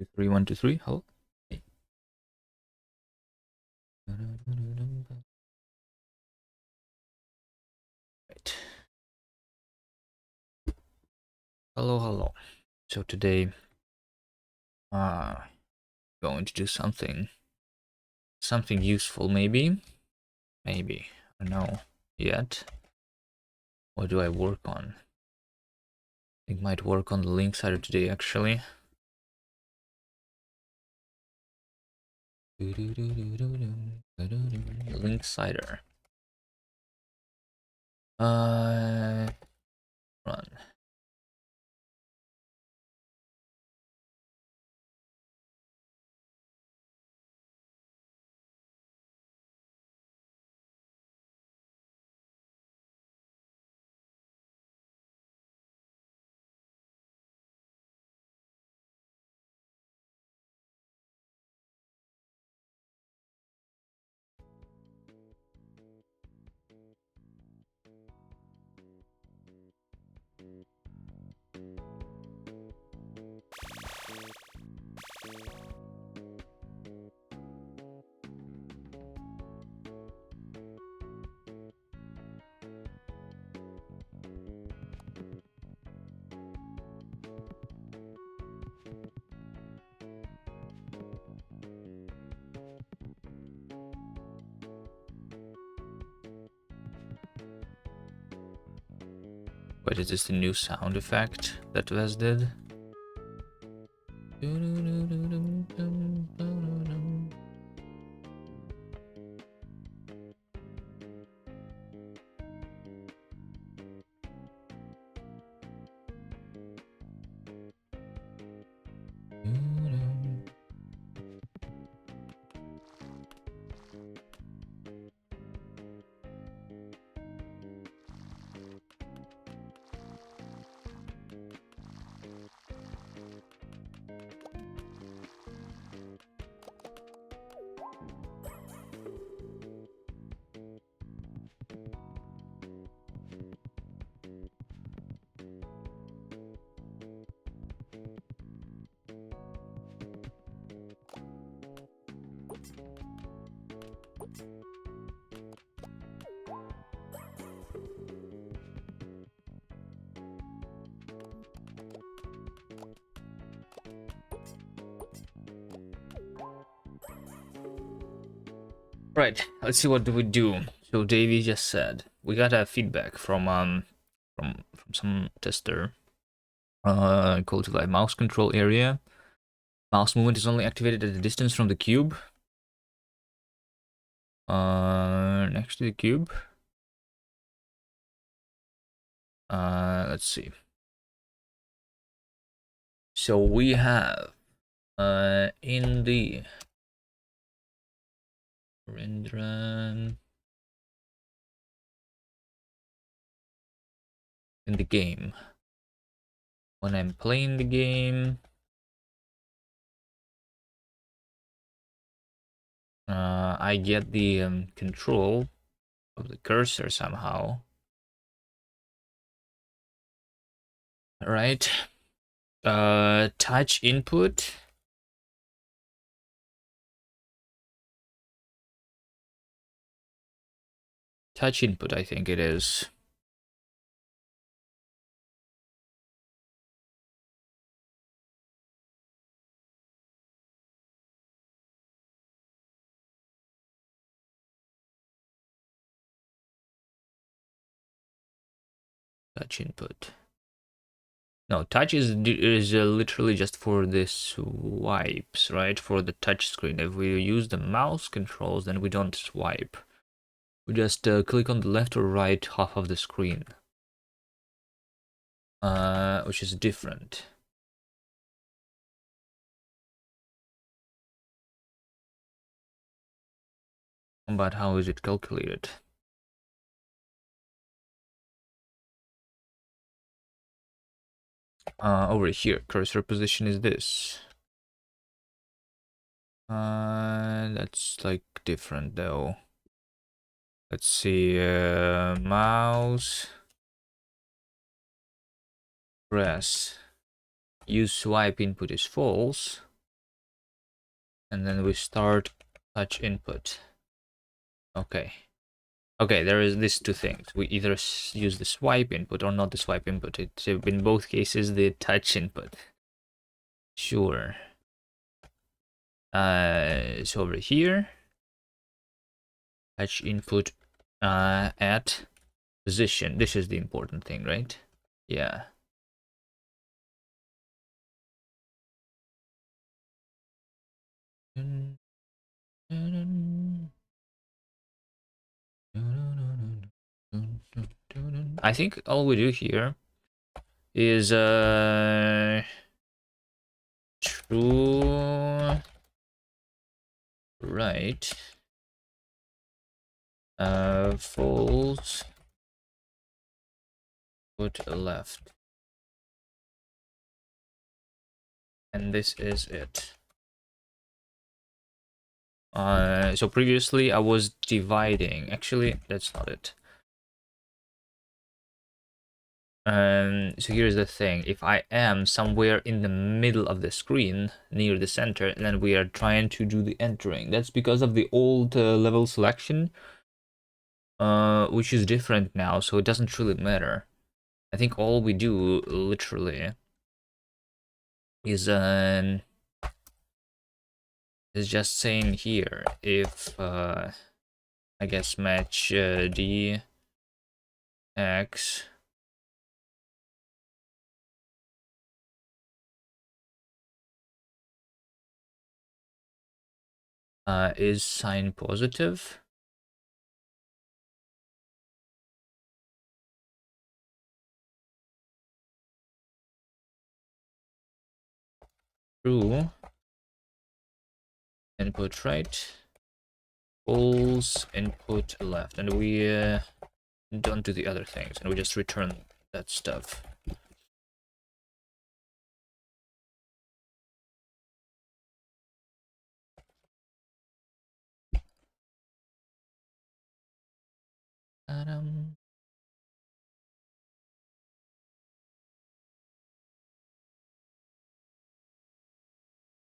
2 3 1 2 3. Hello. Hey. Right. Hello, hello. So today, going to do something useful, maybe. I don't know yet. What do I work on? I think might work on the linksider today, actually. Linksider. Run. Wait, is this the new sound effect that Wes did? Right, let's see what do we do. So Davey just said we got a feedback from some tester. Go to the mouse control area. Mouse movement is only activated at a distance from the cube. Next to the cube. Let's see. So we have in the render in the game. When I'm playing the game, I get the control of the cursor somehow. Right? Touch input. Touch input, I think it is. Touch input. No, touch is literally just for the swipes, right? For the touch screen. If we use the mouse controls, then we don't swipe. We just click on the left or right half of the screen, which is different. But how is it calculated? Over here, cursor position is this. That's like different though. Let's see, mouse, press, use swipe input is false. and then we start touch input. Okay. Okay, there is these two things. We either use the swipe input or not the swipe input. It's in both cases the touch input. Sure. So over here, touch input at position. This is the important thing, right? Yeah. I think all we do here is true right, false put left, and this is it. So previously I was dividing. Actually, that's not it. So here's the thing. If I am somewhere in the middle of the screen, near the center, then we are trying to do the entering. That's because of the old level selection, which is different now, so it doesn't really matter. I think all we do, literally, is just saying here, if, I guess match D, X, is sign positive. True. Input right. False input left. And we don't do the other things. And we just return that stuff.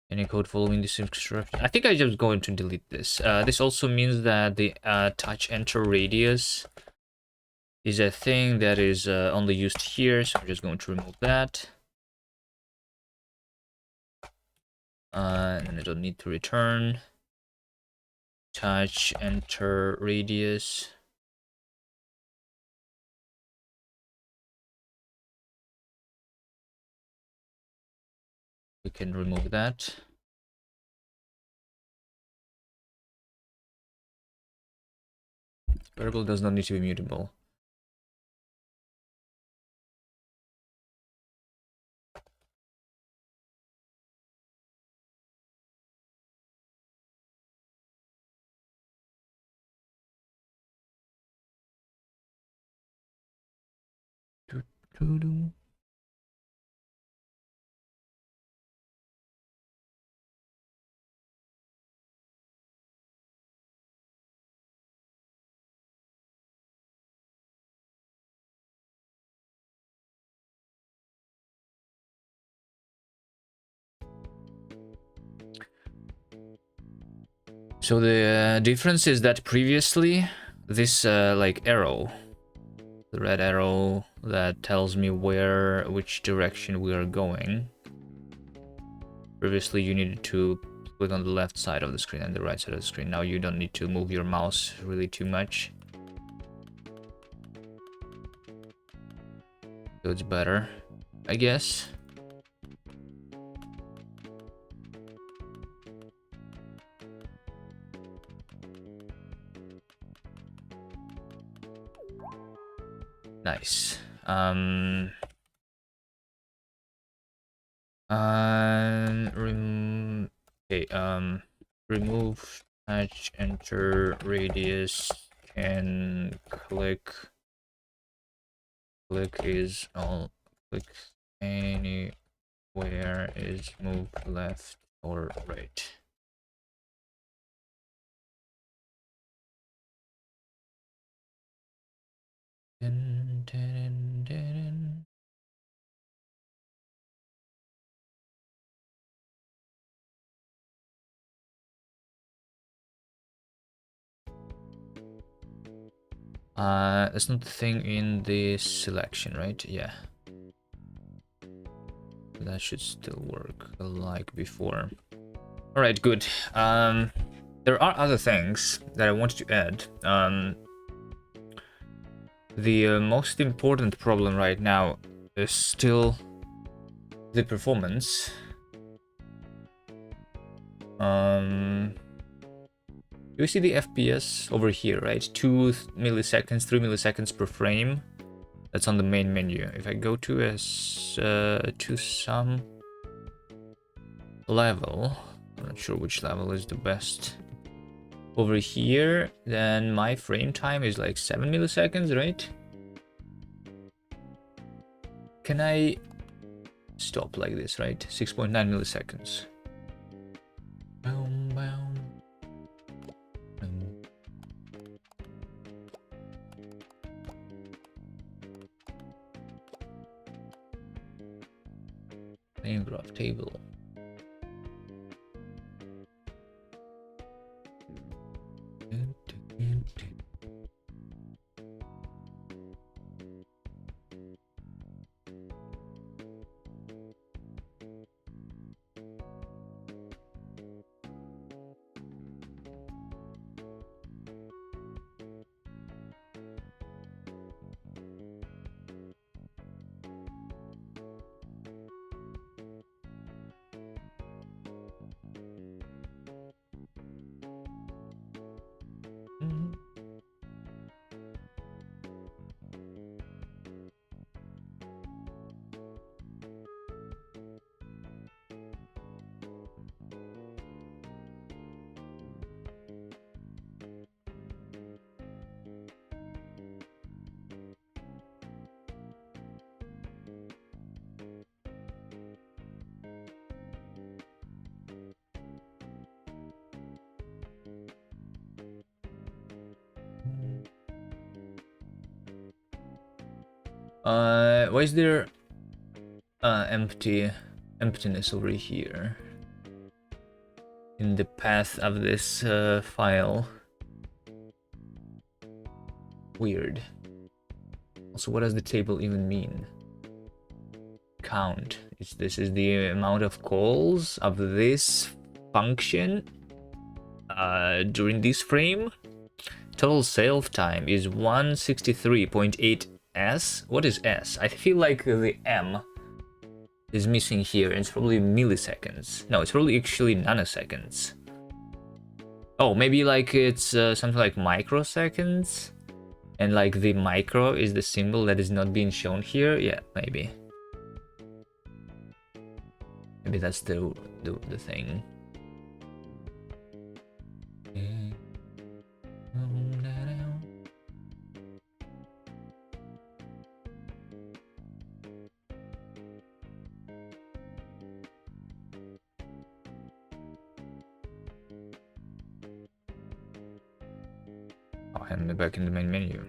Any code following this instruction? I think I'm just going to delete this. This also means that the touch enter radius is a thing that is only used here, so I'm just going to remove that. And I don't need to return. Touch enter radius. We can remove that. Variable does not need to be mutable. So the difference is that previously this like arrow, the red arrow that tells me which direction we are going. Previously you needed to click on the left side of the screen and the right side of the screen. Now you don't need to move your mouse really too much. So it's better, I guess. Nice. Remove touch enter radius and click is all click anywhere is move left or right. Dun, dun, dun, dun. That's not the thing in this selection, right? Yeah. That should still work like before. Alright, good. There are other things that I wanted to add. The most important problem right now is still the performance. You see the FPS over here, right? 2 milliseconds, 3 milliseconds per frame. That's on the main menu. If I go to some level, I'm not sure which level is the best. Over here, then my frame time is like 7 milliseconds, right? Can I stop like this, right? 6.9 milliseconds. Boom, boom. Frame graph table. Why is there emptiness over here in the path of this file? Weird. Also, what does the table even mean? Count. This is the amount of calls of this function during this frame. Total save time is 163.8 S. What is S? I feel like the M is missing here. It's probably milliseconds. No, it's probably actually nanoseconds. Oh, maybe like it's something like microseconds, and like the micro is the symbol that is not being shown here. Yeah, maybe. Maybe that's the thing. Oh, I'm back in the main menu.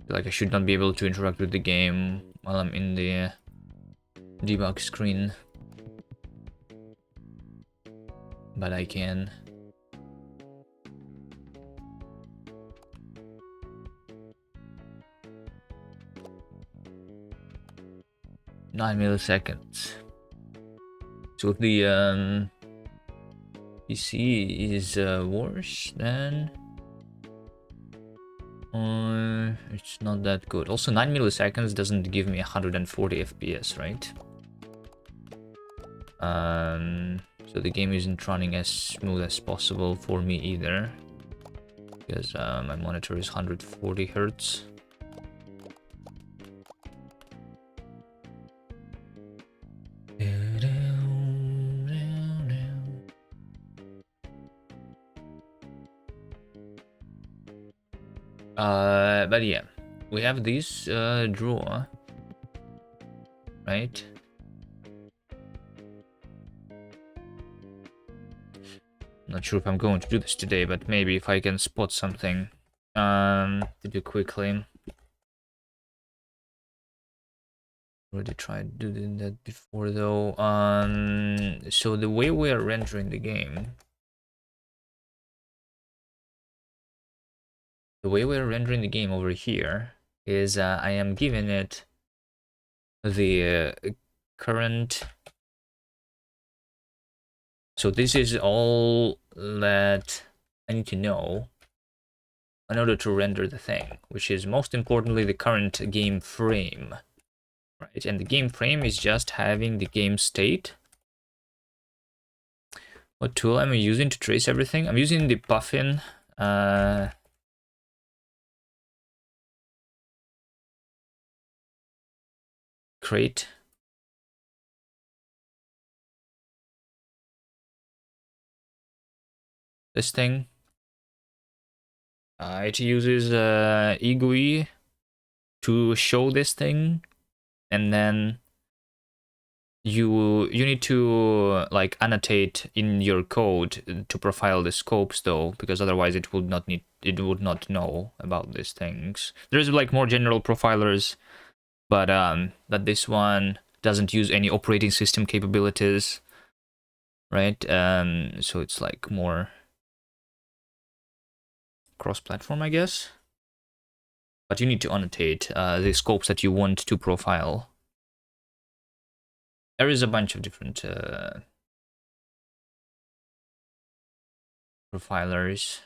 Like I should not be able to interact with the game while I'm in the debug screen, but I can. Nine milliseconds. So if the PC is worse, then it's not that good. Also, 9 milliseconds doesn't give me 140 FPS, right? So the game isn't running as smooth as possible for me either, because my monitor is 140 hertz. But yeah, we have this drawer, right? Not sure if I'm going to do this today, but maybe if I can spot something to do quickly. Already tried doing that before though. So the way we are rendering the game, over here is I am giving it the current. So this is all that I need to know in order to render the thing, which is most importantly the current game frame, right? And the game frame is just having the game state. What tool am I using to trace everything? I'm using the puffin. Crate. This thing. It uses EGUI to show this thing, and then you need to like annotate in your code to profile the scopes though, because otherwise it would not know about these things. There's like more general profilers, but this one doesn't use any operating system capabilities, right? So it's like more cross-platform, I guess. But you need to annotate the scopes that you want to profile. There is a bunch of different profilers.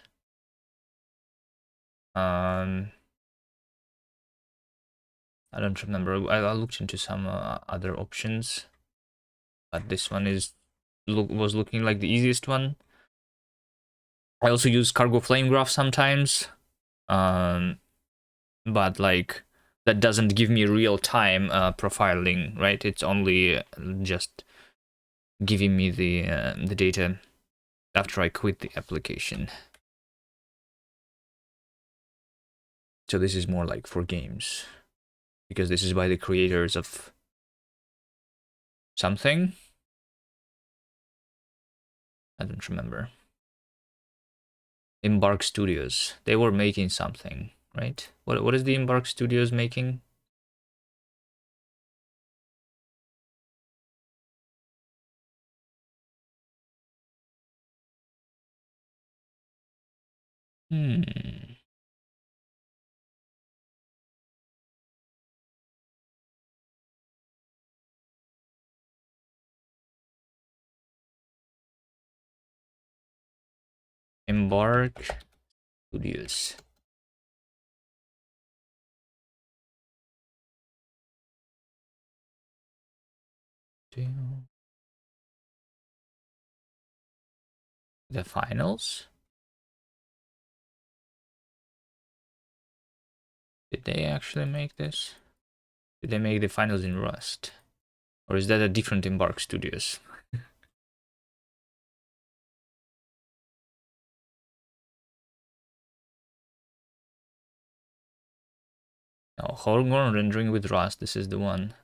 I don't remember. I looked into some other options, but this one was looking like the easiest one. I also use Cargo Flame Graph sometimes, but like that doesn't give me real time profiling, right? It's only just giving me the data after I quit the application. So this is more like for games, because this is by the creators of something. I don't remember. Embark Studios. They were making something, right? What is the Embark Studios making? Embark Studios. The finals? Did they actually make this? Did they make the finals in Rust? Or is that a different Embark Studios? No, homegrown rendering with Rust. This is the one.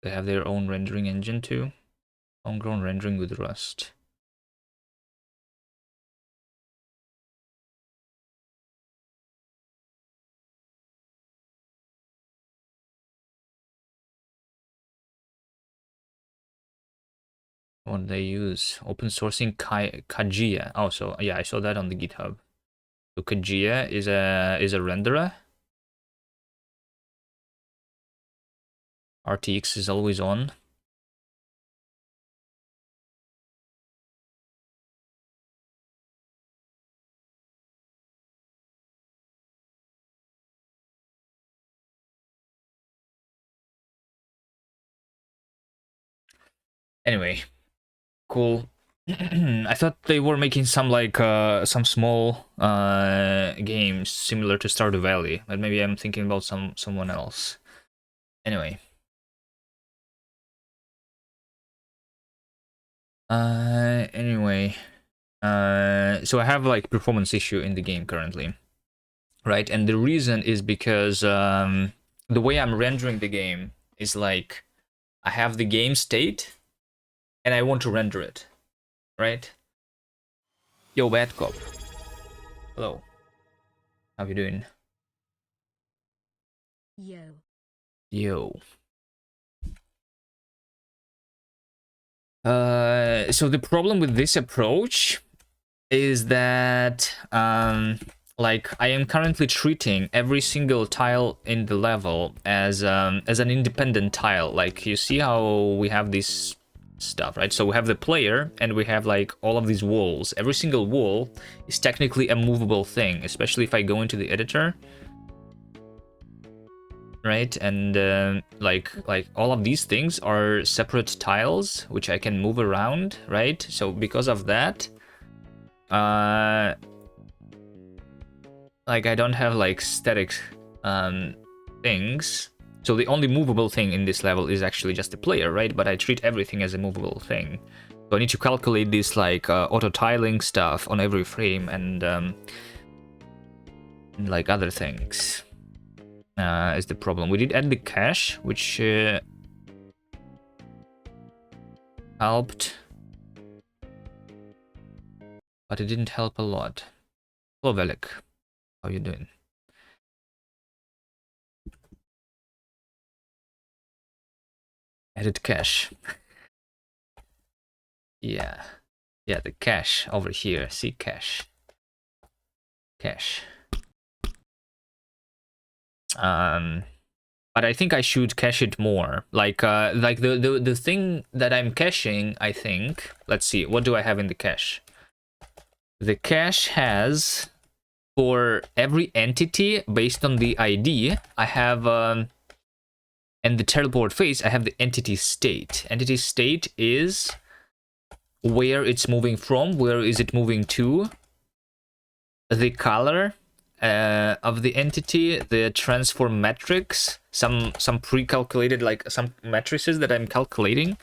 They have their own rendering engine too. Homegrown rendering with Rust. What they use? Open sourcing Kajia. Oh, so yeah, I saw that on the GitHub. So Kajia is a renderer. RTX is always on. Anyway, cool. I thought they were making some like some small games similar to Stardew Valley, but maybe I'm thinking about someone else. Anyway. Anyway. So I have like performance issue in the game currently, right? And the reason is because the way I'm rendering the game is like I have the game state, and I want to render it, right? Yo, bad cop. Hello. How you doing? Yo. Yo. So the problem with this approach is that like I am currently treating every single tile in the level as an independent tile. Like you see how we have this stuff, right? So we have the player and we have like all of these walls. Every single wall is technically a movable thing, especially if I go into the editor, right? And like all of these things are separate tiles which I can move around, right? So because of that, like I don't have like static things. So the only movable thing in this level is actually just the player, right? But I treat everything as a movable thing. So I need to calculate this like auto tiling stuff on every frame and like other things is the problem. We did add the cache, which helped, but it didn't help a lot. Hello, Velik. How you doing? Edit cache. Yeah. Yeah, the cache over here. See cache. Cache. But I think I should cache it more. Like the thing that I'm caching, I think. Let's see, what do I have in the cache? The cache has, for every entity based on the ID, I have and the teleport face, I have the entity state. Entity state is where it's moving from, where is it moving to, the color of the entity, the transform metrics, some pre-calculated like some matrices that I'm calculating.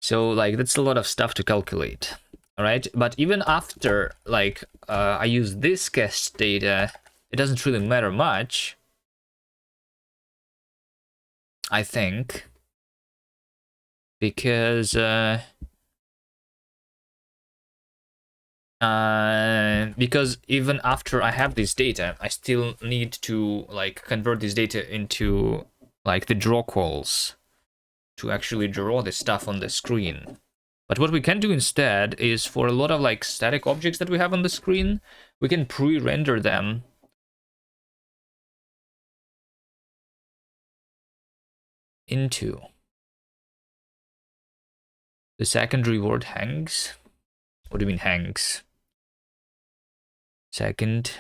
So like that's a lot of stuff to calculate. All right, but even after like I use this cache data, it doesn't really matter much, I think, because even after I have this data, I still need to like convert this data into like the draw calls to actually draw the stuff on the screen. But what we can do instead is, for a lot of like static objects that we have on the screen, we can pre-render them into the second reward hangs. What do you mean hangs? Second,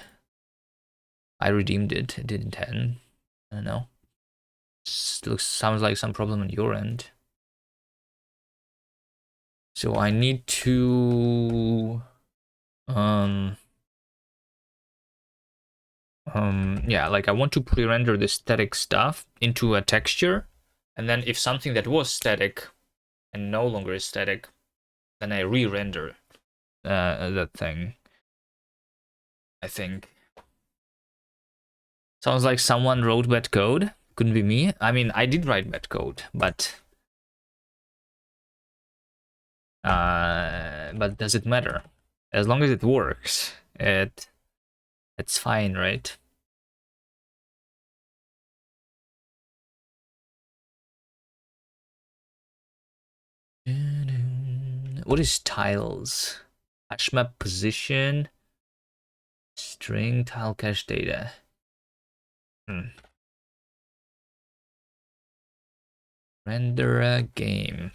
I redeemed it. It didn't happen. I don't know. Sounds like some problem on your end. So I need to yeah, like I want to pre-render the static stuff into a texture, and then if something that was static and no longer is static, then I re-render that thing. I think. Sounds like someone wrote bad code. Couldn't be me. I mean, I did write bad code, but does it matter? As long as it works, it's fine, right? What is tiles? Hash map position, string tile cache data. Render a game.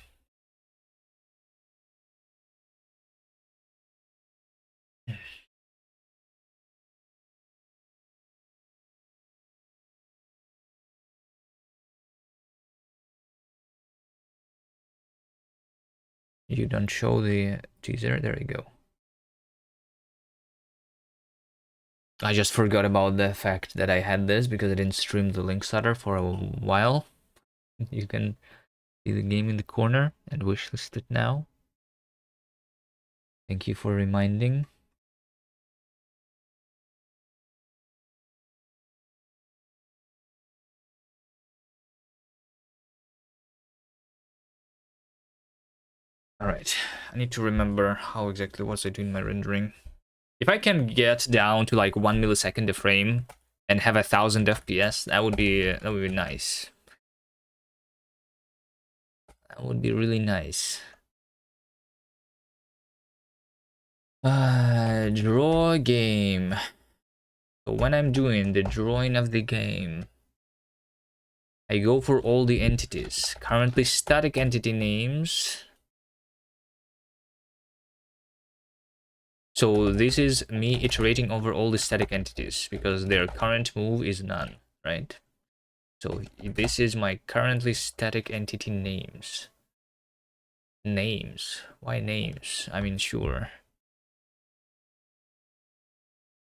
You don't show the teaser. There you go. I just forgot about the fact that I had this because I didn't stream the linksider for a while. You can see the game in the corner and wishlist it now. Thank you for reminding. Alright, I need to remember how exactly was I doing my rendering. If I can get down to like 1 millisecond a frame and have 1000 FPS, that would be nice. That would be really nice. Draw game. So when I'm doing the drawing of the game, I go for all the entities. Currently static entity names. So this is me iterating over all the static entities because their current move is none, right? So this is my currently static entity names. Names. Why names? I mean, sure.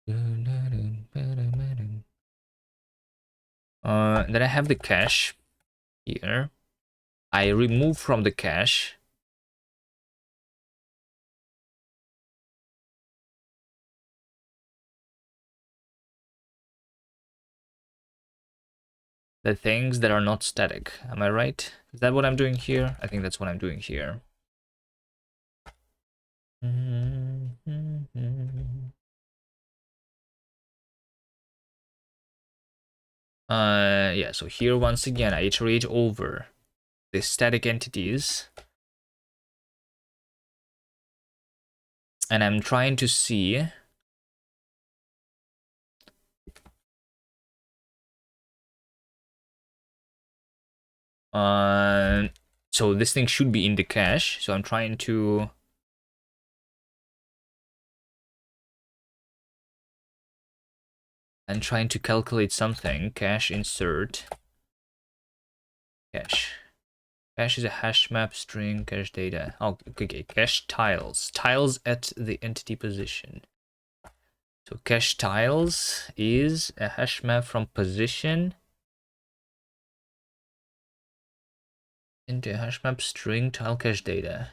Then I have the cache here. I remove from the cache the things that are not static. Am I right? Is that what I'm doing here? I think that's what I'm doing here. Yeah, so here once again I iterate over the static entities and I'm trying to see so this thing should be in the cache, so I'm trying to calculate something. Cache insert cache. Cache is a hash map string cache data. Oh, okay. Cache tiles. Tiles at the entity position. So cache tiles is a hash map from position into a hash map string tile cache data.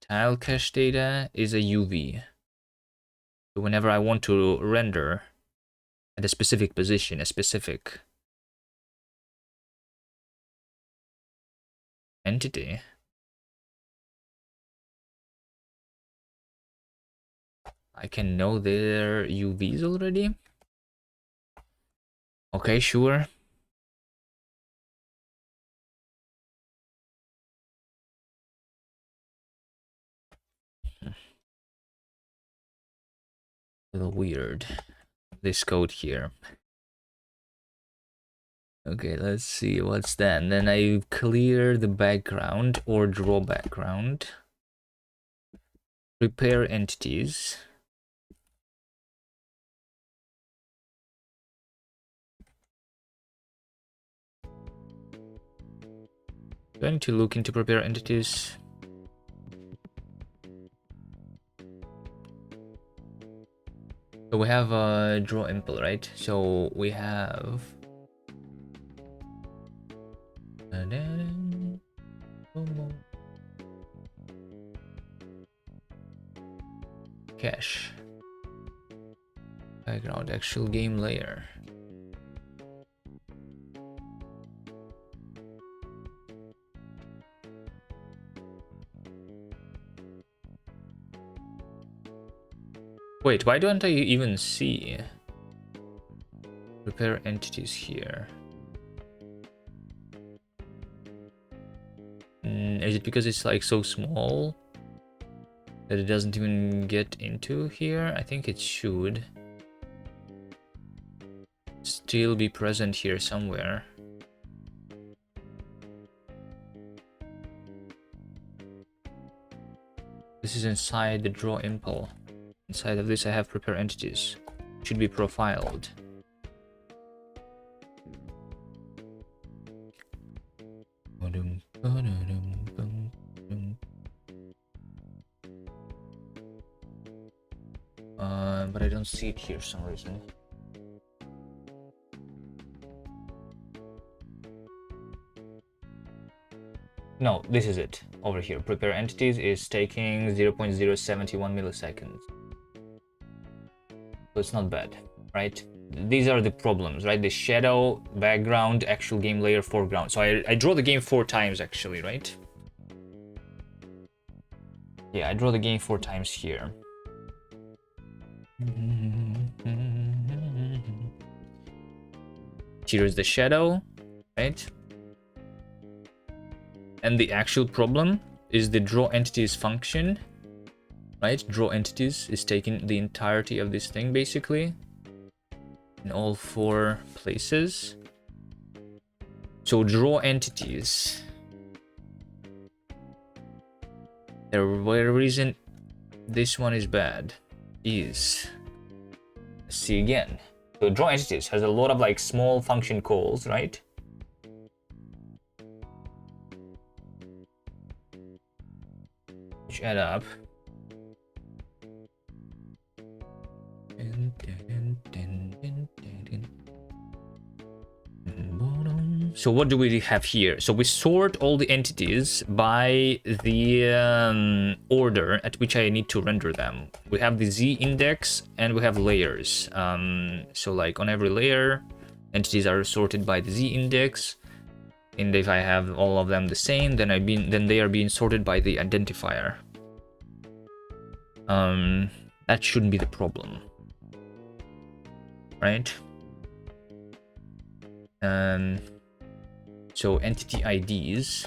Tile cache data is a UV. So whenever I want to render at a specific position, a specific entity, I can know their UVs already. Okay, sure. A little weird, this code here. Okay, let's see what's that. And then I clear the background or draw background. Prepare entities. Going to look into prepare entities. So we have a draw impl, right? So we have cache background actual game layer. Wait, why don't I even see prepare entities here? Is it because it's like so small that it doesn't even get into here? I think it should still be present here somewhere. This is inside the draw impl. Inside of this I have prepare entities. It should be profiled. But I don't see it here for some reason. No, this is it. Over here, prepare entities is taking 0.071 milliseconds. So it's not bad, right? These are the problems, right? The shadow, background, actual game layer, foreground. So I draw the game 4 times actually, right? Yeah, I draw the game 4 times here. Here's the shadow, right? And the actual problem is the draw entities function, right? Draw entities is taking the entirety of this thing basically in all 4 places. So draw entities. The reason this one is bad is, let's see again. So draw entities has a lot of like small function calls, right? Which add up. So what do we have here? So we sort all the entities by the order at which I need to render them. We have the Z index and we have layers. So like on every layer, entities are sorted by the Z index. And if I have all of them the same, then they are being sorted by the identifier. That shouldn't be the problem, right? So entity IDs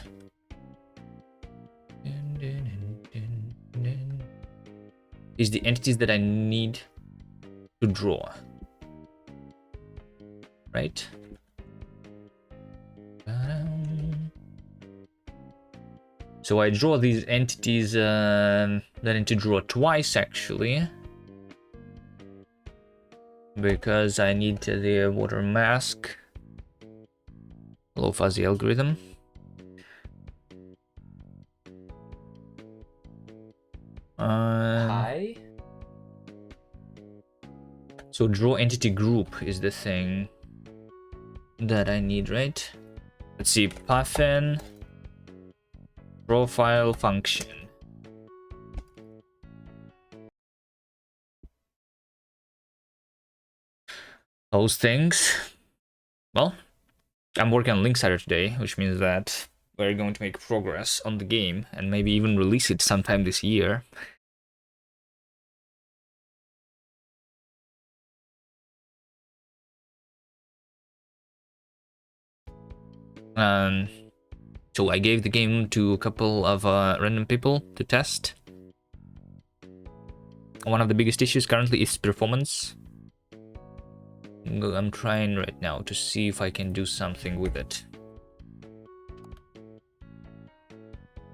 is the entities that I need to draw, right? So I draw these entities that I need to draw twice actually, because I need the water mask. Low fuzzy algorithm. Hi. So draw entity group is the thing that I need, right? Let's see, puffin profile function. Those things. Well, I'm working on linksider today, which means that we're going to make progress on the game and maybe even release it sometime this year. So I gave the game to a couple of random people to test. One of the biggest issues currently is performance. I'm trying right now to see if I can do something with it.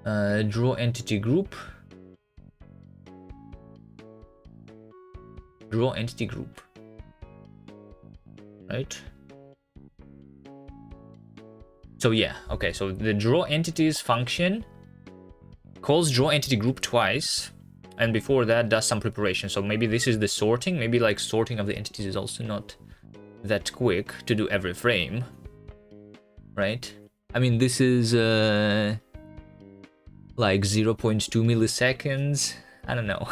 Draw entity group. Draw entity group. Right? So yeah, okay, so the draw entities function calls draw entity group twice, and before that does some preparation. So maybe this is the sorting, maybe like sorting of the entities is also not that quick to do every frame, right? I mean, this is like 0.2 milliseconds. I don't know.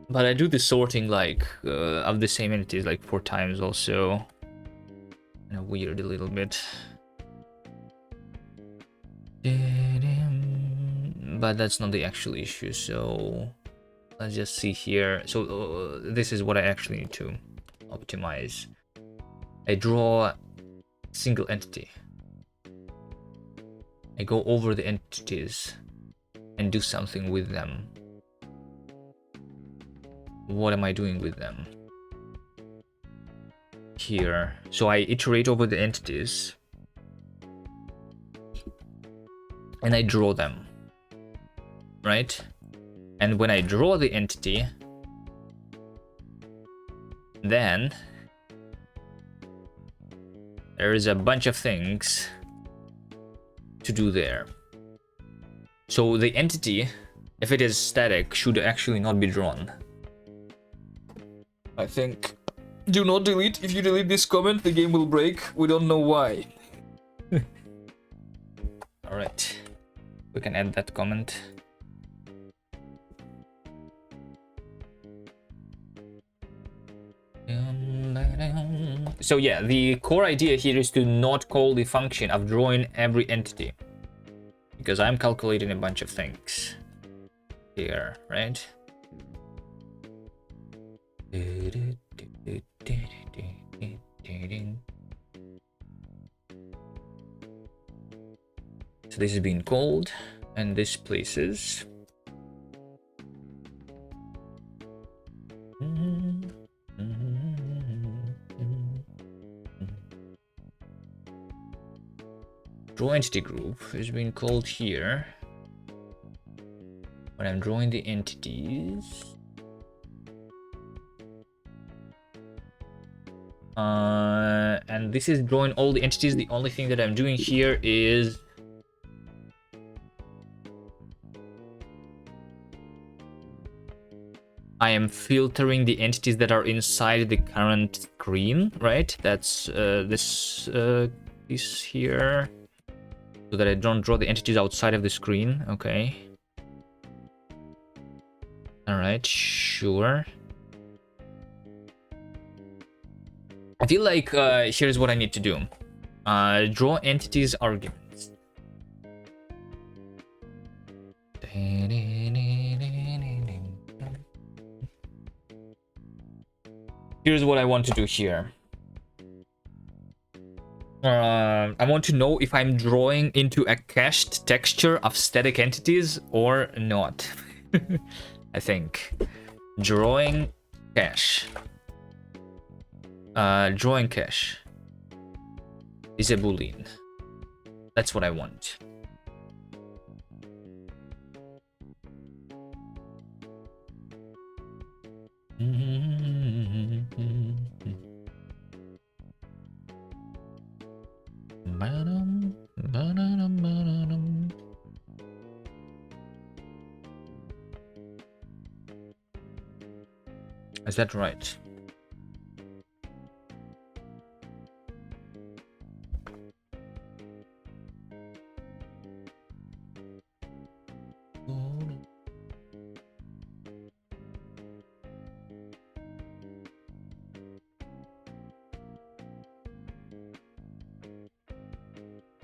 But I do the sorting like of the same entities like 4 times also. Kind of weird a little bit. But that's not the actual issue, so let's just see here. So this is what I actually need to optimize. I draw a single entity. I go over the entities and do something with them. What am I doing with them? Here. So I iterate over the entities and I draw them, right? And when I draw the entity, then there is a bunch of things to do there. So the entity, if it is static, should actually not be drawn. I think. Do not delete. If you delete this comment, the game will break. We don't know why. Alright. We can add that comment. So yeah, the core idea here is to not call the function of drawing every entity, because I'm calculating a bunch of things here, right? So this is being called, and this places. Draw entity group is being called here when I'm drawing the entities. And this is drawing all the entities. The only thing that I'm doing here is I am filtering the entities that are inside the current screen, right? That's this piece here, so that I don't draw the entities outside of the screen. Okay. All right, sure. I feel like here's what I need to do. Draw entities arguments. Here's what I want to do here. I want to know if I'm drawing into a cached texture of static entities or not. I think. Drawing cache. Drawing cache is a boolean. That's what I want. Is that right?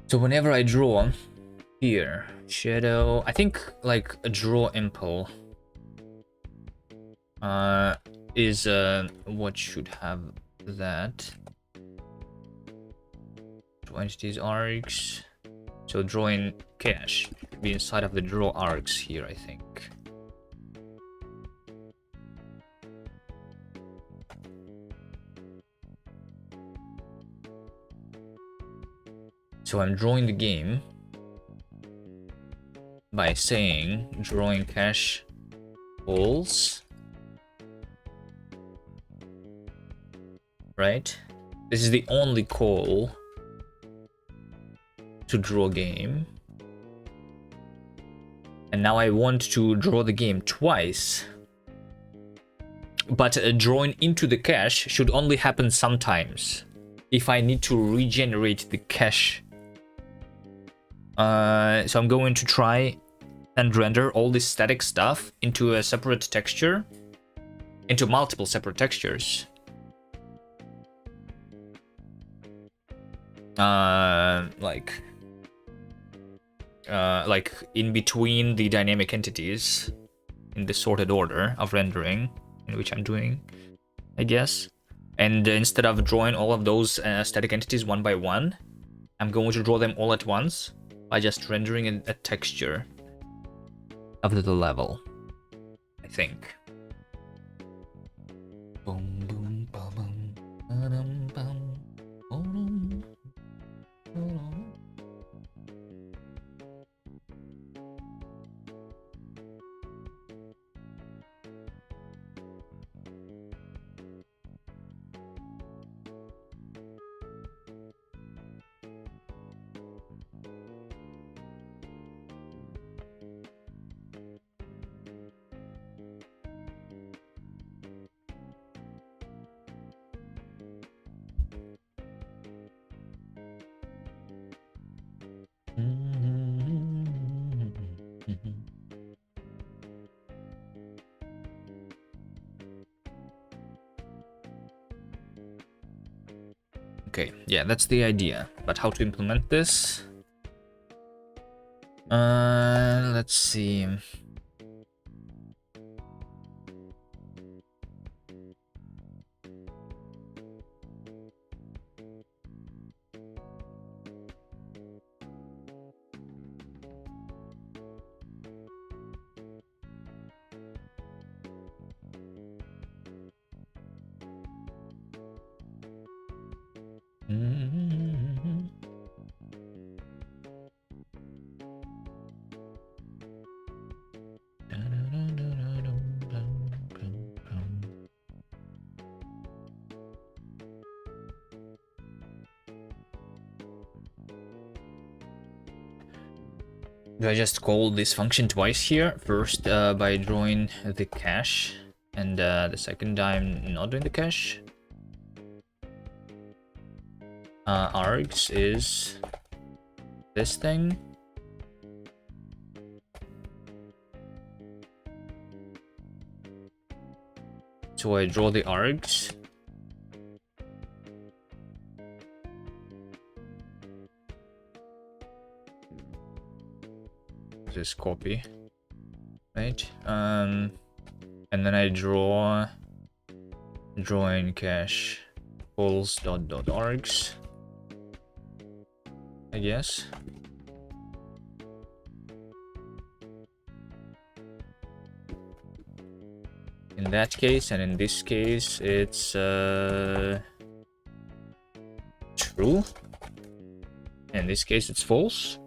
So whenever I draw here, shadow, I think like a draw impel is what should have that. Draw entities arcs. So drawing cache should be inside of the draw arcs here, I think. So I'm drawing the game by saying drawing cache balls, right? This is the only call to draw game. And now I want to draw the game twice. But drawing into the cache should only happen sometimes if I need to regenerate the cache. So I'm going to try and render all this static stuff into a separate texture, into multiple separate textures. Like in between the dynamic entities in the sorted order of rendering in which I'm doing, I guess. And instead of drawing all of those static entities one by one, I'm going to draw them all at once by just rendering a texture of the level, I think. Boom, boom, ba, boom, ba-dum, bum, boom, boom. Okay, yeah, that's the idea. But how to implement this? Let's see. Do I just call this function twice here? First by drawing the cache, and the second time not doing the cache. Args is this thing. So I draw the args. Just copy, right? And then I draw in cache pulse dot args, I guess. In that case, and in this case, it's true. In this case, it's false.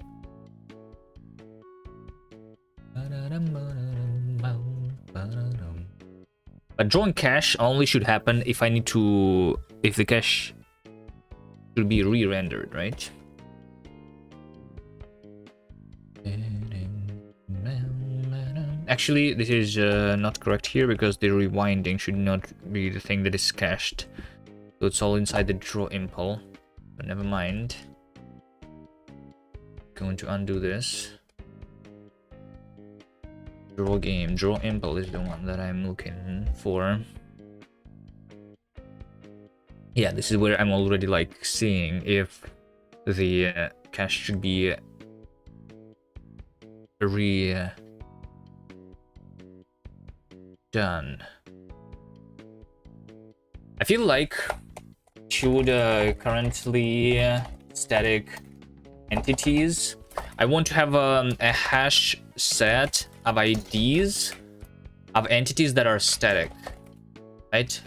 But drawing cache only should happen if I need to, if the cache should be re-rendered, right? Actually, this is not correct here because the rewinding should not be the thing that is cached. So it's all inside the draw impl. But never mind. Going to undo this. Draw impl is the one that I'm looking for. Yeah, this is where I'm already like seeing if the cache should be done. I feel like should currently static entities. I want to have a hash set of IDs of entities that are static, right?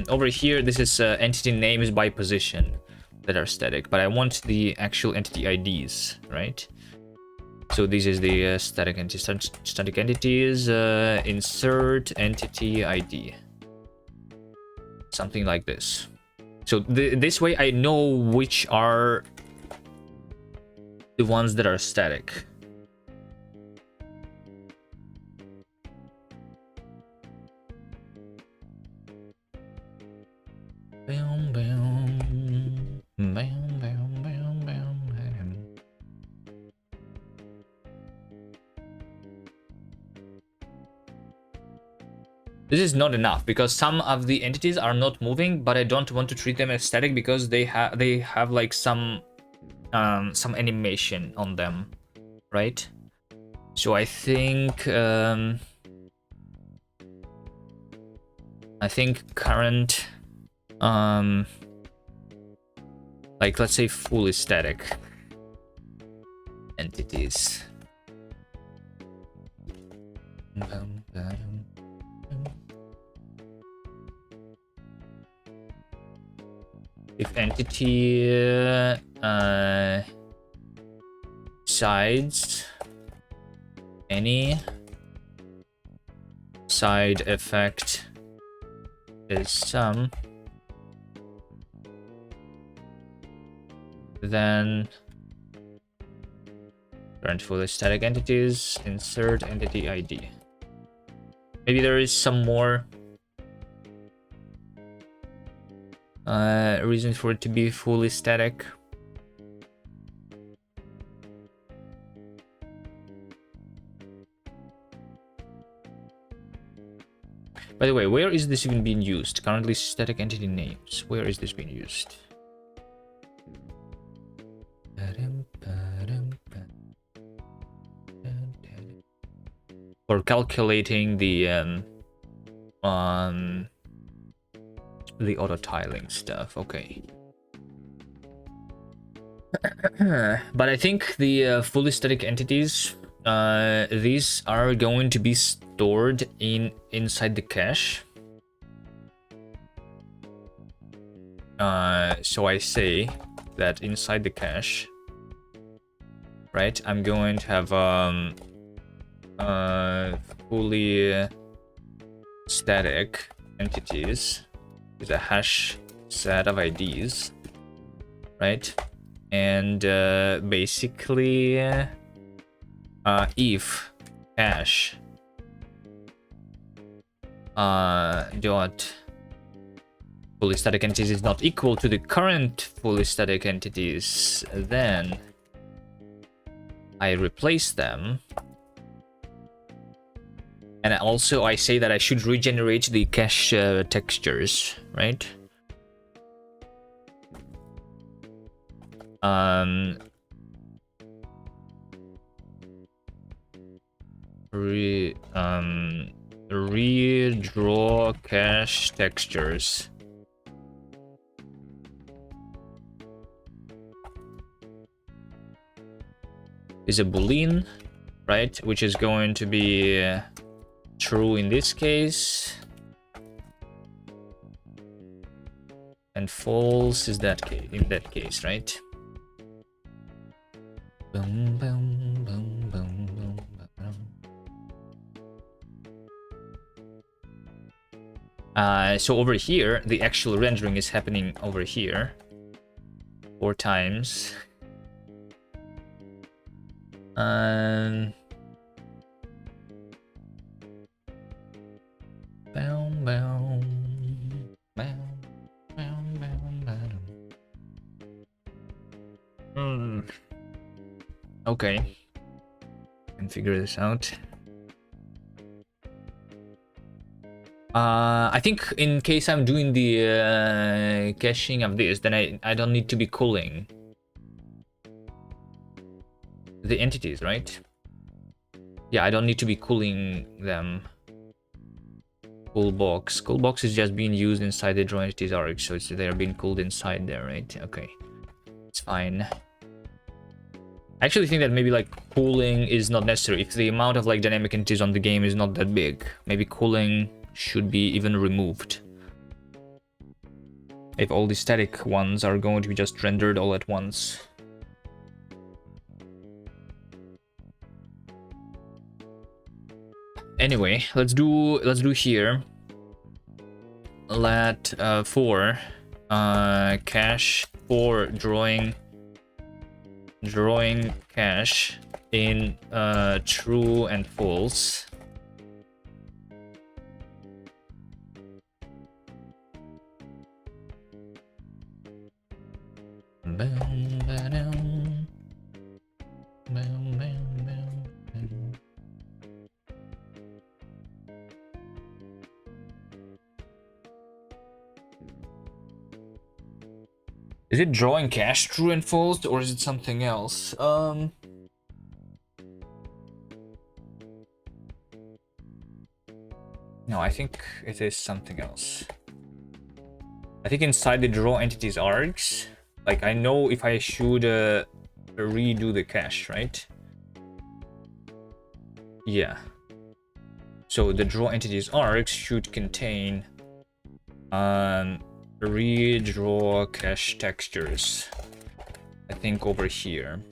Over here, this is entity names by position that are static, but I want the actual entity IDs, right? So this is the static entities, insert entity ID, something like this. So this way I know which are the ones that are static. Bam, bam, bam, bam, bam, bam, bam. This is not enough because some of the entities are not moving, but I don't want to treat them as static because they have like some animation on them, right? So I think current like let's say fully static entities. If entity sides, any side effect is some, then current fully static entities, insert entity ID. Maybe there is some more reason for it to be fully static. By the way, where is this even being used? Currently static entity names. Where is this being used? for calculating the auto tiling stuff. Okay. But I think the fully static entities, these are going to be stored inside the cache. So I say that inside the cache, right, I'm going to have fully static entities with a hash set of IDs, right? And basically if cache dot fully static entities is not equal to the current fully static entities, then I replace them. And also I say that I should regenerate the cache textures, right? Redraw cache textures. Is a boolean, right? Which is going to be true in this case, and false is that case in that case, right? Boom, boom, boom, boom, boom, boom. So over here, the actual rendering is happening over here 4 times. Boom, boom, boom, boom, boom, boom. Okay, I can figure this out. I think in case I'm doing the caching of this, then I don't need to be cooling the entities, right? Yeah, I don't need to be cooling them. Coolbox is just being used inside the draw entities arc, so they're being cooled inside there, right? Okay, it's fine. I actually think that maybe like cooling is not necessary if the amount of like dynamic entities on the game is not that big. Maybe cooling should be even removed if all the static ones are going to be just rendered all at once. Anyway, let's do here. Let for cache for drawing cache in true and false. Is it drawing cache true and false, or is it something else? No, I think it is something else. I think inside the draw entities args, like I know if I should redo the cache, right? Yeah. So the draw entities args should contain redraw cache textures, I think over here.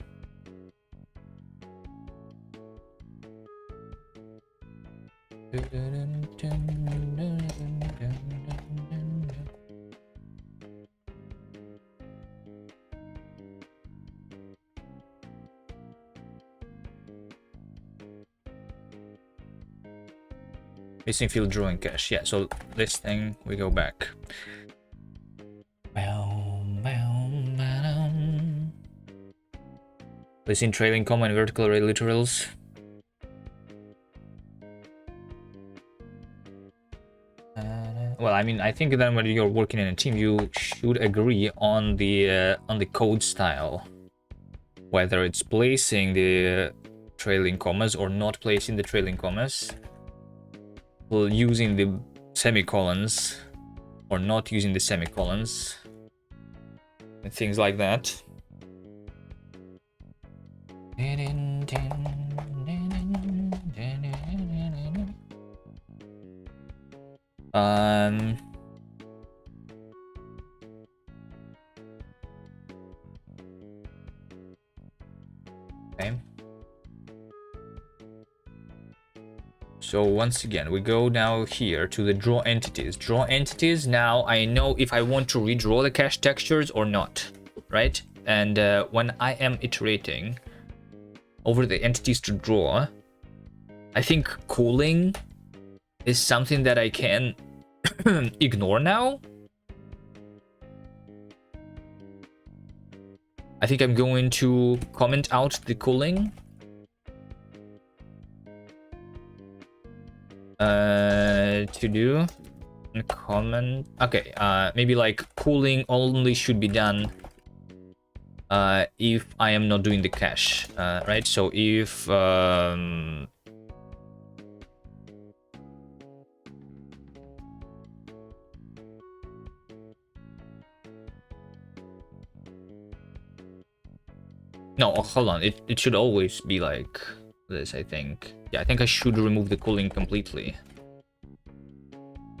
Missing field drawing cache. Yeah, so this thing, we go back. Placing trailing comma and vertical array literals. Well, I mean, I think that when you're working in a team, you should agree on the code style, whether it's placing the trailing commas or not placing the trailing commas, well, using the semicolons or not using the semicolons, and things like that. Okay. So once again, we go now here to the draw entities. Draw entities. Now I know if I want to redraw the cache textures or not, right? And when I am iterating over the entities to draw, I think cooling is something that I can ignore now. I think I'm going to comment out the cooling. To do and comment. Okay, maybe like cooling only should be done if I am not doing the cache, right? So if no, hold on, it should always be like this, I think. Yeah, I think I should remove the cooling completely.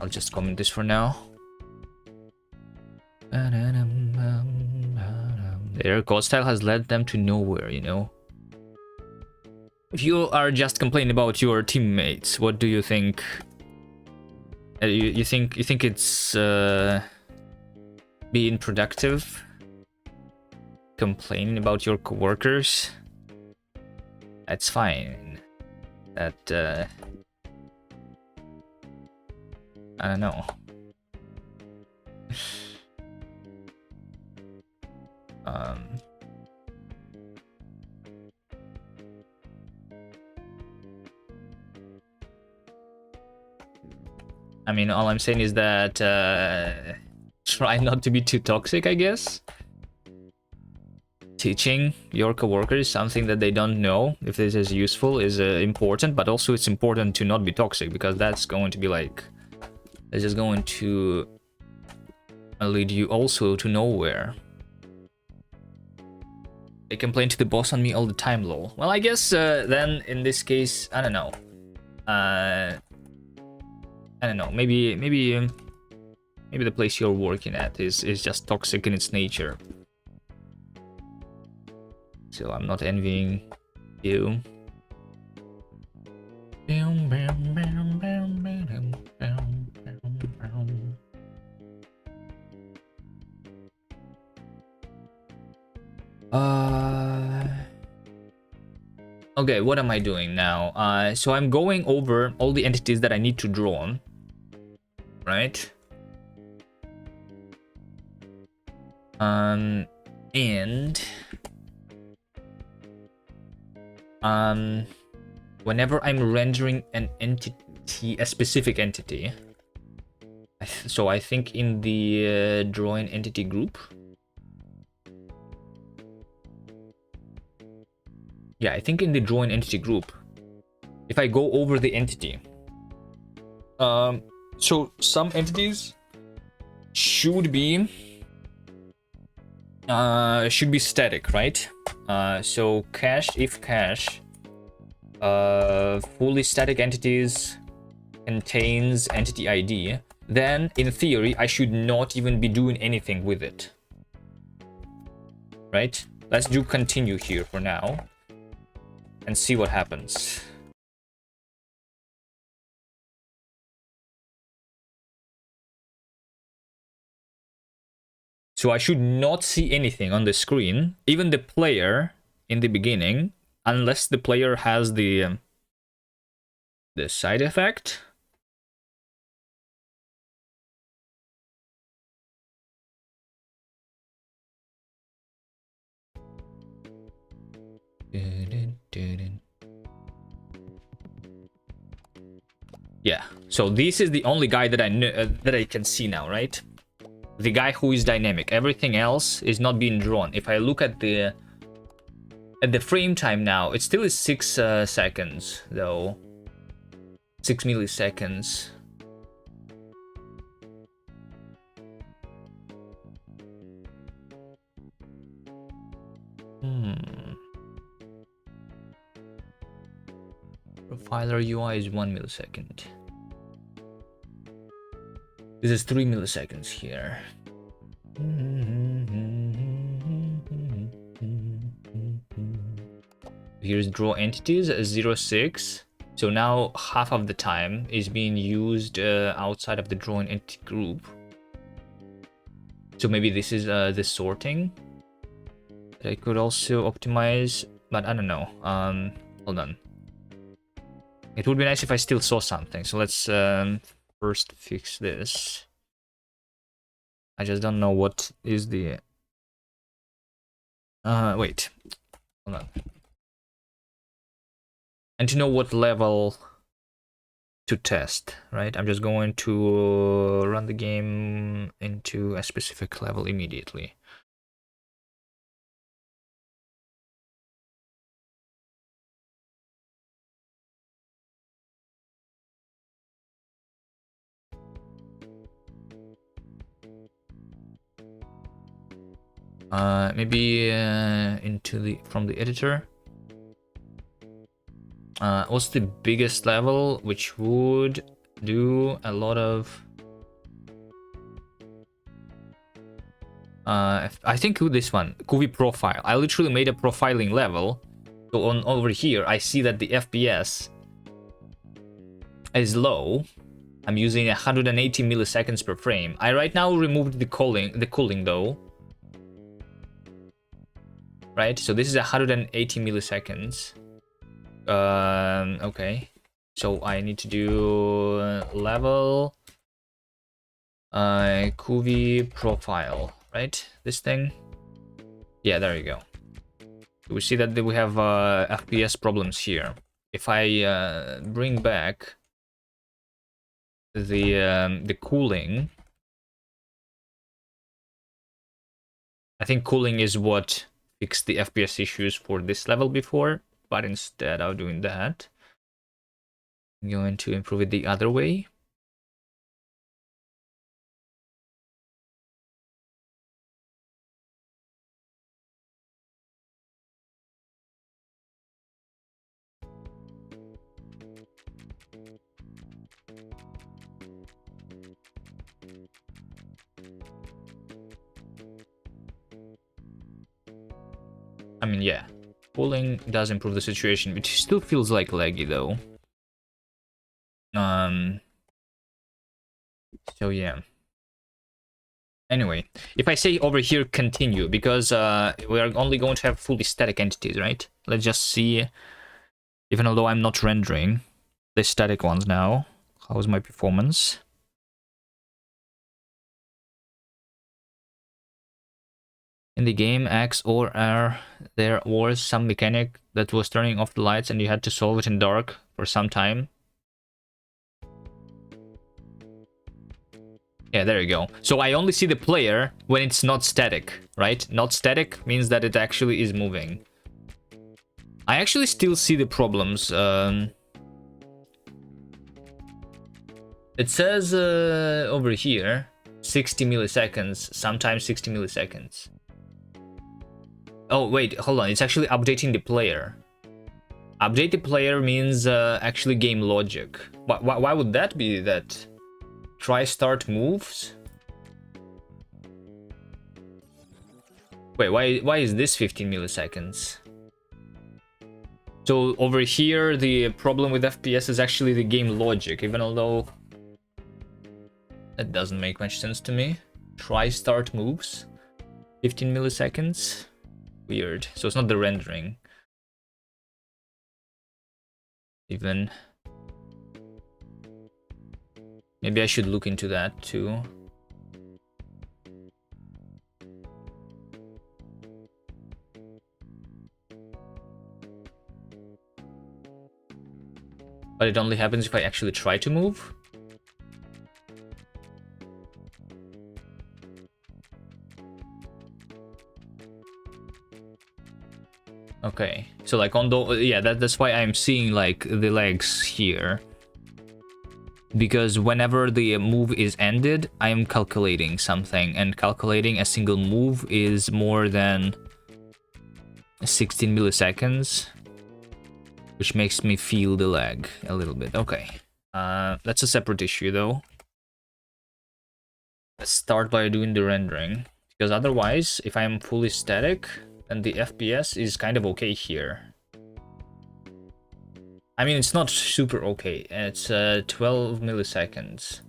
I'll just comment this for now. Their code style has led them to nowhere, you know. If you are just complaining about your teammates, what do you think? You think it's being productive? Complaining about your coworkers? That's fine. That I don't know. I mean, all I'm saying is that try not to be too toxic, I guess. Teaching your coworkers something that they don't know, if this is useful, is important, but also it's important to not be toxic, because that's going to be like, it's just going to lead you also to nowhere. They complain to the boss on me all the time, lol. Well, I guess then in this case, I don't know. I don't know. Maybe the place you're working at is just toxic in its nature. So I'm not envying you. Okay, what am I doing now? So I'm going over all the entities that I need to draw, right? And whenever I'm rendering an entity, a specific entity, so I think in the drawing entity group, yeah, I think in the drawing entity group, if I go over the entity, so some entities should be static, right? So cache, if cache fully static entities contains entity ID, then in theory I should not even be doing anything with it, right? Let's do continue here for now and see what happens. So I should not see anything on the screen, even the player in the beginning, unless the player has the side effect. Yeah, so this is the only guy that I know, that I can see now, right? The guy who is dynamic. Everything else is not being drawn. If I look at the At the frame time now, it still is 6 seconds though. 6 milliseconds. Profiler UI is 1 millisecond. This is 3 milliseconds here. Here's draw entities 06. So now half of the time is being used outside of the drawing entity group. So maybe this is the sorting that I could also optimize, but I don't know. Hold on. It would be nice if I still saw something. So let's first fix this. I just don't know what is the... wait. Hold on. And to know what level to test, right? I'm just going to run the game into a specific level immediately. Maybe from the editor. What's the biggest level which would do a lot of... I think this one, QV profile. I literally made a profiling level. So on over here, I see that the FPS is low. I'm using 180 milliseconds per frame. I right now removed the cooling though. Right, so this is 180 milliseconds. Okay. So I need to do level QV profile, right? This thing. Yeah, there you go. We see that we have FPS problems here. If I bring back the cooling, I think cooling is what fixed the FPS issues for this level before, but instead of doing that, I'm going to improve it the other way. I mean, yeah, cooling does improve the situation, which still feels like laggy though. So yeah. Anyway, if I say over here continue, because we are only going to have fully static entities, right? Let's just see, even although I'm not rendering the static ones now, how is my performance? In the game X or R, there was some mechanic that was turning off the lights and you had to solve it in dark for some time. Yeah, there you go. So I only see the player when it's not static, right? Not static means that it actually is moving. I actually still see the problems. It says over here, 60 milliseconds, sometimes 60 milliseconds. Oh, wait, hold on. It's actually updating the player. Update the player means actually game logic. Why would that be that? Try start moves? Wait, why is this 15 milliseconds? So over here, the problem with FPS is actually the game logic, even although that doesn't make much sense to me. Try start moves, 15 milliseconds. Weird. So it's not the rendering. Even. Maybe I should look into that too. But it only happens if I actually try to move. Okay, so like on the, yeah, that's why I'm seeing like the legs here. Because whenever the move is ended, I am calculating something, and calculating a single move is more than 16 milliseconds, which makes me feel the lag a little bit. Okay, that's a separate issue though. Let's start by doing the rendering, because otherwise, if I'm fully static, then the FPS is kind of okay here. I mean, it's not super okay. It's 12 milliseconds.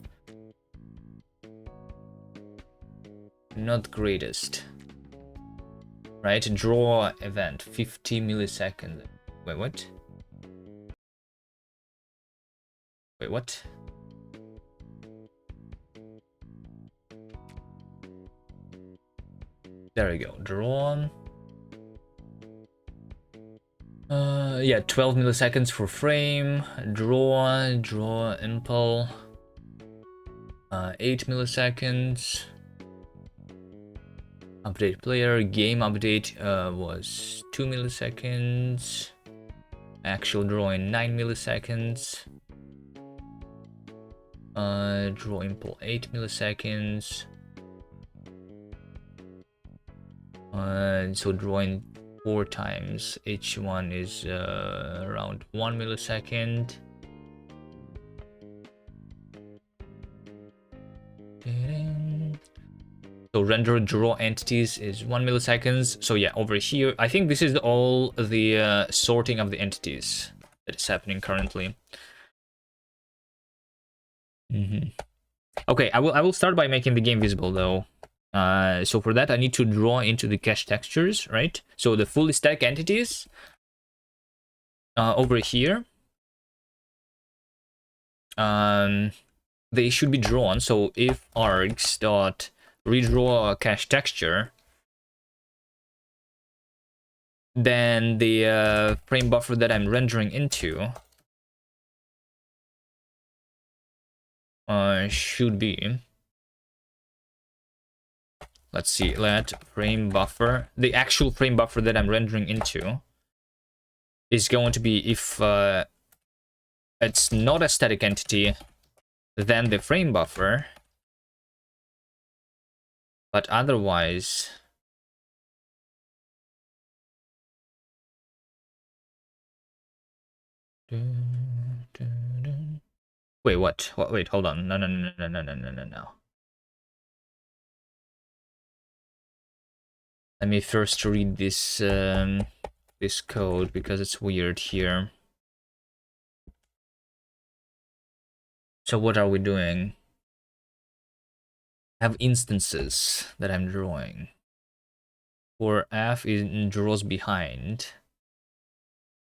Not greatest. Right? Draw event, 50 milliseconds. Wait, what? Wait, what? There we go. Drawn. Yeah, 12 milliseconds for frame. Draw impulse. 8 milliseconds. Update player. Game update was 2 milliseconds. Actual drawing 9 milliseconds. Draw impulse 8 milliseconds. So drawing 4 times, each one is around 1 millisecond. So render draw entities is 1 milliseconds. So yeah, over here, I think this is all the sorting of the entities that is happening currently. Okay, I will start by making the game visible though. So for that, I need to draw into the cache textures, right? So the fully static entities over here, they should be drawn. So if args dot redraw a cache texture, then the frame buffer that I'm rendering into should be, let's see, let frame buffer, the actual frame buffer that I'm rendering into is going to be, if it's not a static entity, then the frame buffer, but otherwise wait, what? Wait, hold on. No. Let me first read this this code because it's weird here. So what are we doing? I have instances that I'm drawing. For F is draws behind.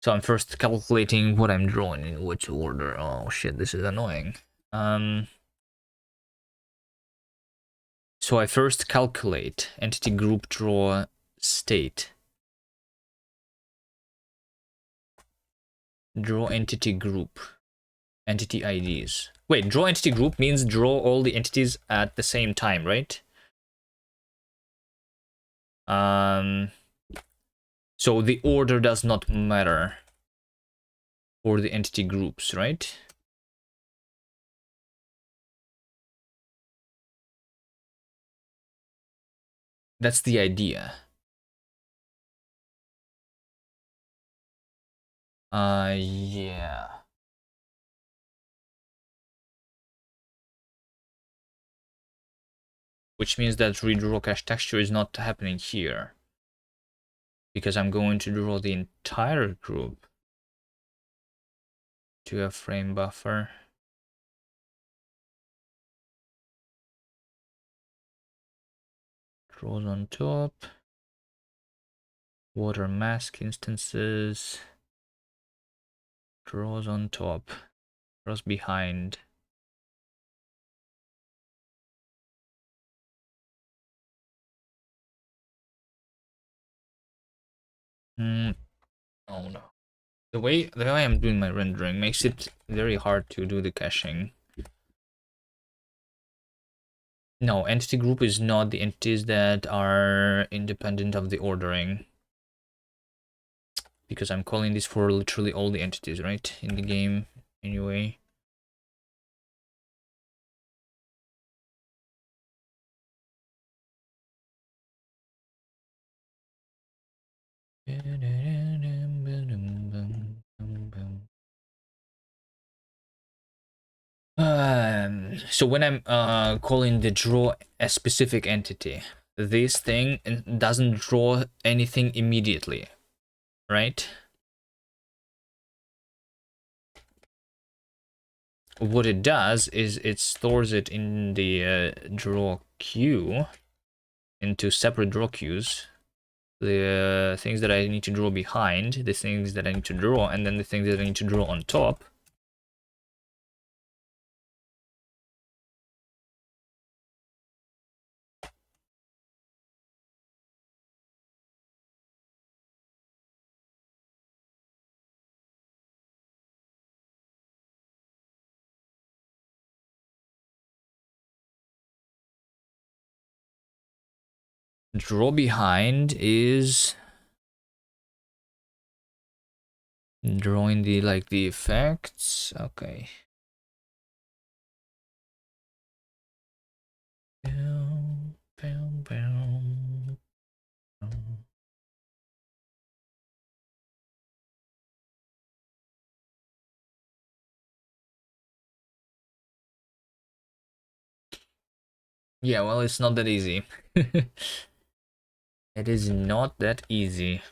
So I'm first calculating what I'm drawing in which order. Oh shit, this is annoying. So I first calculate entity group draw state. Draw entity group. Entity IDs. Wait, draw entity group means draw all the entities at the same time, right? So the order does not matter for the entity groups, right? That's the idea. Yeah. Which means that redraw cache texture is not happening here. Because I'm going to draw the entire group to a frame buffer. Draws on top. Water mask instances. Draws on top. Draws behind. Oh no. The way I'm doing my rendering makes it very hard to do the caching. No, entity group is not the entities that are independent of the ordering. because I'm calling this for literally all the entities, right, in the game anyway. So when I'm calling the draw a specific entity, this thing doesn't draw anything immediately, right? What it does is it stores it in the draw queue into separate draw queues. The things that I need to draw behind, the things that I need to draw, and then the things that I need to draw on top. Draw behind is drawing the the effects. Okay. Yeah, well, it's not that easy. It is not that easy.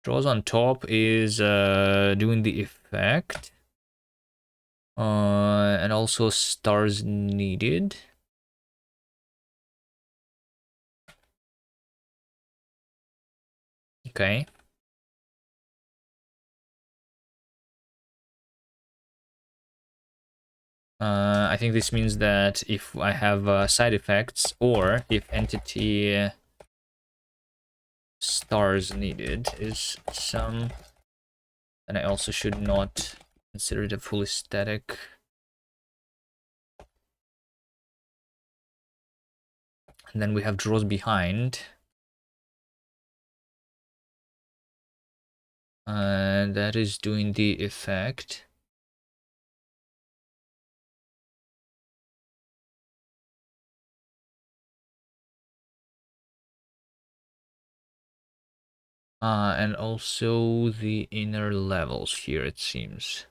Draws on top is doing the effect. And also stars needed. Okay. I think this means that if I have side effects or if entity stars needed is some, then I also should not consider it a fully static. And then we have draws behind. That is doing the effect. And also the inner levels here, it seems.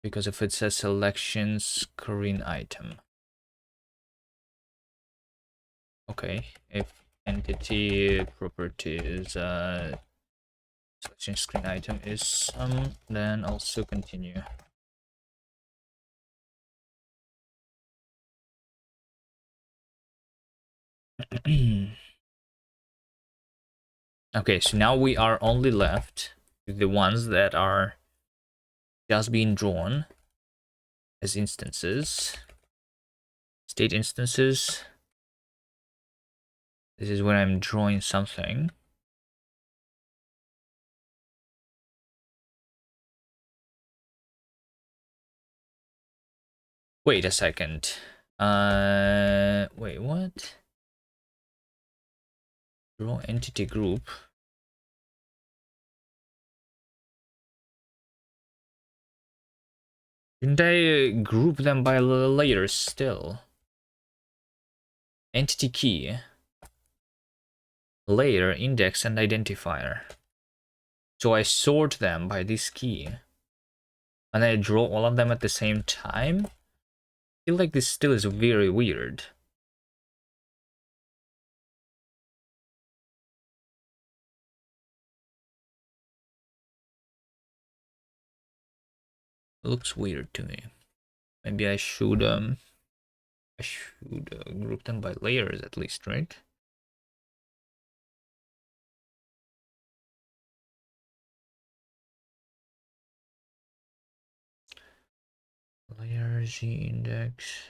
Because if it says selection screen item. Okay, if entity properties selection screen item is some, then also continue. Okay, so now we are only left with the ones that are just being drawn as instances. State instances. This is when I'm drawing something. Wait a second. Wait, what? Draw entity group. Didn't I group them by layers still? Entity key. Layer, index, and identifier. So I sort them by this key. And I draw all of them at the same time? I feel like this still is very weird. It looks weird to me. Maybe I should group them by layers at least, right? Layer Z index.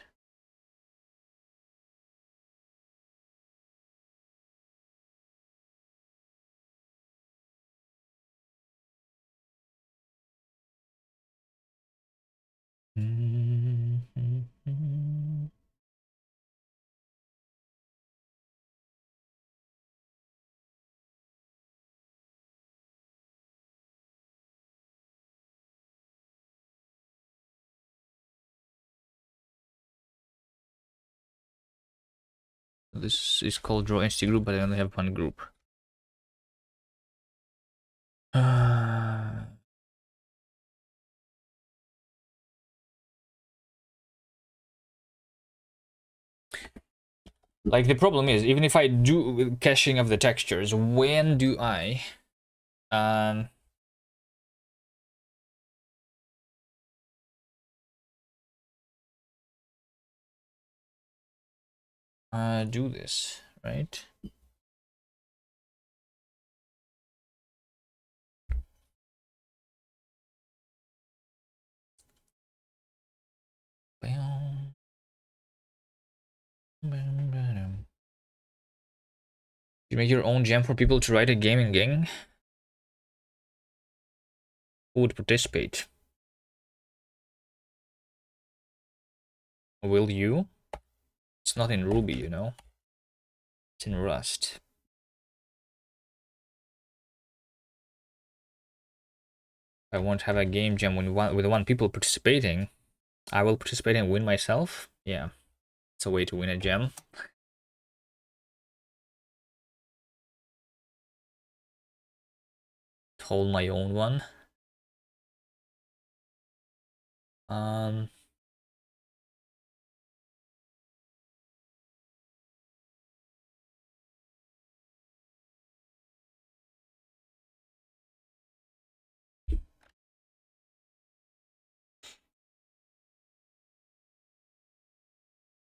this is called draw entity group, but I only have one group. Like the problem is, even if I do caching of the textures, when do I do this, right? You make your own gem for people to write a gaming gang? Who would participate? Will you? It's not in Ruby, you know. It's in Rust. I won't have a game jam with one people participating. I will participate and win myself. Yeah, it's a way to win a gem. Hold my own one.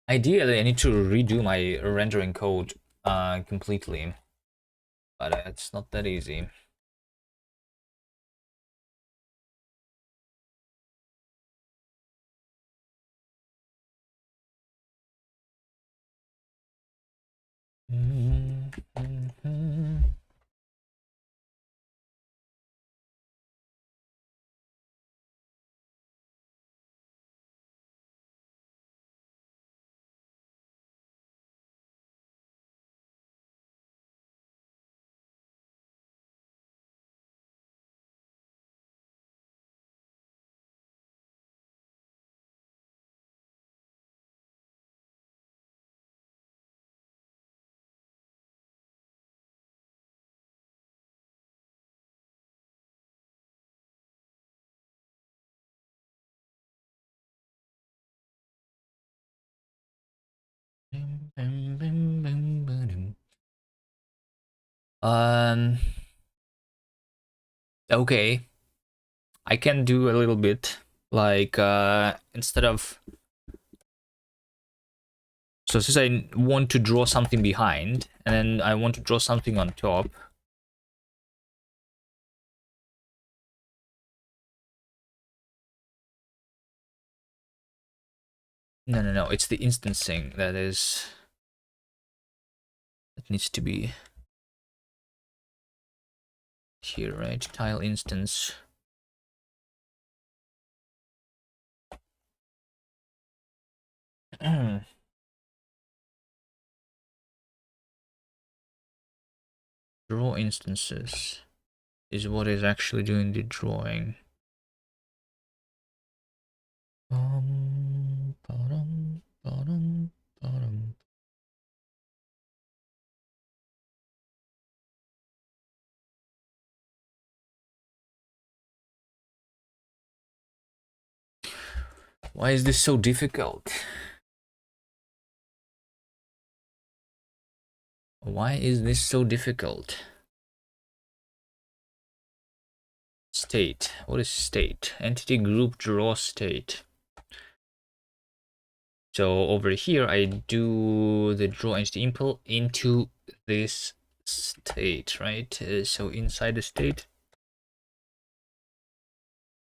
Ideally, I need to redo my rendering code completely, but it's not that easy. Okay, I can do a little bit, like instead of, so since I want to draw something behind and then I want to draw something on top. No, it's the instancing that needs to be here, right? Tile instance. Draw instances is what is actually doing the drawing. Why is this so difficult? Why is this so difficult? State. What is state? Entity group draw state. So over here, I do the draw entity impl into this state, right? So inside the state,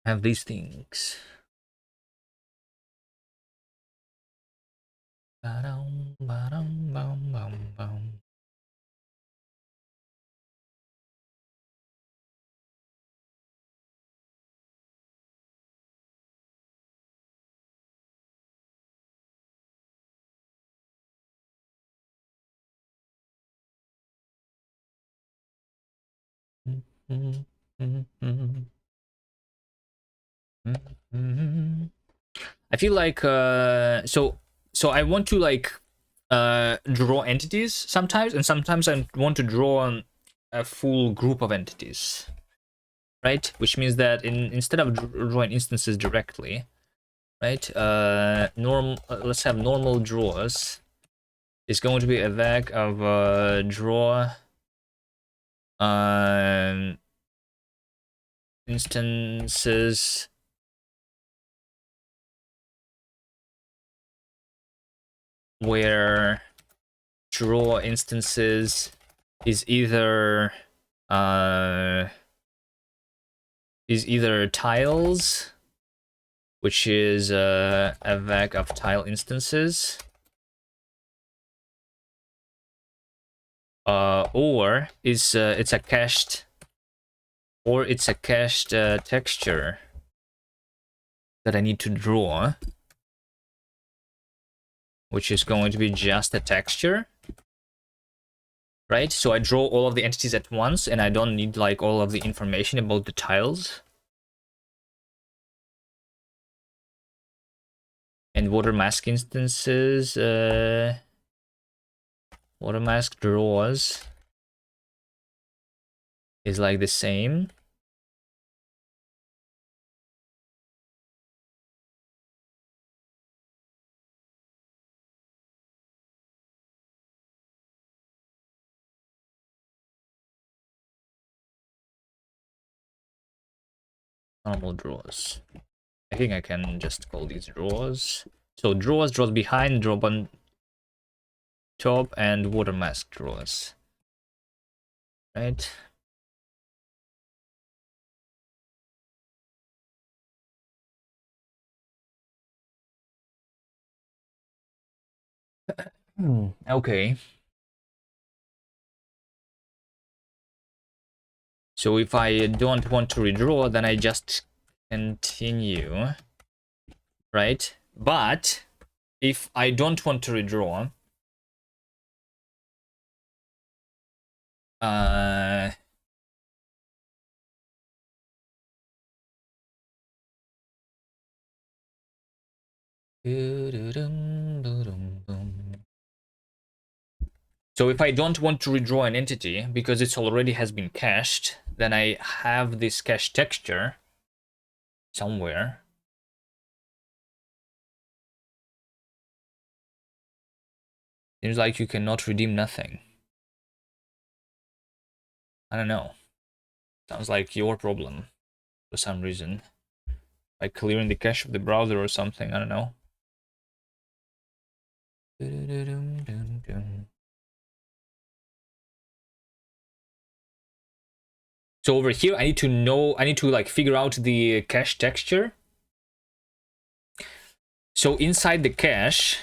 I have these things. Ba-dum, ba-dum, bum, bum, bum. I feel like so I want to like draw entities sometimes, and sometimes I want to draw a full group of entities, right? Which means that instead of drawing instances directly, right? Let's have normal draws. It's going to be a vec of draw instances where draw instances is either tiles, which is a vec of tile instances, or it's a cached, texture that I need to draw, which is going to be just a texture, right? So I draw all of the entities at once, and I don't need like all of the information about the tiles. And watermask instances, watermask draws is like the same. Normal draws. I think I can just call these draws. So draws behind, draw on top, and watermask draws. Right? Okay. So if I don't want to redraw, then I just continue. Right? But if I don't want to redraw, so if I don't want to redraw an entity because it already has been cached, then I have this cache texture somewhere. Seems like you cannot redeem nothing. I don't know. Sounds like your problem for some reason. Like clearing the cache of the browser or something, I don't know. So over here, I need to like figure out the cache texture. So inside the cache,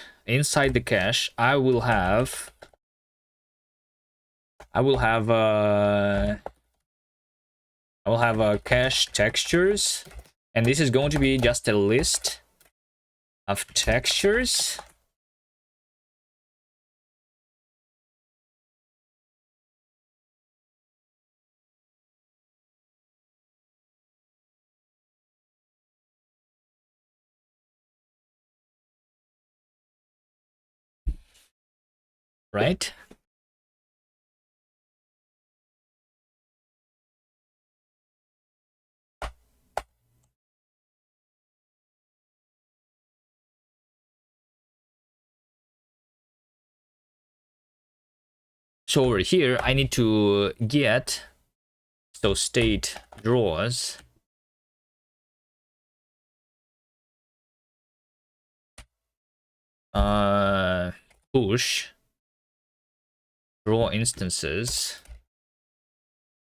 I will have cache textures, and this is going to be just a list of textures. Right? So over here, I need to get, so state draws, push draw instances,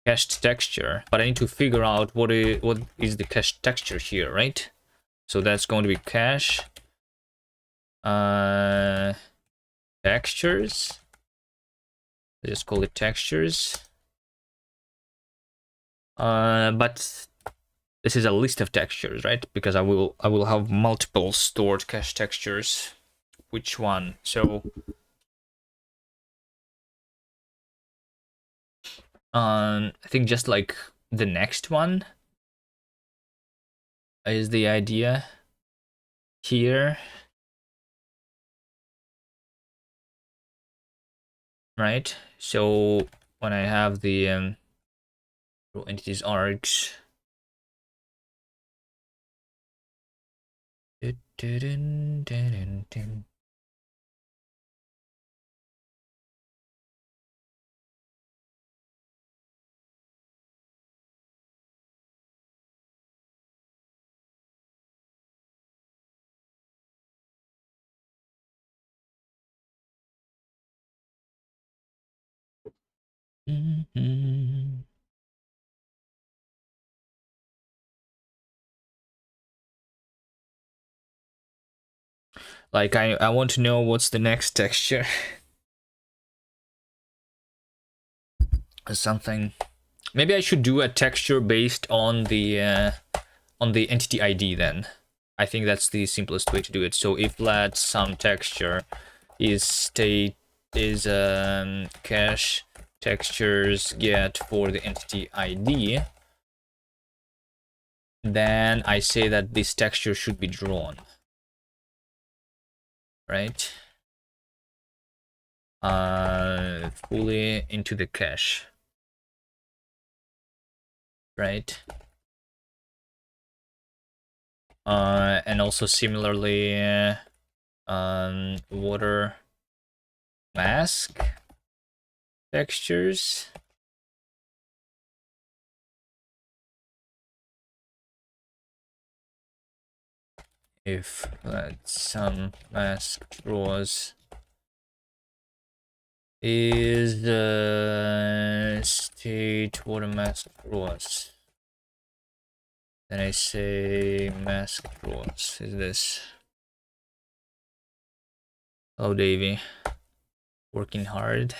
cached texture, but I need to figure out what is the cached texture here, right? So that's going to be cache textures. Let's just call it textures. But this is a list of textures, right? Because I will have multiple stored cache textures. Which one? So I think just like the next one is the idea here. right? So when I have the row entities args, like I want to know what's the next texture. Or something. Maybe I should do a texture based on the entity ID then. I think that's the simplest way to do it. So if let some texture is state is cache textures get for the entity ID, then I say that this texture should be drawn, right? Fully into the cache, right? And also similarly, water mask textures. If some mask draws is state water mask draws, then I say mask draws is this. Hello Davey, working hard.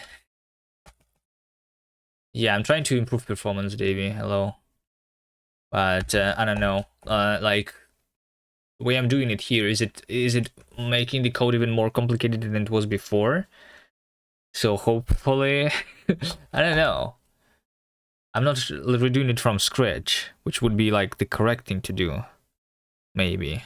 Yeah, I'm trying to improve performance, Davey. Hello. But I don't know, like the way I'm doing it here, is it making the code even more complicated than it was before? So hopefully, I don't know. I'm not redoing it from scratch, which would be like the correct thing to do, maybe.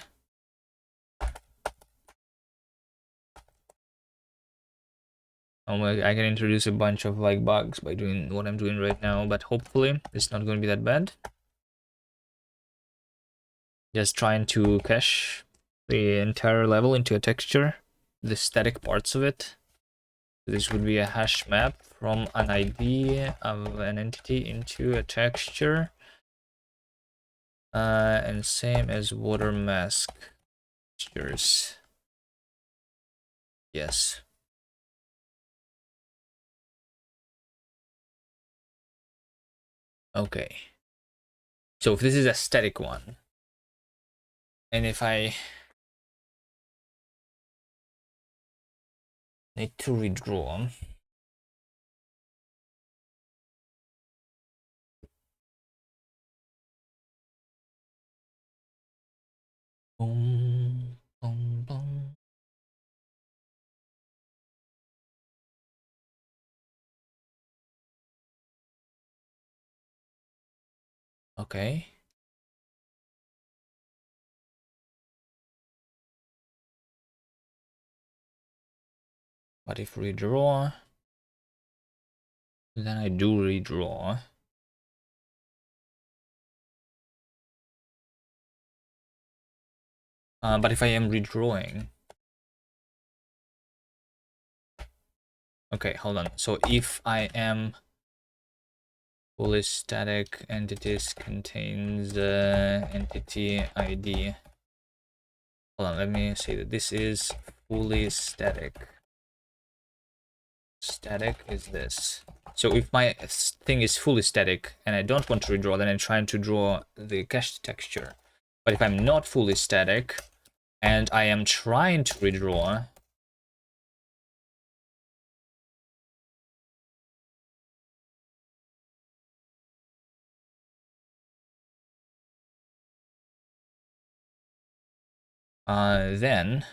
I can introduce a bunch of like bugs by doing what I'm doing right now, but hopefully it's not going to be that bad. Just trying to cache the entire level into a texture, the static parts of it. This would be a hash map from an ID of an entity into a texture. And same as water mask textures. Yes. Okay. So if this is a static one, and if I need to redraw, boom, boom, boom. Okay. But if redraw, then I do redraw. But if I am redrawing, okay, hold on. So if I am fully static entities contains entity ID. Hold on, let me say that this is fully static. Static is this. So if my thing is fully static and I don't want to redraw, then I'm trying to draw the cache texture. But if I'm not fully static and I am trying to redraw, then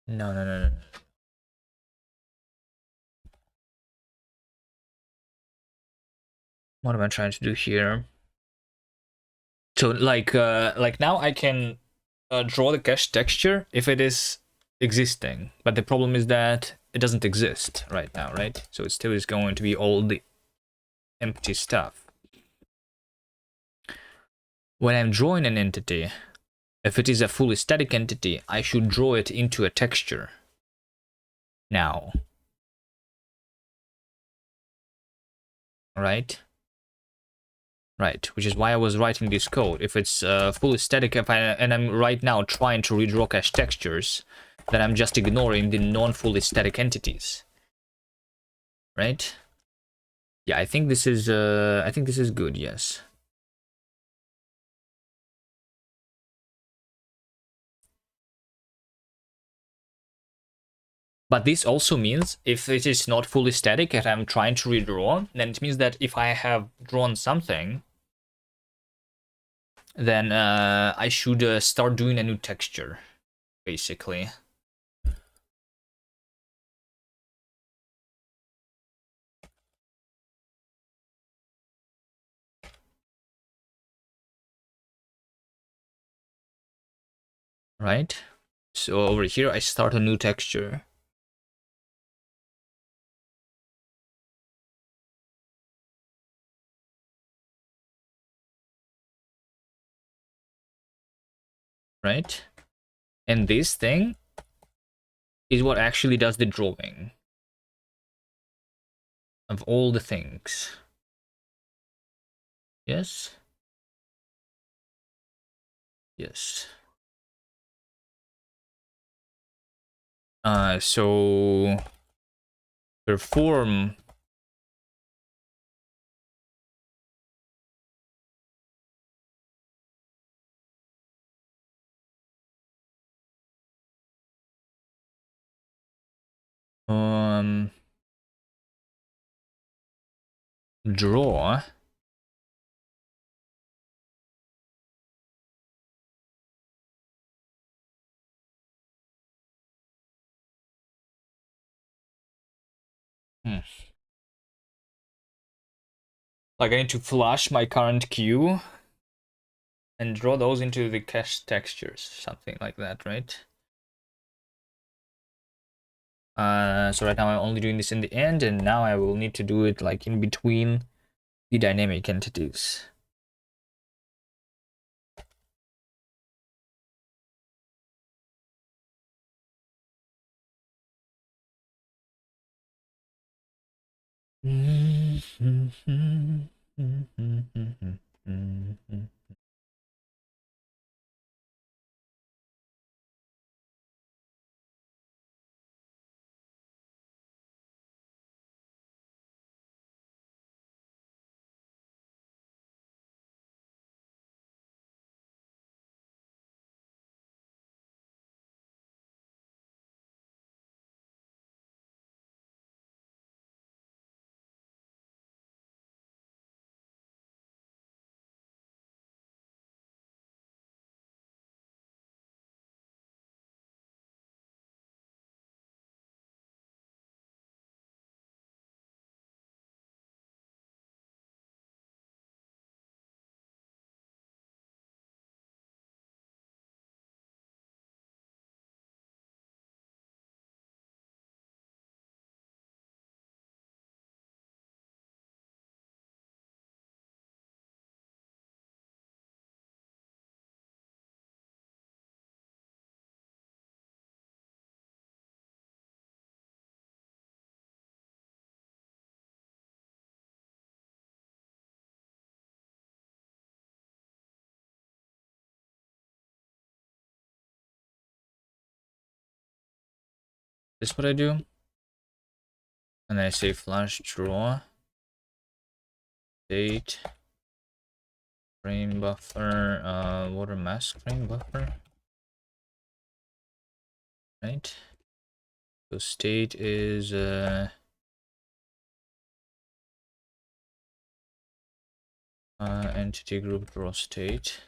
no. What am I trying to do here? So like now I can draw the cache texture if it is existing, but the problem is that it doesn't exist right now, right? So it still is going to be all the empty stuff. When I'm drawing an entity, if it is a fully static entity, I should draw it into a texture. Now, right? Right, which is why I was writing this code. If it's fully static, and I'm right now trying to redraw cache textures, then I'm just ignoring the non-fully static entities, right? Yeah, I think this is good. Yes. But this also means if it is not fully static and I'm trying to redraw, then it means that if I have drawn something, then I should start doing a new texture, basically. Right? So over here, I start a new texture. Right? And this thing is what actually does the drawing of all the things. Yes? Yes. So perform draw like I need to flush my current queue and draw those into the cache textures, something like that, right? So right now I'm only doing this in the end, and now I will need to do it like in between the dynamic entities. This is what I do, and I say flash draw state frame buffer water mask frame buffer, right? So state is entity group draw state.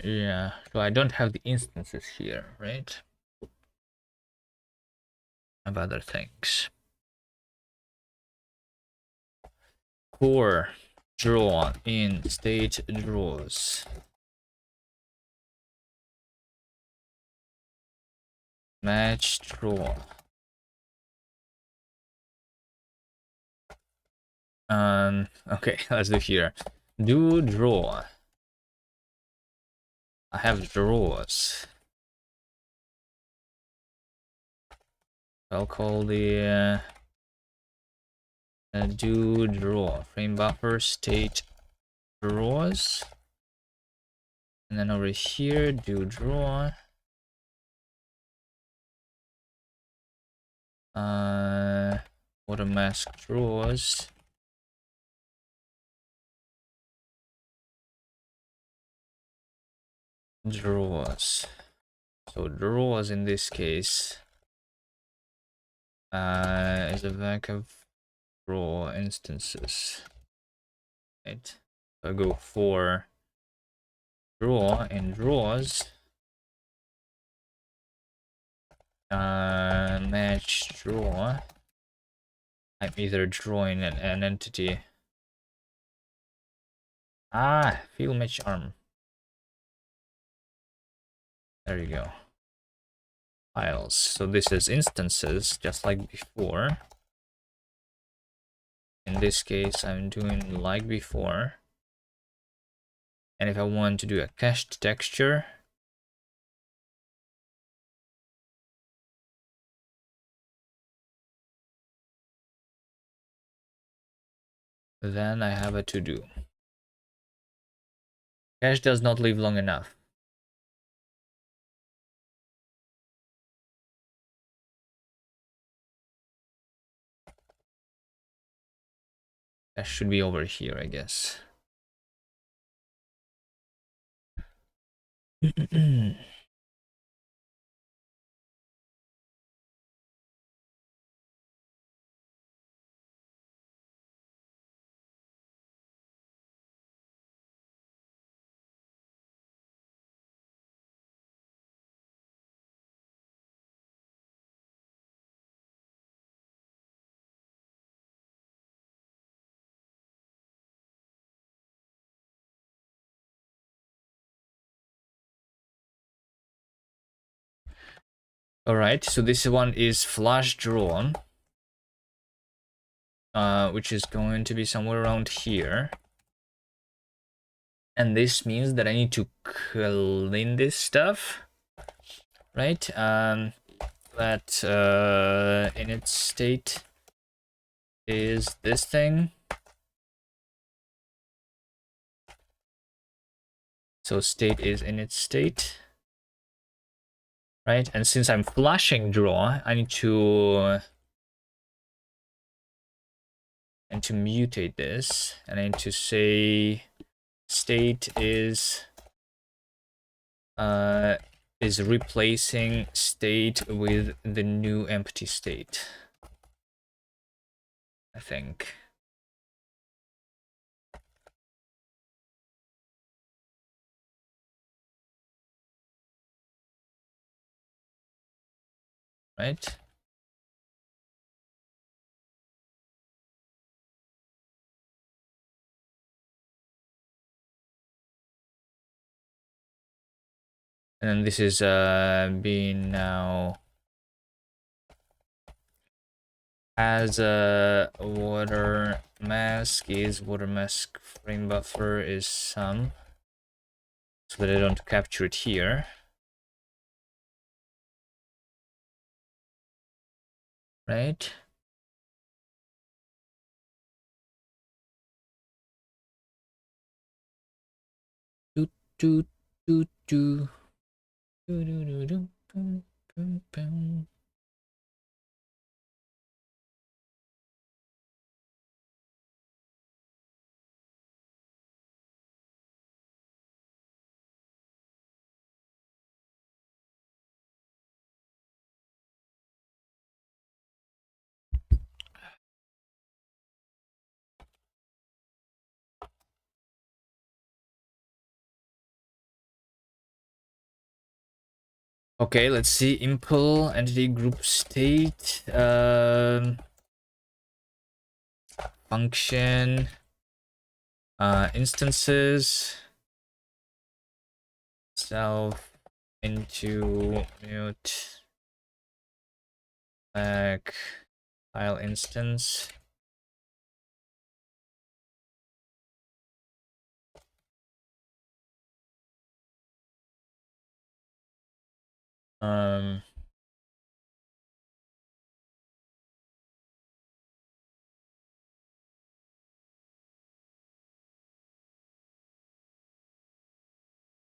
Yeah, so I don't have the instances here, right? Of other things. Core draw in state draws. Match draw. Okay, let's do here. Do draw. I have draws. I'll call the do draw frame buffer state draws, and then over here do draw water mask draws. Draws. So draws in this case is a bank of draw instances. Right. So I go for draw and draws. Match draw. I'm either drawing an entity. Field match arm. There you go. Files. So this is instances, just like before. In this case, I'm doing like before. And if I want to do a cached texture, then I have a to do. Cache does not live long enough. That should be over here, I guess. Alright, so this one is flush drawn, which is going to be somewhere around here. And this means that I need to clean this stuff, right? That init state is this thing. So state is init state. Right, and since I'm flashing draw, I need to mutate this, and I need to say state is replacing state with the new empty state, I think. Right? And then this is being now as a water mask frame buffer is some, so that I don't capture it here. Right? Do do do do do do do do boom, boom, boom. Okay, let's see. Impl entity group state. Function. Instances. Self into mute. Back. File instance.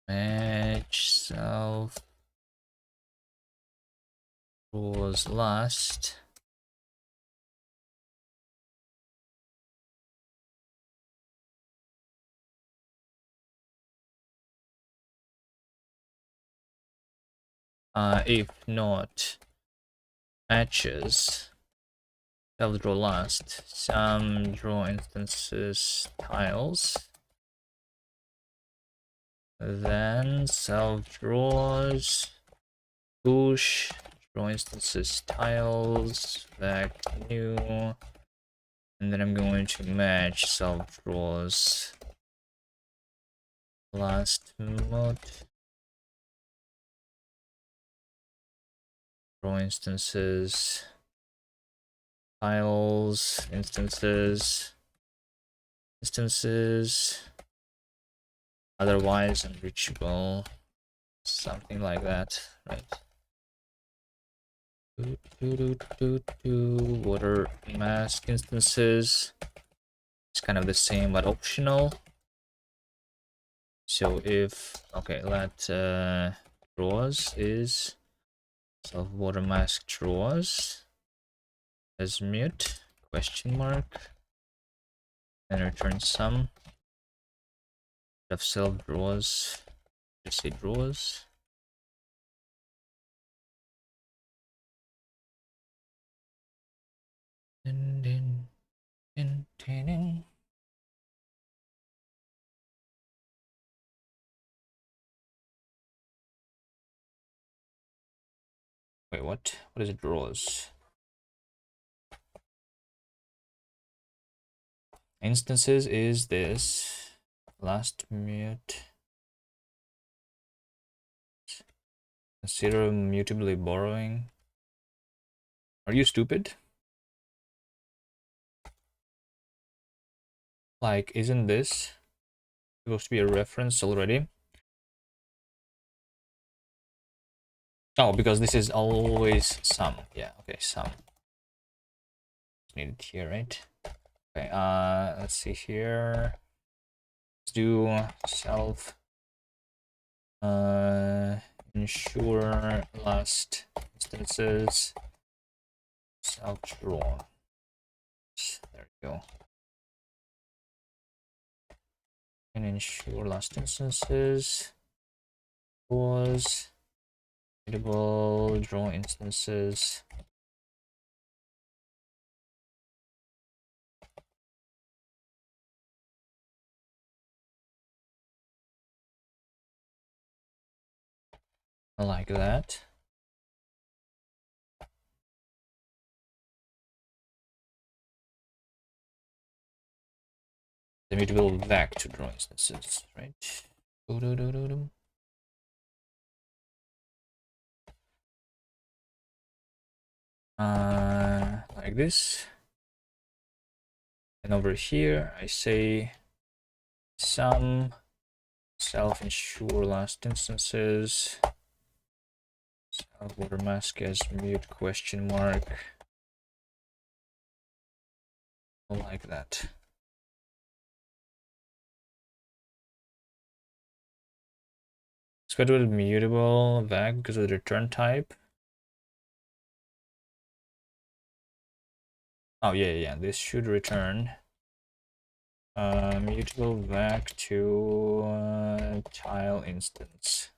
Match self was last. If not matches, self draw last. Some draw instances tiles. Then self draws push draw instances tiles back new, and then I'm going to match self draws last mode draw instances tiles instances otherwise unreachable, something like that, right? Water mask instances, it's kind of the same but optional. So if okay, let draws is self water mask draws as mute question mark and return some of self draws, just say draws. Wait, what? What is it? Draws. Instances is this. Last mute. Consider mutably borrowing. Are you stupid? Like, isn't this supposed to be a reference already? Oh, because this is always sum. Yeah, okay, sum. Need it here, right? Okay, let's see here. Let's do self ensure last instances self draw. There we go. And ensure last instances was draw instances. Like that. The mutable back to draw instances, right? Like this. And over here, I say some self ensure last instances. Self water mask as mute question mark. Like that. Let's go to the mutable back because of the return type. Oh yeah, this should return mutable back to tile instance.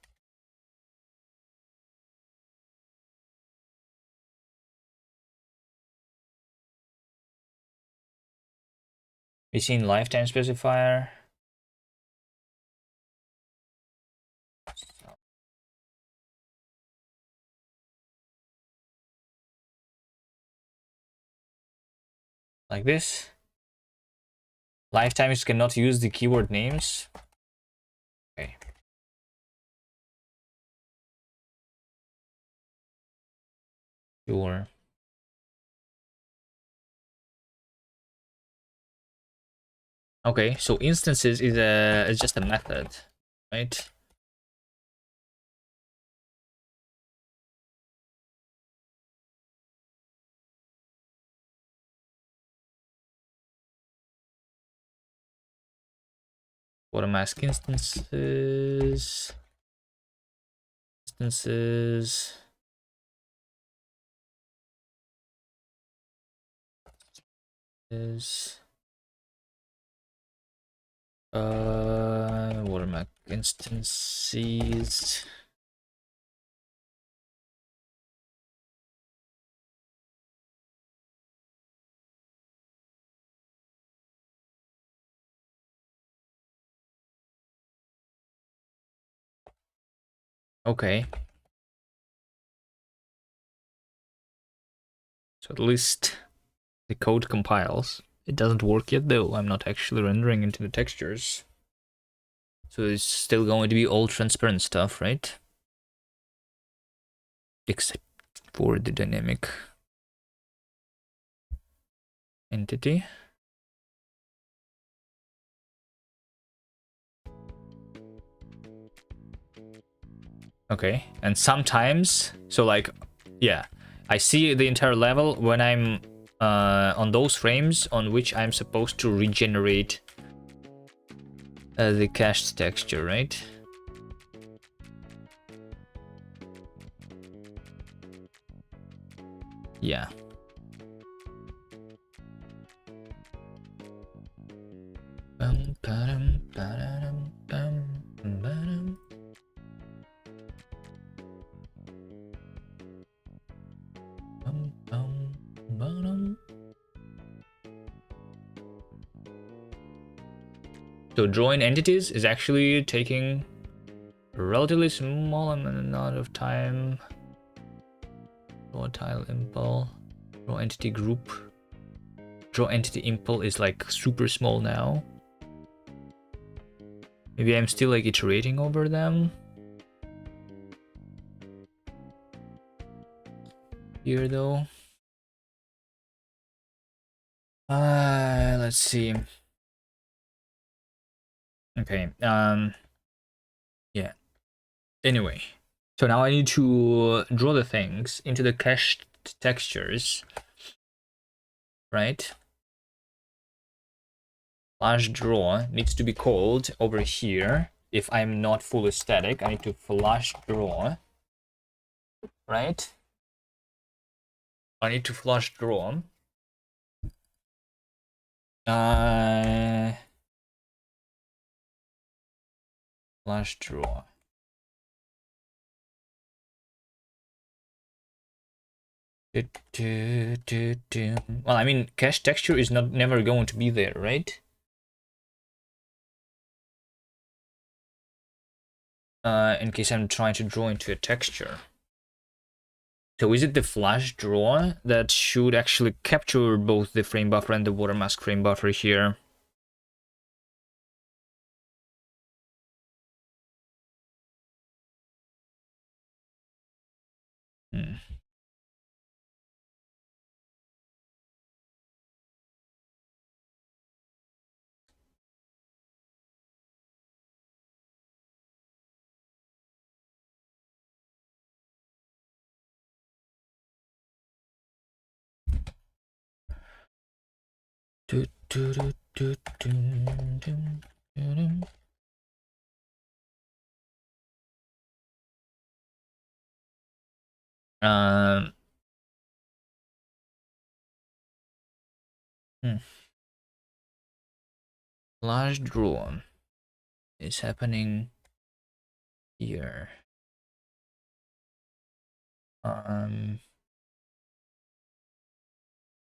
We seen lifetime specifier. like this. Lifetimes cannot use the keyword names. Okay. Sure. Okay, so instances is just a method, right? Watermask instances. Instances. Is watermark instances. Okay. So at least the code compiles. It doesn't work yet though. I'm not actually rendering into the textures. So it's still going to be all transparent stuff, right? Except for the dynamic entity. Okay, and sometimes, so like, yeah, I see the entire level when I'm on those frames on which I'm supposed to regenerate the cached texture, right? Yeah. So drawing entities is actually taking a relatively small amount of time. Draw tile impl, draw entity group. Draw entity impl is like super small now. Maybe I'm still like iterating over them. Here though. Let's see. Okay. Yeah. Anyway. So now I need to draw the things into the cached textures. Right? Flash draw needs to be called over here. If I'm not fully static, I need to flash draw. Right? I need to flash draw. Flash draw. Well, I mean, cache texture is never going to be there, right? In case I'm trying to draw into a texture. So is it the flash draw that should actually capture both the frame buffer and the watermask frame buffer here? Hmm. Um, hmm. Flash draw is happening here.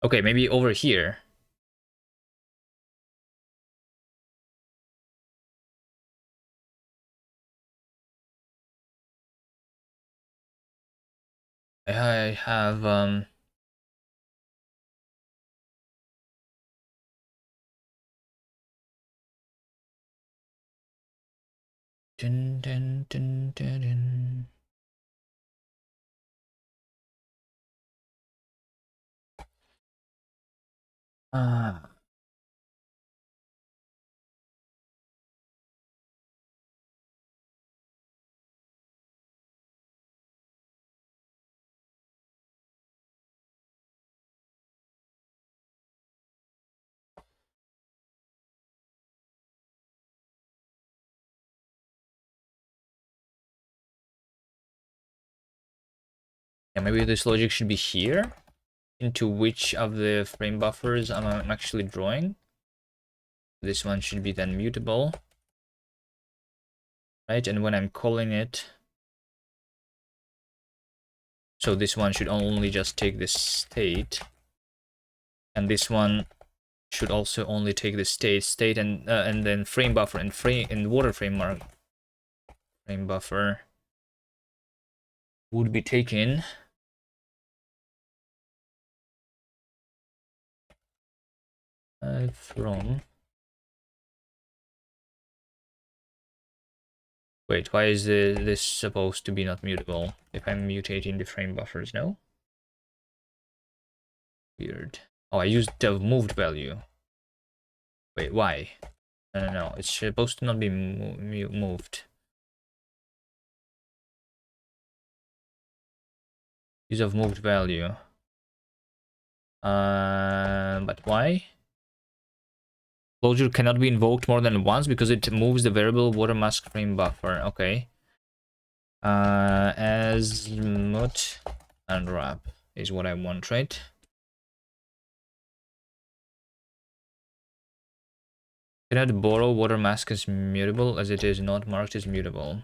Okay, maybe over here. I have Dun, dun, dun, dun, dun. Ah. Yeah, maybe this logic should be here. Into which of the frame buffers I'm actually drawing. This one should be then mutable. Right, and when I'm calling it, so this one should only just take this state, and this one should also only take the state, and then frame buffer and water frame buffer would be taken from. Wait, why is this supposed to be not mutable if I'm mutating the frame buffers? No. Weird. Oh, I used the moved value. Wait, why? No. It's supposed to not be moved. Use of moved value. But why? Closure cannot be invoked more than once because it moves the variable water mask frame buffer. Okay. As mut unwrap is what I want, right? Cannot borrow water mask as mutable as it is not marked as mutable.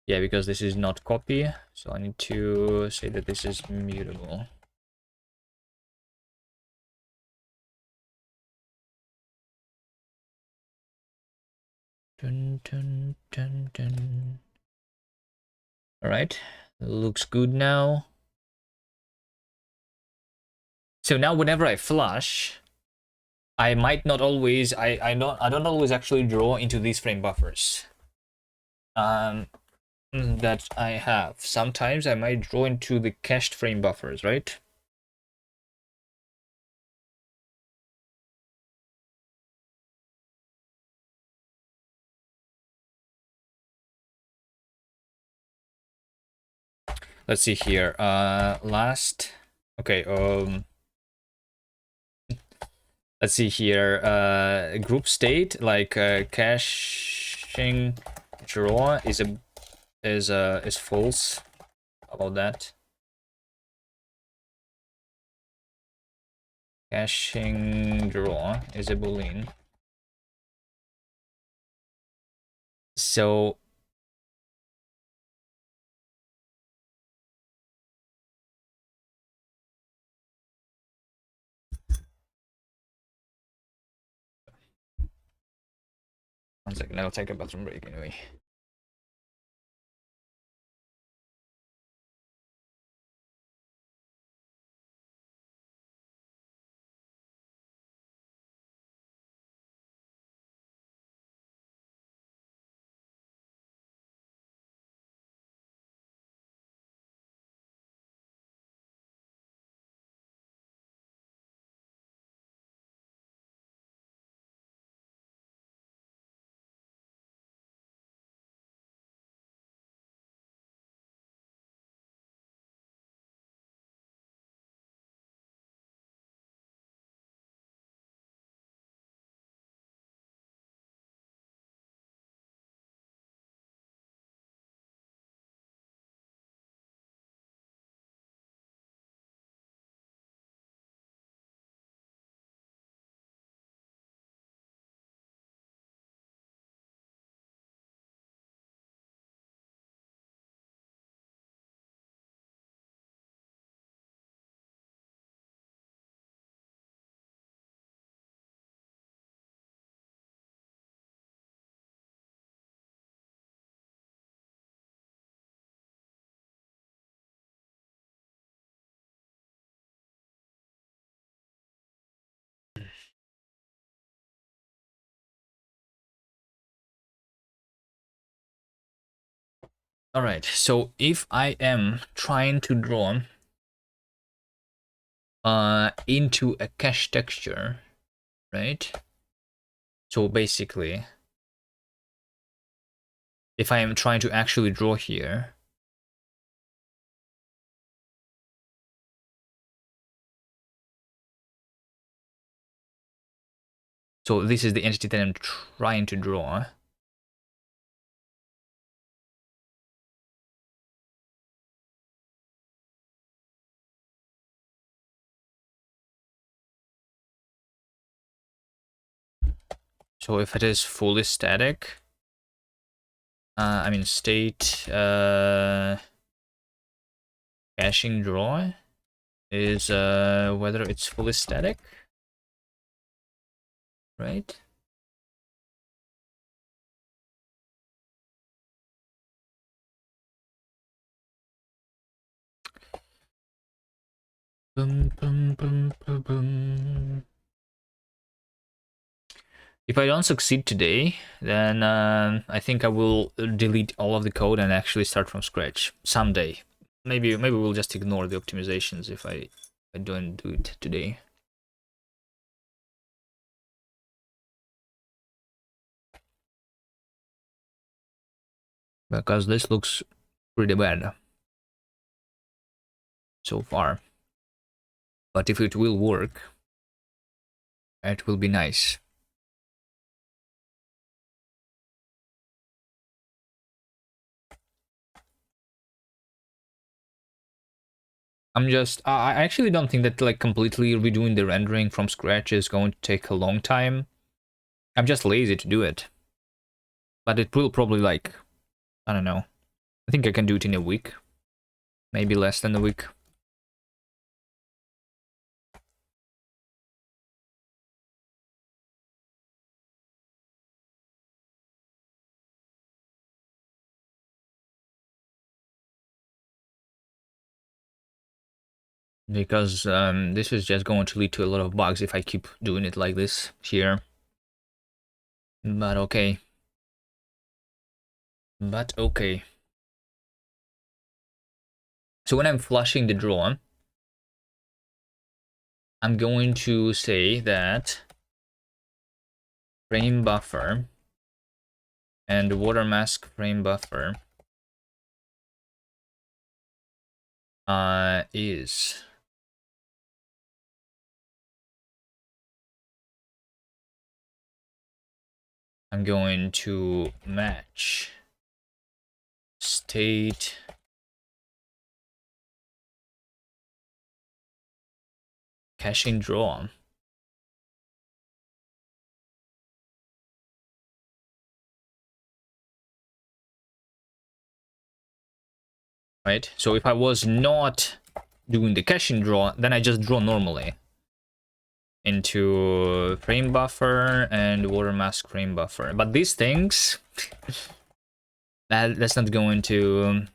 Yeah, because this is not copy, so I need to say that this is mutable. Dun, dun, dun, dun. All right, looks good now. So now whenever I flush, I might not always, I don't always actually draw into these frame buffers. That I have. Sometimes I might draw into the cached frame buffers, right? Let's see here. Last. Okay. Let's see here. Group state like caching draw is false. How about that? Caching draw is a boolean. So one second, I'll take a bathroom break anyway. All right, so if I am trying to draw into a cache texture, right? So basically, if I am trying to actually draw here, so this is the entity that I'm trying to draw. So if it is fully static, I mean state caching draw is whether it's fully static, right? Boom, boom, boom, boom, boom. If I don't succeed today, then I think I will delete all of the code and actually start from scratch someday. Maybe we'll just ignore the optimizations if I don't do it today. Because this looks pretty bad so far. But if it will work, it will be nice. I actually don't think that like completely redoing the rendering from scratch is going to take a long time. I'm just lazy to do it. But it will probably like, I don't know. I think I can do it in a week. Maybe less than a week. Because this is just going to lead to a lot of bugs if I keep doing it like this here. But okay. But okay. So when I'm flushing the draw, I'm going to say that frame buffer and water mask frame buffer is I'm going to match state caching draw. Right? So if I was not doing the caching draw, then I just draw normally into frame buffer and water mask frame buffer. But these things, that's not going to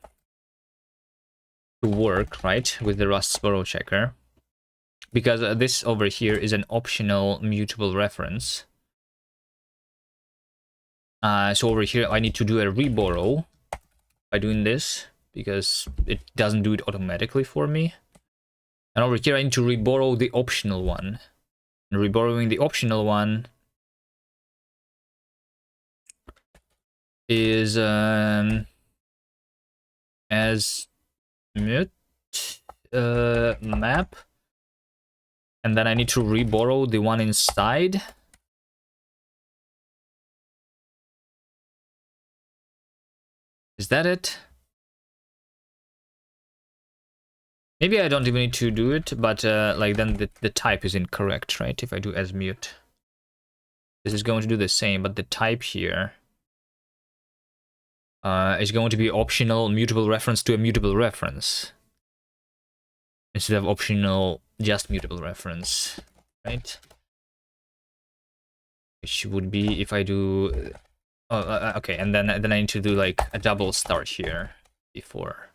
work, right, with the Rust Sparrow checker. Because this over here is an optional mutable reference. So over here, I need to do a reborrow by doing this, because it doesn't do it automatically for me. And over here, I need to reborrow the optional one. And reborrowing the optional one is as mut map. And then I need to reborrow the one inside. Is that it? Maybe I don't even need to do it, but like then the type is incorrect, right? If I do as mute. This is going to do the same, but the type here is going to be optional mutable reference to a mutable reference. Instead of optional just mutable reference, right? Which would be if I do... okay, and then I need to do like a double start here before.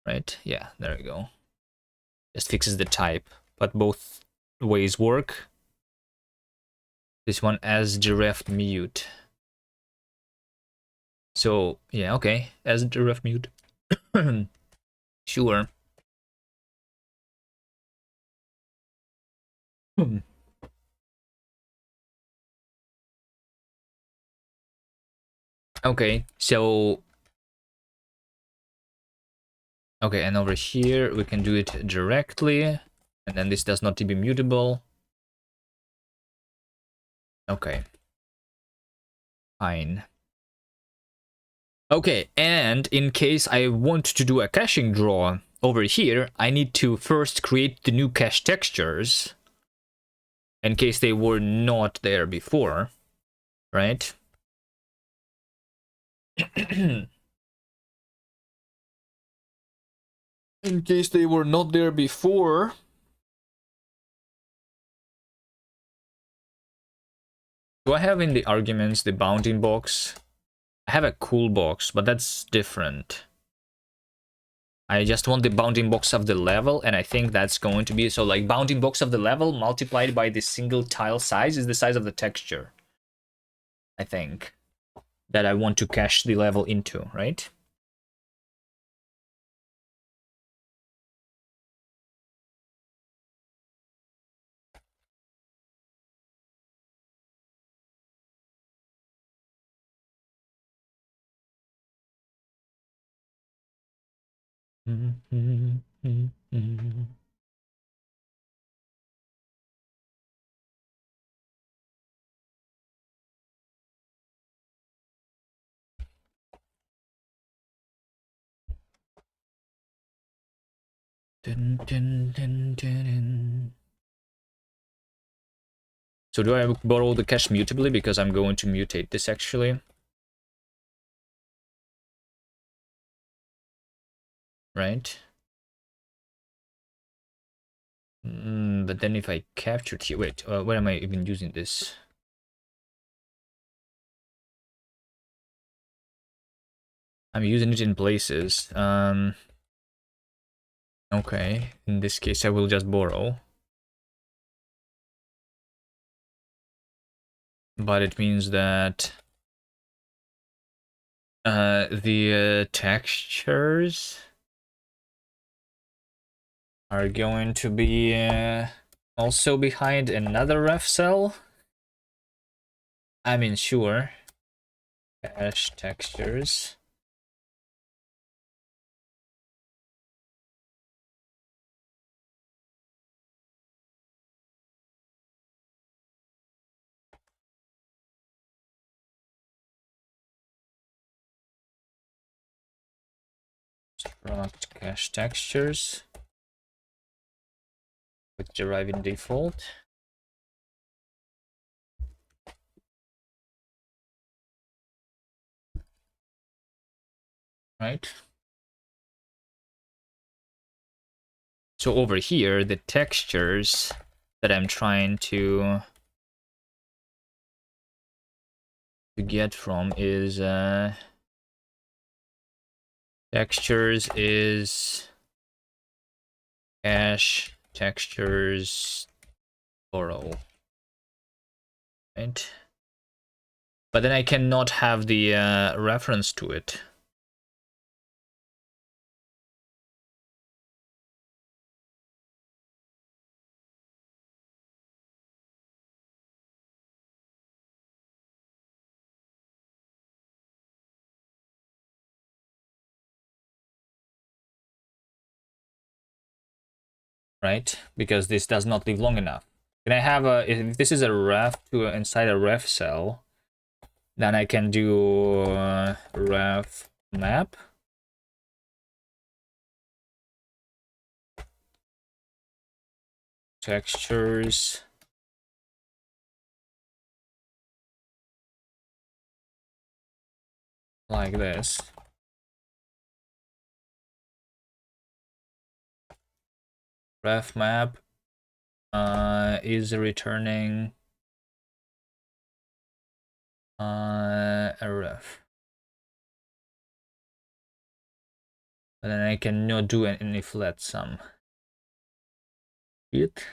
Right? Yeah, there we go. Just fixes the type, but both ways work. This one as direct mute. So yeah, okay, as the ref mute. Sure. Okay, so okay, and over here we can do it directly, and then this does not to be mutable. Okay, fine. Okay, and in case I want to do a caching draw over here, I need to first create the new cache textures in case they were not there before, right? In case they were not there before. Do I have in the arguments the bounding box? I have a cool box, but that's different. I just want the bounding box of the level, and I think that's going to be so like bounding box of the level multiplied by the single tile size is the size of the texture. I think that I want to cache the level into, right? So do I borrow the cache mutably because I'm going to mutate this actually? Right? But then if I captured here, wait, where am I even using this? I'm using it in places. Okay, in this case I will just borrow. But it means that the textures are going to be also behind another ref cell. I mean, sure. Cache textures. Struct cache textures with deriving default. Right? So over here, the textures that I'm trying to get from is textures is cache textures borrow, right? But then I cannot have the reference to it. Right? Because this does not live long enough. Can I have a, if this is a ref to inside a ref cell, then I can do ref map. Textures. Like this. Ref map is returning a ref. And then I cannot do any flat sum. It.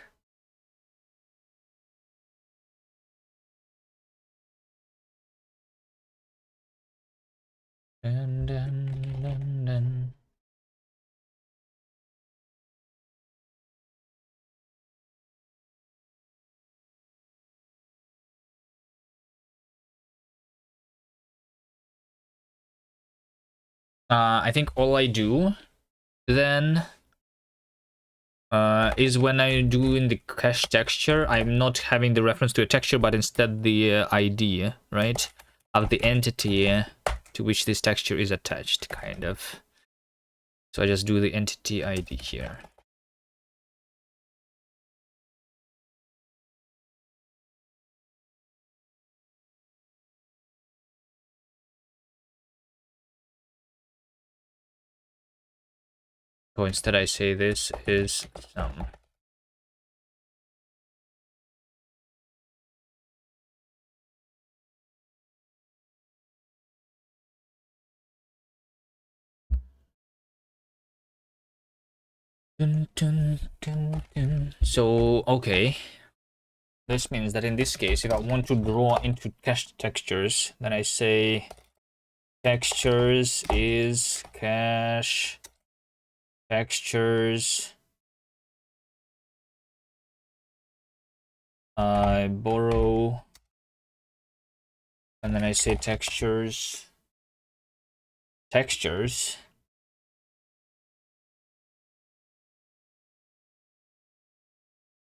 I think all I do then is when I do in the cache texture, I'm not having the reference to a texture, but instead the ID, right, of the entity to which this texture is attached, kind of. So I just do the entity ID here. So instead I say this is some. Dun, dun, dun, dun. So, okay. This means that in this case, if I want to draw into cache textures, then I say textures is cache textures. I borrow, and then I say textures.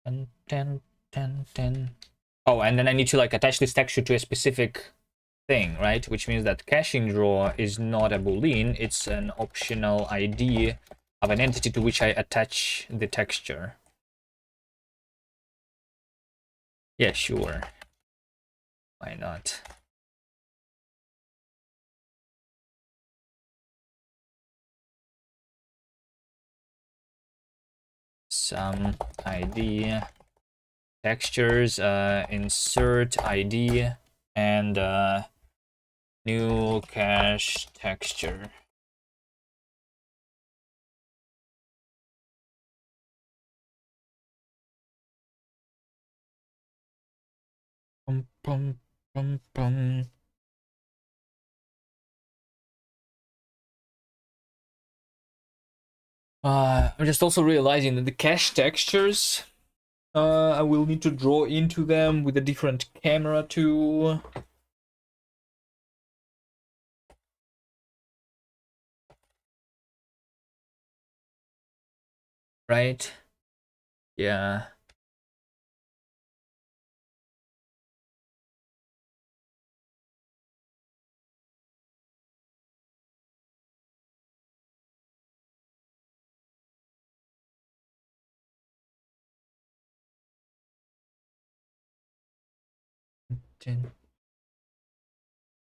And 10, 10, 10. Oh, and then I need to like attach this texture to a specific thing, right? Which means that caching draw is not a boolean, it's an optional ID of an entity to which I attach the texture. Yeah, sure. Why not? Some ID textures, insert ID, and new cache texture. Pum, pum, pum, pum. I'm just also realizing that the cache textures, I will need to draw into them with a different camera too. Right? Yeah. Dun,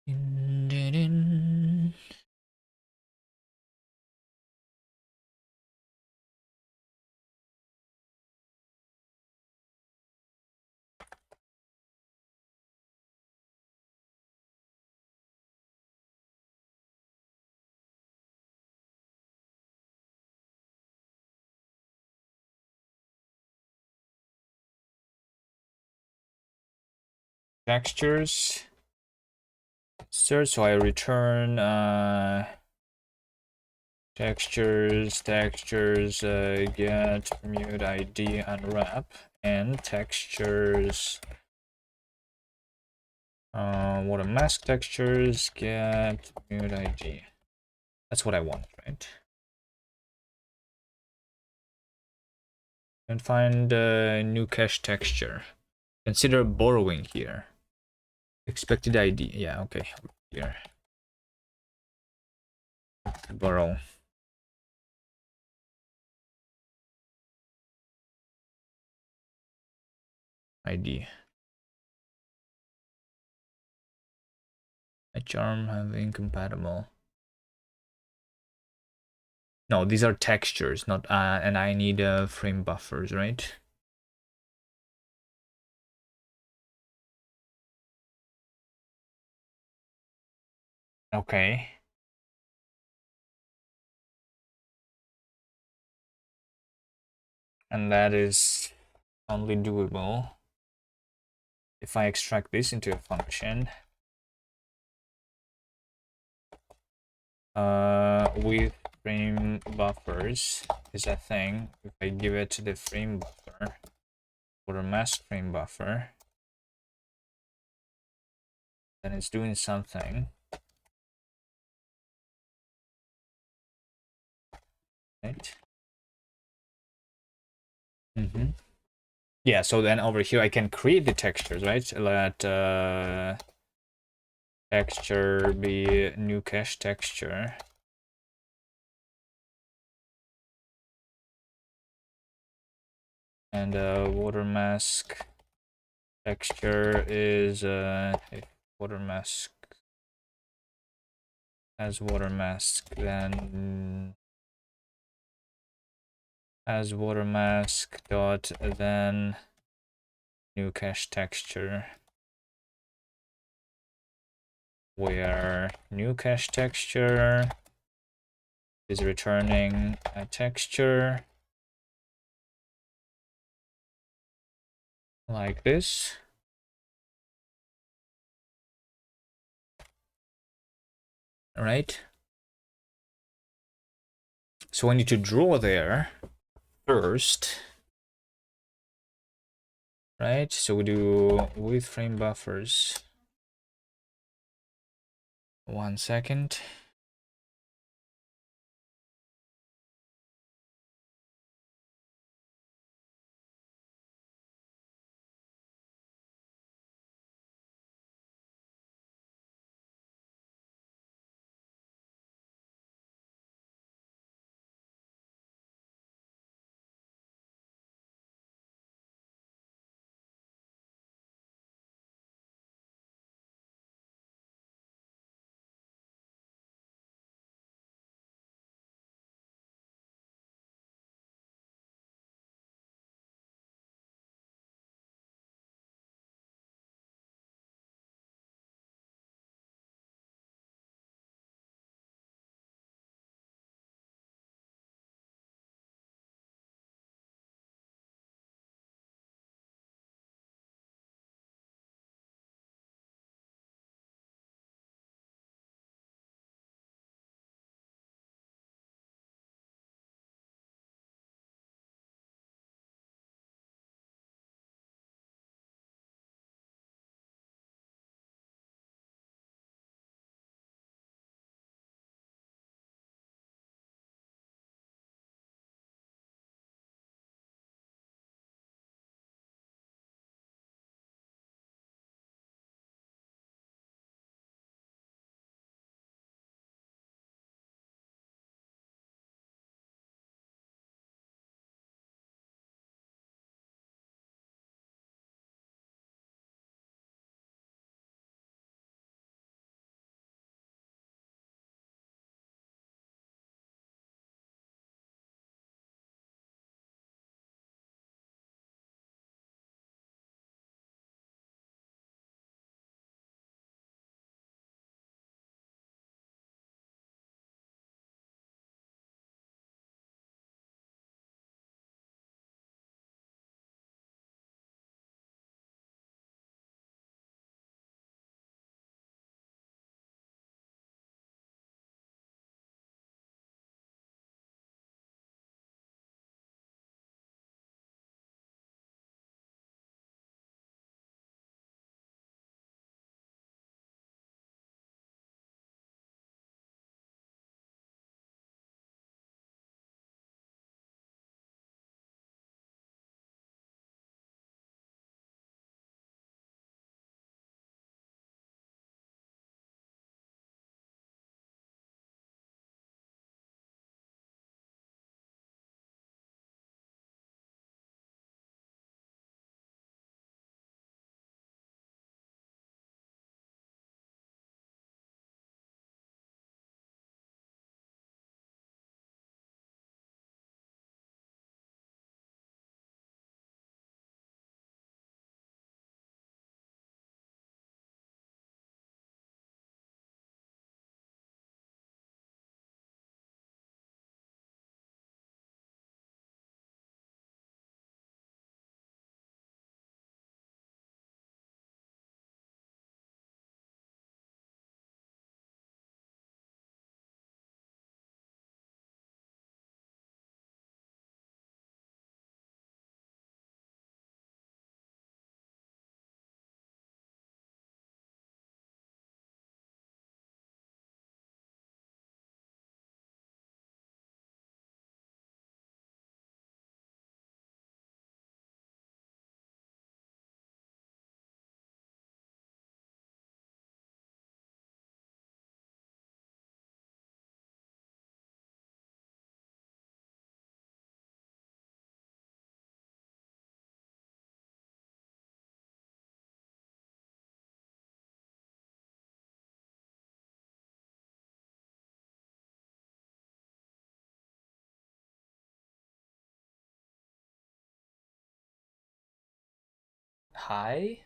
dun, dun, dun. Textures. Search, so I return textures, get mute ID unwrap, and textures. What a mask textures, get mute ID. That's what I want, right? And find a new cache texture. Consider borrowing here. Expected ID. Yeah, okay. Here. Borrow. ID. A charm have incompatible. No, these are textures, not and I need frame buffers, right? Okay. And that is only doable if I extract this into a function with frame buffers is a thing. If I give it the frame buffer or a mask frame buffer, then it's doing something. right? Yeah, so then over here I can create the textures, right? Let texture be new cache texture. And water mask texture is water mask as water mask, then as water mask dot then new cache texture, where new cache texture is returning a texture like this. All right. So I need to draw there first, right? So we do with frame buffers. 1 second. high.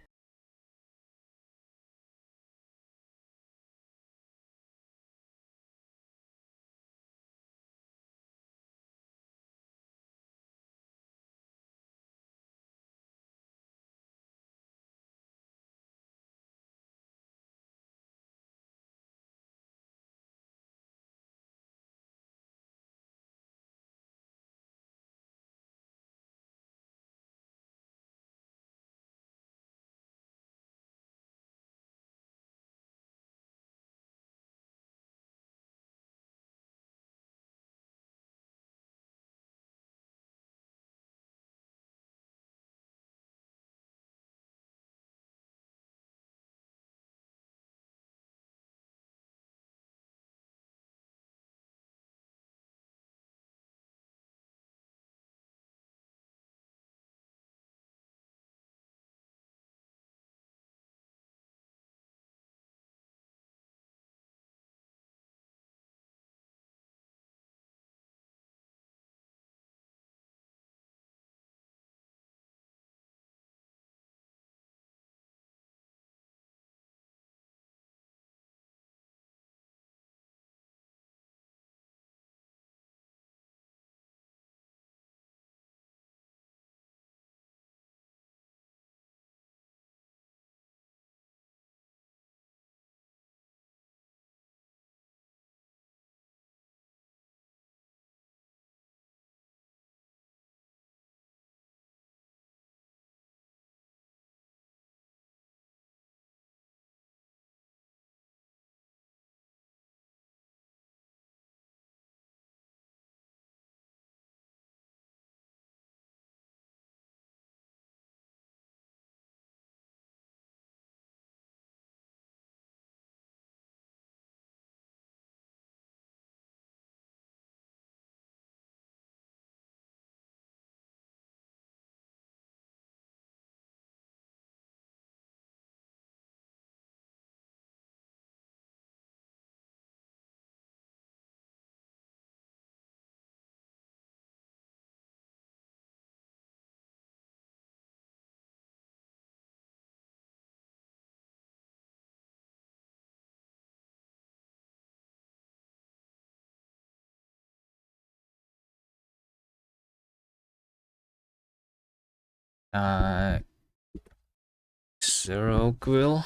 Zero Quill.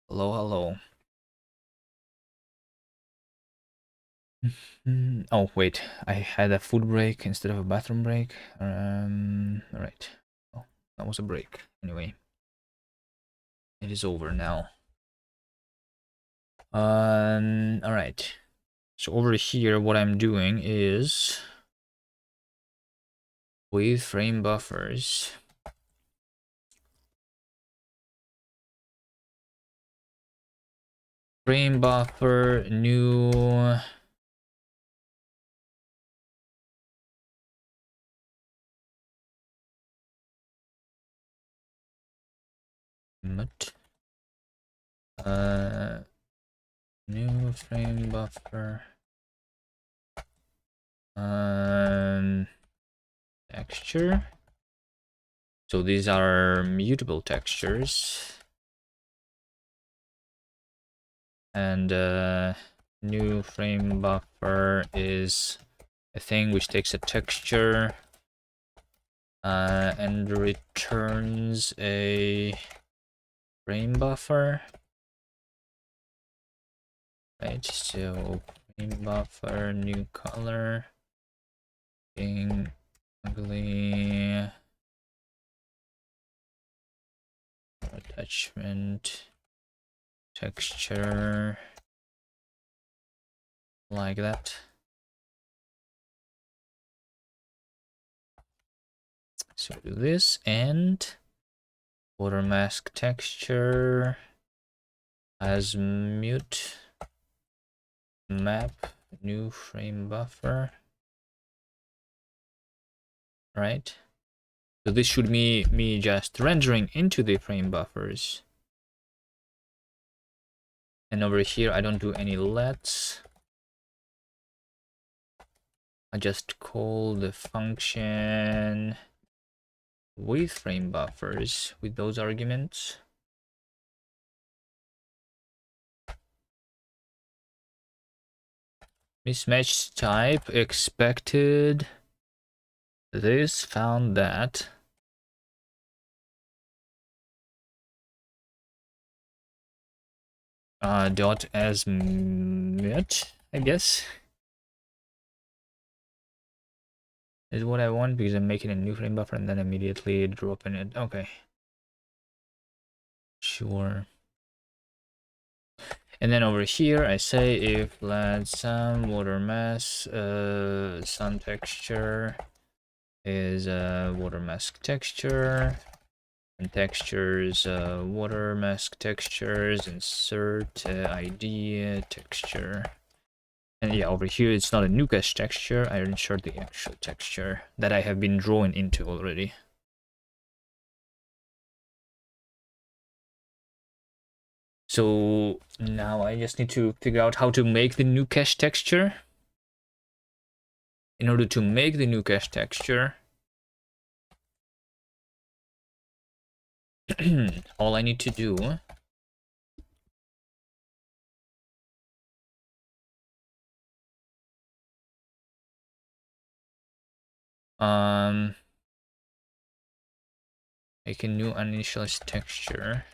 Hello, hello. Oh wait, I had a food break instead of a bathroom break. All right. Oh, that was a break. Anyway, it is over now. All right. So over here, what I'm doing is with frame buffers. Frame buffer, new. New frame buffer. Texture. So these are mutable textures. And new frame buffer is a thing which takes a texture and returns a frame buffer. Right, so frame buffer, new color, being ugly, attachment, texture, like that. So do this and water mask texture as mute map new frame buffer, right? So this should be me just rendering into the frame buffers. And over here, I don't do any lets. I just call the function with frame buffers with those arguments. Mismatched type expected this, found that. Dot as met, I guess, is what I want, because I'm making a new frame buffer and then immediately dropping it. Okay. Sure. And then over here, I say if let some water mask, sun texture is water mask texture, and textures, water mask textures, insert ID texture. And yeah, over here, it's not a new cache texture. I insert the actual texture that I have been drawn into already. So now I just need to figure out how to make the new cache texture. In order to make the new cache texture, all I need to do make a new uninitialized texture.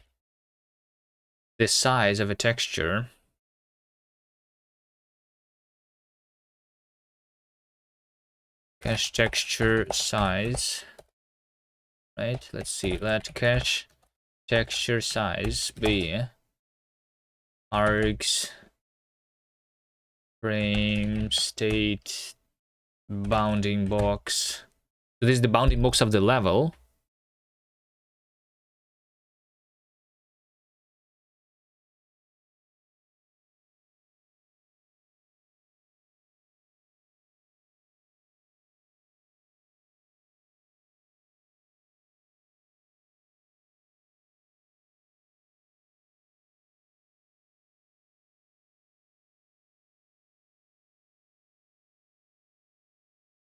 The size of a texture cache texture size, right? Let's see, let cache texture size be args frame state bounding box. So this is the bounding box of the level.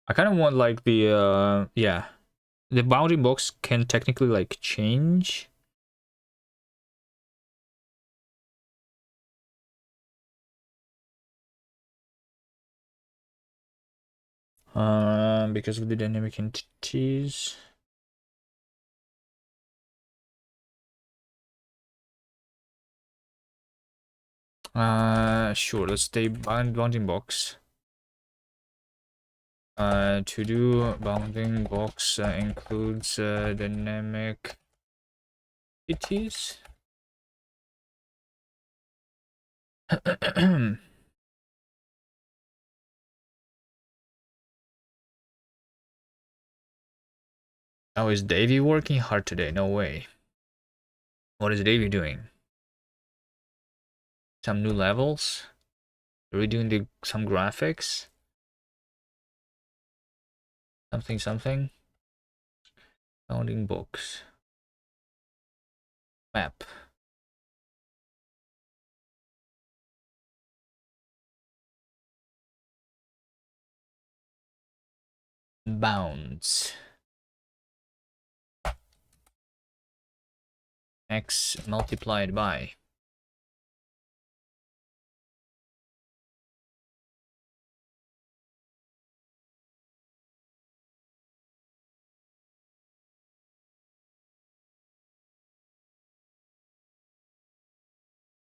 I kind of want like the yeah, the bounding box can technically like change. Because of the dynamic entities. Sure, let's stay bounding box. To do bounding box includes dynamic entities. Oh, is Davey working hard today? No way. What is Davey doing? Some new levels? Are we doing some graphics? Something? Bounding box. Map. Bounds. X multiplied by.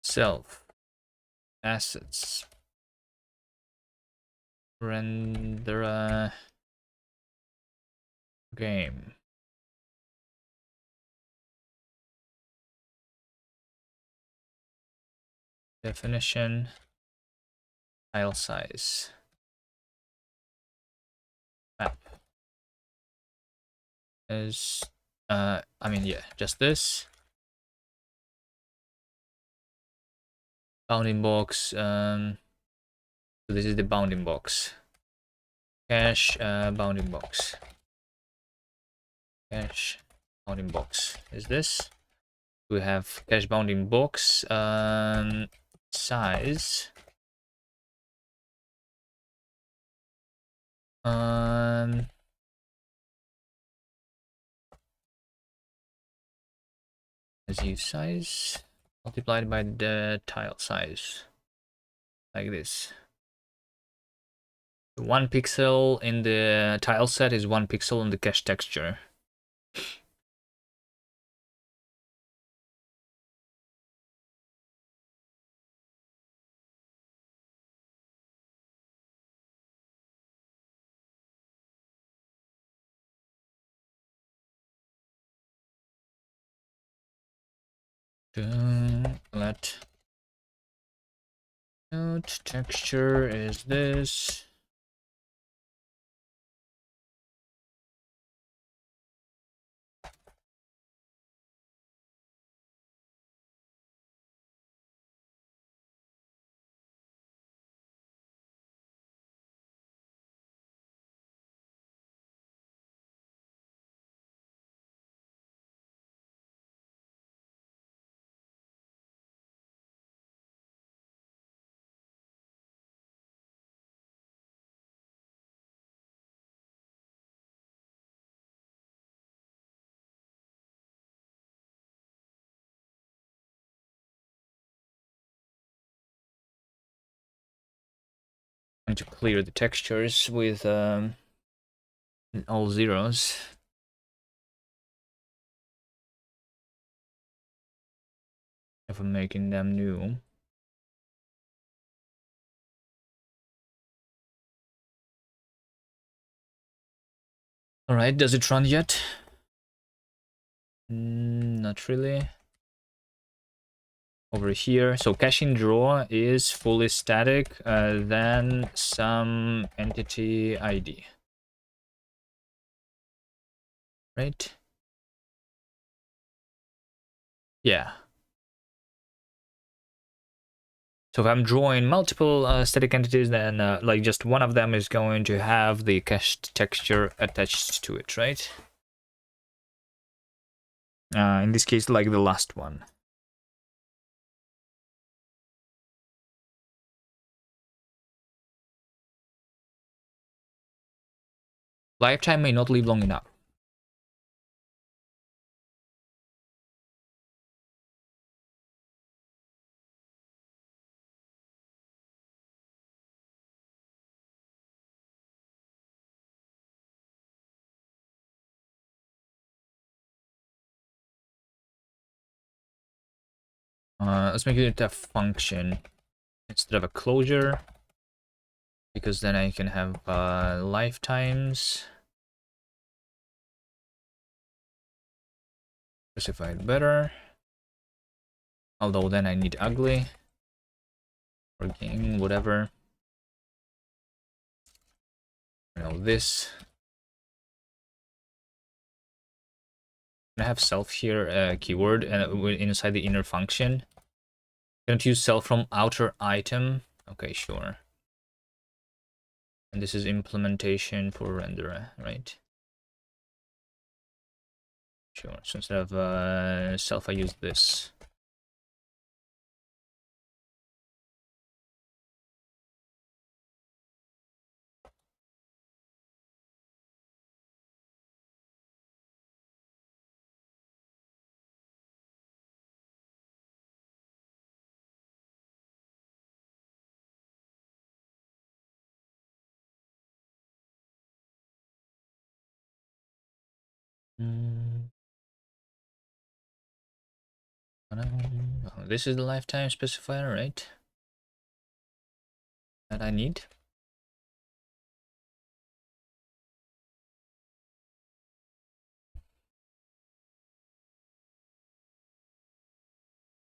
Self. Assets. Render a game. Definition. Tile size. Map. Is I mean, yeah, just this. Bounding box. So this is the bounding box. Cache bounding box. Cache bounding box is this. We have cache bounding box size. view size multiplied by the tile size, like this. 1 pixel in the tile set is 1 pixel in the cache texture. Let node texture is this. Going to clear the textures with all zeros. If I'm making them new. Alright, does it run yet? Not really. Over here, so caching draw is fully static, then some entity ID. Right? Yeah. So if I'm drawing multiple static entities, then like just one of them is going to have the cached texture attached to it, right? In this case, like the last one. Lifetime may not live long enough. Let's make it a function instead of a closure, because then I can have lifetimes specified better. Although then I need ugly or game, whatever. You know, this. I have self here, keyword, and inside the inner function. Can use self from outer item. Okay, sure. And this is implementation for renderer, right? Sure. So instead of self, I use this. This is the lifetime specifier, right? That I need.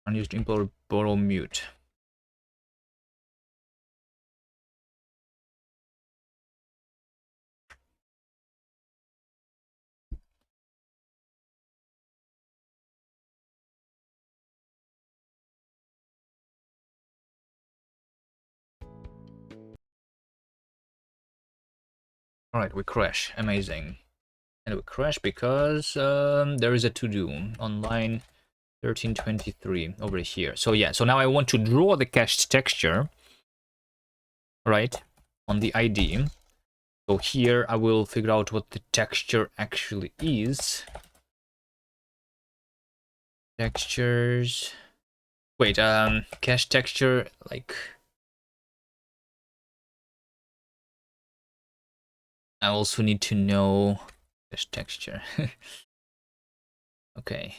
Unused import borrow mute. Alright, we crash. Amazing. And we crash because there is a to-do on line 1323 over here. So yeah, so now I want to draw the cached texture, right, on the ID. So here I will figure out what the texture actually is. Textures. Wait, cache texture, like, I also need to know cache texture. Okay,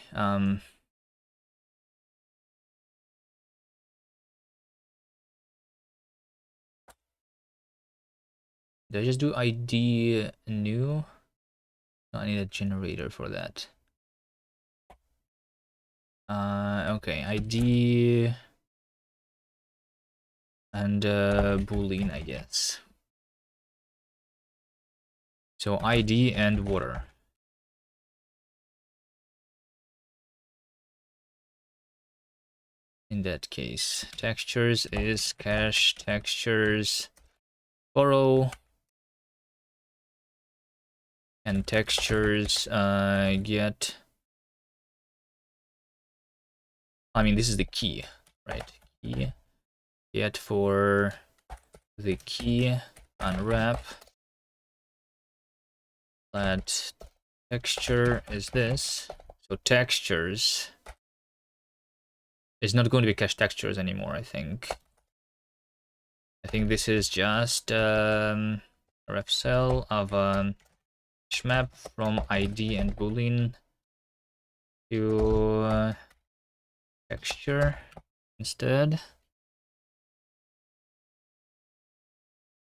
did I just do ID new? No, I need a generator for that. Okay, ID and boolean, I guess. So ID and water. In that case, textures is cache textures borrow, and textures get. I mean, this is the key, right? Key get for the key unwrap. Let texture is this. So textures is not going to be cache textures anymore, I think. I think this is just ref cell of map from ID and boolean to texture instead.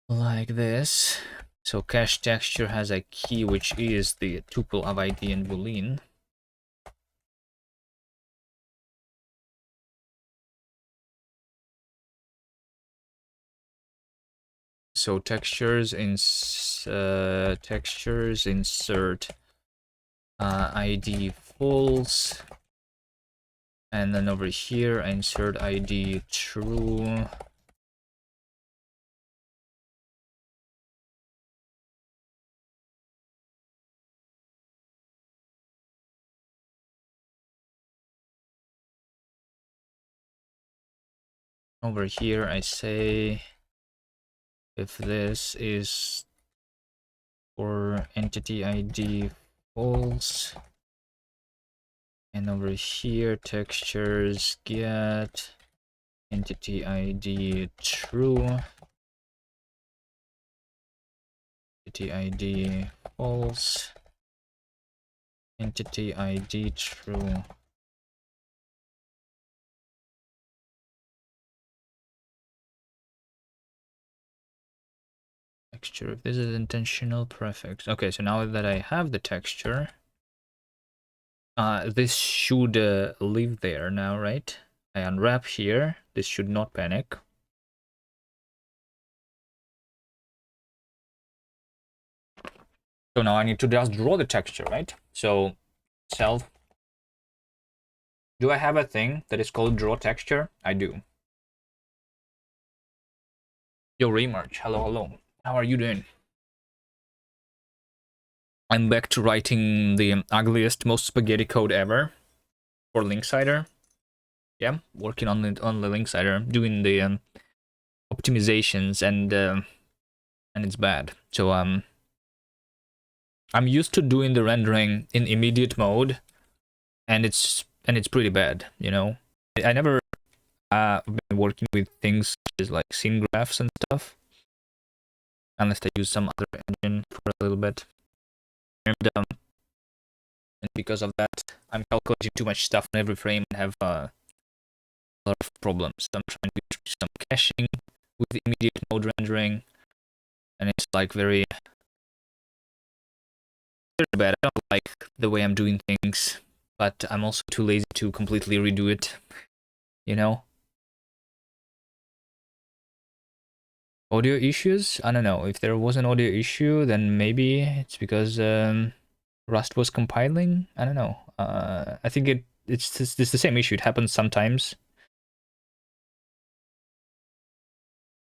Like this. So cache texture has a key which is the tuple of ID and boolean. So textures insert ID false, and then over here I insert ID true. Over here I say if this is for entity ID false, and over here textures get entity ID true, entity ID false, entity ID true. Texture, if this is intentional prefix. Okay, so now that I have the texture, this should live there now, right? I unwrap here. This should not panic. So now I need to just draw the texture, right? So self. Do I have a thing that is called draw texture? I do. Yo, Remarch. Hello, hello. How are you doing? I'm back to writing the ugliest, most spaghetti code ever for linksider. Yeah, working on the linksider, doing the optimizations, and it's bad. So I'm used to doing the rendering in immediate mode, and it's pretty bad, you know. I never been working with things such as like scene graphs and stuff, unless I use some other engine for a little bit. And because of that, I'm calculating too much stuff on every frame and have a lot of problems. I'm trying to do some caching with the immediate mode rendering, and it's like very bad. I don't like the way I'm doing things, but I'm also too lazy to completely redo it, you know? Audio issues? I don't know. If there was an audio issue, then maybe it's because Rust was compiling. I don't know. I think it's the same issue. It happens sometimes.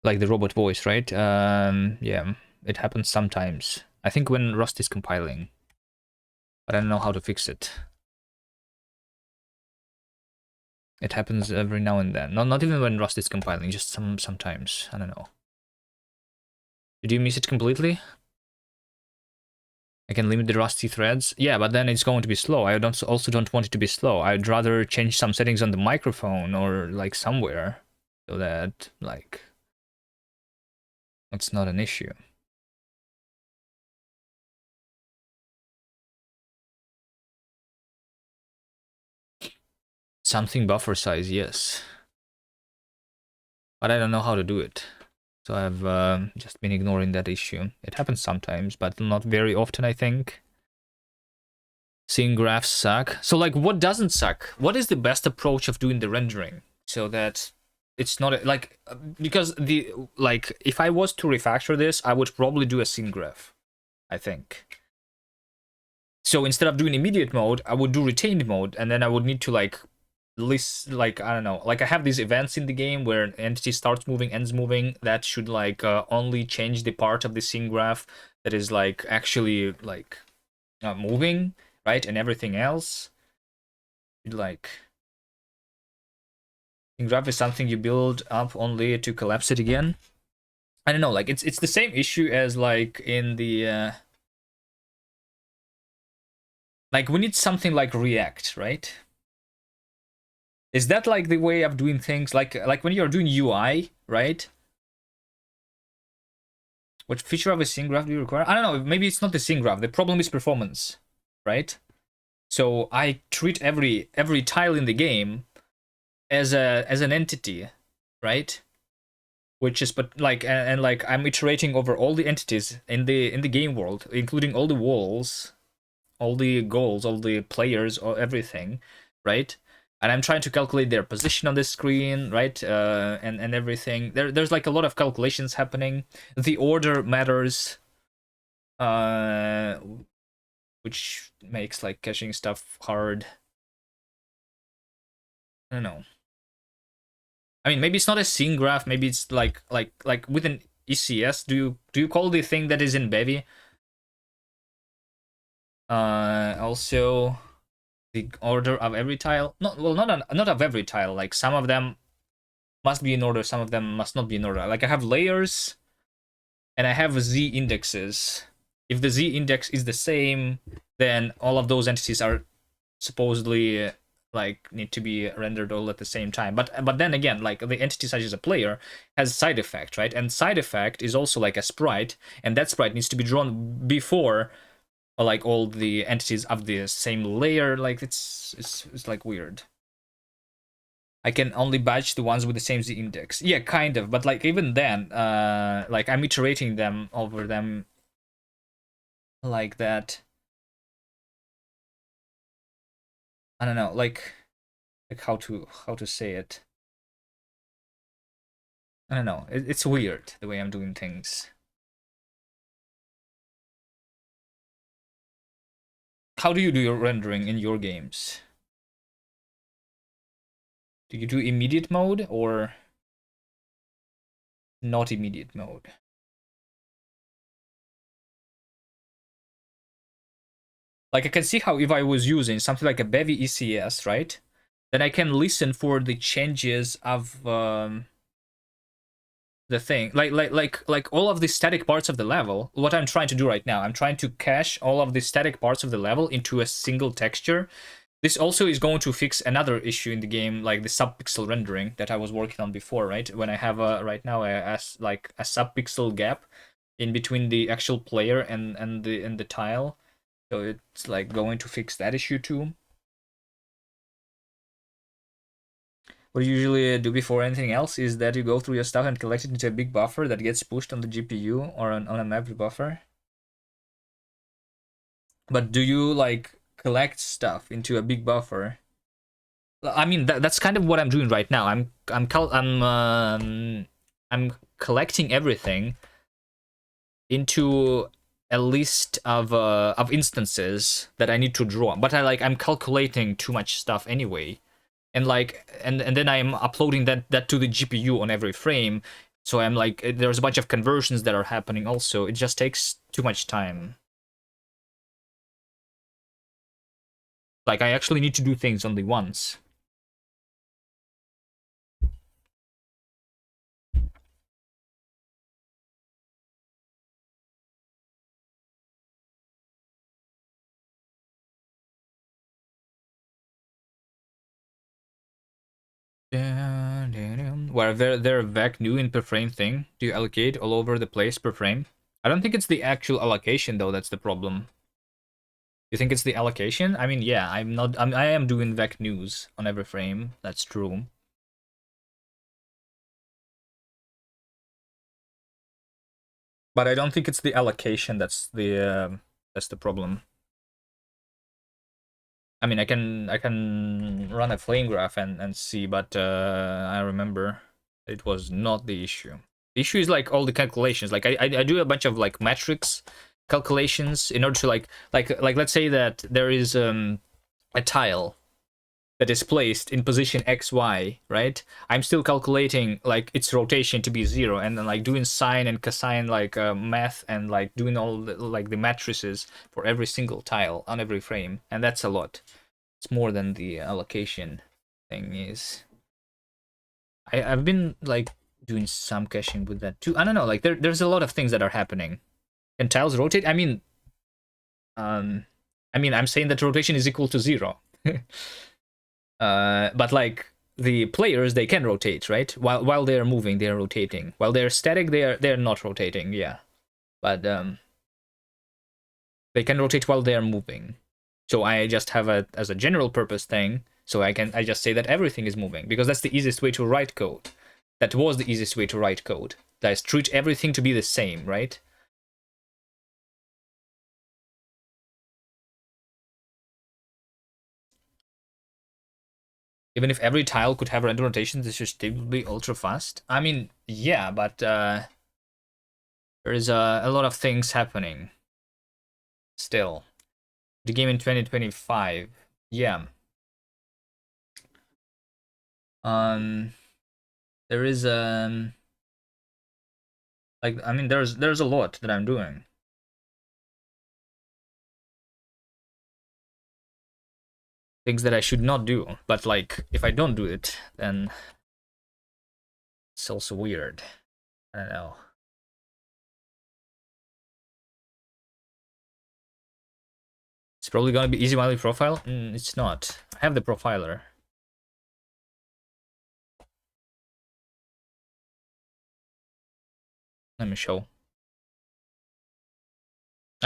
Like the robot voice, right? Yeah, it happens sometimes. I think when Rust is compiling. But I don't know how to fix it. It happens every now and then. Not even when Rust is compiling, just sometimes. I don't know. Did you miss it completely? I can limit the rusty threads. Yeah, but then it's going to be slow. I also don't want it to be slow. I'd rather change some settings on the microphone or like somewhere so that like it's not an issue. Something buffer size, yes. But I don't know how to do it. So I've just been ignoring that issue. It happens sometimes, but not very often, I think. Seeing graphs suck. So like, what doesn't suck? What is the best approach of doing the rendering so that it's not like, because the like if I was to refactor this, I would probably do a scene graph, I think. So instead of doing immediate mode, I would do retained mode, and then I would need to like list, like, I don't know, like I have these events in the game where an entity starts moving, ends moving. That should like only change the part of the scene graph that is like actually like moving, right? And everything else, like, scene graph is something you build up only to collapse it again. I don't know, like it's the same issue as like in the like we need something like React, right? Is that like the way of doing things? Like when you're doing UI, right? What feature of a scene graph do you require? I don't know. Maybe it's not the scene graph. The problem is performance, right? So I treat every tile in the game as an entity, right? Which is, but like, and like I'm iterating over all the entities in the game world, including all the walls, all the goals, all the players, or everything, right? And I'm trying to calculate their position on the screen, right? And everything. There's like a lot of calculations happening. The order matters, uh, which makes like caching stuff hard. I don't know. I mean, maybe it's not a scene graph. Maybe it's like with an ECS. Do you call the thing that is in Bevy? Also the order of every tile. Not of every tile. Like some of them must be in order, some of them must not be in order. Like I have layers and I have z indexes. If the z index is the same, then all of those entities are supposedly like need to be rendered all at the same time. But then again, like the entity such as a player has side effect, right? And side effect is also like a sprite, and that sprite needs to be drawn before like all the entities of the same layer. Like it's like weird. I can only batch the ones with the same z index. Yeah, kind of, but like even then, like I'm iterating them over them like that. I don't know, like how to say it. I don't know. It's weird the way I'm doing things. How do you do your rendering in your games? Do you do immediate mode or not immediate mode? Like I can see how if I was using something like a Bevy ECS, right? Then I can listen for the changes of the thing, like all of the static parts of the level. What I'm trying to do right now, I'm trying to cache all of the static parts of the level into a single texture. This also is going to fix another issue in the game, like the subpixel rendering that I was working on before, right? When I have right now like a subpixel gap in between the actual player and the tile, so it's like going to fix that issue too. What you usually do before anything else is that you go through your stuff and collect it into a big buffer that gets pushed on the GPU or on a memory buffer. But do you like collect stuff into a big buffer? I mean, that's kind of what I'm doing right now. I'm collecting everything into a list of instances that I need to draw. But I'm calculating too much stuff anyway. And like and then I'm uploading that to the GPU on every frame. So I'm like, there's a bunch of conversions that are happening also. It just takes too much time. Like I actually need to do things only once. Where they're vec new in per frame thing. Do you allocate all over the place per frame? I don't think it's the actual allocation though that's the problem. You think it's the allocation? I mean, yeah, I am doing vec news on every frame. That's true. But I don't think it's the allocation that's the problem. I mean, I can run a flame graph and see, but I remember it was not the issue. The issue is like all the calculations. Like I do a bunch of like metrics calculations in order to like let's say that there is a tile that is placed in position XY, right? I'm still calculating like its rotation to be 0, and then like doing sine and cosine like math, and like doing all like the matrices for every single tile on every frame, and that's a lot. It's more than the allocation thing is. I've been like doing some caching with that too. I don't know, like there's a lot of things that are happening. Can tiles rotate? I mean, I'm saying that rotation is equal to 0. But like the players, they can rotate, right? While they're moving, they're rotating. While they're static, they're not rotating. Yeah, but they can rotate while they're moving. So I just have a as a general purpose thing. So I just say that everything is moving because that's the easiest way to write code. That was the easiest way to write code. That is, treat everything to be the same, right? Even if every tile could have random rotation, this should still be ultra fast. I mean, yeah, but there is a lot of things happening still. The game in 2025, yeah. There is like I mean, there's a lot that I'm doing. Things that I should not do, but like if I don't do it, then it's also weird. I don't know. It's probably gonna be easy value profile. It's not. I have the profiler. Let me show.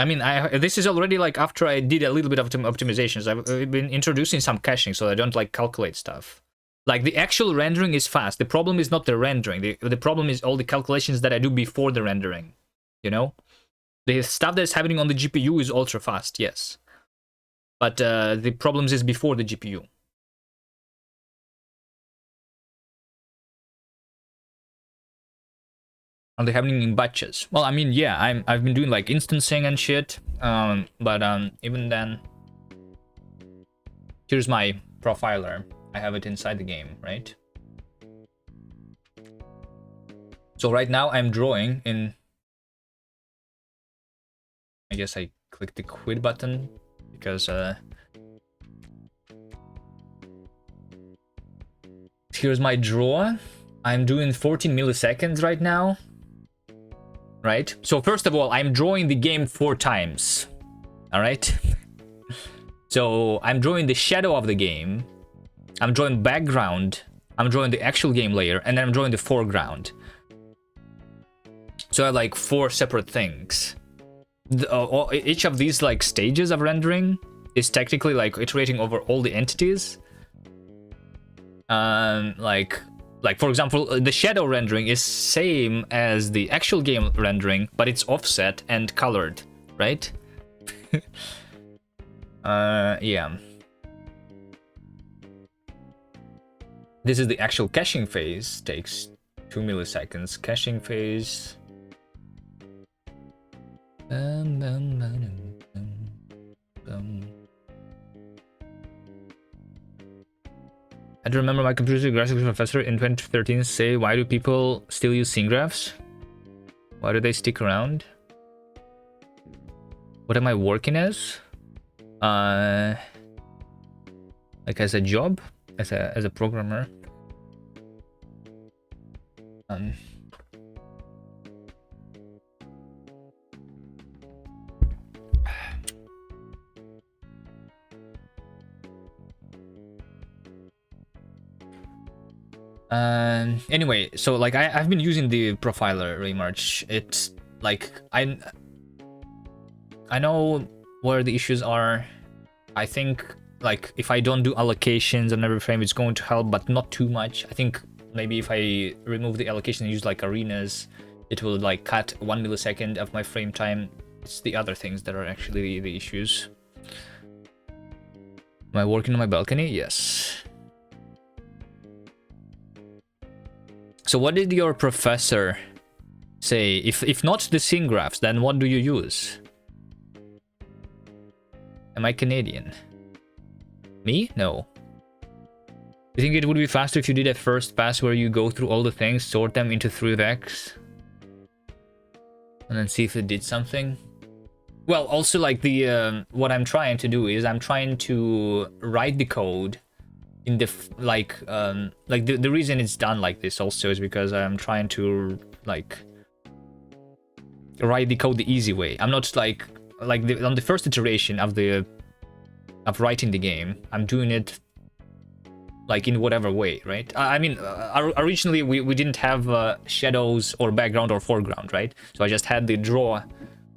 I mean, this is already like after I did a little bit of optimizations. I've been introducing some caching so I don't like calculate stuff. Like the actual rendering is fast. The problem is not the rendering. The problem is all the calculations that I do before the rendering. You know, the stuff that's happening on the GPU is ultra fast, yes. But the problems is before the GPU. Are they happening in batches? Well, I mean, yeah, I've been doing like instancing and shit. But even then, here's my profiler. I have it inside the game, right? So right now I'm drawing in. I guess I click the quit button because here's my draw. I'm doing 14 milliseconds right now. Right? So first of all, I'm drawing the game 4 times. All right? So I'm drawing the shadow of the game. I'm drawing background. I'm drawing the actual game layer, and then I'm drawing the foreground. So I have like 4 separate things. Each of these like stages of rendering is technically like iterating over all the entities. Like for example, the shadow rendering is same as the actual game rendering, but it's offset and colored, right? Yeah. This is the actual caching phase. Takes 2 milliseconds. Caching phase. I do remember my computer graphics professor in 2013 say, why do people still use scene graphs? Why do they stick around? What am I working as? Like as a job? As a programmer? Anyway, so like I've been using the profiler really much. It's like I know where the issues are. I think like if I don't do allocations on every frame, it's going to help, but not too much. I think maybe if I remove the allocation and use like arenas, it will like cut 1 millisecond of my frame time. It's the other things that are actually the issues. Am I working on my balcony? Yes. So what did your professor say? If not the scene graphs, then what do you use? Am I Canadian? Me? No. You think it would be faster if you did a first pass where you go through all the things, sort them into 3 vecs, and then see if it did something? Well, also like the what I'm trying to do is I'm trying to write the code in the the reason it's done like this also is because I'm trying to like write the code the easy way. I'm not on the first iteration of writing the game, I'm doing it like in whatever way, right? I mean, originally we didn't have shadows or background or foreground, right? So I just had the draw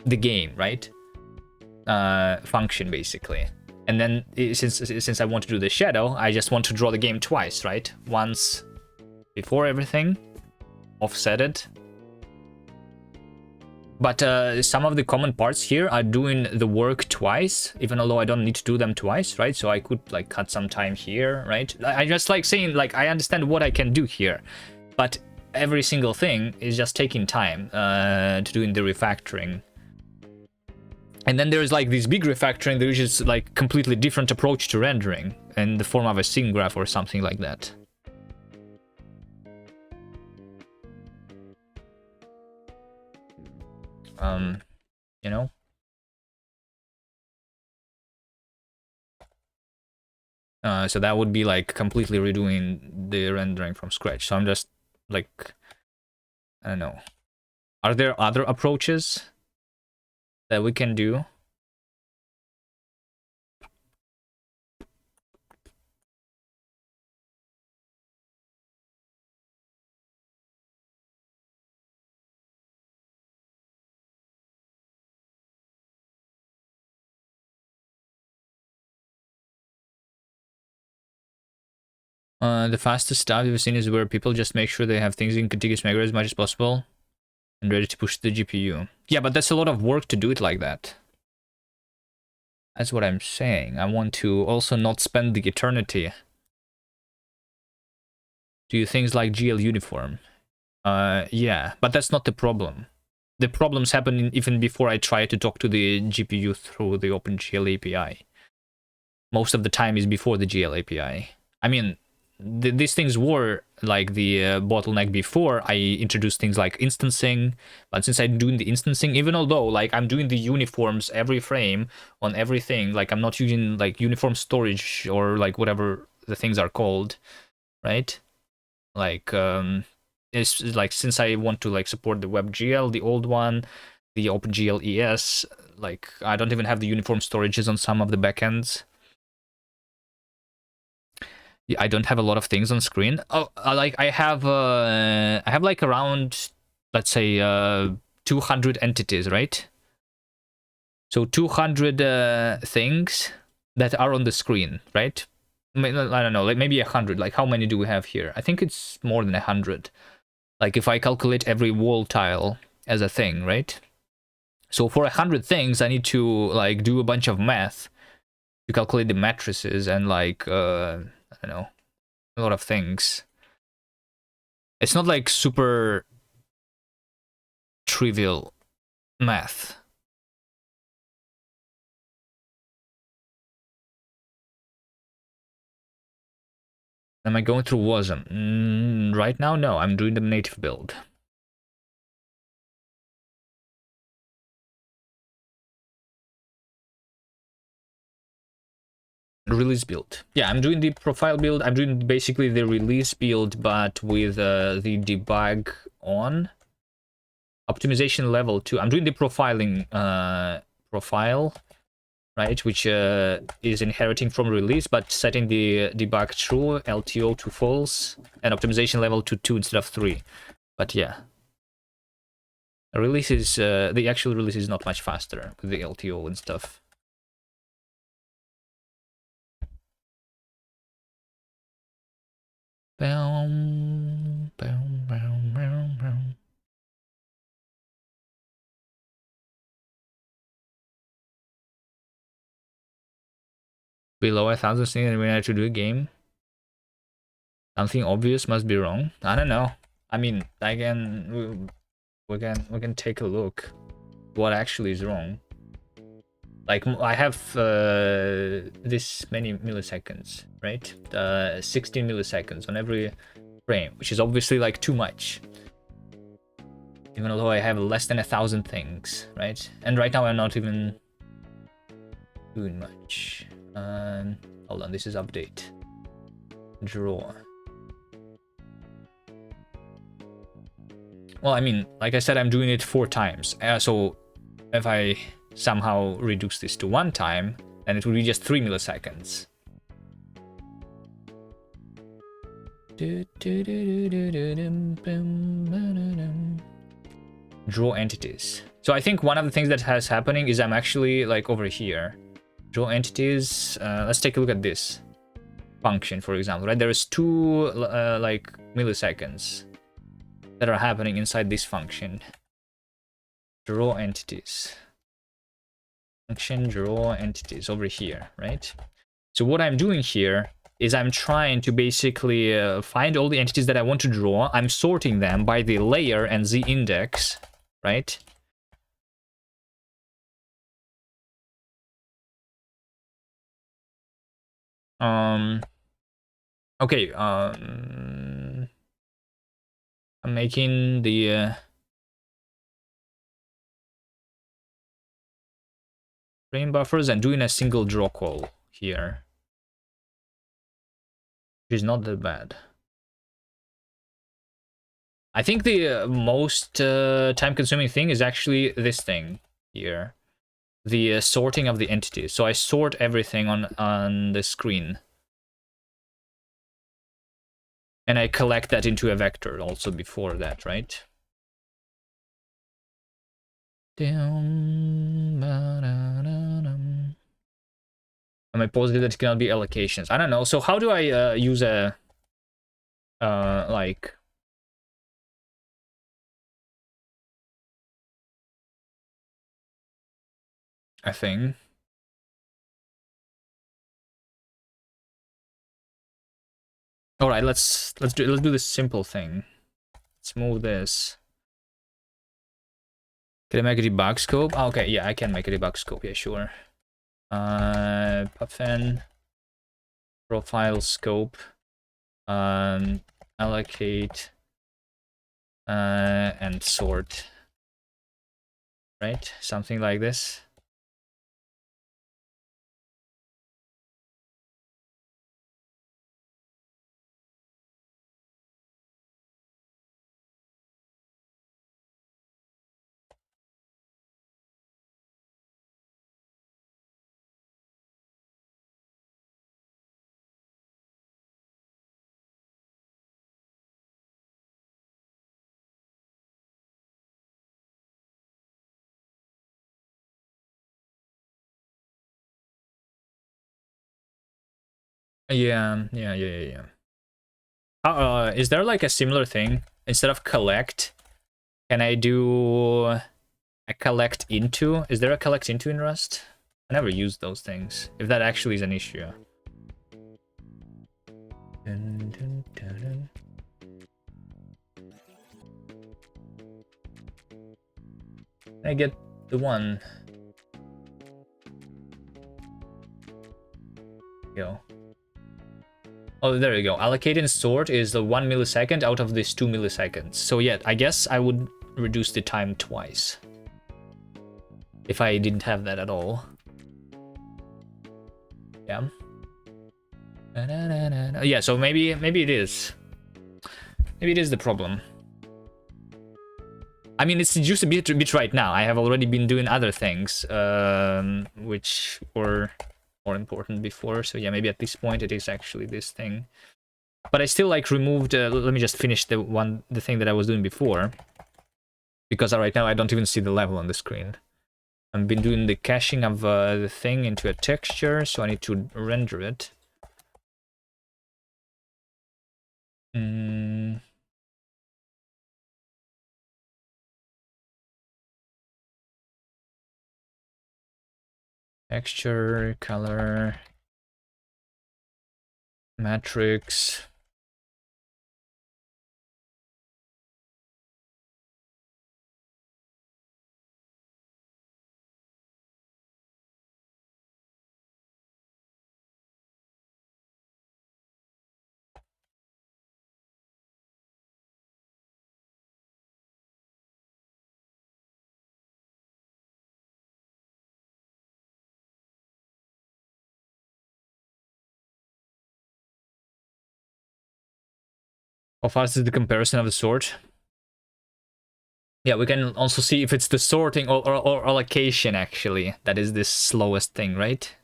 the game, right? Function basically. And then since I want to do the shadow, I just want to draw the game twice, right? Once before everything, offset it. But some of the common parts here are doing the work twice, even although I don't need to do them twice, right? So I could like cut some time here, right? I just like saying like I understand what I can do here, but every single thing is just taking time to doing the refactoring. And then there's like this big refactoring, there is just like completely different approach to rendering in the form of a scene graph or something like that. You know? So that would be like completely redoing the rendering from scratch. So I'm just like, I don't know. Are there other approaches that we can do? The fastest stuff you've seen is where people just make sure they have things in contiguous memory as much as possible and ready to push the GPU. Yeah, but that's a lot of work to do it like that. That's what I'm saying. I want to also not spend the eternity. Do things like GL uniform. Yeah, but that's not the problem. The problems happen even before I try to talk to the GPU through the OpenGL API. Most of the time is before the GL API. I mean, these things were like the bottleneck before I introduced things like instancing, but since I'm doing the instancing, even although like I'm doing the uniforms every frame on everything, like I'm not using like uniform storage or like whatever the things are called, right? Like it's like since I want to like support the WebGL, the old one, the OpenGL ES, like I don't even have the uniform storages on some of the backends. I don't have a lot of things on screen. Oh, like I have like around, let's say, 200 entities, right? So 200 things that are on the screen, right? I don't know, like maybe 100. Like how many do we have here? I think it's more than 100. Like if I calculate every wall tile as a thing, right? So for 100 things, I need to like do a bunch of math to calculate the matrices and like I don't know, a lot of things. It's not like super trivial math. Am I going through WASM? Right now, no. I'm doing the native build. Release build. Yeah, I'm doing the profile build. I'm doing basically the release build, but with the debug on. Optimization level 2. I'm doing the profiling profile. right? Which is inheriting from release, but setting the debug true, LTO to false, and optimization level to 2 instead of 3. But yeah, release is the actual release is not much faster with the LTO and stuff. Boom, boom, boom, boom, boom. Below 1,000 things and we have to do a game. Something obvious must be wrong. I don't know. I mean, we can take a look. What actually is wrong? Like I have this many milliseconds, right? 16 milliseconds on every frame, which is obviously like too much. Even though I have less than 1,000 things, right? And right now I'm not even doing much. Hold on, this is update. Draw. Well, I mean, like I said, I'm doing it 4 times. So if I somehow reduce this to 1 time, then it would be just 3 milliseconds. Draw entities. So I think one of the things that has happening is I'm actually like over here. Draw entities. Let's take a look at this function, for example, right? There is 2 like milliseconds that are happening inside this function. Draw entities. Function draw entities over here, right? So what I'm doing here is I'm trying to basically find all the entities that I want to draw. I'm sorting them by the layer and the index, right? Okay, I'm making the frame buffers and doing a single draw call here, which is not that bad. I think the most time-consuming thing is actually this thing here, the sorting of the entities. So I sort everything on the screen, and I collect that into a vector also before that, right? Am I positive that it cannot be allocations? I don't know. So how do I use a like a thing? All right, let's do this simple thing. Let's move this. Can I make a debug scope? Oh, okay, yeah, I can make a debug scope. Yeah, sure. Puffin profile scope. Allocate and sort. Right, something like this. Yeah. Is there like a similar thing? Instead of collect, can I do a collect into? Is there a collect into in Rust? I never used those things. If that actually is an issue. Dun, dun, dun, dun. I get the one. Go. Oh, there you go. Allocate and sort is the 1 millisecond out of this 2 milliseconds. So yeah, I guess I would reduce the time twice. If I didn't have that at all. Yeah. Yeah, so maybe it is. Maybe it is the problem. I mean, it's just a bit right now. I have already been doing other things, which were more important before. So yeah, maybe at this point it is actually this thing. But I still like removed. Let me just finish the thing that I was doing before, because right now I don't even see the level on the screen. I've been doing the caching of the thing into a texture, so I need to render it. Texture, color, matrix. How fast is the comparison of the sort? Yeah, we can also see if it's the sorting or allocation, actually. That is the slowest thing, right?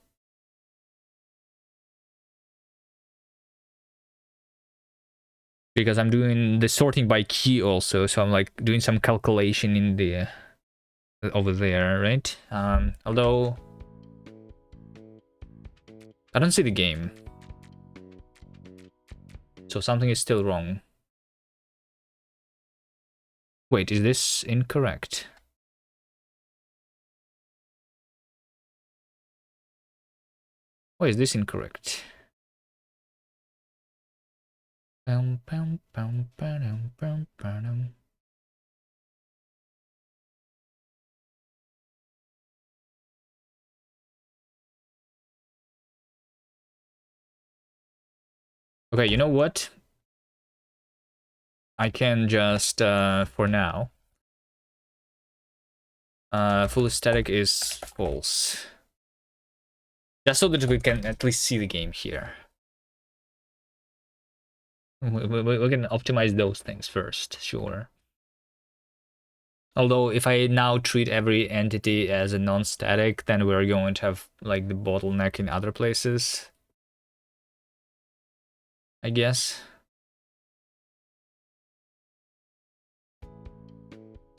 Because I'm doing the sorting by key also, so I'm like doing some calculation in the over there, right? Although I don't see the game, so something is still wrong. Wait, is this incorrect? Why is this incorrect? Okay, you know what? I can just, for now, full static is false. Just so that we can at least see the game here. We can optimize those things first, sure. Although if I now treat every entity as a non-static, then we're going to have like the bottleneck in other places, I guess.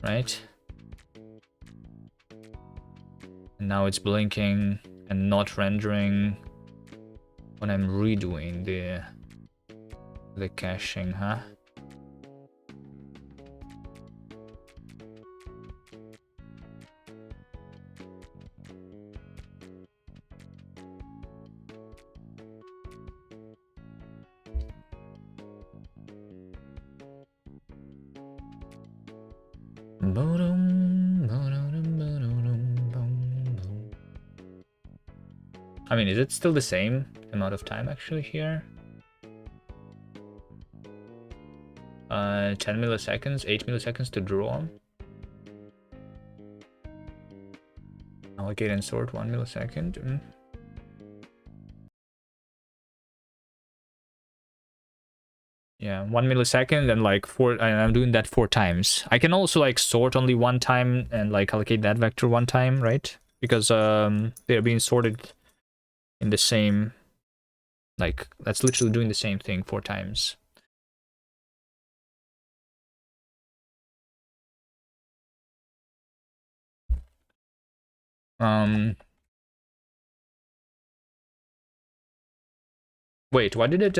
Right? And now it's blinking and not rendering when I'm redoing the caching, huh? I mean, is it still the same amount of time actually here? 10 milliseconds, 8 milliseconds to draw. Allocate and sort 1 millisecond. Yeah, 1 millisecond and like 4, and I'm doing that 4 times. I can also like sort only 1 time and like allocate that vector 1 time, right? Because they're being sorted in the same, like that's literally doing the same thing 4 times. Wait, why did it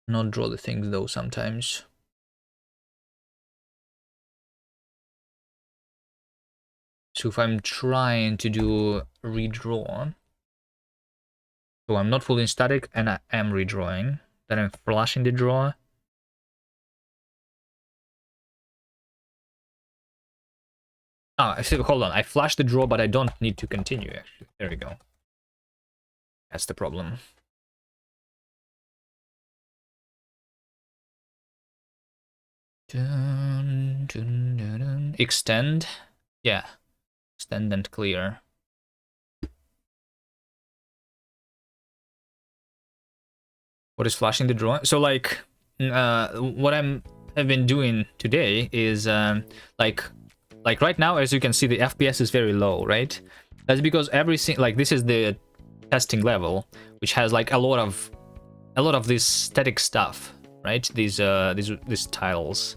not draw the things though sometimes? So if I'm trying to do redraw, so I'm not fully static and I am redrawing, then I'm flashing the draw. Ah, hold on, I flashed the draw, but I don't need to continue actually. There we go. That's the problem. Dun, dun, dun, dun. Extend. Yeah. Extend and clear. What is flashing the draw? So like, what I'm I've been doing today is like right now, as you can see, the FPS is very low, right? That's because everything, like, this is the testing level, which has like a lot of this static stuff, right? These tiles,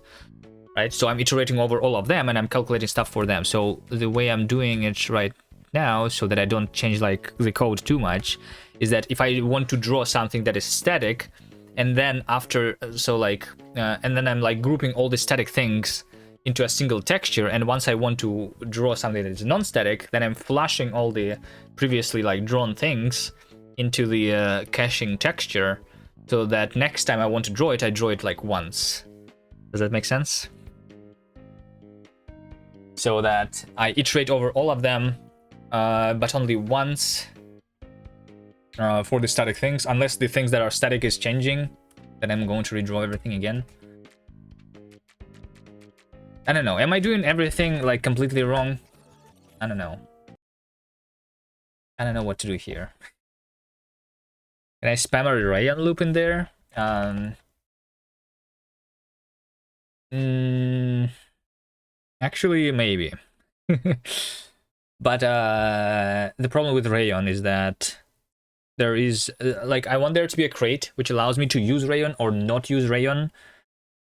right? So I'm iterating over all of them and I'm calculating stuff for them. So the way I'm doing it right now, so that I don't change like the code too much, is that if I want to draw something that is static, and then after, and then I'm like grouping all the static things into a single texture, and once I want to draw something that is non-static, then I'm flashing all the previously like drawn things into the caching texture, so that next time I want to draw it, I draw it like once. Does that make sense? So that I iterate over all of them, but only once for the static things, unless the things that are static is changing, then I'm going to redraw everything again. I don't know. Am I doing everything like completely wrong? I don't know. I don't know what to do here. Can I spam a rayon loop in there? Actually, maybe. But the problem with rayon is that there is like, I want there to be a crate which allows me to use rayon or not use rayon,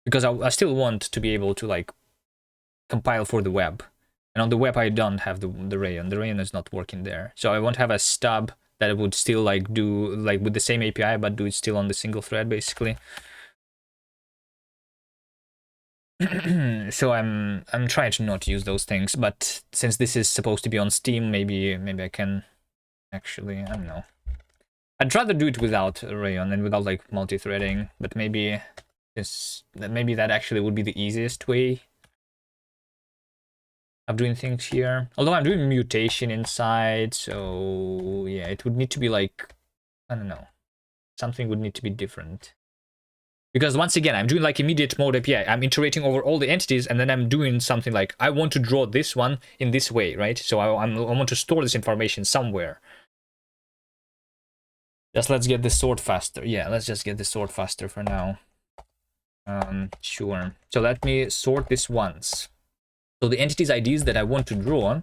because I still want to be able to like compile for the web, and on the web I don't have the rayon. The rayon is not working there, so I want to have a stub that would still like do like with the same API, but do it still on the single thread basically. So I'm trying to not use those things, but since this is supposed to be on Steam, maybe I can actually, I don't know. I'd rather do it without rayon and without like multi-threading, but maybe that actually would be the easiest way of doing things here. Although I'm doing mutation inside, so yeah, it would need to be like, I don't know, something would need to be different. Because once again, I'm doing like immediate mode API. I'm iterating over all the entities, and then I'm doing something like, I want to draw this one in this way, right? So I want to store this information somewhere. Just let's get this sort faster. Yeah, let's just get this sort faster for now. Sure. So let me sort this once. So the entities IDs that I want to draw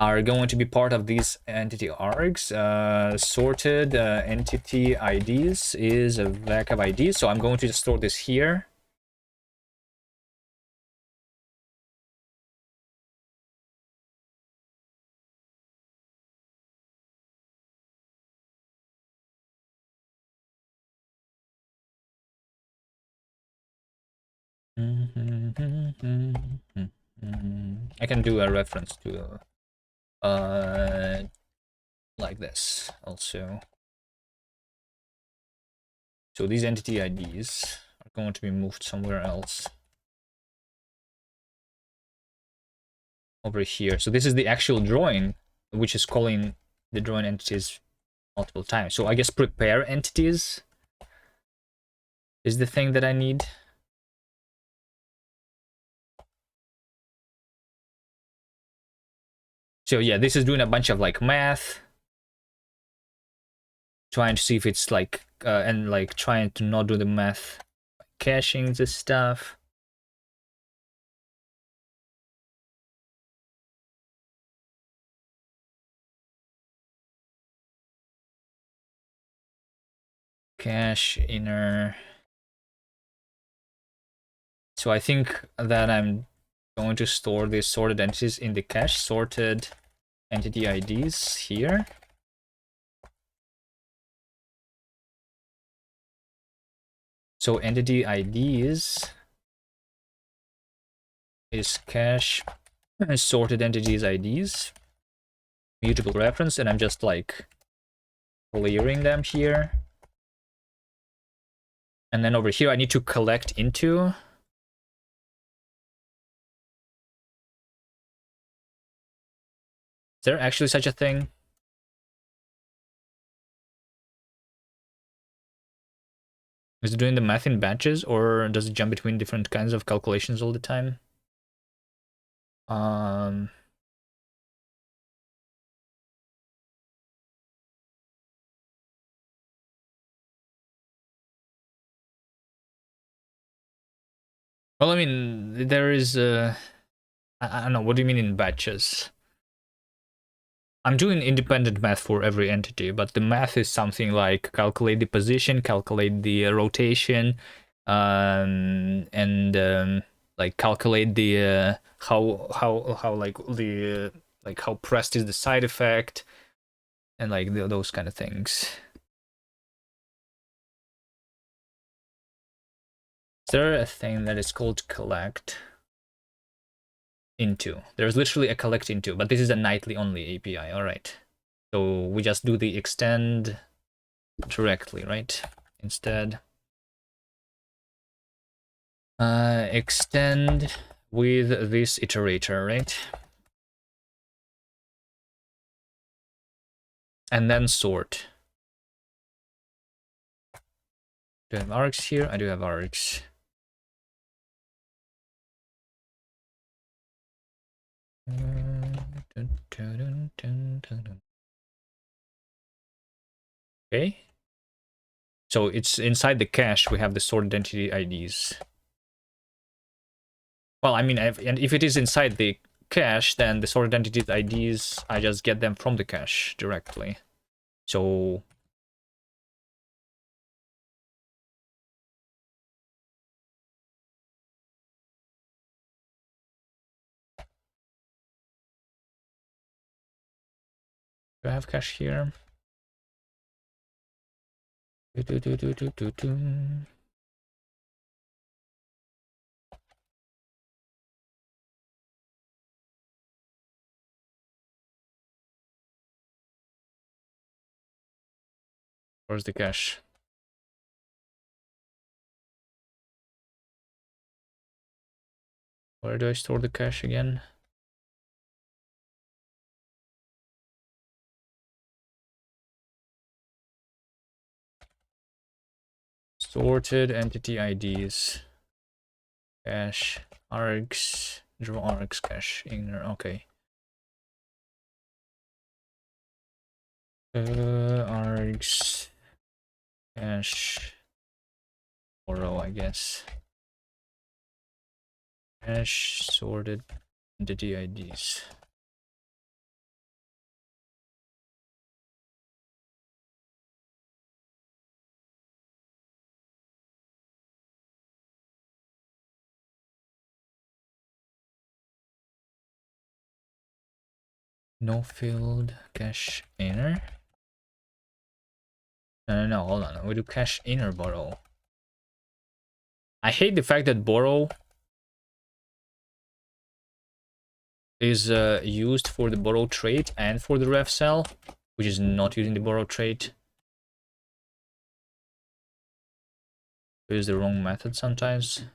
are going to be part of these entity args. Sorted entity IDs is a VAC of IDs. So I'm going to just store this here. I can do a reference to like this also. So these entity IDs are going to be moved somewhere else. Over here. So this is the actual drawing, which is calling the drawing entities multiple times. So I guess prepare entities is the thing that I need. So yeah, this is doing a bunch of like math, trying to see if it's like, and like trying to not do the math, caching this stuff. Cache inner. So I think that I'm going to store these sorted entities in the cache, sorted entity IDs here. So entity IDs is cache sorted entities IDs, mutable reference, and I'm just like clearing them here. And then over here I need to collect into. Is there actually such a thing? Is it doing the math in batches, or does it jump between different kinds of calculations all the time? Well, I mean, there is I don't know, what do you mean in batches? I'm doing independent math for every entity, but the math is something like calculate the position, calculate the rotation, and like calculate the how like the like how pressed is the side effect, and like those kind of things. Is there a thing that is called collect into? There's literally a collect into, but this is a nightly only API. All right. So we just do the extend directly, right? Instead, extend with this iterator, right? And then sort. Do I have args here? I do have args. Okay. So it's inside the cache, we have the sorted entity IDs. Well, I mean, and if it is inside the cache, then the sorted entity IDs, I just get them from the cache directly. So do I have cache here? Where's the cache? Where do I store the cache again? Sorted entity IDs. Cache. Args. Draw args cache. Inner. Okay. Args. Cache. Borrow, I guess. Cache. Sorted entity IDs. No field. Cache inner. No, hold on. We do cache inner borrow. I hate the fact that borrow is used for the borrow trait and for the ref cell, which is not using the borrow trait. We use the wrong method sometimes.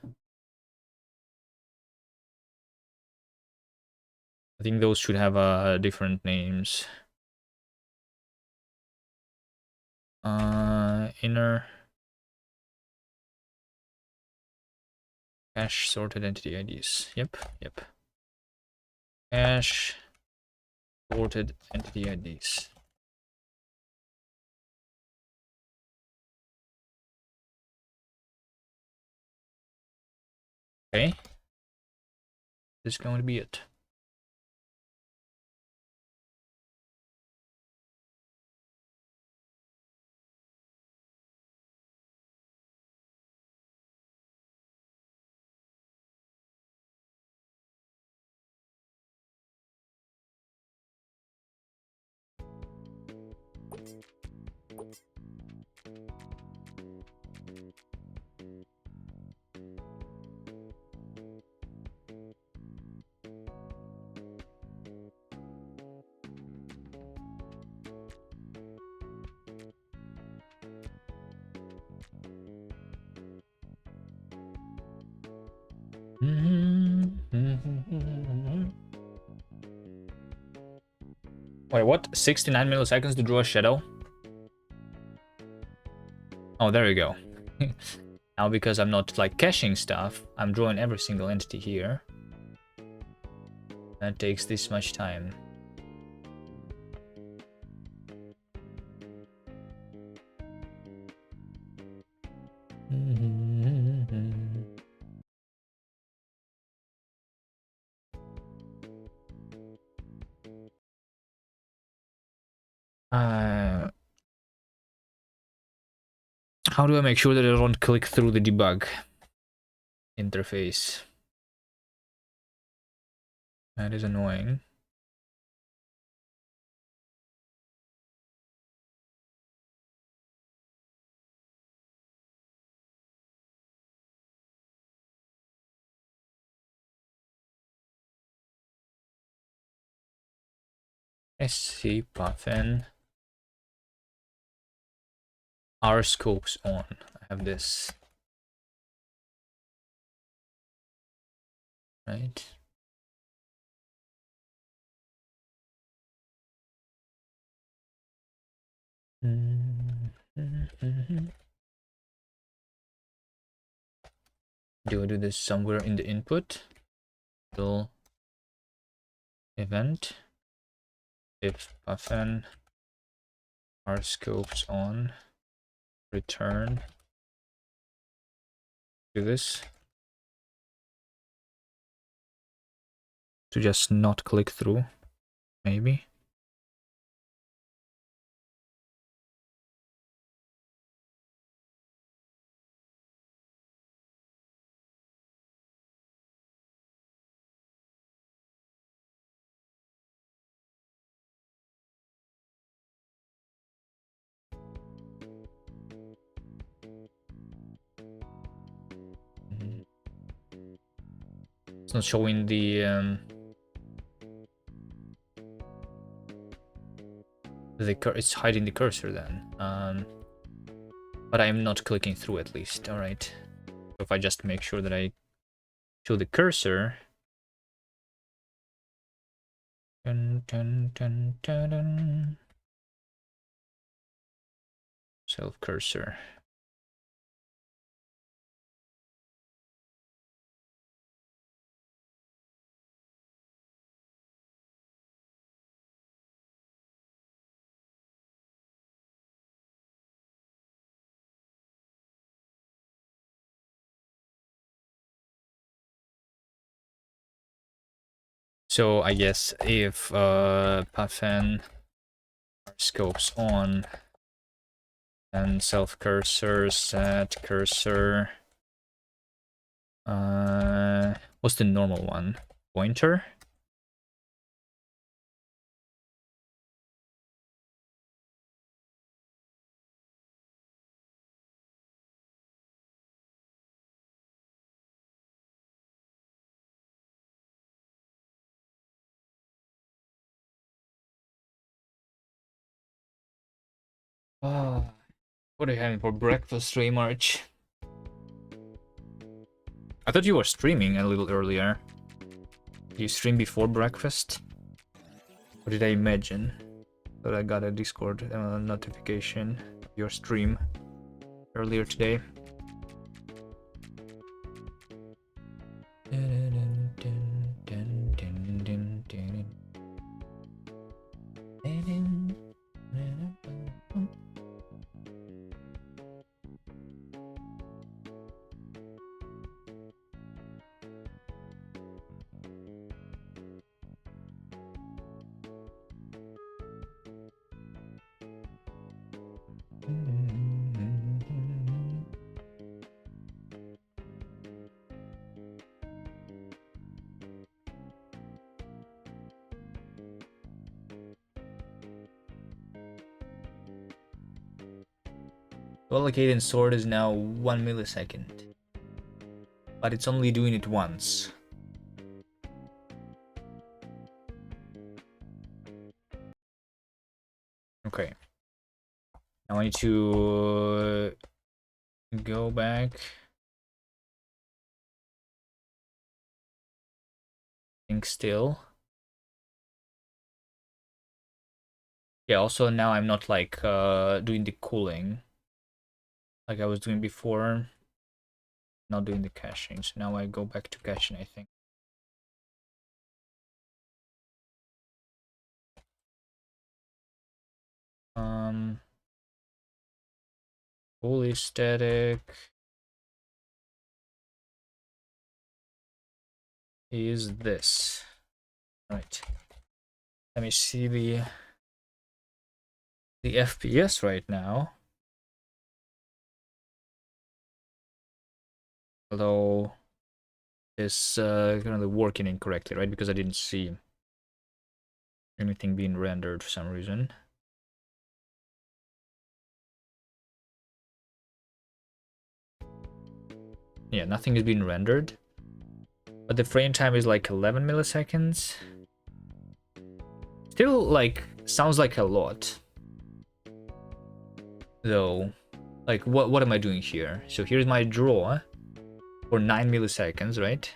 I think those should have different names. Inner cache sorted entity IDs. Yep. Cache sorted entity IDs. Okay. This is going to be it. Wait, what? 69 milliseconds to draw a shadow? Oh, there you go. Now, because I'm not like caching stuff, I'm drawing every single entity here. That takes this much time. How do I make sure that I don't click through the debug interface? That is annoying. SC puffin. R scopes on. I have this. Right. Do I do this somewhere in the input? Little event. If puffin R scopes on. Return. Do this. To just not click through. Maybe. It's not showing the it's hiding the cursor then. But I'm not clicking through at least. All right. So if I just make sure that I show the cursor. Dun, dun, dun, dun, dun. Self cursor. So I guess if puffin scopes on and self cursor set cursor, what's the normal one? Pointer. Oh, what are you having for breakfast, Raymarch? I thought you were streaming a little earlier. Did you stream before breakfast? What did I imagine? That I got a Discord notification of your stream earlier today. Allocating sword is now 1 millisecond, but it's only doing it once. Okay. Now I need to go back. Think still. Yeah, also now I'm not like doing the cooling like I was doing before. Not doing the caching, so now I go back to caching, I think. Fully static is this. Right. Let me see the FPS right now. Although it's currently working incorrectly, right? Because I didn't see anything being rendered for some reason. Yeah, nothing is being rendered. But the frame time is like 11 milliseconds. Still, like, sounds like a lot. Though, like, what am I doing here? So here's my draw for 9 milliseconds, right?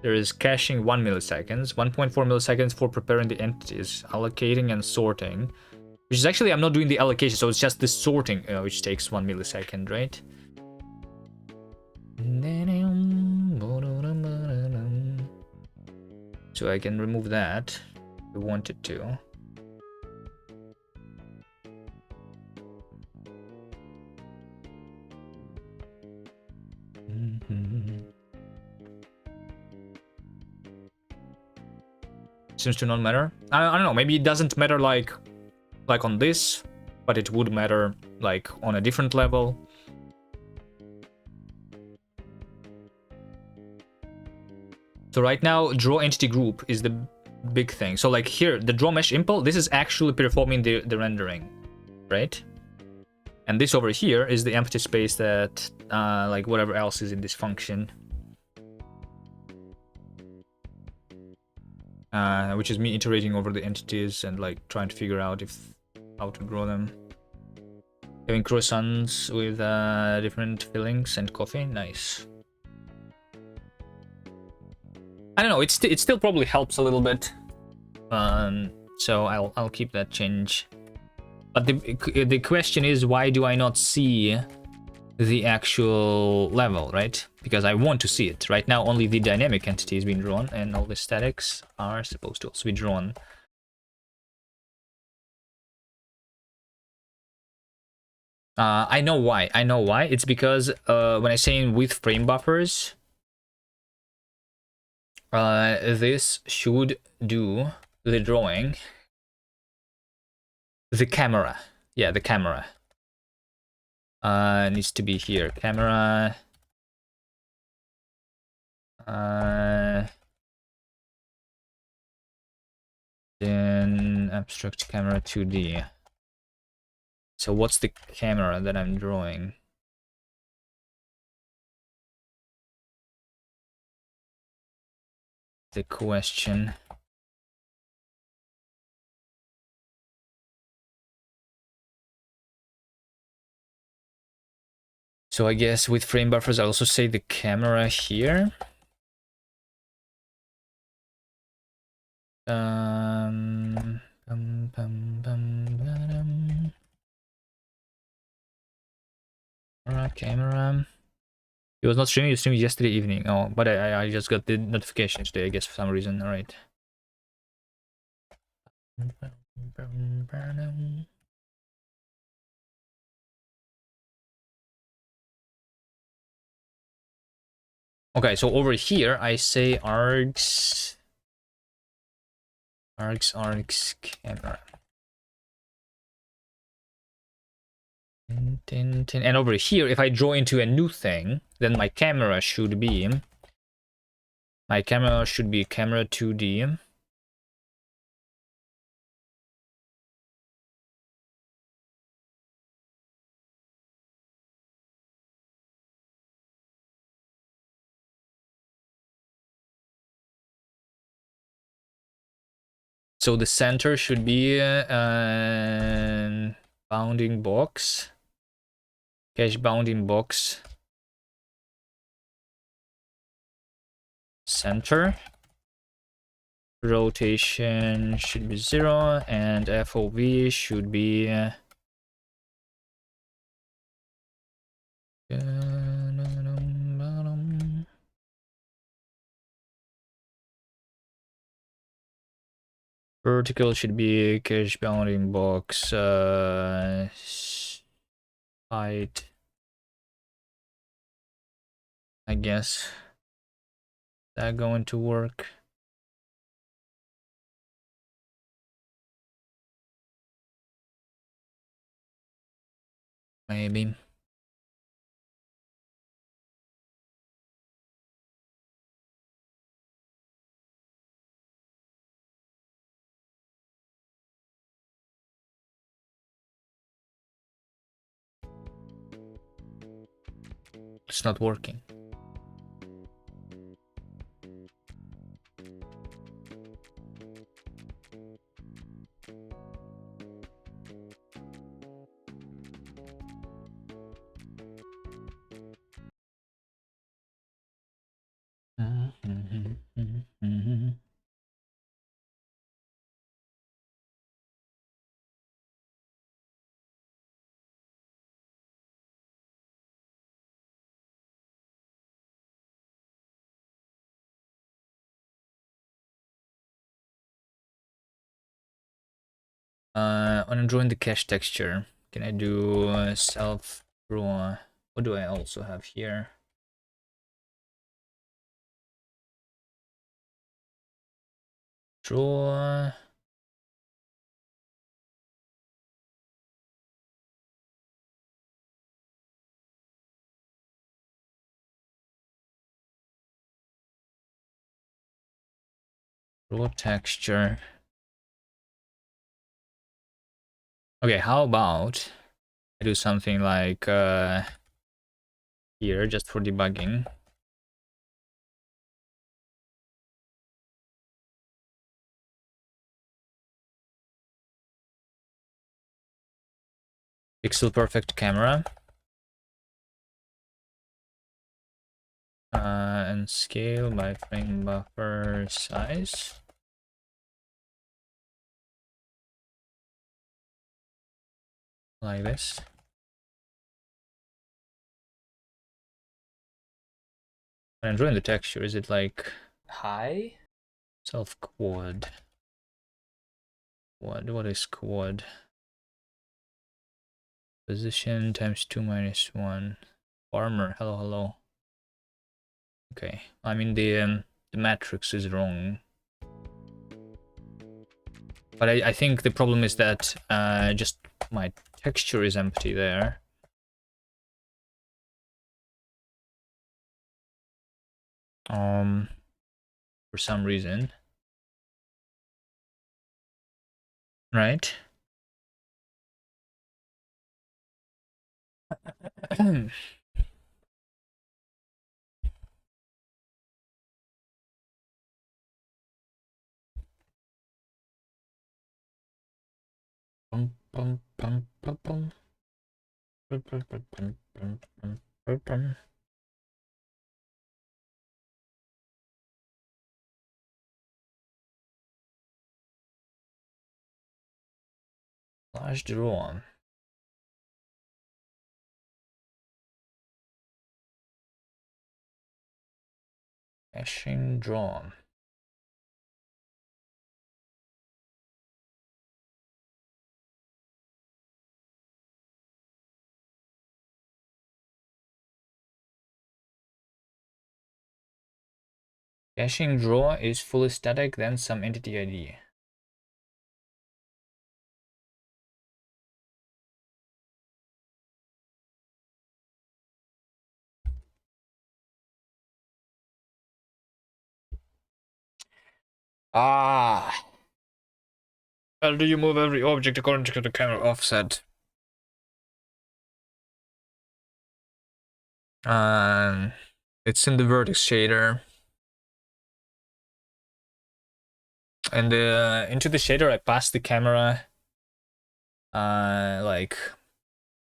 There is caching 1 milliseconds, 1.4 milliseconds for preparing the entities, allocating and sorting. Which is actually, I'm not doing the allocation, so it's just the sorting, which takes 1 millisecond, right? So I can remove that if I wanted to. Seems to not matter. I don't know, maybe it doesn't matter like on this, but it would matter like on a different level. So right now, draw entity group is the big thing. So like here, the draw mesh impl, this is actually performing the rendering, right? And this over here is the empty space that like whatever else is in this function. Which is me iterating over the entities and like trying to figure out how to draw them. Having croissants with different fillings and coffee, nice. I don't know, it still probably helps a little bit. So I'll keep that change. But the question is, why do I not see the actual level, right? Because I want to see it. Right now, only the dynamic entity is being drawn, and all the statics are supposed to also be drawn. I know why. I know why. It's because when I say with frame buffers, this should do the drawing. The camera. Yeah, the camera. Needs to be here. Camera. Then abstract camera 2D. So what's the camera that I'm drawing? The question. So I guess with frame buffers, I also say the camera here. Camera. He was not streaming. He was streaming yesterday evening. Oh, but I just got the notification today, I guess, for some reason. All right. Okay, so over here, I say args camera. And over here, if I draw into a new thing, then my camera should be camera 2D. So the center should be bounding box, cache bounding box, center. Rotation should be 0, and FOV should be vertical should be cache bounding box height, I guess. Is that going to work? Maybe. It's not working. I want to join the cache texture. Can I do self draw? What do I also have here? Draw. Draw texture. Okay, how about I do something like here just for debugging. Pixel perfect camera. And scale by frame buffer size. Like this. I'm enjoying the texture. Is it like high? Self quad. What is quad? Position times 2 minus 1. Farmer. Hello. Okay. I mean the matrix is wrong. But I think the problem is that just my texture is empty there. For some reason. Right? Flash draw. Caching draw. Caching draw is fully static, then some entity ID. Ah. How do you move every object according to the camera offset? It's in the vertex shader. And into the shader I pass the camera like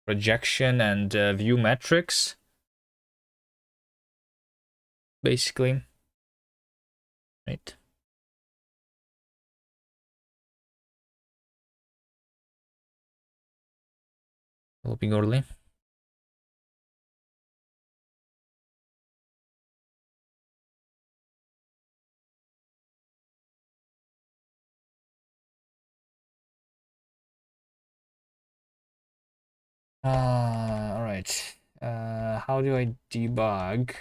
projection and view metrics. Basically. Right. Looping early. All right. How do I debug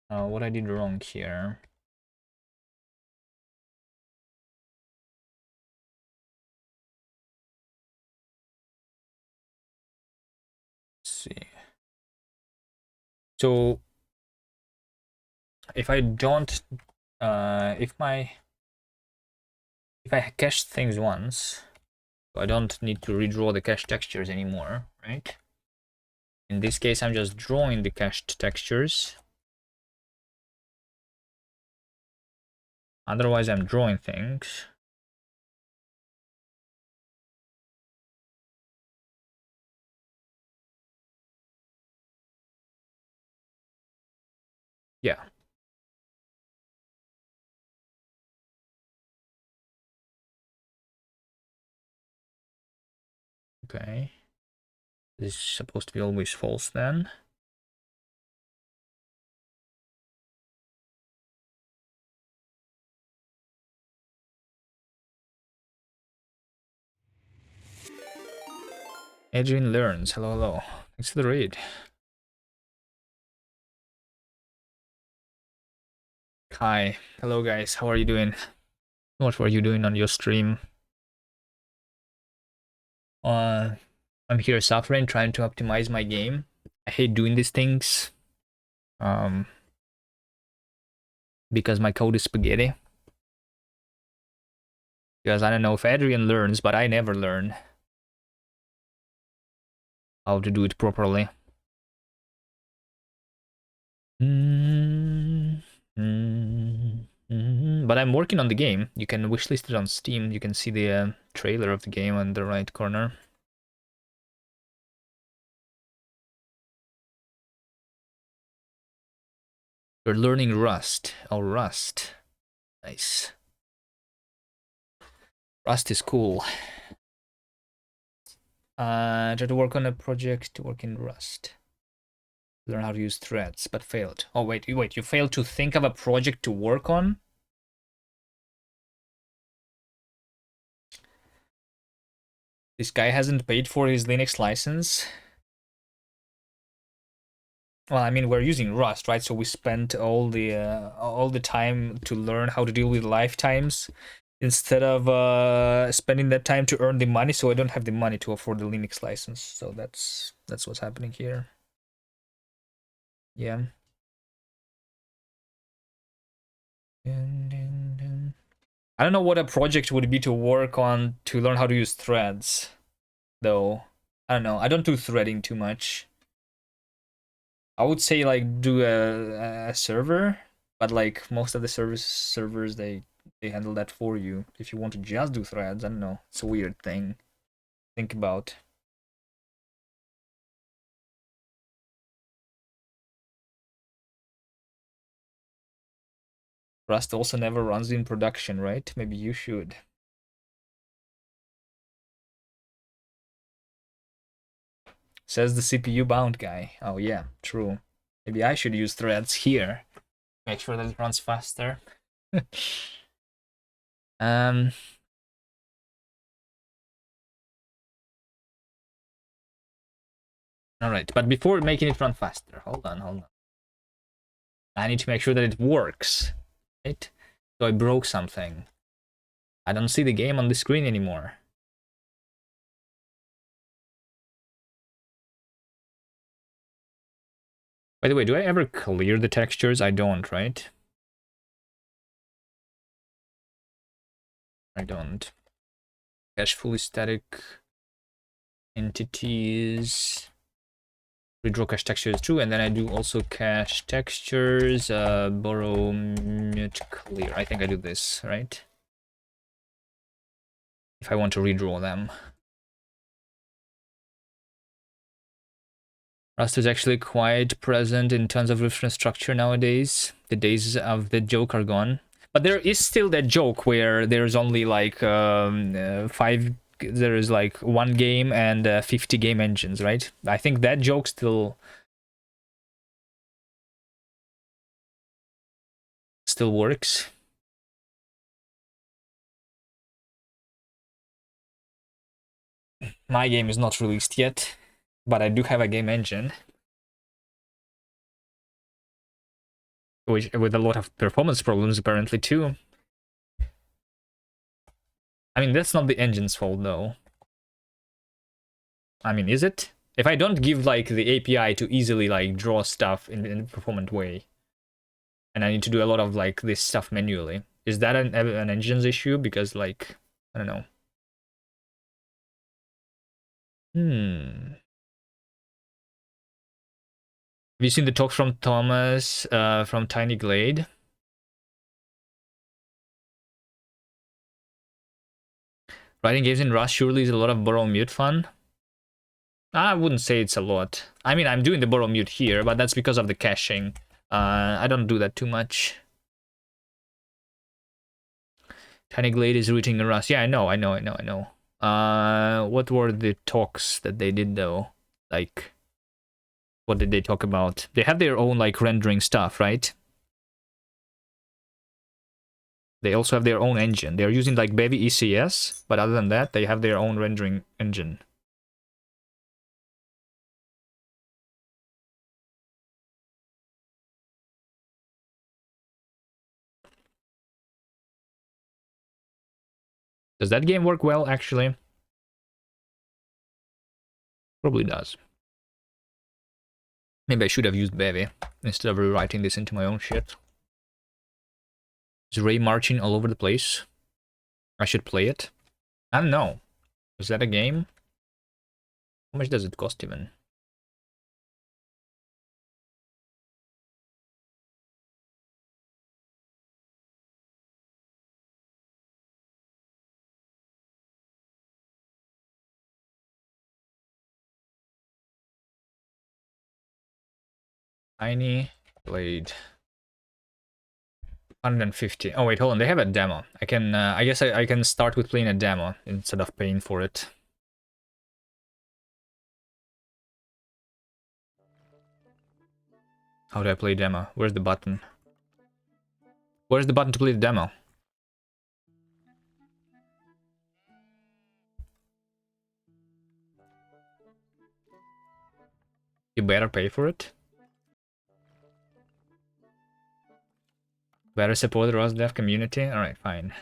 what I did wrong here? Let's see. So if I don't, if I cache things once, I don't need to redraw the cache textures anymore, right? In this case, I'm just drawing the cached textures. Otherwise, I'm drawing things. Yeah. Okay. This is supposed to be always false then. Adrian learns. Hello, hello. Thanks for the read. Hi. Hello, guys. How are you doing? What were you doing on your stream? I'm here suffering, trying to optimize my game. I hate doing these things. Because my code is spaghetti. Because I don't know if Adrian learns, but I never learn how to do it properly. But I'm working on the game. You can wishlist it on Steam. You can see the trailer of the game on the right corner. You're learning Rust. Oh, Rust. Nice. Rust is cool. Try to work on a project to work in Rust. Learn how to use threads, but failed. Oh, wait, you failed to think of a project to work on? This guy hasn't paid for his Linux license? Well, I mean, we're using Rust, right? So we spent all the time to learn how to deal with lifetimes instead of spending that time to earn the money. So I don't have the money to afford the Linux license. So that's what's happening here. Yeah. I don't know what a project would be to work on to learn how to use threads, though. I don't know. I don't do threading too much. I would say like do a server, but like most of the servers they handle that for you. If you want to just do threads, I don't know. It's a weird thing. Think about. Rust also never runs in production, right? Maybe you should. Says the CPU bound guy. Oh yeah, true. Maybe I should use threads here. Make sure that it runs faster. um Alright, but before making it run faster, hold on. I need to make sure that it works. Right? So I broke something. I don't see the game on the screen anymore. By the way, do I ever clear the textures? I don't, right? I don't. Cache fully static entities. Redraw cache textures true, and then I do also cache textures, borrow, mute, clear. I think I do this, right? If I want to redraw them. Rust is actually quite present in terms of reference structure nowadays. The days of the joke are gone. But there is still that joke where there's only like there is like one game and 50 game engines, right? I think that joke still works. My game is not released yet, but I do have a game engine, which with a lot of performance problems apparently too. I mean, that's not the engine's fault though. I mean, is it? If I don't give like the API to easily like draw stuff in a performant way, and I need to do a lot of like this stuff manually, is that an engine's issue? Because like, I don't know. you seen the talk from Thomas from Tiny Glade? Writing games in Rust surely is a lot of borrow mute fun. I wouldn't say it's a lot. I mean, I'm doing the borrow mute here, but that's because of the caching. I don't do that too much. Tiny Glade is rooting in Rust. Yeah, I know. What were the talks that they did though? Like, what did they talk about? They have their own like rendering stuff, right? They also have their own engine. They're using like Bevy ECS, but other than that, they have their own rendering engine. Does that game work well, actually? Probably does. Maybe I should have used Bevy instead of rewriting this into my own shit. Is Ray marching all over the place? I should play it. I don't know. Is that a game? How much does it cost even? Tiny Blade. 150. Oh wait, hold on. They have a demo. I can. I guess I can start with playing a demo instead of paying for it. How do I play demo? Where's the button? Where's the button to play the demo? You better pay for it. Better support the Rust dev community. All right, fine.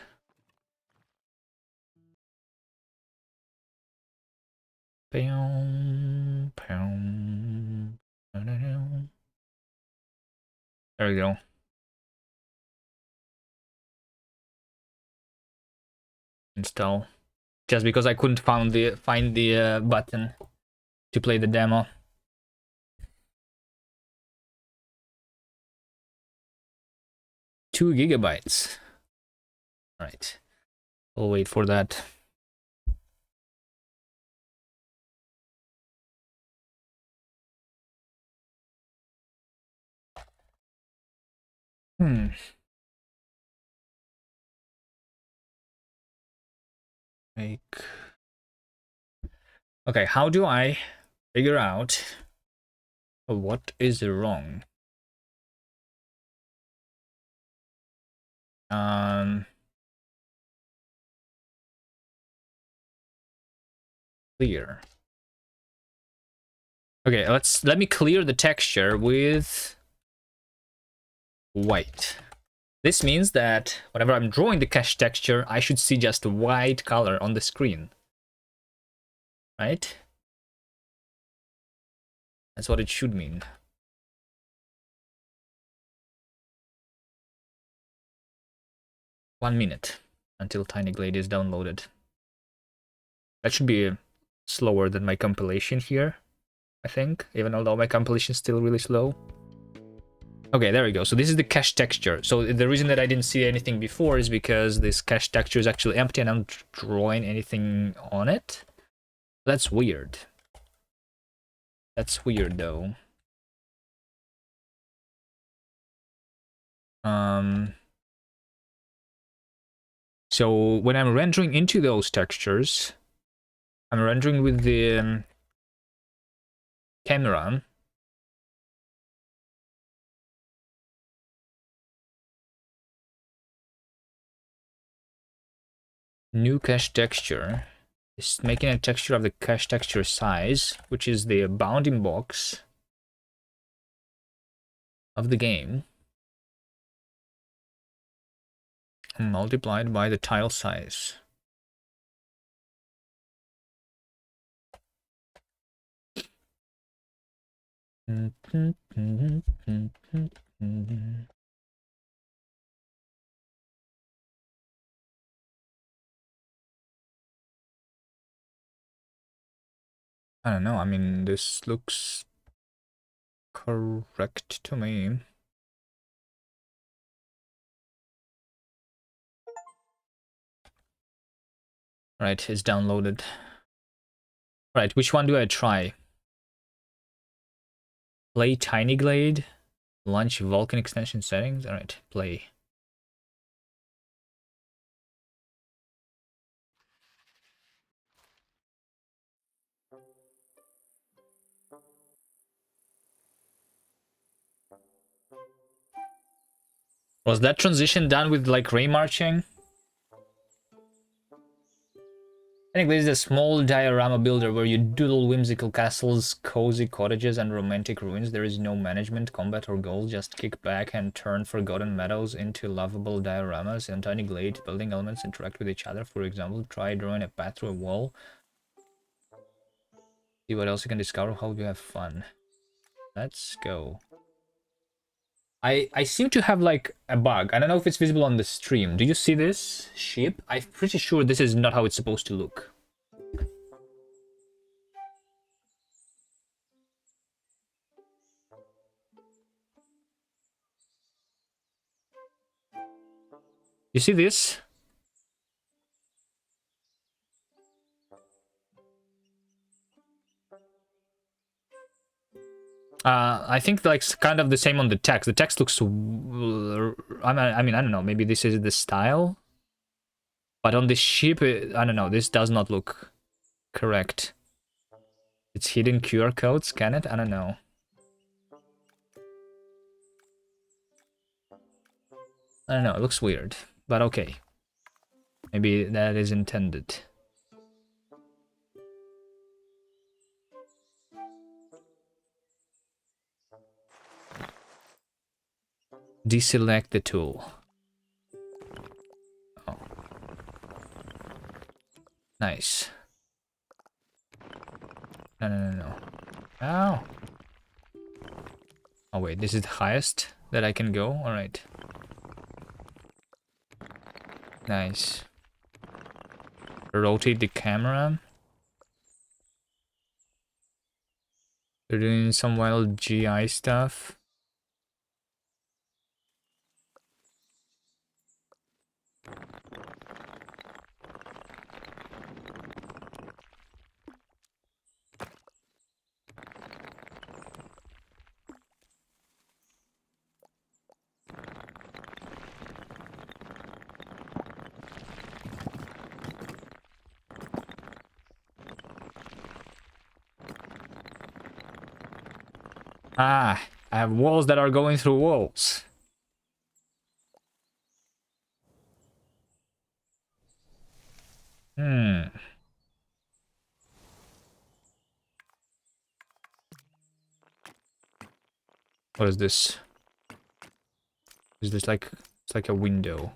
There we go. Install. Just because I couldn't find the button to play the demo. Two gigabytes. All right. We'll wait for that. Make. Okay, how do I figure out what is wrong? Clear. Okay, let me clear the texture with white. This means that whenever I'm drawing the cache texture, I should see just white color on the screen. Right? That's what it should mean. One minute until Tiny Glade is downloaded. That should be slower than my compilation here, I think, even although my compilation is still really slow. Okay, there we go. So this is the cache texture. So the reason that I didn't see anything before is because this cache texture is actually empty and I'm not drawing anything on it. That's weird. That's weird though. So when I'm rendering into those textures, I'm rendering with the camera. New cache texture is making a texture of the cache texture size, which is the bounding box of the game, multiplied by the tile size. I don't know. I mean, this looks correct to me. Right, it's downloaded. Right, which one do I try? Play Tiny Glade. Launch Vulkan extension settings. Alright, play. Was that transition done with like ray marching? I think this is a small diorama builder where you doodle whimsical castles, cozy cottages, and romantic ruins. There is no management, combat, or goal. Just kick back and turn forgotten meadows into lovable dioramas. And Tiny Glade building elements interact with each other. For example, try drawing a path through a wall. See what else you can discover. Hope you have fun. Let's go. I seem to have like a bug. I don't know if it's visible on the stream. Do you see this ship? I'm pretty sure this is not how it's supposed to look. You see this? I think like kind of the same on the text. The text looks. I mean, I don't know. Maybe this is the style, but on the ship, I don't know. This does not look correct. It's hidden QR code. Scan it. I don't know. I don't know. It looks weird, but okay. Maybe that is intended. Deselect the tool. Oh. Nice. No. Ow. Oh wait, this is the highest that I can go? Alright. Nice. Rotate the camera. They're doing some wild GI stuff. Ah, I have walls that are going through walls. What is this? Is this like... It's like a window.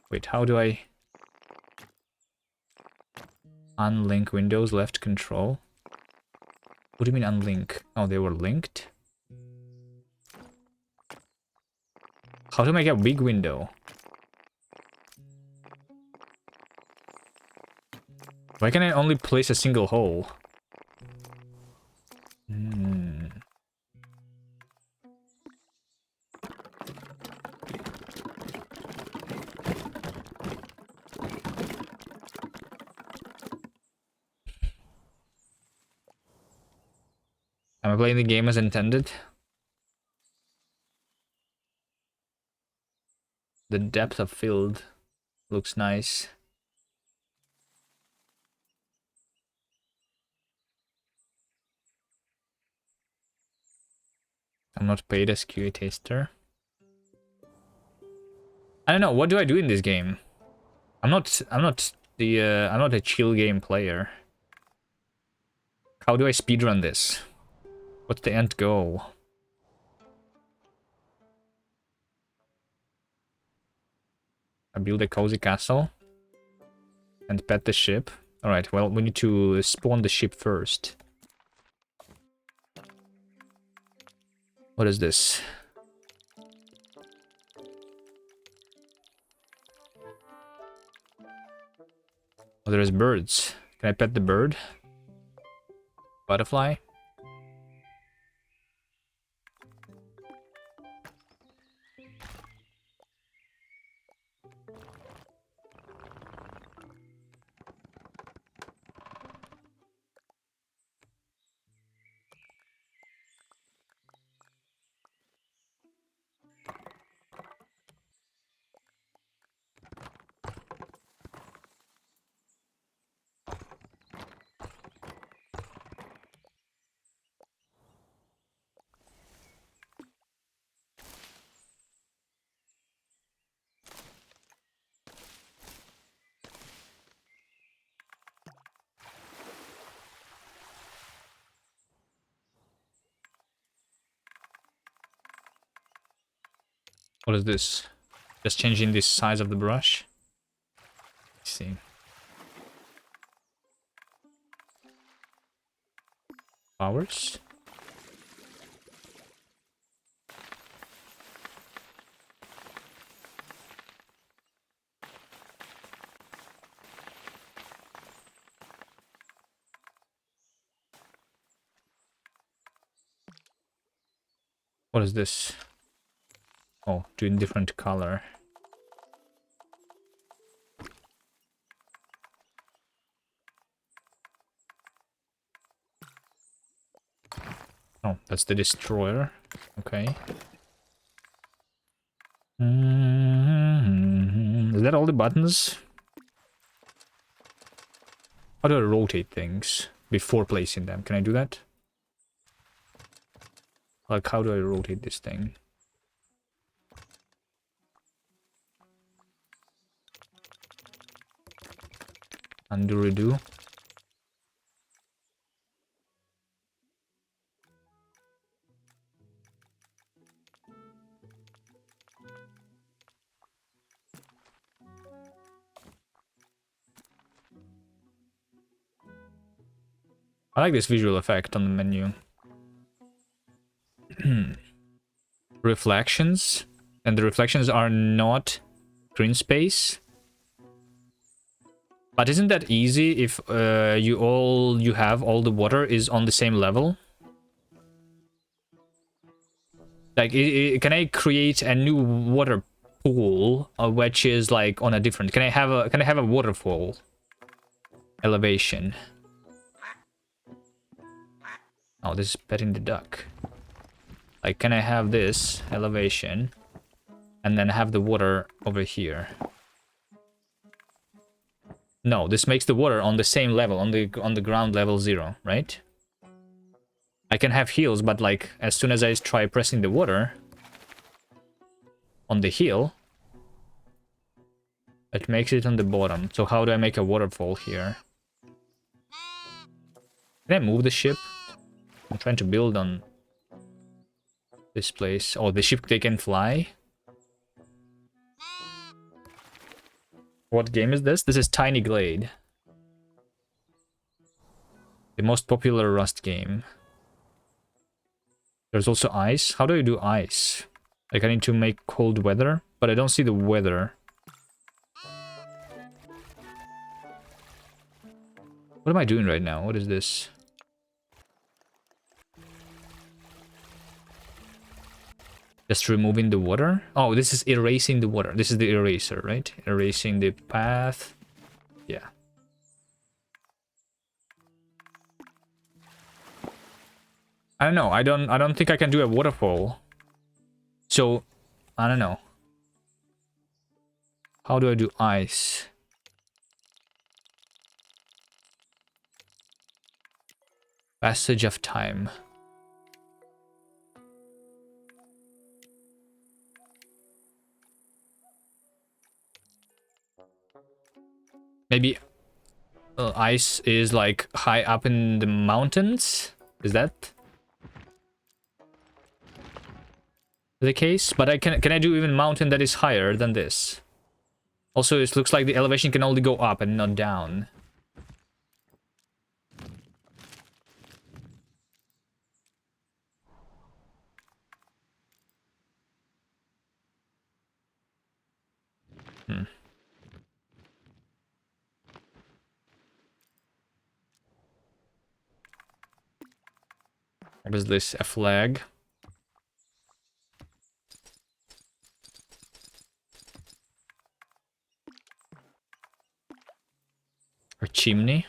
Wait, how do I... Unlink windows, left control? What do you mean unlink? Oh, they were linked? How to make a big window? Why can I only place a single hole? Am I playing the game as intended? The depth of field looks nice. I'm not paid as QA tester. I don't know, what do I do in this game? I'm not a chill game player. How do I speedrun this? What's the end goal? I build a cozy castle and pet the ship. Alright, well, we need to spawn the ship first. What is this? Oh, there's birds. Can I pet the bird? Butterfly? What is this? Just changing the size of the brush. Let's see. Powers. What is this? Oh, doing different color. Oh, that's the destroyer. Okay. Is that all the buttons? How do I rotate things before placing them? Can I do that? Like, how do I rotate this thing? Undo, redo. I like this visual effect on the menu. Reflections. And the reflections are not green space. But isn't that easy if you have all the water is on the same level? Like, can I create a new water pool which is like on a different? Can I have a waterfall elevation? Oh, this is petting the duck. Like, can I have this elevation and then have the water over here? No, this makes the water on the same level, on the ground level 0, right? I can have heals, but like as soon as I try pressing the water on the heel, it makes it on the bottom. So how do I make a waterfall here? Can I move the ship? I'm trying to build on this place. Oh, the ship, they can fly. What game is this? This is Tiny Glade. The most popular Rust game. There's also ice. How do I do ice? Like, I need to make cold weather, but I don't see the weather. What am I doing right now? What is this? Just removing the water? Oh, this is erasing the water. This is the eraser, right? Erasing the path. Yeah. I don't know. I don't think I can do a waterfall. So, I don't know. How do I do ice? Passage of time. Maybe ice is like high up in the mountains? Is that the case? But can I do even mountain that is higher than this? Also, it looks like the elevation can only go up and not down. What is this? A flag? Or chimney?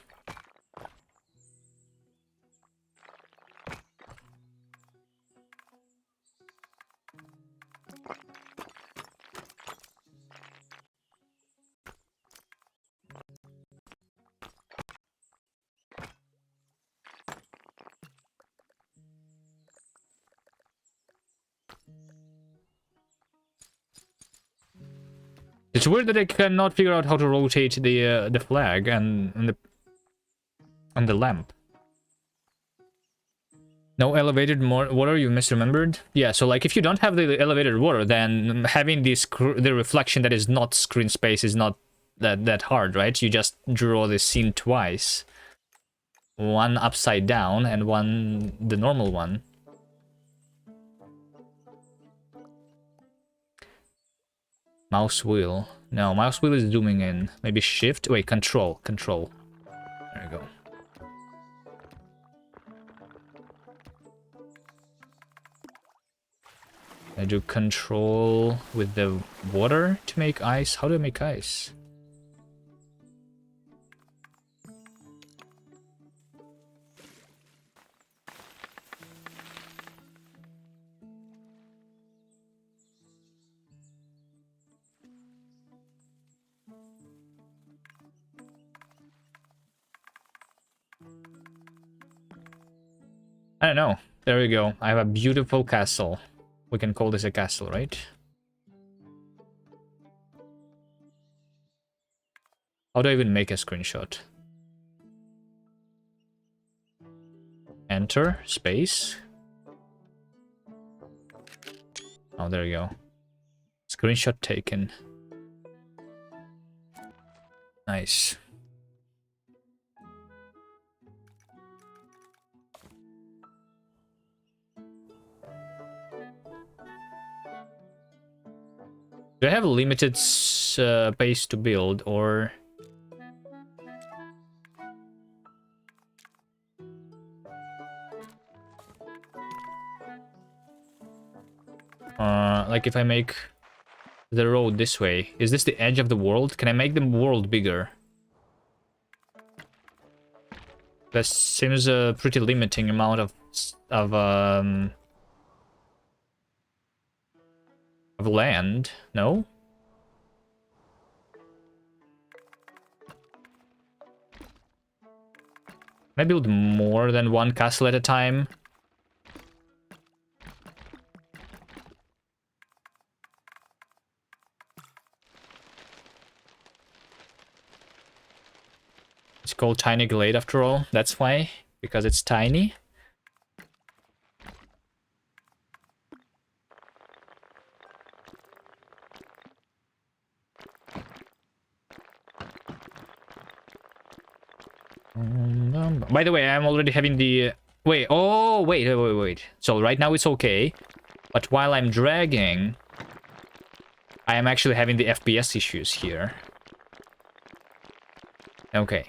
It's weird that I cannot figure out how to rotate the flag and the lamp. No elevated water, you misremembered? Yeah, so like if you don't have the elevated water, then having the reflection that is not screen space is not that hard, right? You just draw the scene twice. One upside down and one the normal one. Mouse wheel. No, mouse wheel is zooming in. Maybe shift? Wait, control. Control. There you go. I do control with the water to make ice. How do I make ice? I don't know. There we go. I have a beautiful castle. We can call this a castle, right? How do I even make a screenshot? Enter, space. Oh, there you go. Screenshot taken. Nice. Do I have limited space to build, or... like if I make the road this way, is this the edge of the world? Can I make the world bigger? That seems a pretty limiting amount of land, no? Can I build more than one castle at a time? It's called Tiny Glade after all, that's why. Because it's tiny. By the way, I'm already having the... Wait, oh, wait. So right now it's okay. But while I'm dragging, I am actually having the FPS issues here. Okay.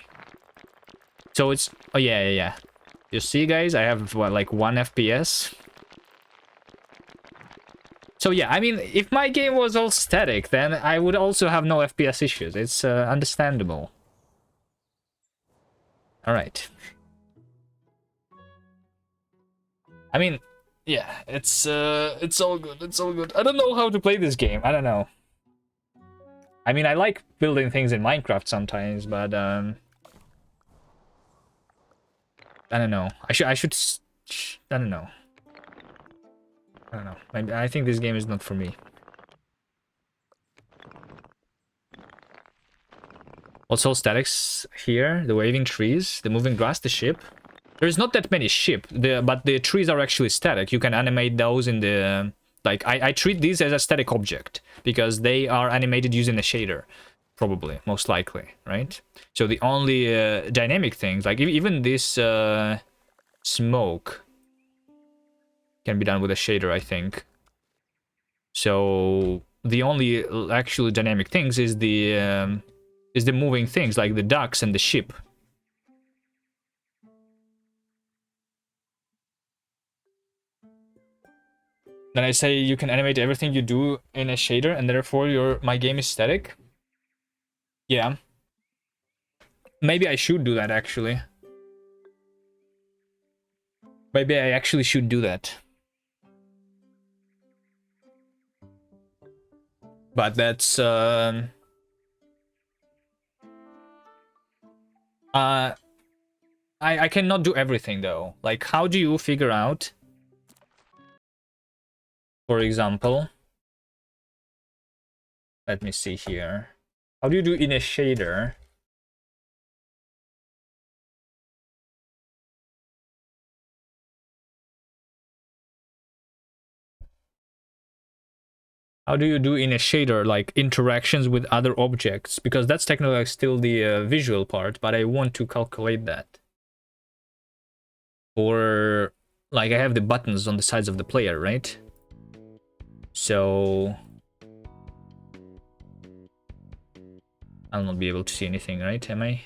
So it's... Oh, yeah. You see, guys? I have, what, like 1 FPS? So yeah, I mean, if my game was all static, then I would also have no FPS issues. It's understandable. Alright. I mean, yeah, it's all good, it's all good. I don't know how to play this game, I don't know. I mean, I like building things in Minecraft sometimes, but, I don't know. I should, I don't know. I don't know. Maybe, I think this game is not for me. Also, statics here, the waving trees, the moving grass, the ship. There's not that many ship, but the trees are actually static. You can animate those in the... Like, I treat these as a static object, because they are animated using a shader. Probably, most likely, right? So the only dynamic things, like even this smoke can be done with a shader, I think. So the only actually dynamic things is the moving things, like the ducks and the ship. Then I say you can animate everything you do in a shader, and therefore my game is static. Yeah. Maybe I should do that, actually. Maybe I actually should do that. But that's... I cannot do everything, though. Like, how do you figure out... For example... Let me see here. How do you do in a shader? How do you do in a shader, like interactions with other objects? Because that's technically like still the visual part, but I want to calculate that. Or, like, I have the buttons on the sides of the player, right? So I'll not be able to see anything, right? Am I?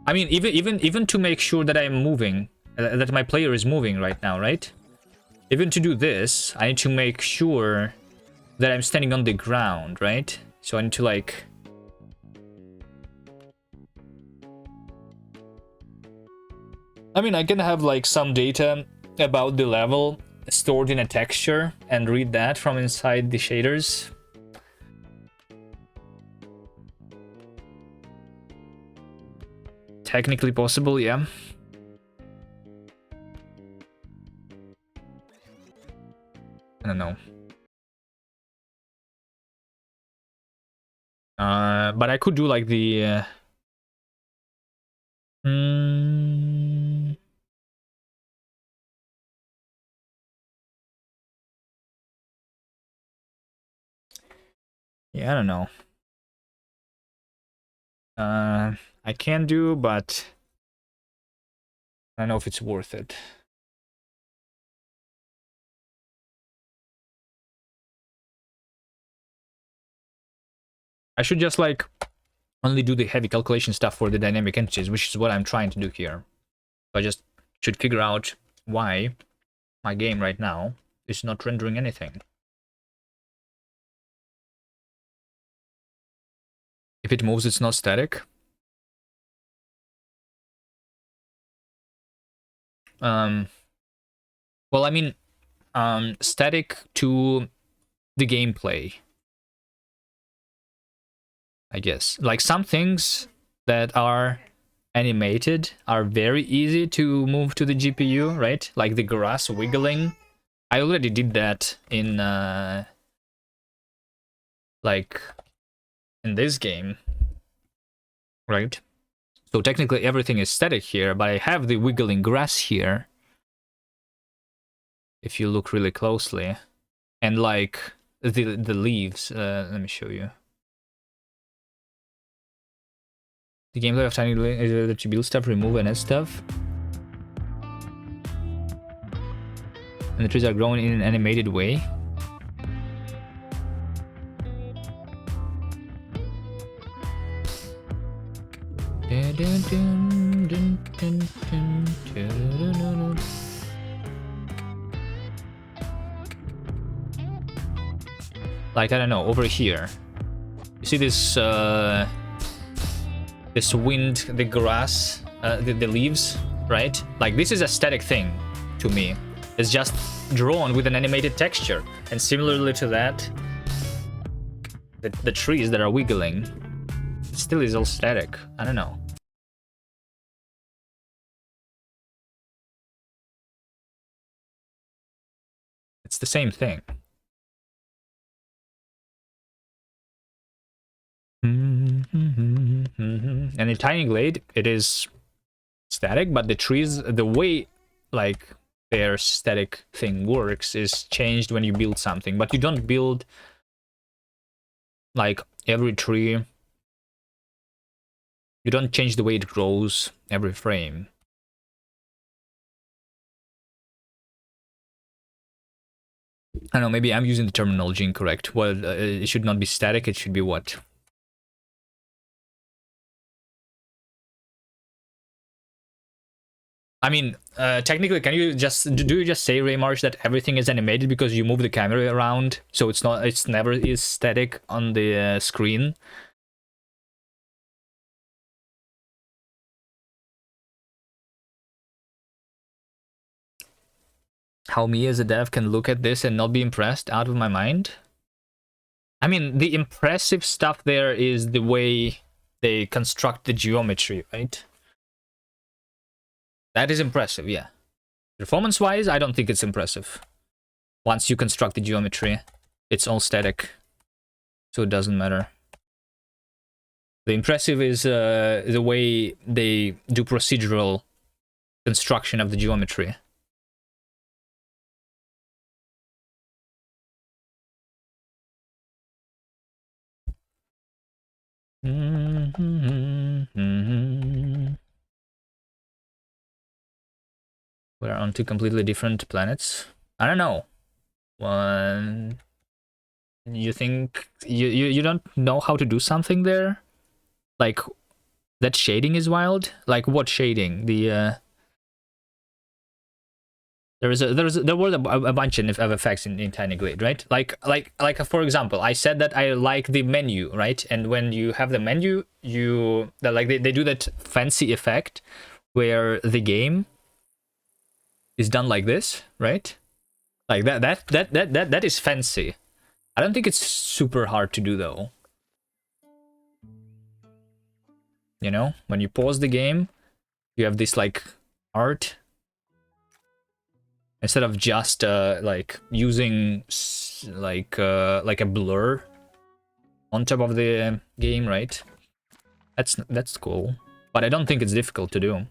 I mean, even to make sure that I am moving, that my player is moving right now, right? Even to do this, I need to make sure that I'm standing on the ground, right? So I need to, like... I mean, I can have, like, some data about the level stored in a texture and read that from inside the shaders. Technically possible, yeah. I don't know. But I could do like the... Yeah, I don't know. I can do, but I don't know if it's worth it. I should just like only do the heavy calculation stuff for the dynamic entities, which is what I'm trying to do here. So I just should figure out why my game right now is not rendering anything. If it moves, it's not static. Well, I mean, static to the gameplay, I guess. Like, some things that are animated are very easy to move to the GPU, right? Like the grass wiggling. I already did that in like in this game, right? So technically everything is static here, but I have the wiggling grass here. If you look really closely, and like the leaves. Let me show you. The gameplay of Tiny is that you build stuff, remove and add stuff. And the trees are growing in an animated way. Like, I don't know, over here. You see this this wind, the grass, the leaves, right? Like, this is a static thing to me. It's just drawn with an animated texture. And similarly to that, the trees that are wiggling, it still is all static. I don't know. It's the same thing. And in Tiny Glade, it is static, but the trees, the way like their static thing works is changed when you build something, but you don't build like every tree. You don't change the way it grows every frame. I don't know, maybe I'm using the terminology incorrect. Well, it should not be static, it should be what? I mean, technically, can you just do you just say, Raymarsh, that everything is animated because you move the camera around, so it's never is static on the screen? How me as a dev can look at this and not be impressed out of my mind? I mean, the impressive stuff there is the way they construct the geometry, right? That is impressive, yeah. Performance-wise, I don't think it's impressive. Once you construct the geometry, it's all static, so it doesn't matter. The impressive is the way they do procedural construction of the geometry. We're on two completely different planets. I don't know. One, you think you don't know how to do something there? Like that shading is wild. Like what shading? The there were a bunch of effects in Tiny Glade, right? Like for example, I said that I like the menu, right? And when you have the menu, they do that fancy effect where the game is done like this, right? Like that is fancy. I don't think it's super hard to do though. You know, when you pause the game, you have this like art instead of just like using like a blur on top of the game, right? That's cool, but I don't think it's difficult to do.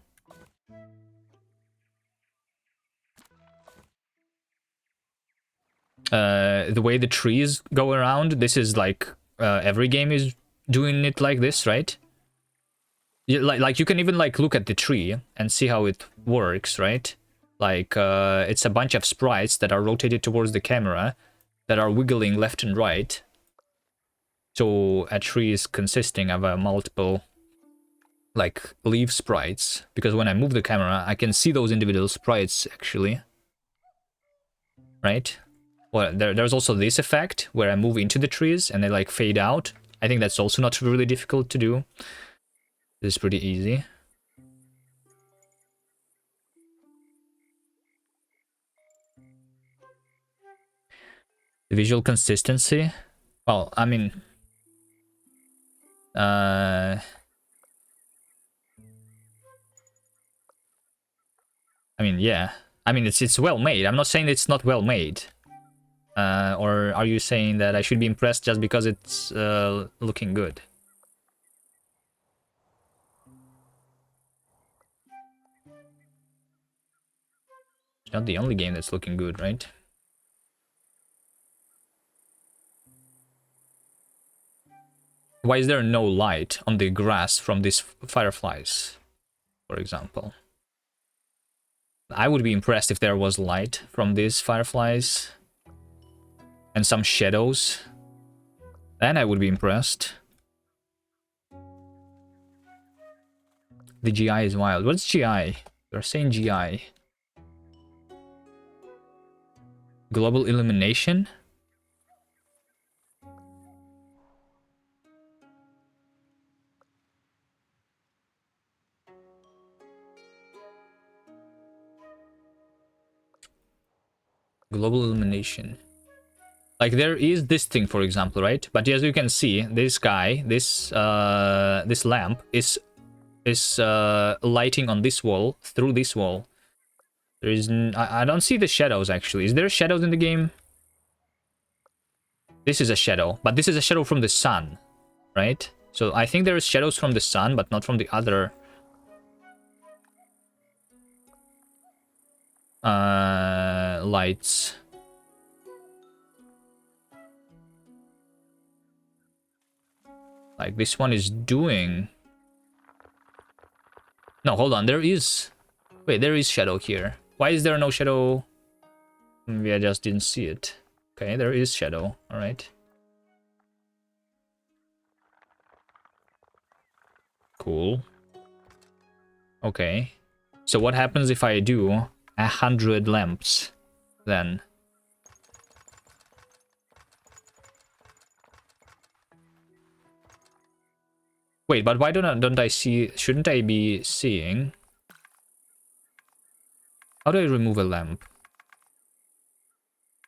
The way the trees go around, this is like every game is doing it like this, right? Like you can even like look at the tree and see how it works, right? Like it's a bunch of sprites that are rotated towards the camera that are wiggling left and right. So a tree is consisting of multiple like leaf sprites, because when I move the camera I can see those individual sprites actually, right? Well, there's also this effect where I move into the trees and they like fade out. I think that's also not really difficult to do. This is pretty easy. The visual consistency, well, I mean, I mean, yeah. I mean, it's well made. I'm not saying it's not well made. Or are you saying that I should be impressed just because it's looking good? It's not the only game that's looking good, right? Why is there no light on the grass from these fireflies, for example? I would be impressed if there was light from these fireflies and some shadows. Then I would be impressed. The GI is wild. What's GI? They're saying GI. Global illumination? Global illumination. Like there is this thing, for example, right? But as you can see, this guy, this lamp is lighting on this wall, through this wall. There is I don't see the shadows actually. Is there shadows in the game? This is a shadow, but this is a shadow from the sun, right? So I think there is shadows from the sun, but not from the other lights. Like this one is doing... No, hold on, there is... Wait, there is shadow here. Why is there no shadow? Maybe I just didn't see it. Okay, there is shadow, alright. Cool. Okay. So what happens if I do 100 lamps, then? Wait, but why don't I see... Shouldn't I be seeing... How do I remove a lamp?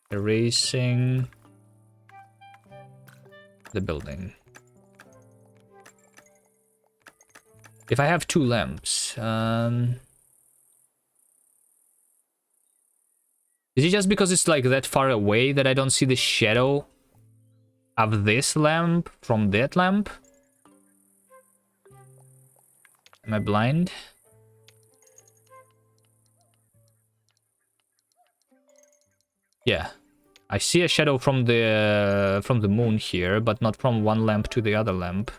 Erasing the building. If I have 2 lamps, is it just because it's like that far away that I don't see the shadow of this lamp from that lamp? Am I blind? Yeah. I see a shadow from the moon here, but not from one lamp to the other lamp.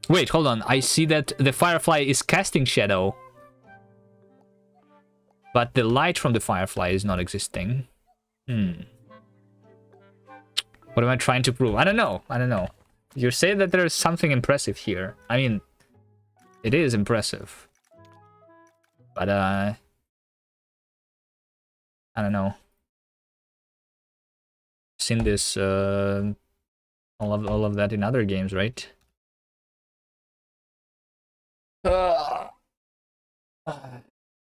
Wait, hold on. I see that the firefly is casting shadow. But the light from the firefly is not existing. What am I trying to prove? I don't know. I don't know. You say that there is something impressive here. I mean, it is impressive. But, I don't know. Seen this, all of that in other games, right?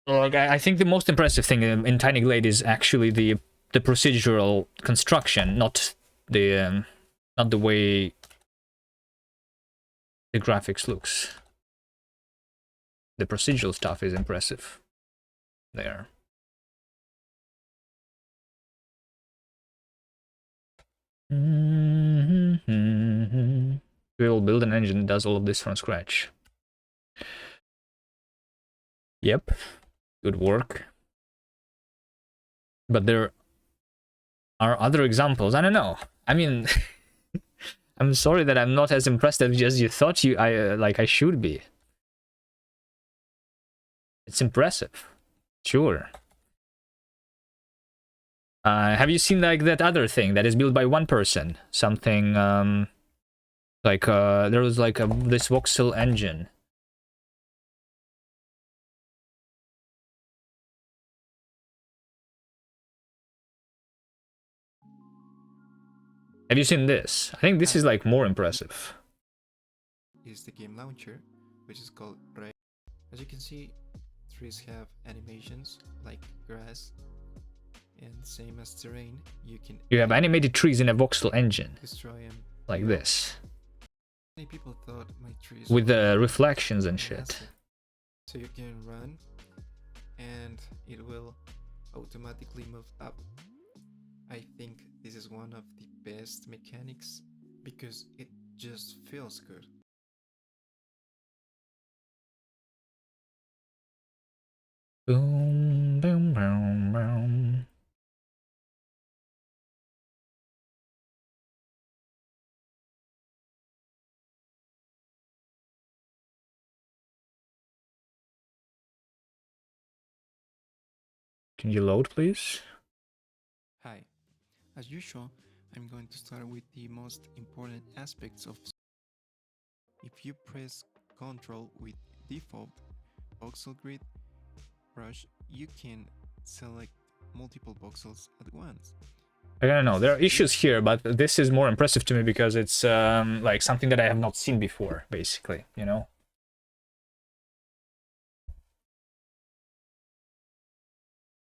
Like, I think the most impressive thing in Tiny Glade is actually the procedural construction, not the way the graphics looks. The procedural stuff is impressive there. We will build an engine that does all of this from scratch. Yep, good work. But there are other examples. I don't know. I mean, I'm sorry that I'm not as impressed as you thought I should be. It's impressive, sure. Have you seen like that other thing that is built by one person? Something like there was like this voxel engine. Have you seen this? I think this is like more impressive. Is the game launcher, which is called Ray. As you can see, trees have animations like grass, and same as terrain, you have animated trees in a voxel engine, destroy them like this, many people thought my trees with the reflections and shit. So you can run, and it will automatically move up. I think this is one of the best mechanics because it just feels good. Boom, boom, boom, boom. Can you load, please? Hi. As usual, I'm going to start with the most important aspects of. If you press Ctrl with default voxel grid brush, you can select multiple voxels at once. I don't know. There are issues here, but this is more impressive to me because it's like something that I have not seen before, basically, you know?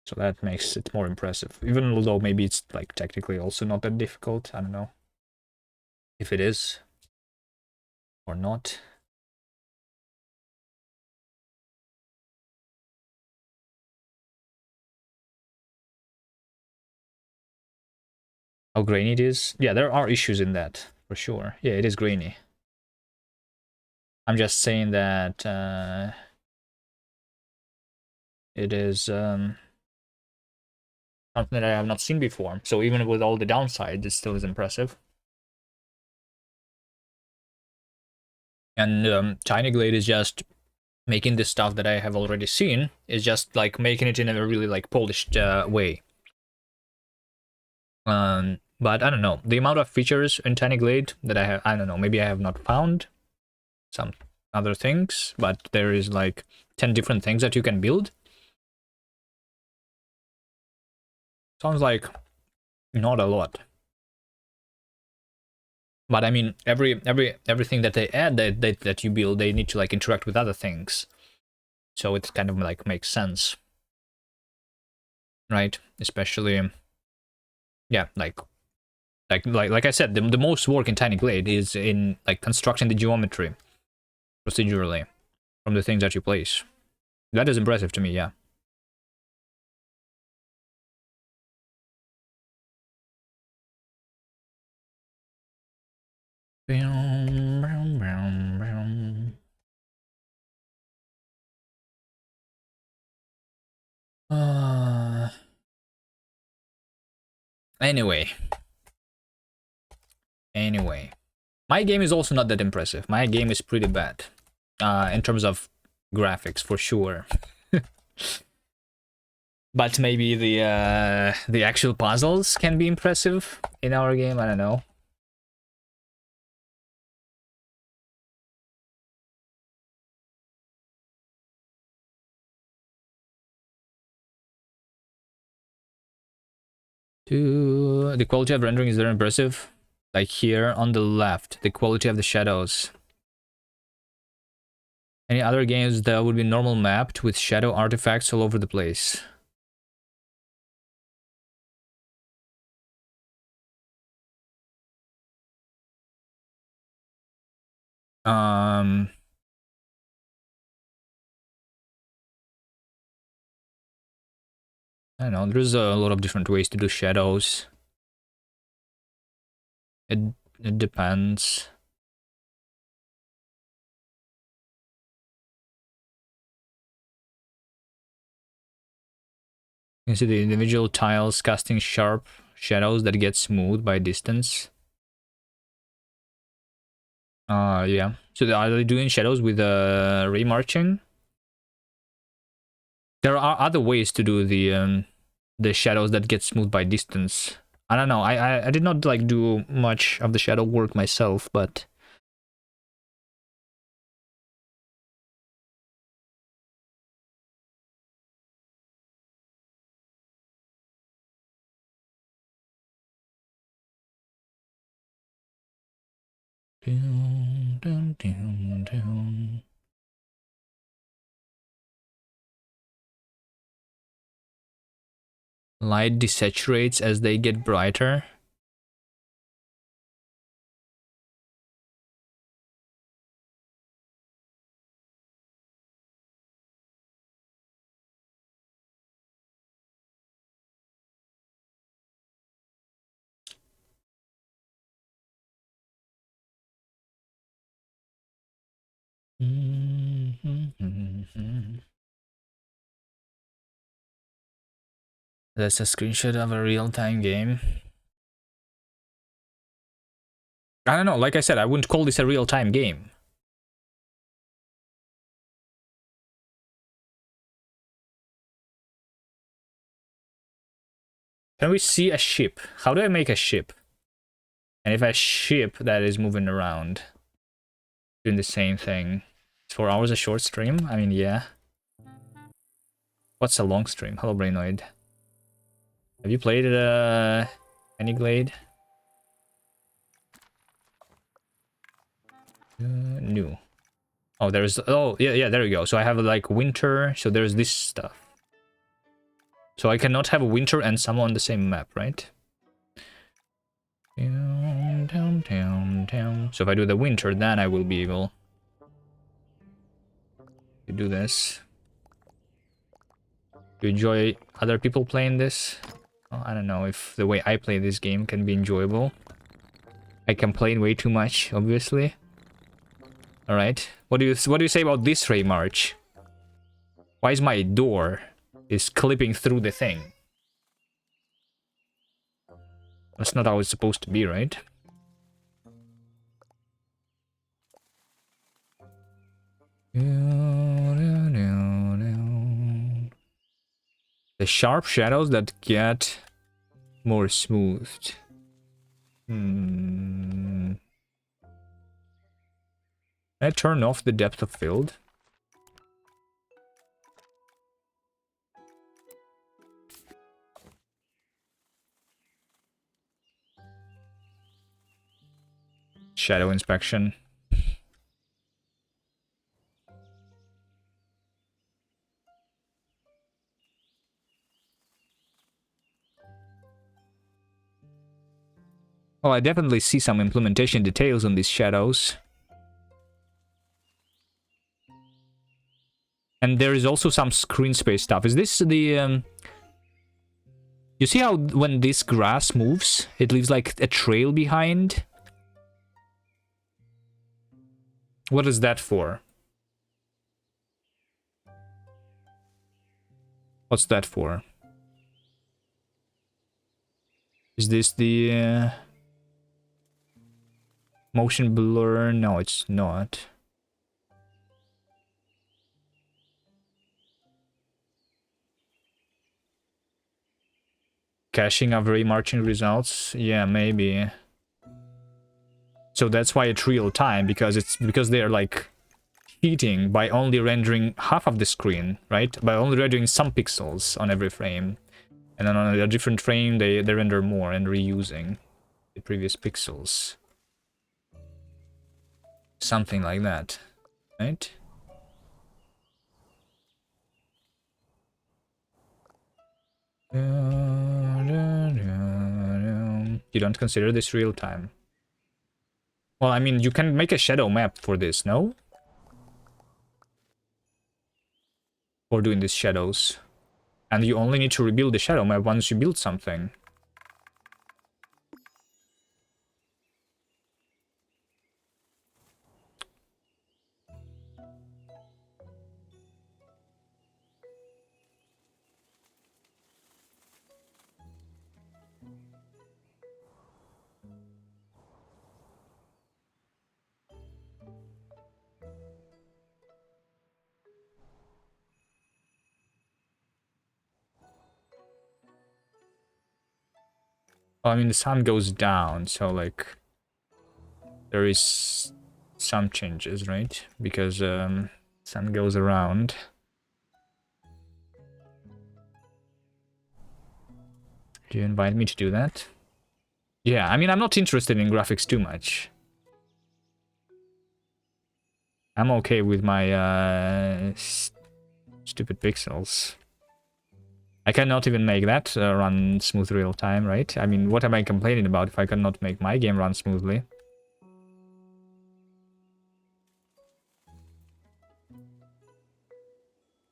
So that makes it more impressive. Even though maybe it's like technically also not that difficult. I don't know if it is or not. How grainy it is? Yeah, there are issues in that, for sure. Yeah, it is grainy. I'm just saying that it is something that I have not seen before. So even with all the downsides, it still is impressive. And Tiny Glade is just making this stuff that I have already seen, is just like making it in a really like polished way. But I don't know, the amount of features in Tiny Glade that I don't know, maybe I have not found some other things, but there is like 10 different things that you can build. Sounds like not a lot. But I mean, everything that they add that you build, they need to like interact with other things. So it kind of like makes sense. Right? Especially, yeah, like I said, the most work in Tiny Glade is in like constructing the geometry procedurally from the things that you place. That is impressive to me, yeah. Anyway, my game is also not that impressive. My game is pretty bad, in terms of graphics, for sure. But maybe the actual puzzles can be impressive in our game. I don't know. The quality of rendering is very impressive. Like here on the left, the quality of the shadows. Any other games that would be normal mapped with shadow artifacts all over the place. I don't know, there's a lot of different ways to do shadows. It depends. You can see the individual tiles casting sharp shadows that get smoothed by distance. Yeah. So are they doing shadows with ray marching? There are other ways to do the shadows that get smoothed by distance. I don't know. I did not like do much of the shadow work myself, but light desaturates as they get brighter. That's a screenshot of a real-time game. I don't know, like I said, I wouldn't call this a real-time game. Can we see a ship? How do I make a ship? And if a ship that is moving around, doing the same thing. Is 4 hours a short stream? I mean, yeah. What's a long stream? Hello, Brainoid. Have you played any Glade? New. Oh, there's... Oh, yeah, there we go. So I have, like, winter. So there's this stuff. So I cannot have winter and summer on the same map, right? So if I do the winter, then I will be able to do this. Do you enjoy other people playing this? Well, I don't know if the way I play this game can be enjoyable. I complain way too much, obviously. All right. What do you say about this Ray March? Why is my door is clipping through the thing? That's not how it's supposed to be, right? The sharp shadows that get more smoothed. I turn off the depth of field. Shadow inspection. Well, I definitely see some implementation details on these shadows. And there is also some screen space stuff. Is this the... You see how when this grass moves, it leaves like a trail behind? What is that for? What's that for? Is this the motion blur? No, it's not. Caching of remarching results? Yeah, maybe. So that's why it's real time, because they're like cheating by only rendering half of the screen, right? By only rendering some pixels on every frame. And then on a different frame they render more and reusing the previous pixels. Something like that, right? You don't consider this real time? Well, I mean, you can make a shadow map for this, no? For doing these shadows. And you only need to rebuild the shadow map once you build something. Well, I mean, the sun goes down, so like there is some changes, right? Because sun goes around. Do you invite me to do that? Yeah, I mean, I'm not interested in graphics too much. I'm okay with my stupid pixels. I cannot even make that run smooth real time, right? I mean, what am I complaining about if I cannot make my game run smoothly?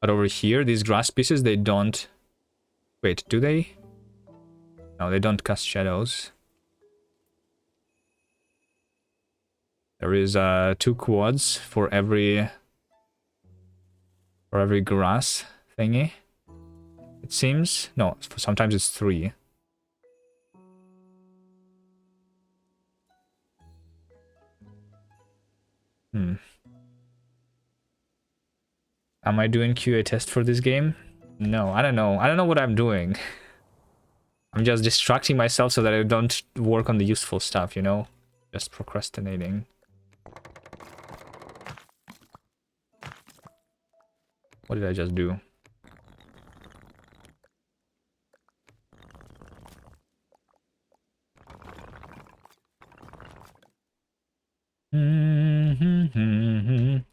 But over here, these grass pieces, they don't... Wait, do they? No, they don't cast shadows. There is 2 quads for every grass thingy. It seems. No, sometimes it's 3. Hmm. Am I doing QA test for this game? No, I don't know. I don't know what I'm doing. I'm just distracting myself so that I don't work on the useful stuff, you know? Just procrastinating. What did I just do?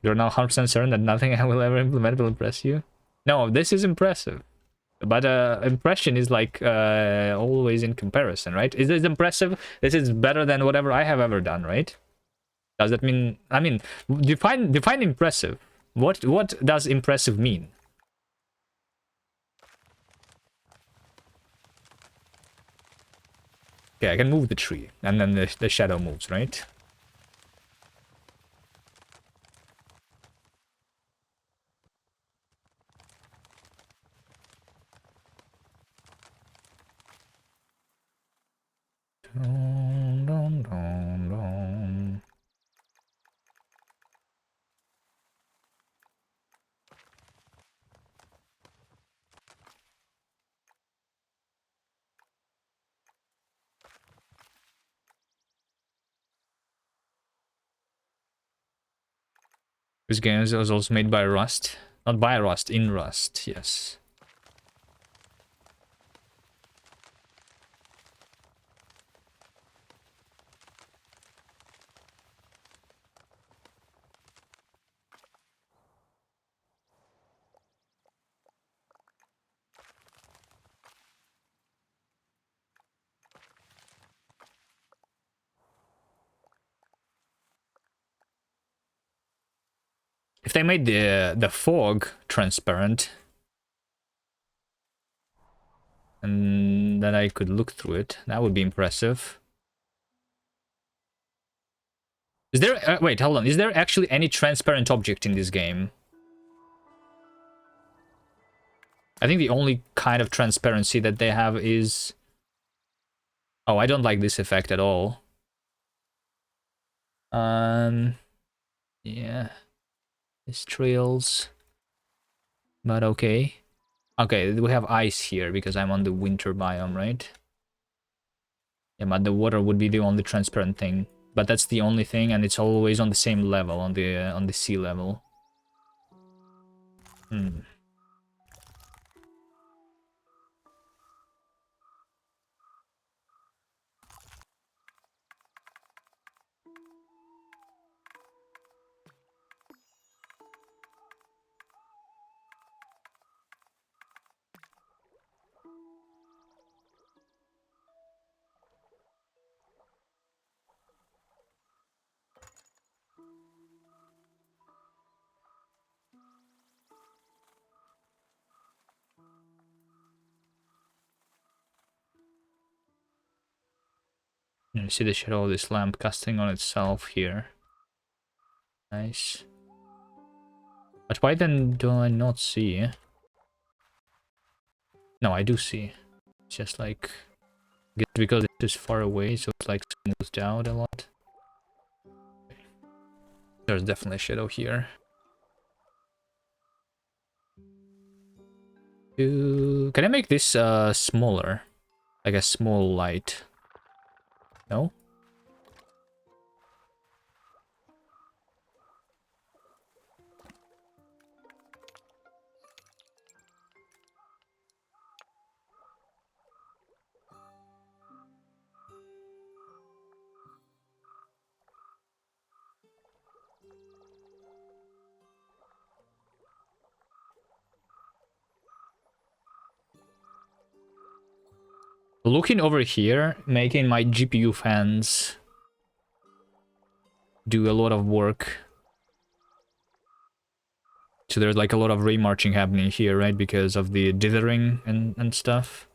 You're now 100% certain that nothing I will ever implement will impress you? No, this is impressive. But impression is like always in comparison, right? Is this impressive? This is better than whatever I have ever done, right? Does that mean... I mean, define impressive. What does impressive mean? Okay, I can move the tree, and then the shadow moves, right? Dun, dun, dun, dun. This game was also made by Rust. Not by Rust, in Rust, yes. If they made the fog transparent, and then I could look through it, that would be impressive. Is there... wait, hold on. Is there actually any transparent object in this game? I think the only kind of transparency that they have is... Oh, I don't like this effect at all. Yeah. It's trails. But okay. Okay, we have ice here because I'm on the winter biome, right? Yeah, but the water would be the only transparent thing. But that's the only thing, and it's always on the same level, on the sea level. Hmm. You see the shadow of this lamp casting on itself here. Nice. But why then do I not see? No, I do see. It's just like... I guess because it is far away, so it's like smoothed out a lot. There's definitely a shadow here. Can I make this smaller? Like a small light? No? Looking over here, making my GPU fans do a lot of work. So there's like a lot of remarching happening here, right? Because of the dithering and stuff.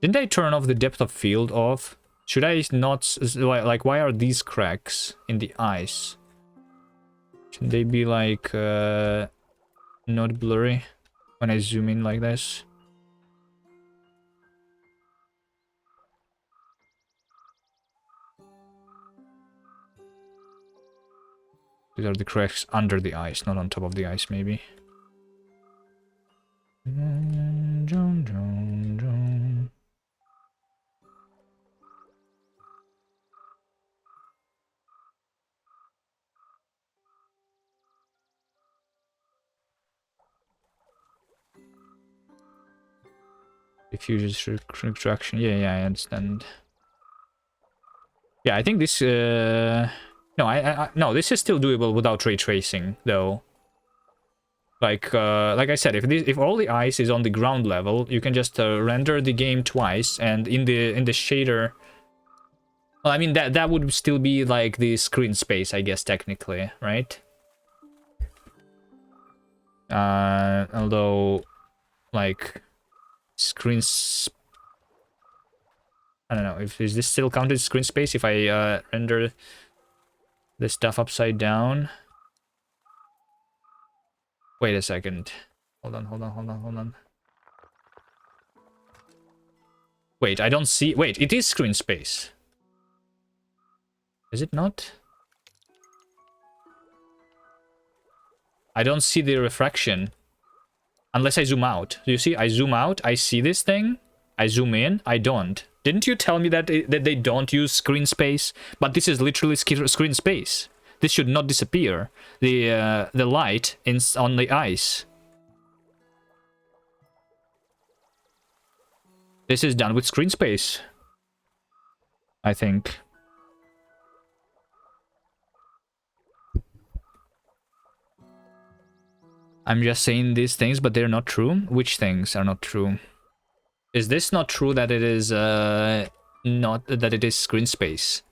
Didn't I turn off the depth of field off? Should I not... Like, why are these cracks in the ice? Should they be like... not blurry when I zoom in like this? These are the cracks under the ice, not on top of the ice, maybe. Diffusion retraction. Yeah, I understand. Yeah, I think this... No, no, this is still doable without ray tracing, though. Like I said, if all the ice is on the ground level, you can just render the game twice, and in the shader... Well, I mean, that would still be like the screen space, I guess, technically, right? Although, like, screens... I don't know, is this still counted screen space if I render this stuff upside down? Wait a second. Hold on. Wait, I don't see... Wait, it is screen space. Is it not? I don't see the refraction. Unless I zoom out. Do you see? I zoom out, I see this thing. I zoom in, I don't. Didn't you tell me that they don't use screen space? But this is literally screen space. This should not disappear. The light on the ice. This is done with screen space, I think. I'm just saying these things, but they're not true. Which things are not true? Is this not true that it is not that it is screen space?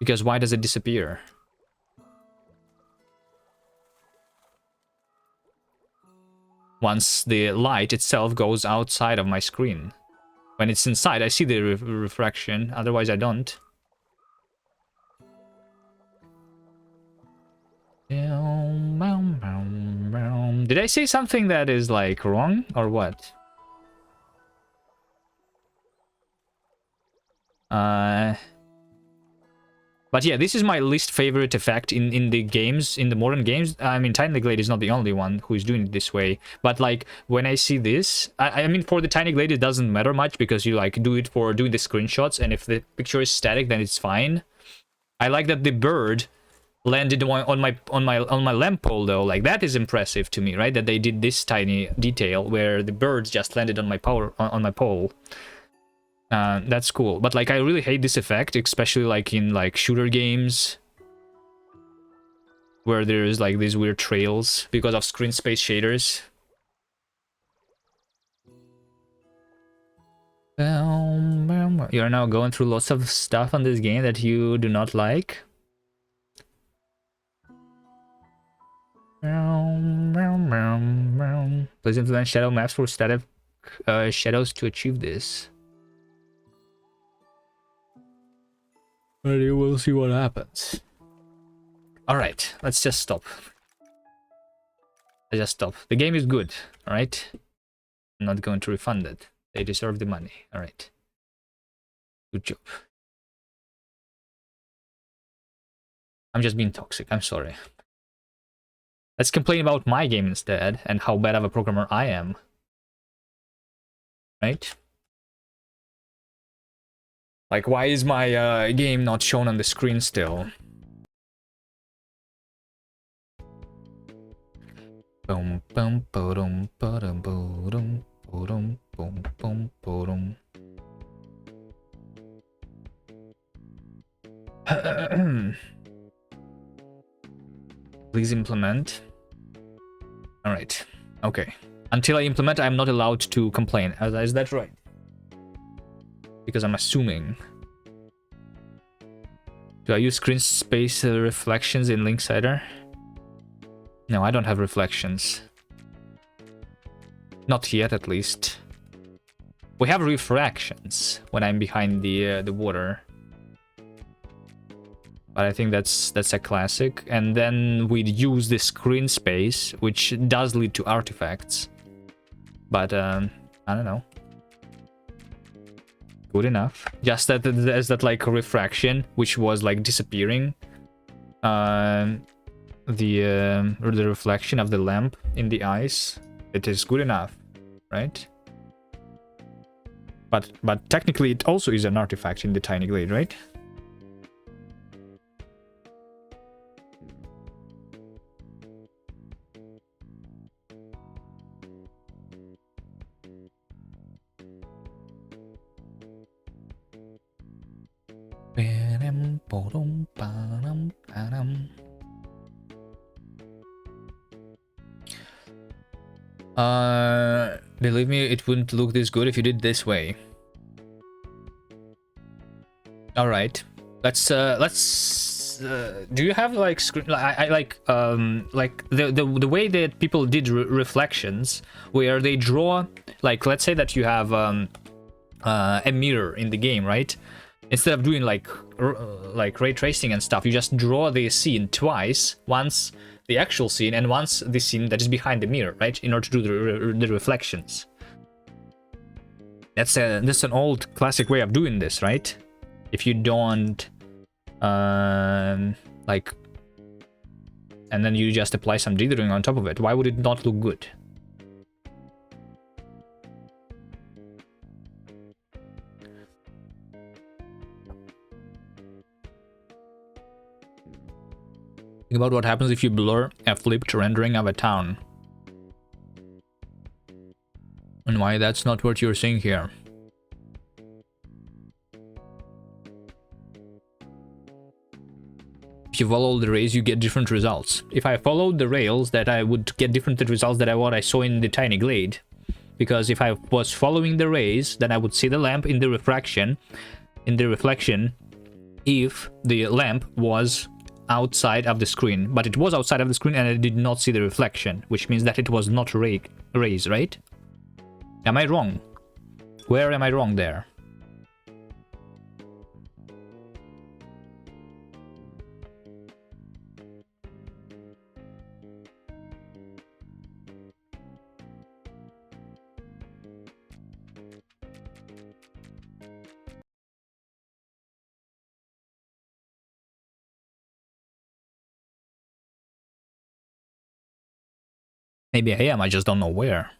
Because why does it disappear? Once the light itself goes outside of my screen. When it's inside, I see the refraction, otherwise I don't. Did I say something that is like wrong or what? But yeah, this is my least favorite effect in the games, in the modern games. I mean, Tiny Glade is not the only one who is doing it this way. But like when I see this, I mean, for the Tiny Glade, it doesn't matter much because you like do it for doing the screenshots, and if the picture is static, then it's fine. I like that the bird landed on my lamp pole though. Like that is impressive to me, right? That they did this tiny detail where the birds just landed on my on my pole. That's cool, but like I really hate this effect, especially like in like shooter games where there's like these weird trails because of screen space shaders. You're now going through lots of stuff on this game that you do not like. Please implement shadow maps for static shadows to achieve this. But you will see what happens. Alright, let's just stop. Let's just stop. The game is good, alright? I'm not going to refund it. They deserve the money, alright. Good job. I'm just being toxic, I'm sorry. Let's complain about my game instead, and how bad of a programmer I am. Right? Like, why is my game not shown on the screen still? Boom, boom, boom, boom, boom, boom, boom, boom, boom. Please implement. Alright. Okay. Until I implement, I'm not allowed to complain. Is that right? Because I'm assuming. Do I use screen space reflections in linksider? No, I don't have reflections. Not yet, at least. We have refractions when I'm behind the water. But I think that's a classic. And then we'd use the screen space, which does lead to artifacts. But I don't know. Good enough. Just that there's that like refraction, which was like disappearing. The reflection of the lamp in the eyes. It is good enough, right? But technically, it also is an artifact in the Tiny Glade, right? Believe me, it wouldn't look this good if you did it this way. All right, let's do you have like screen? I like the way that people did reflections, where they draw, like, let's say that you have a mirror in the game, right? Instead of doing like ray tracing and stuff, you just draw the scene twice. Once the actual scene and once the scene that is behind the mirror, right? In order to do the reflections. That's an old classic way of doing this, right? If you don't like, and then you just apply some dithering on top of it, why would it not look good? Think about what happens if you blur a flipped rendering of a town. And why that's not what you're saying here. If you follow the rails, you get different results. If I followed the rails, that I would get different results than what I saw in the Tiny Glade. Because if I was following the rays, then I would see the lamp in the reflection, if the lamp was outside of the screen. But it was outside of the screen and I did not see the reflection, which means that it was not rays, right? Am I wrong? Where am I wrong there? Maybe I am, I just don't know where.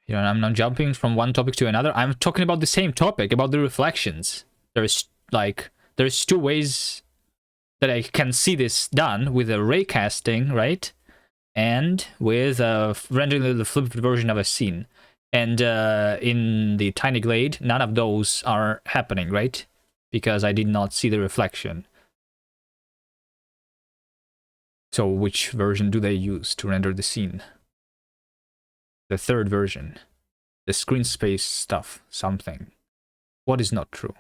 You know, I'm not jumping from one topic to another. I'm talking about the same topic, about the reflections. There's two ways that I can see this done with a raycasting, right? And with rendering the flipped version of a scene. And in the Tiny Glade, none of those are happening, right? Because I did not see the reflection. So which version do they use to render the scene? The third version. The screen space stuff, something. What is not true?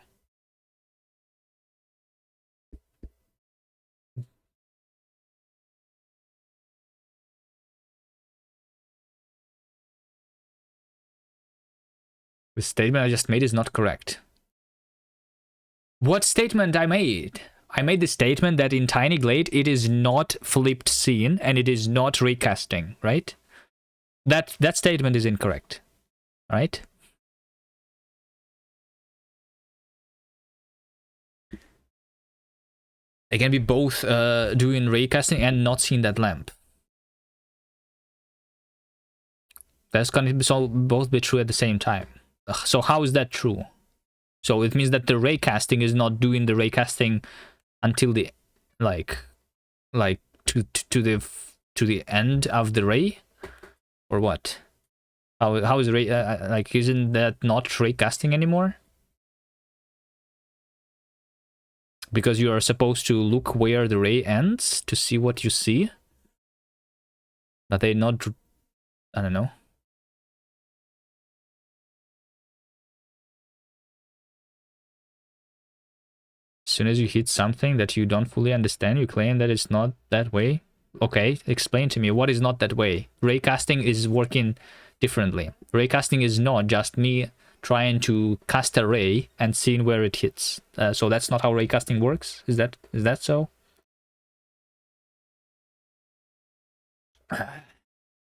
The statement I just made is not correct. What statement I made? I made the statement that in Tiny Glade it is not flipped scene and it is not recasting, right? That statement is incorrect, right? They can be both doing raycasting and not seeing that lamp. That's gonna be so both be true at the same time. So how is that true? So it means that the raycasting is not doing the raycasting until the like to the end of the ray, or what? How is ray like? Isn't that not raycasting anymore? Because you are supposed to look where the ray ends to see what you see. That they not, I don't know. As soon as you hit something that you don't fully understand, you claim that it's not that way. Okay, explain to me what is not that way. Raycasting is working differently. Raycasting is not just me trying to cast a ray and seeing where it hits. So that's not how raycasting works. Is that so?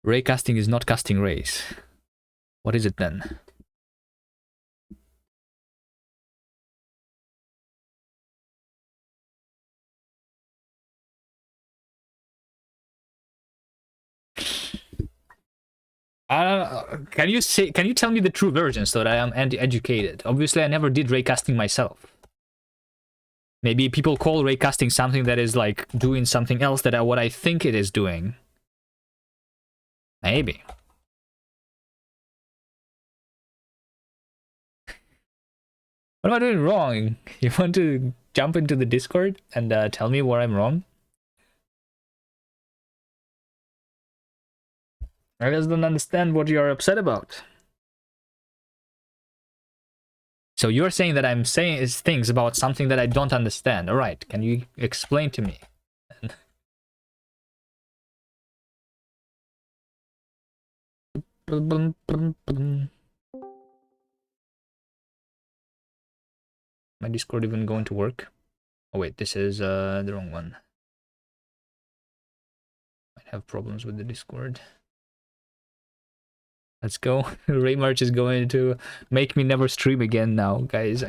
Raycasting is not casting rays. What is it then? Can you tell me the true version so that I am educated? Obviously, I never did raycasting myself. Maybe people call raycasting something that is like doing something else that what I think it is doing. Maybe. What am I doing wrong? You want to jump into the Discord and tell me where I'm wrong? I just don't understand what you're upset about. So you're saying that I'm saying things about something that I don't understand. All right, can you explain to me? My Discord even going to work? Oh wait, this is the wrong one. Might have problems with the Discord. Let's go. Raymarch is going to make me never stream again now, guys.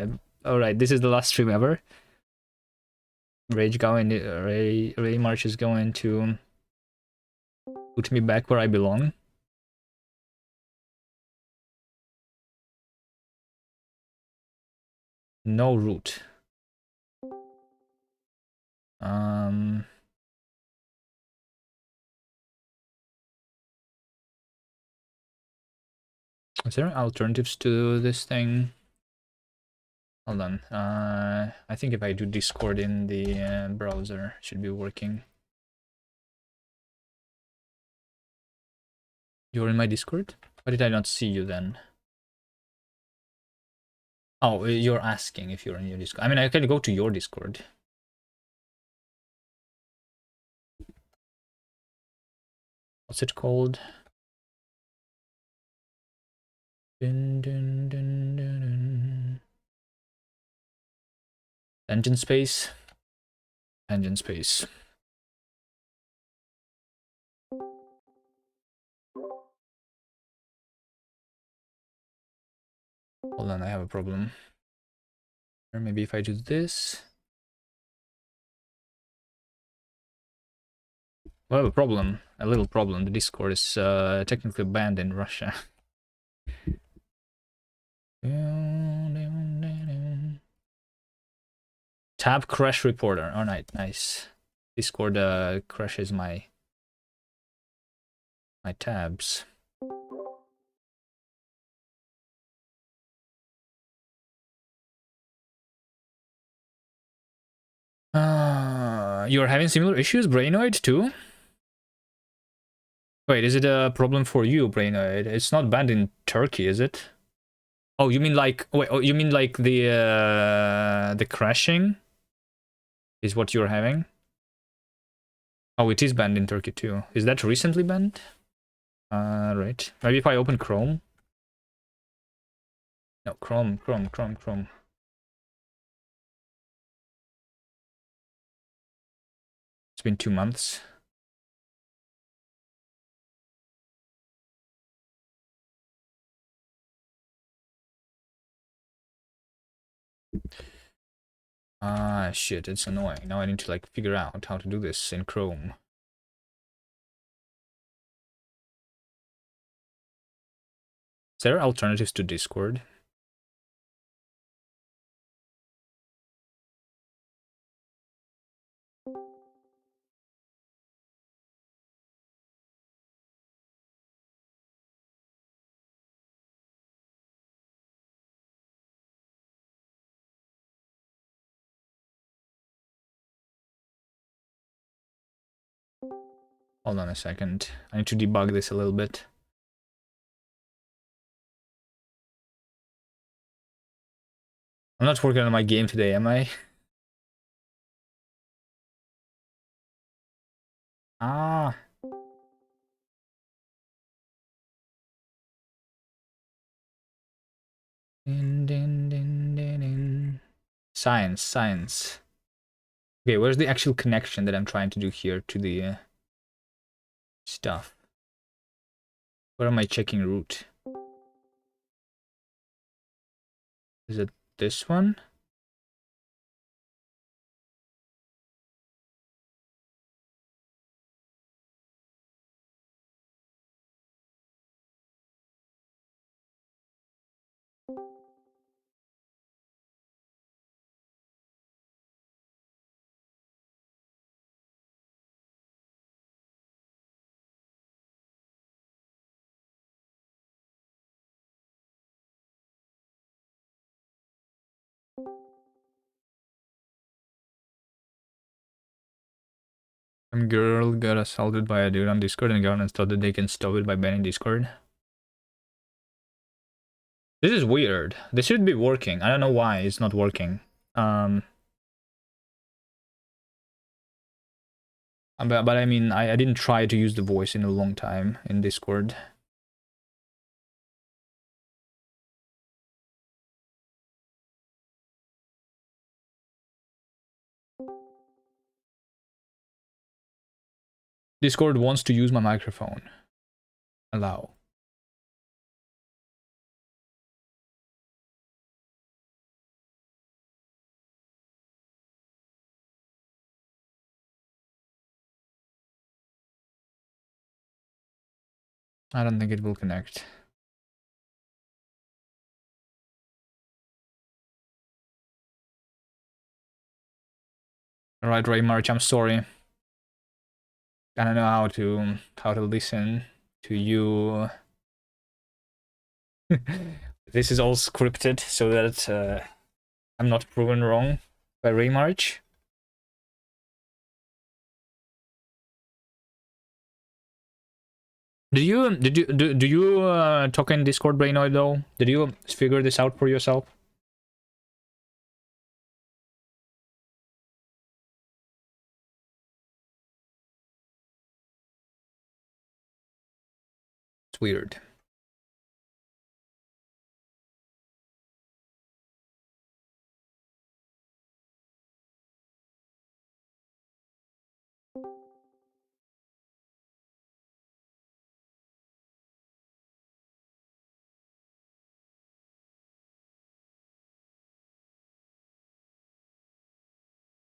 Alright, this is the last stream ever. Raymarch is going to put me back where I belong. No root. Is there alternatives to this thing? Hold on. I think if I do Discord in the browser, it should be working. You're in my Discord? Why did I not see you then? Oh, you're asking if you're in your Discord. I mean, I can go to your Discord. What's it called? Dun, dun, dun, dun, dun. Engine space. Engine space. Hold on, I have a problem. Or maybe if I do this. I have a problem. A little problem. The Discord is technically banned in Russia. Tab crash reporter. Oh, nice. Discord crashes my tabs. You're having similar issues, Brainoid, too? Wait, is it a problem for you, Brainoid? It's not banned in Turkey, is it? Oh, you mean like... Wait, oh, you mean like the crashing? Is what you're having? Oh, it is banned in Turkey, too. Is that recently banned? Right. Maybe if I open Chrome? No, Chrome. It's been 2 months. Ah, shit, it's annoying. Now I need to, like, figure out how to do this in Chrome. Is there alternatives to Discord? Hold on a second. I need to debug this a little bit. I'm not working on my game today, am I? Ah. Science. Okay, where's the actual connection that I'm trying to do here to the stuff? Where am I checking route? Is it this one? Some girl got assaulted by a dude on Discord and government thought that they can stop it by banning Discord. This is weird. This should be working. I don't know why it's not working. But I mean, I didn't try to use the voice in a long time in Discord. Discord wants to use my microphone. Allow. I don't think it will connect. Alright, Ray March, I'm sorry. I don't know how to listen to you. This is all scripted so that I'm not proven wrong by Ray March. Do you talk in Discord, Brainoid, though? Did you figure this out for yourself? It's weird.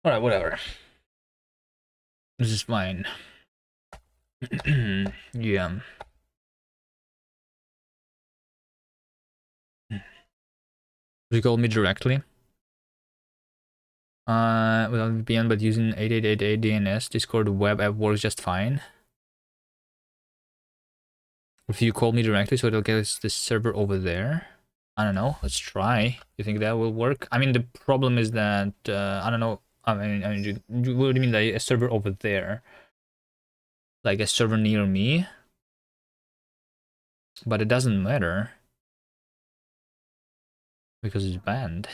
Alright, whatever. This is fine. Yeah. You called me directly. Without VPN, but using 8888 DNS, Discord web app works just fine. If you call me directly, so it'll get us the server over there. I don't know. Let's try. You think that will work? I mean, the problem is that I don't know. I mean, what do you mean, like a server over there? Like a server near me? But it doesn't matter because it's banned.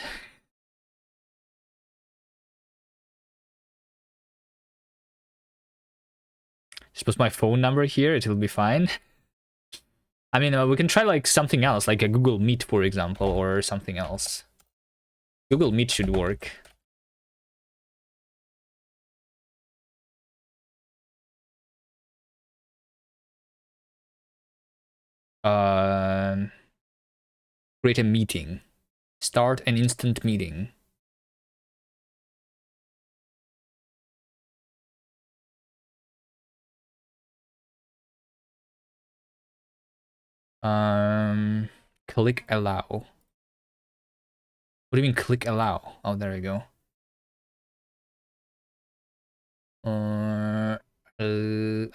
Just put my phone number here. It'll be fine. I mean, we can try like something else, like a Google Meet, for example, or something else. Google Meet should work. Create a meeting. Start an instant meeting. Click allow. What do you mean click allow? Oh, there we go.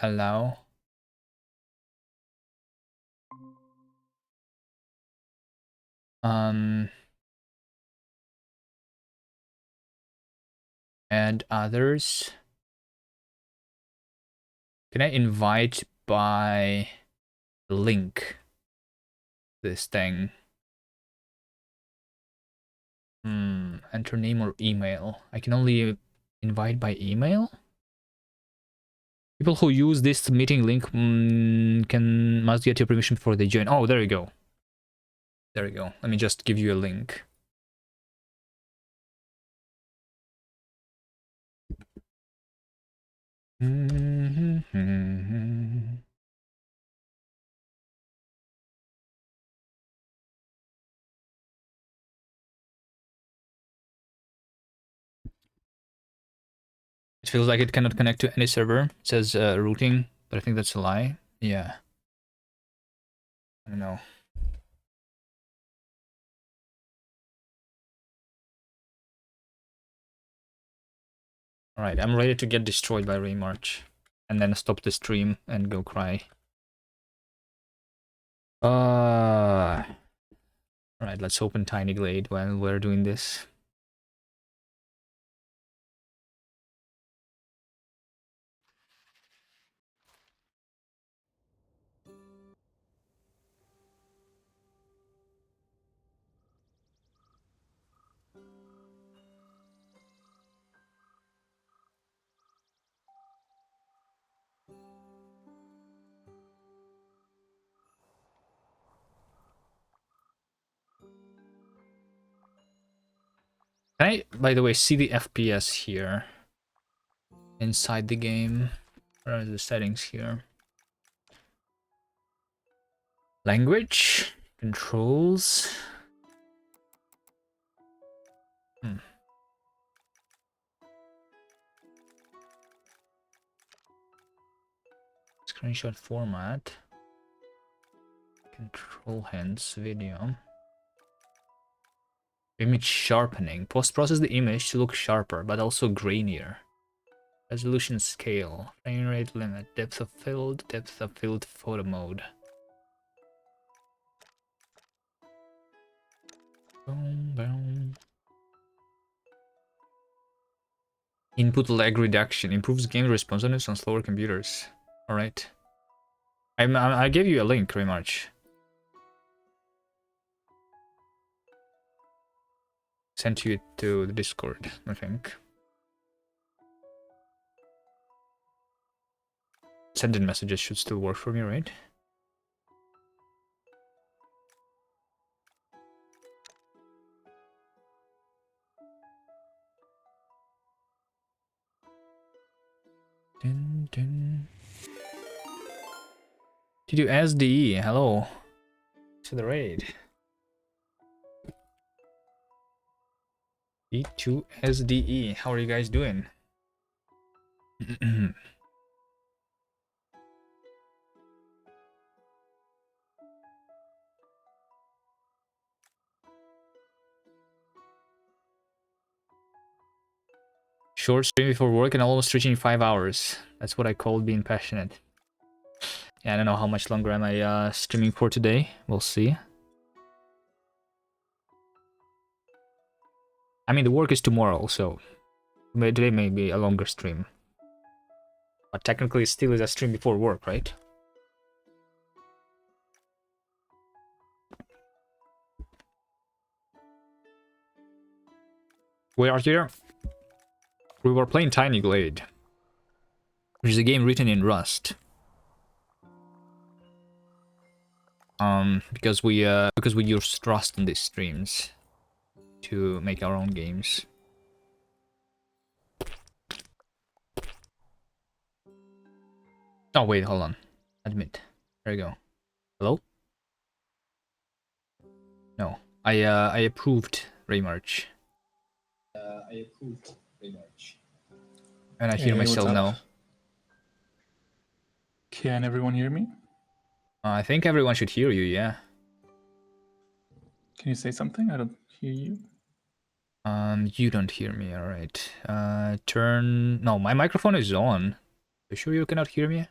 Allow. Add others. Can I invite by link this thing? Enter name or email. I can only invite by email. People who use this meeting link must get your permission before they join. Oh, there you go. There you go. Let me just give you a link. It feels like it cannot connect to any server. It says routing, but I think that's a lie. Yeah. I don't know. Alright, I'm ready to get destroyed by Remarch. And then stop the stream and go cry. Alright, let's open Tiny Glade while we're doing this. Can I, by the way, see the FPS here? Inside the game? Where are the settings here? Language? Controls? Screenshot format. Control hands video. Image sharpening. Post-process the image to look sharper, but also grainier. Resolution scale. Frame rate limit. Depth of field photo mode. Boom, boom. Input lag reduction. Improves game responsiveness on slower computers. Alright. I gave you a link, pretty much. Sent you to the Discord, I think. Sending messages should still work for me, right? dun. Did you SDE? Hello to the raid. E2SDE. How are you guys doing? Short stream before work and almost reaching 5 hours. That's what I call being passionate. Yeah, I don't know how much longer am I streaming for today. We'll see. I mean, the work is tomorrow, so today may be a longer stream. But technically, it still is a stream before work, right? We are here. We were playing Tiny Glade, which is a game written in Rust. Because we use Rust in these streams to make our own games. Oh wait, hold on. Admit. There you go. Hello? No. I approved Raymarch. And I hear Hey, what's myself up? now. Can everyone hear me? I think everyone should hear you, yeah. Can you say something? I don't hear you. You don't hear me, alright. No, my microphone is on. You sure you cannot hear me?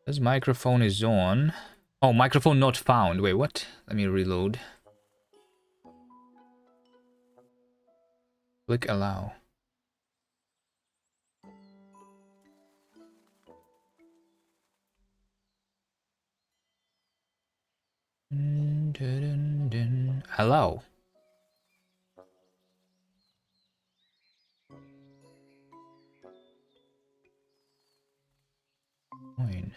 This microphone is on. Oh, microphone not found. Wait, what? Let me reload. Click allow. Allow. Fine.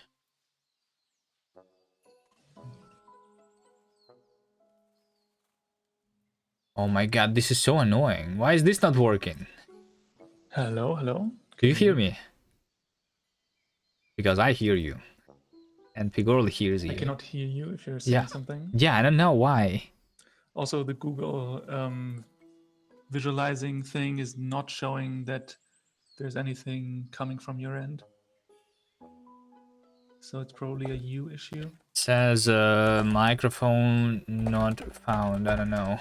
Oh my god, this is so annoying. Why is this not working? Hello, hello. Do you hear me? Because I hear you. And Pigorl hears I you. cannot hear you if you're Yeah. saying something. Yeah, I don't know why. Also, the Google visualizing thing is not showing that there's anything coming from your end. So it's probably a you issue. It says microphone not found. I don't know.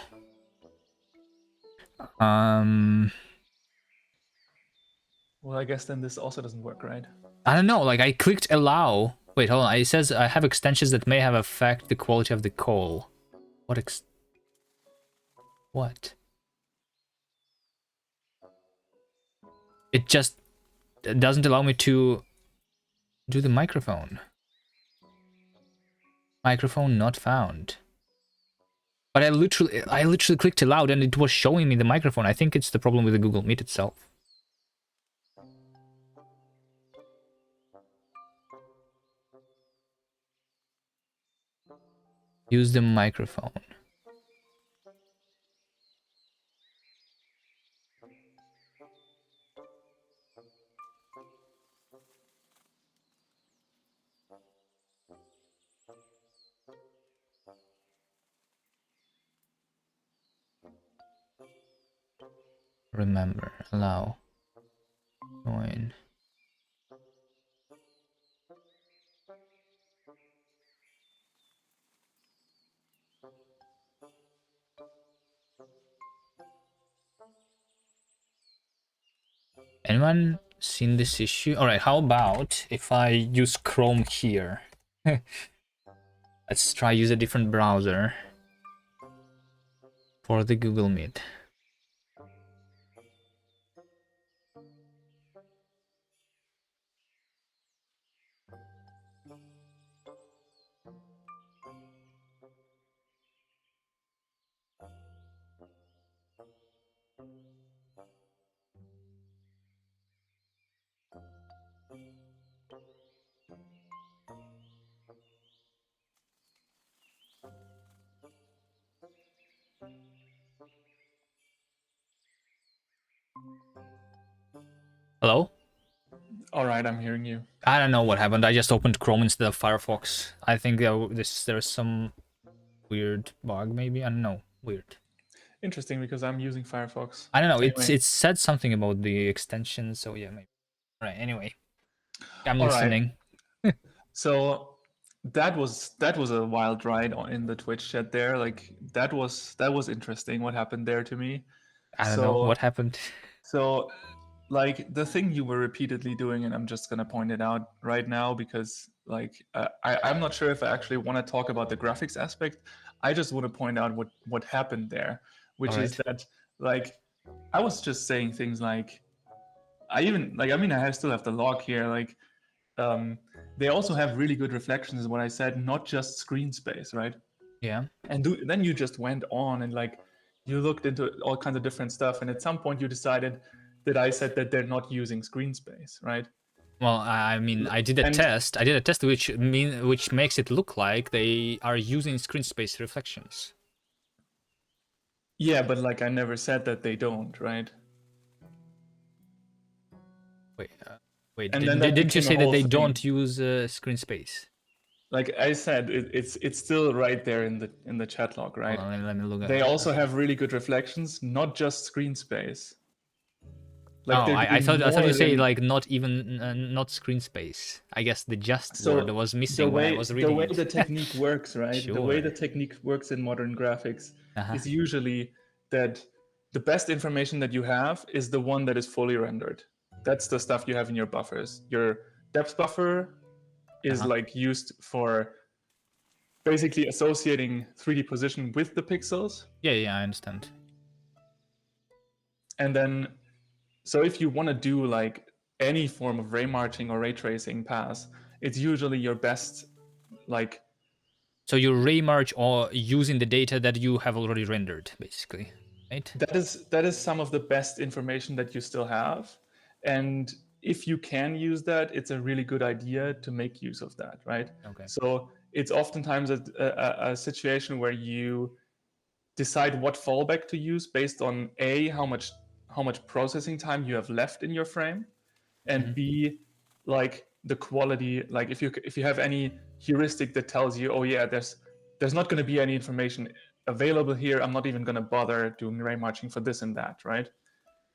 Well, I guess then this also doesn't work, right? I don't know. Like I clicked allow. Wait, hold on. It says I have extensions that may have affect the quality of the call. What? It just doesn't allow me to do the microphone. Microphone not found. But I literally clicked aloud and it was showing me the microphone. I think it's the problem with the Google Meet itself. Use the microphone. Remember, allow, join. Anyone seen this issue? All right, how about if I use Chrome here? Let's try use a different browser for the Google Meet. Hello? All right, I'm hearing you. I don't know what happened. I just opened Chrome instead of Firefox. I think there's some weird bug, maybe. I don't know. Weird. Interesting, because I'm using Firefox. I don't know. Anyway, It said something about the extension, so yeah, maybe. All right. Anyway, I'm all right. listening. So that was a wild ride in the Twitch chat there. Like that was interesting. What happened there to me? I don't know what So happened. so like the thing you were repeatedly doing, and I'm just gonna point it out right now because like I'm not sure if I actually want to talk about the graphics aspect. I just want to point out what happened there, All which is right. that like I was just saying things like I still have the log here. Like um, they also have really good reflections, is what I said, not just screen space, right? Yeah. And then you just went on and like you looked into all kinds of different stuff, and at some point you decided that I said that they're not using screen space, right? Well, I mean, I did a And test. I did a test which makes it look like they are using screen space reflections. yeah, but like I never said that they don't, right? Wait, wait. And then that Didn't you became a say that whole they thing. don't use screen space? Like I said, it's still right there in the chat log, Hold right? on, let me look They at. also have really good reflections, not just screen space. Like Oh, they're I doing thought you more say than like not even not screen space. I guess the just word so was the missing when I way was the reading way it. the technique works, right? The way Sure. the technique works in modern graphics Uh-huh. is usually that the best information that you have is the one that is fully rendered. That's the stuff you have in your buffers. Your depth buffer is Uh-huh. like used for basically associating 3D position with the pixels. Yeah, I understand. And then so if you want to do like any form of ray marching or ray tracing pass, it's usually your best like So you remarch or using the data that you have already rendered, basically, right? that is some of the best information that you still have. And if you can use that, it's a really good idea to make use of that, right? Okay. So it's oftentimes a situation where you decide what fallback to use based on a how much processing time you have left in your frame, and Mhm. b like the quality. Like if you have any heuristic that tells you, oh yeah, there's not going to be any information available here, I'm not even going to bother doing ray marching for this and that, right?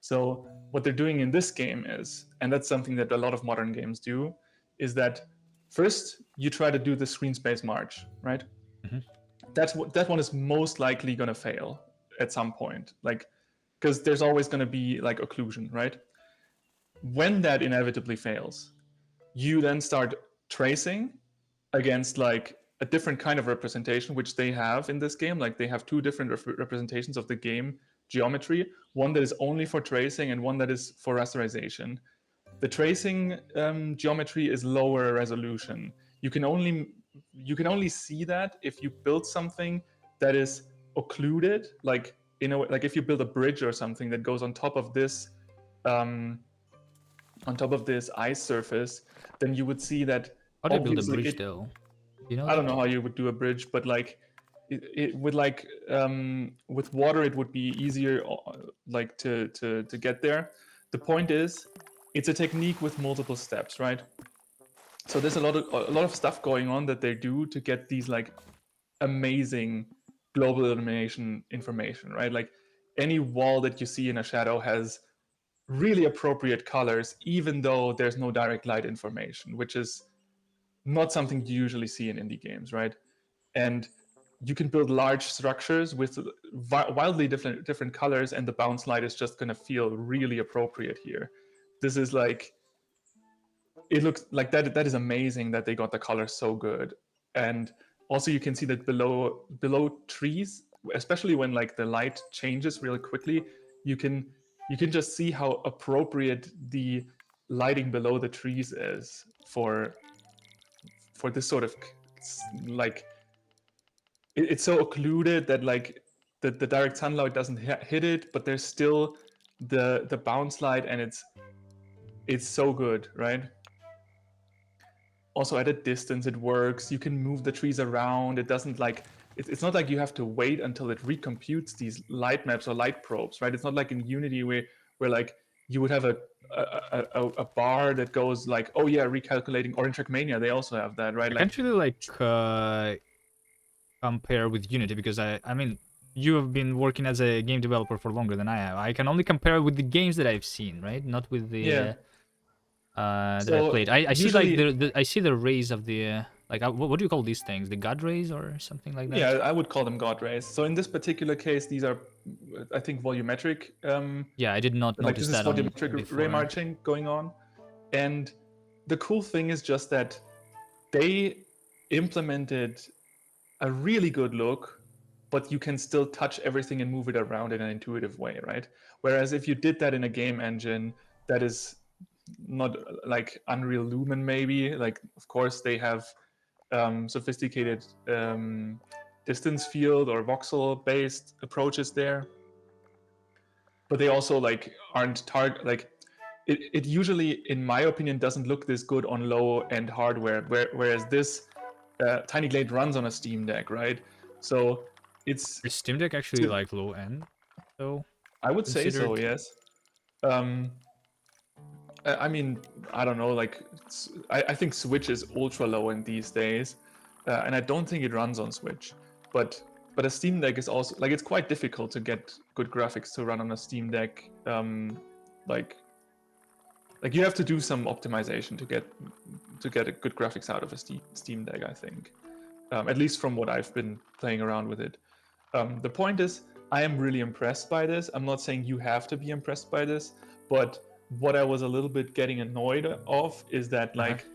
So what they're doing in this game is, and that's something that a lot of modern games do, is that first you try to do the screen space march, right? Mhm. That one is most likely going to fail at some point, like because there's always going to be like occlusion, right? When that inevitably fails, you then start tracing against like a different kind of representation, which they have in this game. Like they have two different representations of the game geometry, one that is only for tracing and one that is for rasterization. The tracing geometry is lower resolution. You can only see that if you build something that is occluded, like like if you build a bridge or something that goes um, on top of this ice surface, then you would see that How do you build a obviously bridge, it. though? You know I don't that? know how you would do a bridge, but like with water it would be easier like to get there. The point is, it's a technique with multiple steps, right? So there's a lot of stuff going on that they do to get these like amazing global illumination information, right? Like any wall that you see in a shadow has really appropriate colors, even though there's no direct light information, which is not something you usually see in indie games, right? And you can build large structures with wildly different colors, and the bounce light is just going to feel really appropriate here. This is like, it looks like that is amazing that they got the colors so good. And also you can see that below trees, especially when like the light changes really quickly, you can just see how appropriate the lighting below the trees is for this sort of like it's so occluded that like the direct sunlight doesn't hit it, but there's still the bounce light, and it's so good, right? Also at a distance it works. You can move the trees around. It doesn't like it's not like you have to wait until it recomputes these light maps or light probes, right? It's not like in Unity where like you would have a bar that goes like, oh yeah, recalculating. Or in Trackmania, they also have that, right? I Like can't really like compare with Unity because I mean you have been working as a game developer for longer than I have. I can only compare with the games that I've seen, right? Not with the yeah. that I So played. I see like usually, the I see the rays of the like what do you call these things? The god rays or something like yeah, that? I would call them God rays. So in this particular case, these are, I think, volumetric. Yeah, I did not Like notice this is that on volumetric ray before. marching going on, and the cool thing is just that they implemented a really good look, but you can still touch everything and move it around in an intuitive way, right? Whereas if you did that in a game engine that is not like Unreal Lumen, maybe, like, of course, they have sophisticated distance field or voxel based approaches there, but they also like aren't target like it usually, in my opinion, doesn't look this good on low end hardware, whereas this Tiny Glade runs on a Steam Deck, right? So it's, Is Steam Deck actually like low end though I would say so, considered? yes. Um, I mean, I don't know, like I think Switch is ultra low end these days, and I don't think it runs on Switch. But a Steam Deck is also like, it's quite difficult to get good graphics to run on a Steam Deck. Like like you have to do some optimization to get a good graphics out of a Steam Deck, I think. At least from what I've been playing around with it. The point is, I am really impressed by this. I'm not saying you have to be impressed by this, but what I was a little bit getting annoyed of is that like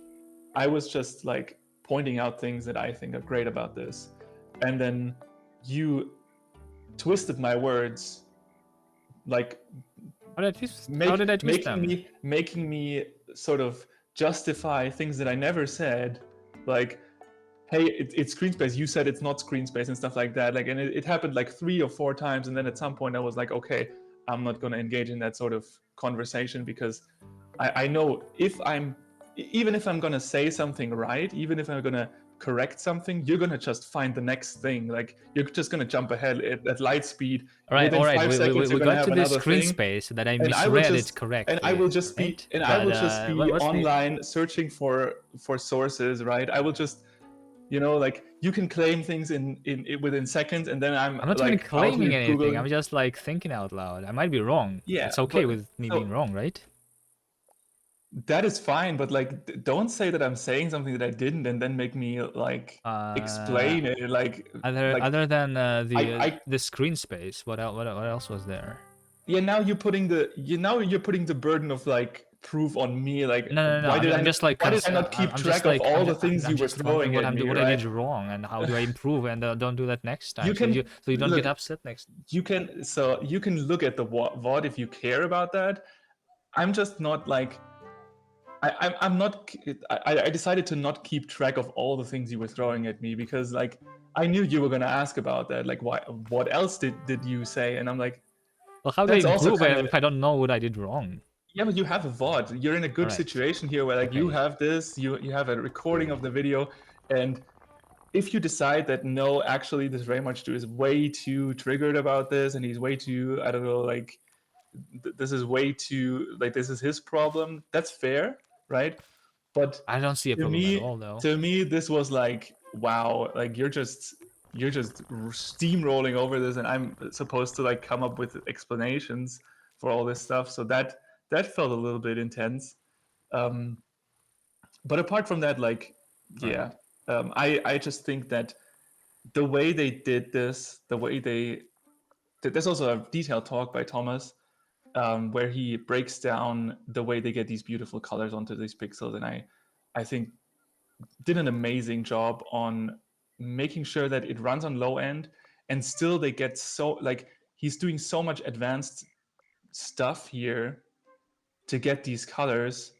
I was just like pointing out things that I think are great about this, and then you twisted my words, like How did I twist them? making me sort of justify things that I never said, like, hey, it's screen space, you said it's not screen space and stuff like that, like, and it happened like 3 or 4 times, and then at some point I was like, okay, I'm not going to engage in that sort of conversation, because I know if I'm, even if I'm going to say something right, even if I'm going to correct something, you're going to just find the next thing, like you're just going to jump ahead at light speed. All Within right. 5 seconds you're We going to got to have this another screen thing, space that I and I will misread it just correctly, right? and I But will just be what's the online searching for sources, right? I will just, you know, like you can claim things in within seconds, and then I'm I'm not even like out here claiming anything. googling. I'm just like thinking out loud. I might be wrong. Yeah, It's okay but with me being so wrong, right? that is fine, but like don't say that I'm saying something that I didn't and then make me like Uh, explain it, like other than I the screen space, what else was there? yeah, now you're putting the burden of like proof on me, like No. I'm just like why did I not keep I'm just track of like all the things I'm you were just wondering throwing at me, what I right? did wrong and how do I improve and don't do that next You time can so you don't get look, upset next. you can look at the VOD if you care about that. I'm just not like I'm not. I decided to not keep track of all the things you were throwing at me, because like I knew you were gonna ask about that. Like, why? What else did you say? And I'm like, Well, how do I that's also improve kind of, if I don't know what I did wrong? yeah. But you have a VOD. You're in a All good right. situation here, where like you Okay. have this. You have a recording of the video, and if you decide that no, actually, this Raymarch is way too triggered about this, and he's way too, I don't know, like this is way too, like this is his problem. That's fair, right? But I don't see a to problem at me, all, though. this was like, wow, like you're just steamrolling over this, and I'm supposed to like come up with explanations for all this stuff. So that felt a little bit intense. Um, but apart from that, like, All right. yeah, I just think that the way they did this, the way they there's also a detailed talk by Thomas, where he breaks down the way they get these beautiful colors onto these pixels, and I think did an amazing job on making sure that it runs on low end, and still they get so like he's doing so much advanced stuff here to get these colors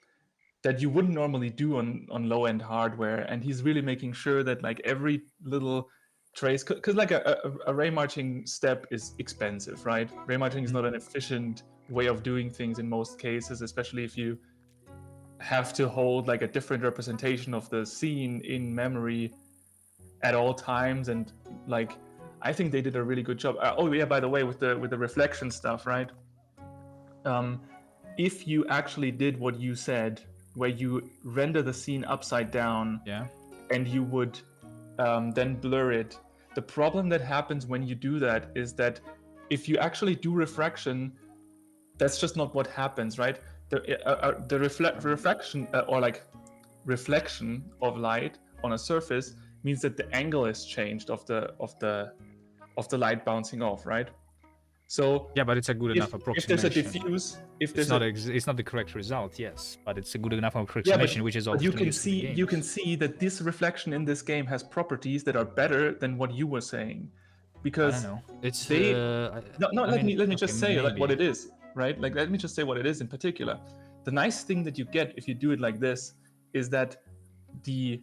that you wouldn't normally do on low end hardware, and he's really making sure that like every little trace, because like a ray marching step is expensive, right? Ray marching is not an efficient way of doing things in most cases, especially if you have to hold like a different representation of the scene in memory at all times. And like I think they did a really good job. Oh yeah, by the way, with the reflection stuff, right? If you actually did what you said, where you render the scene upside down, Yeah. and you would then blur it, the problem that happens when you do that is that if you actually do refraction, that's just not what happens, right? The reflection or like reflection of light on a surface means that the angle is changed of the light bouncing off, right? So Yeah, but it's a good enough if there's a approximation. diffuse, if It's there's not a it's not the correct result, yes, but it's a good enough yeah, approximation, which is but you often can used in the see you can games. see that this reflection in this game has properties that are better than what you were saying, I don't because know. It's they no I let mean, me okay, just say like what maybe. it is, right? Like let me just say what it is in particular. The nice thing that you get if you do it like this is that the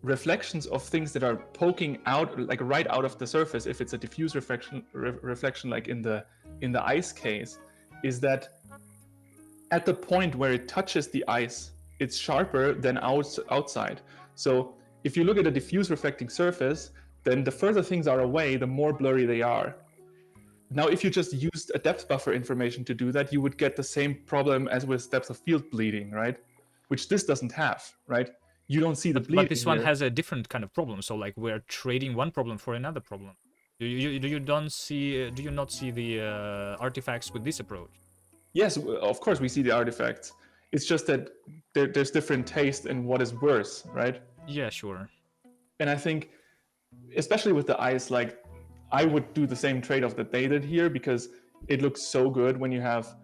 reflections of things that are poking out like right out of the surface, if it's a diffuse reflection like in the ice case, is that at the point where it touches the ice, it's sharper than outside. So if you look at a diffuse reflecting surface, then the further things are away, the more blurry they are. Now, if you just used a depth buffer information to do that, you would get the same problem as with depth of field bleeding, right? Which this doesn't have, right? You don't see the But bleeding this one here. has a different kind of problem. So like we're trading one problem for another problem. Do you not see the artifacts with this approach? Yes, of course we see the artifacts. It's just that there's different taste in what is worse, right? Yeah, sure. And I think, especially with the ice, like I would do the same trade-off that they did here, because it looks so good when you have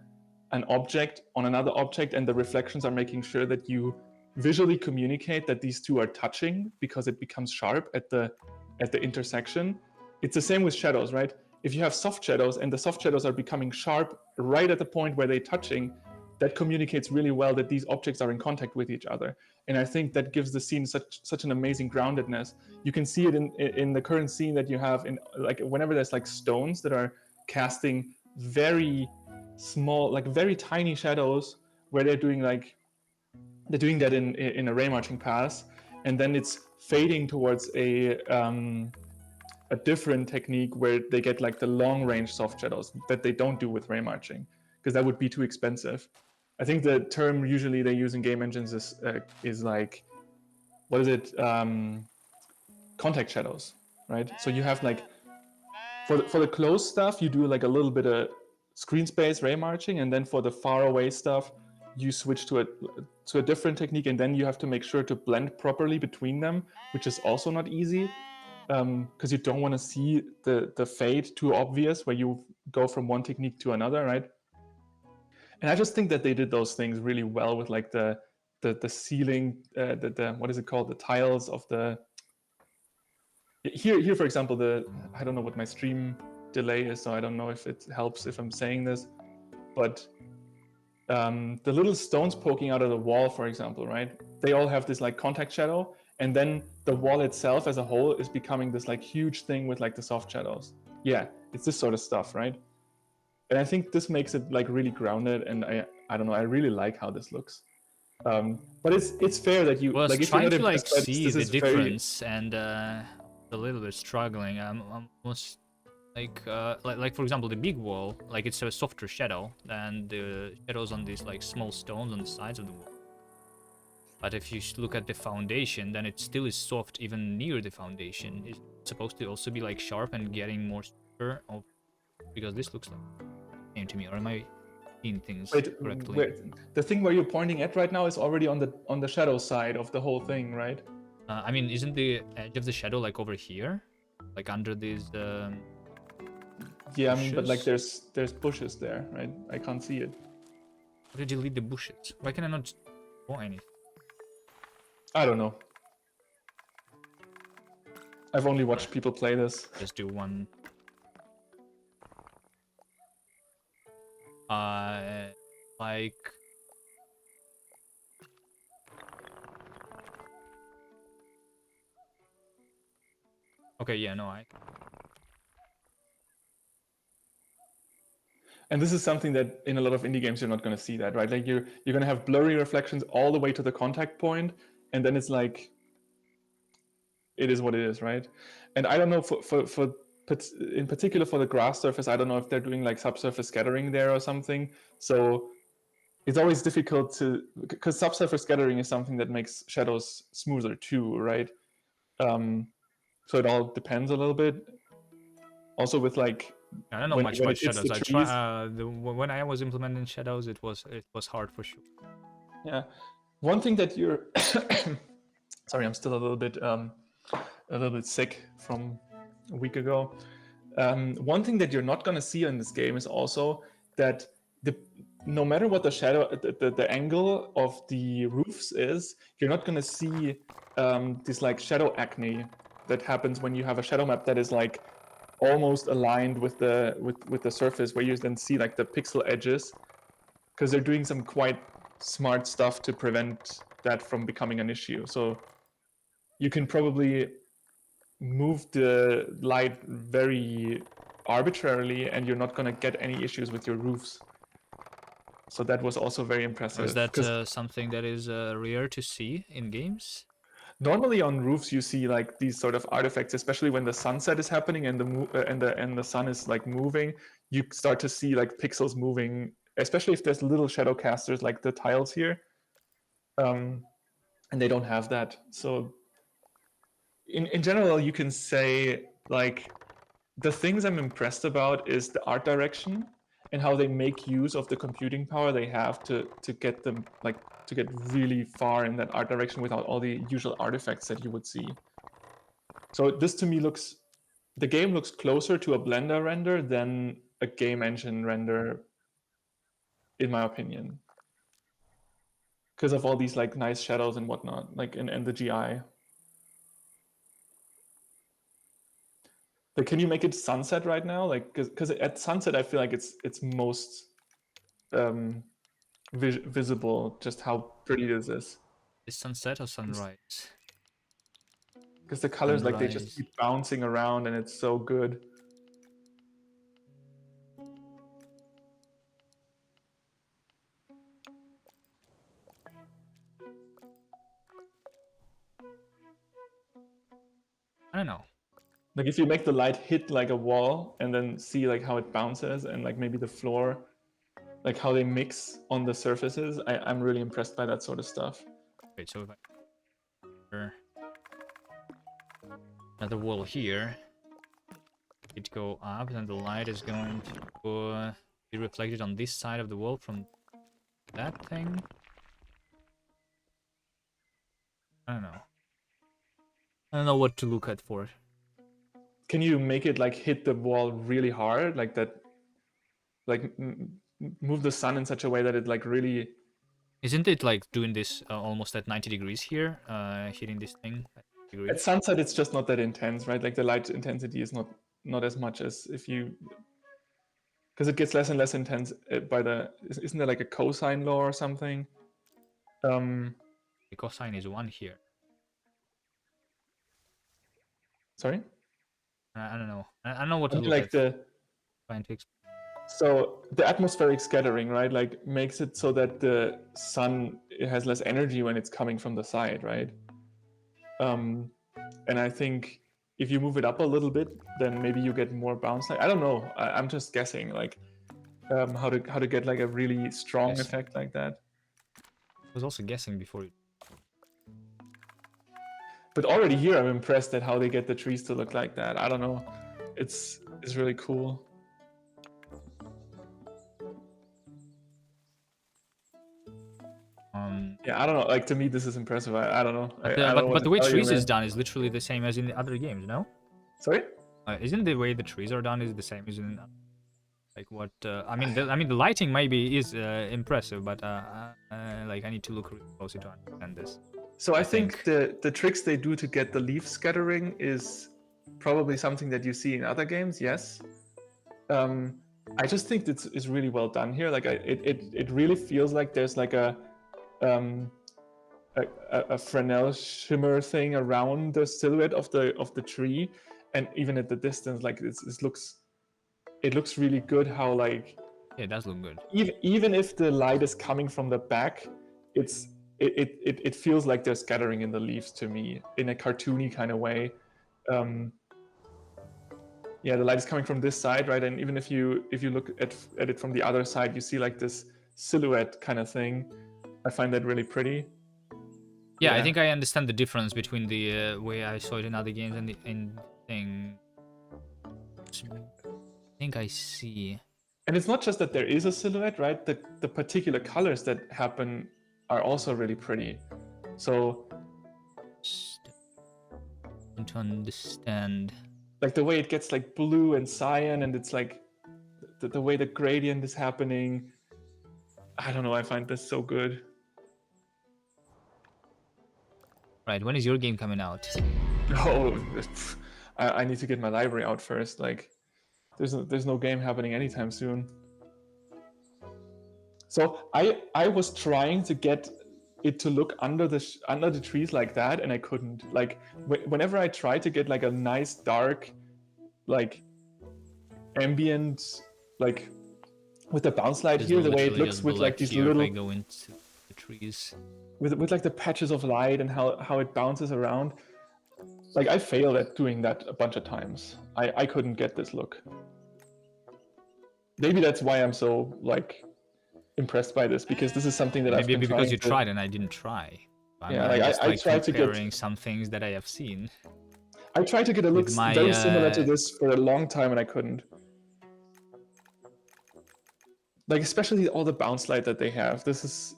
an object on another object and the reflections are making sure that you visually communicate that these two are touching, because it becomes sharp at the intersection. It's the same with shadows, right? If you have soft shadows and the soft shadows are becoming sharp right at the point where they're touching, that communicates really well that these objects are in contact with each other. And I think that gives the scene such an amazing groundedness. You can see it in the current scene that you have in, like, whenever there's like stones that are casting very small, like very tiny shadows, where they're doing that in a ray marching pass, and then it's fading towards a different technique where they get like the long range soft shadows that they don't do with ray marching, because that would be too expensive. I think the term usually they use in game engines is like, what is it? Contact shadows, right? So you have like, for the close stuff, you do like a little bit of screen space ray marching, and then for the far away stuff, you switch to a different technique, and then you have to make sure to blend properly between them, which is also not easy, because you don't want to see the fade too obvious where you go from one technique to another, right? And I just think that they did those things really well with like the ceiling, the what is it called, the tiles of the here for example, the I don't know what my stream delay is, so I don't know if it helps if I'm saying this, but the little stones poking out of the wall, for example, right? They all have this like contact shadow, and then the wall itself as a whole is becoming this like huge thing with like the soft shadows. Yeah, it's this sort of stuff, right? And I think this makes it like really grounded, and I don't know, I really like how this looks. But it's fair that you Was like, if you're trying not to like impressed by see this the is very difference and a little bit struggling. I'm almost like for example the big wall, like it's a softer shadow than the shadows on these like small stones on the sides of the wall. But if you look at the foundation, then it still is soft even near the foundation. It's supposed to also be like sharp and getting more softer, because this looks like same to me. Or am I seeing things wait, correctly? wait. The thing where you're pointing at right now is already on the shadow side of the whole thing, right? I mean, isn't the edge of the shadow like over here, like under these Yeah, I mean, but like bushes? there's bushes there, right? I can't see it. How did you delete the bushes? Why can I not draw anything? I don't know. I've only watched people play this. Just do one. Like. Okay, yeah, no, And this is something that in a lot of indie games you're not going to see that, right? Like you're going to have blurry reflections all the way to the contact point, and then it's like, it is what it is, right? And I don't know, for but in particular for the grass surface, I don't know if they're doing like subsurface scattering there or something. So it's always difficult to, because subsurface scattering is something that makes shadows smoother too, right? So it all depends a little bit. Also with like I don't know when much when about it hits shadows. the I try trees. when I was implementing shadows, it was hard for sure. Yeah, one thing that you're sorry, I'm still a little bit sick from a week ago. One thing that you're not going to see in this game is also that the no matter what the shadow, the angle of the roofs is, you're not going to see this like shadow acne that happens when you have a shadow map that is like almost aligned with the surface, where you then see like the pixel edges, because they're doing some quite smart stuff to prevent that from becoming an issue. So you can probably move the light very arbitrarily and you're not going to get any issues with your roofs. So that was also very impressive. Is that Because something that is rare to see in games? normally on roofs you see like these sort of artifacts, especially when the sunset is happening and the sun is like moving. You start to see like pixels moving, especially if there's little shadow casters like the tiles here, and they don't have that. So in general, you can say like the things I'm impressed about is the art direction and how they make use of the computing power they have to get them like to get really far in that art direction without all the usual artifacts that you would see. So this to me looks, the game looks closer to a Blender render than a game engine render, in my opinion, because of all these like nice shadows and whatnot, like and the GI. Like, can you make it sunset right now? Like, because at sunset, I feel like it's most um, visible just how pretty this is. Is sunset or sunrise? Because the colors, like, they just Sunrise. keep bouncing around, and it's so good. I don't know. Like, if you make the light hit like a wall, and then see like how it bounces, and like maybe the floor, like how they mix on the surfaces, I'm really impressed by that sort of stuff. Wait, so if I another wall here, it go up, and the light is going to be reflected on this side of the wall from that thing. I don't know. I don't know what to look at for it. Can you make it like hit the wall really hard, like that? Like move the sun in such a way that it like really. Isn't it like doing this almost at 90 degrees here, hitting this thing at 90 At degrees? sunset, it's just not that intense, right? Like the light intensity is not as much as if you, because it gets less and less intense by the. Isn't there like a cosine law or something? The cosine is 1 here. Sorry. I don't know. I don't know what I to mean, look like at. the Trying to explain. so the atmospheric scattering, right? Like makes it so that the sun has less energy when it's coming from the side, right? And I think if you move it up a little bit, then maybe you get more bounce. Like I don't know. I'm just guessing. Like how to get like a really strong Guessing. effect like that. I was also guessing before. But already here, I'm impressed at how they get the trees to look like that. I don't know. It's really cool. Yeah, I don't know. Like to me, this is impressive. I don't know. I don't know what But to the way tell you, trees is man. done is literally the same as in the other games, no? Sorry. Isn't the way the trees are done is the same as in like what? I mean, the lighting maybe is impressive, but like I need to look really closely to understand this. So I think the tricks they do to get the leaf scattering is probably something that you see in other games. Yes. I just think it's really well done here. Like it really feels like there's like um, a Fresnel shimmer thing around the silhouette of the tree, and even at the distance, like it looks really good. How like Yeah, it does look good. even if the light is coming from the back, it feels like they're scattering in the leaves to me in a cartoony kind of way. yeah, the light is coming from this side, right? And even if you look at it from the other side, you see like this silhouette kind of thing. I find that really pretty. Yeah, I think I understand the difference between the way I saw it in other games and the thing. I think I see. And it's not just that there is a silhouette, right? The particular colors that happen are also really pretty. So To understand. like the way it gets like blue and cyan, and it's like the way the gradient is happening. I don't know. I find this so good. Right, when is your game coming out? Oh, I need to get my library out first. Like, there's no game happening anytime soon. So I was trying to get it to look under the trees like that, and I couldn't. Like whenever I tried to get like a nice dark, like ambient, like with the bounce light It's here, the way it literally looks just with like black these here if little I go into the trees. with like the patches of light and how it bounces around. Like I failed at doing that a bunch of times. I couldn't get this look. Maybe that's why I'm so like impressed by this, because this is something that I've Maybe been because trying you to. tried and I didn't try. Yeah, I'm like just I like tried to comparing get. some things that I have seen. I tried to get a look With my, very similar to this for a long time, and I couldn't. Like especially all the bounce light that they have. This is,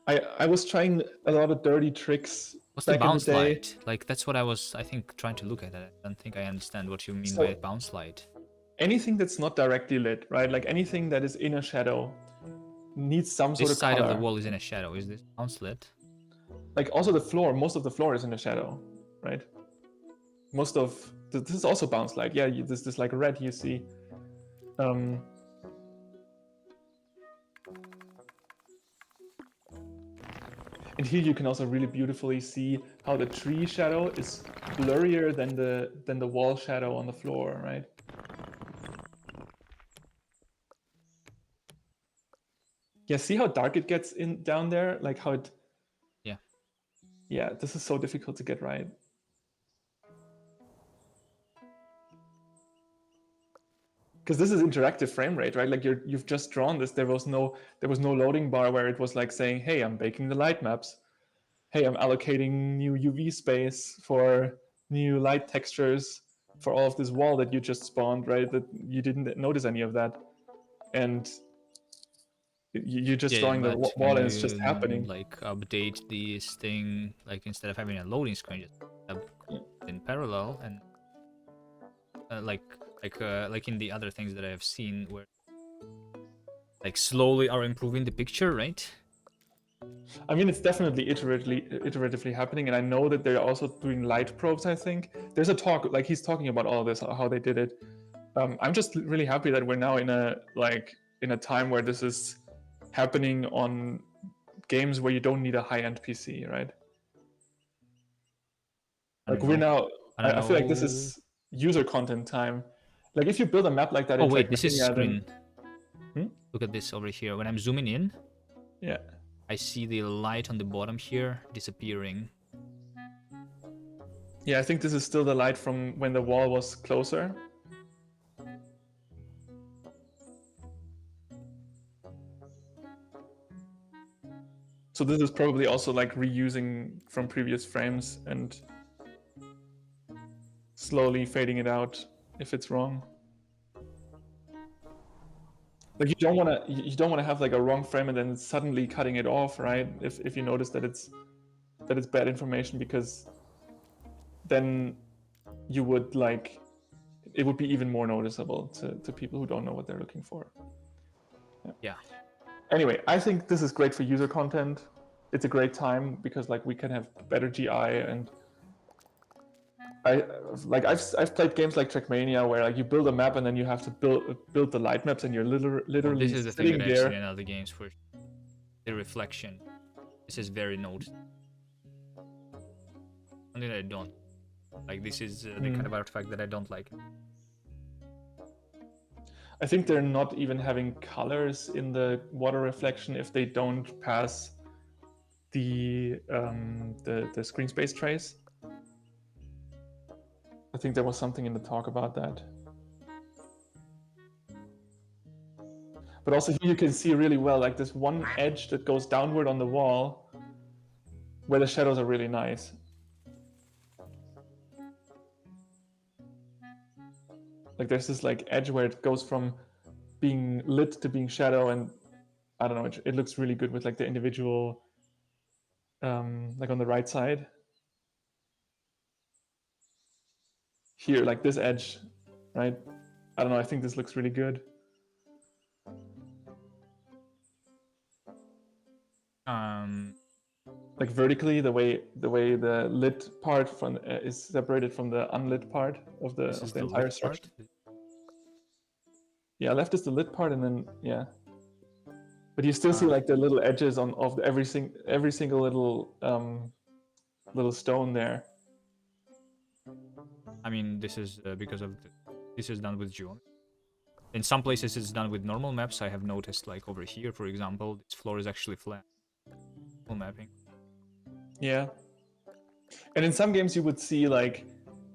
I was trying a lot of dirty tricks What's the back in the bounce day. light? Like that's what I was, I think, trying to look at. I don't think I understand what you mean So by bounce light. anything that's not directly lit, right? Like anything that is in a shadow needs some sort This of side color. of the wall is in a shadow. Is this bounce lit? Like also the floor, most of the floor is in a shadow, right? Most of this is also bounce light. Yeah, this like red you see. And here you can also really beautifully see how the tree shadow is blurrier than the wall shadow on the floor, right? Yeah, see how dark it gets in down there? Like how it. Yeah. Yeah, this is so difficult to get right. Because this is interactive frame rate, right? Like you've just drawn this. There was no loading bar where it was like saying, "Hey, I'm baking the light maps. Hey, I'm allocating new UV space for new light textures for all of this wall that you just spawned," right? That you didn't notice any of that, and you're just Yeah, drawing the but wall can and it's just you happening. like update this thing, like instead of having a loading screen, just have in parallel and like in the other things that I have seen where like slowly are improving the picture, right? I mean, it's definitely iteratively happening, and I know that they're also doing light probes. I think there's a talk, like he's talking about all of this, how they did it. I'm just really happy that we're now in a time where this is happening on games where you don't need a high-end PC, right? Like we're now, I don't I feel like this know. is user content time. Like if you build a map like that Oh in wait, this is Trackmania, then screen. Look at this over here. When I'm zooming in, yeah, I see the light on the bottom here disappearing. yeah, I think this is still the light from when the wall was closer. So this is probably also like reusing from previous frames and slowly fading it out if it's wrong. Like you don't want to have like a wrong frame and then suddenly cutting it off, right? If you notice that it's bad information, because then you would like it would be even more noticeable to people who don't know what they're looking for. Yeah. Anyway, I think this is great for user content. It's a great time because like we can have better GI, and I've played games like Trackmania where like you build a map and then you have to build the light maps, and you're literally This is the thing sitting that I've seen there. in other games for the reflection. This is very noticeable. Something that I don't like. This is the kind of artifact that I don't like. I think they're not even having colors in the water reflection if they don't pass the screen space trace. I think there was something in the talk about that. But also here you can see really well, like this one edge that goes downward on the wall, where the shadows are really nice. Like there's this like edge where it goes from being lit to being shadow, and I don't know, it looks really good with like the individual, like on the right side. Here, like this edge, right? I don't know, I think this looks really good. Like vertically, the way the lit part from is separated from the unlit part of the This is the entire lit structure. part. Yeah, left is the lit part, and then yeah, but you still see like the little edges on of every single little stone there. I mean, this is because of this is done with geometry. In some places, it's done with normal maps. I have noticed, like over here, for example, this floor is actually flat. Full mapping. Yeah, and in some games you would see like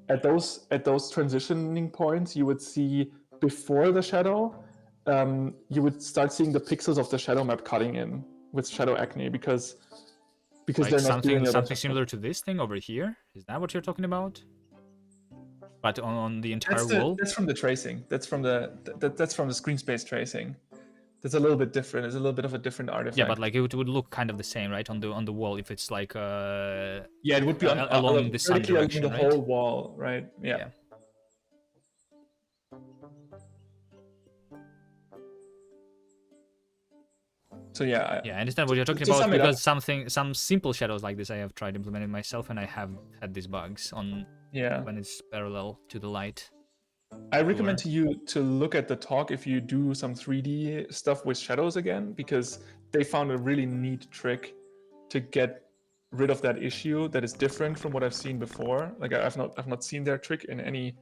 at those transitioning points you would see before the shadow, you would start seeing the pixels of the shadow map cutting in with shadow acne because Like they're not doing a bunch something of similar to this thing over here. Is that what you're talking about? But on the entire That's wall. that's from the tracing. That's from the screen space tracing. That's a little bit different. It's a little bit of a different artifact. Yeah, but like it would look kind of the same, right? On the wall, if it's like yeah, it would be along the sun vertically along direction, the right? whole wall, right? Yeah. So yeah. Yeah, I understand what you're talking to about sum it up- because some simple shadows like this I have tried implementing myself and I have had these bugs on Yeah. when it's parallel to the light. I recommend to you to look at the talk if you do some 3D stuff with shadows again, because they found a really neat trick to get rid of that issue that is different from what I've seen before. Like I've not seen their trick in any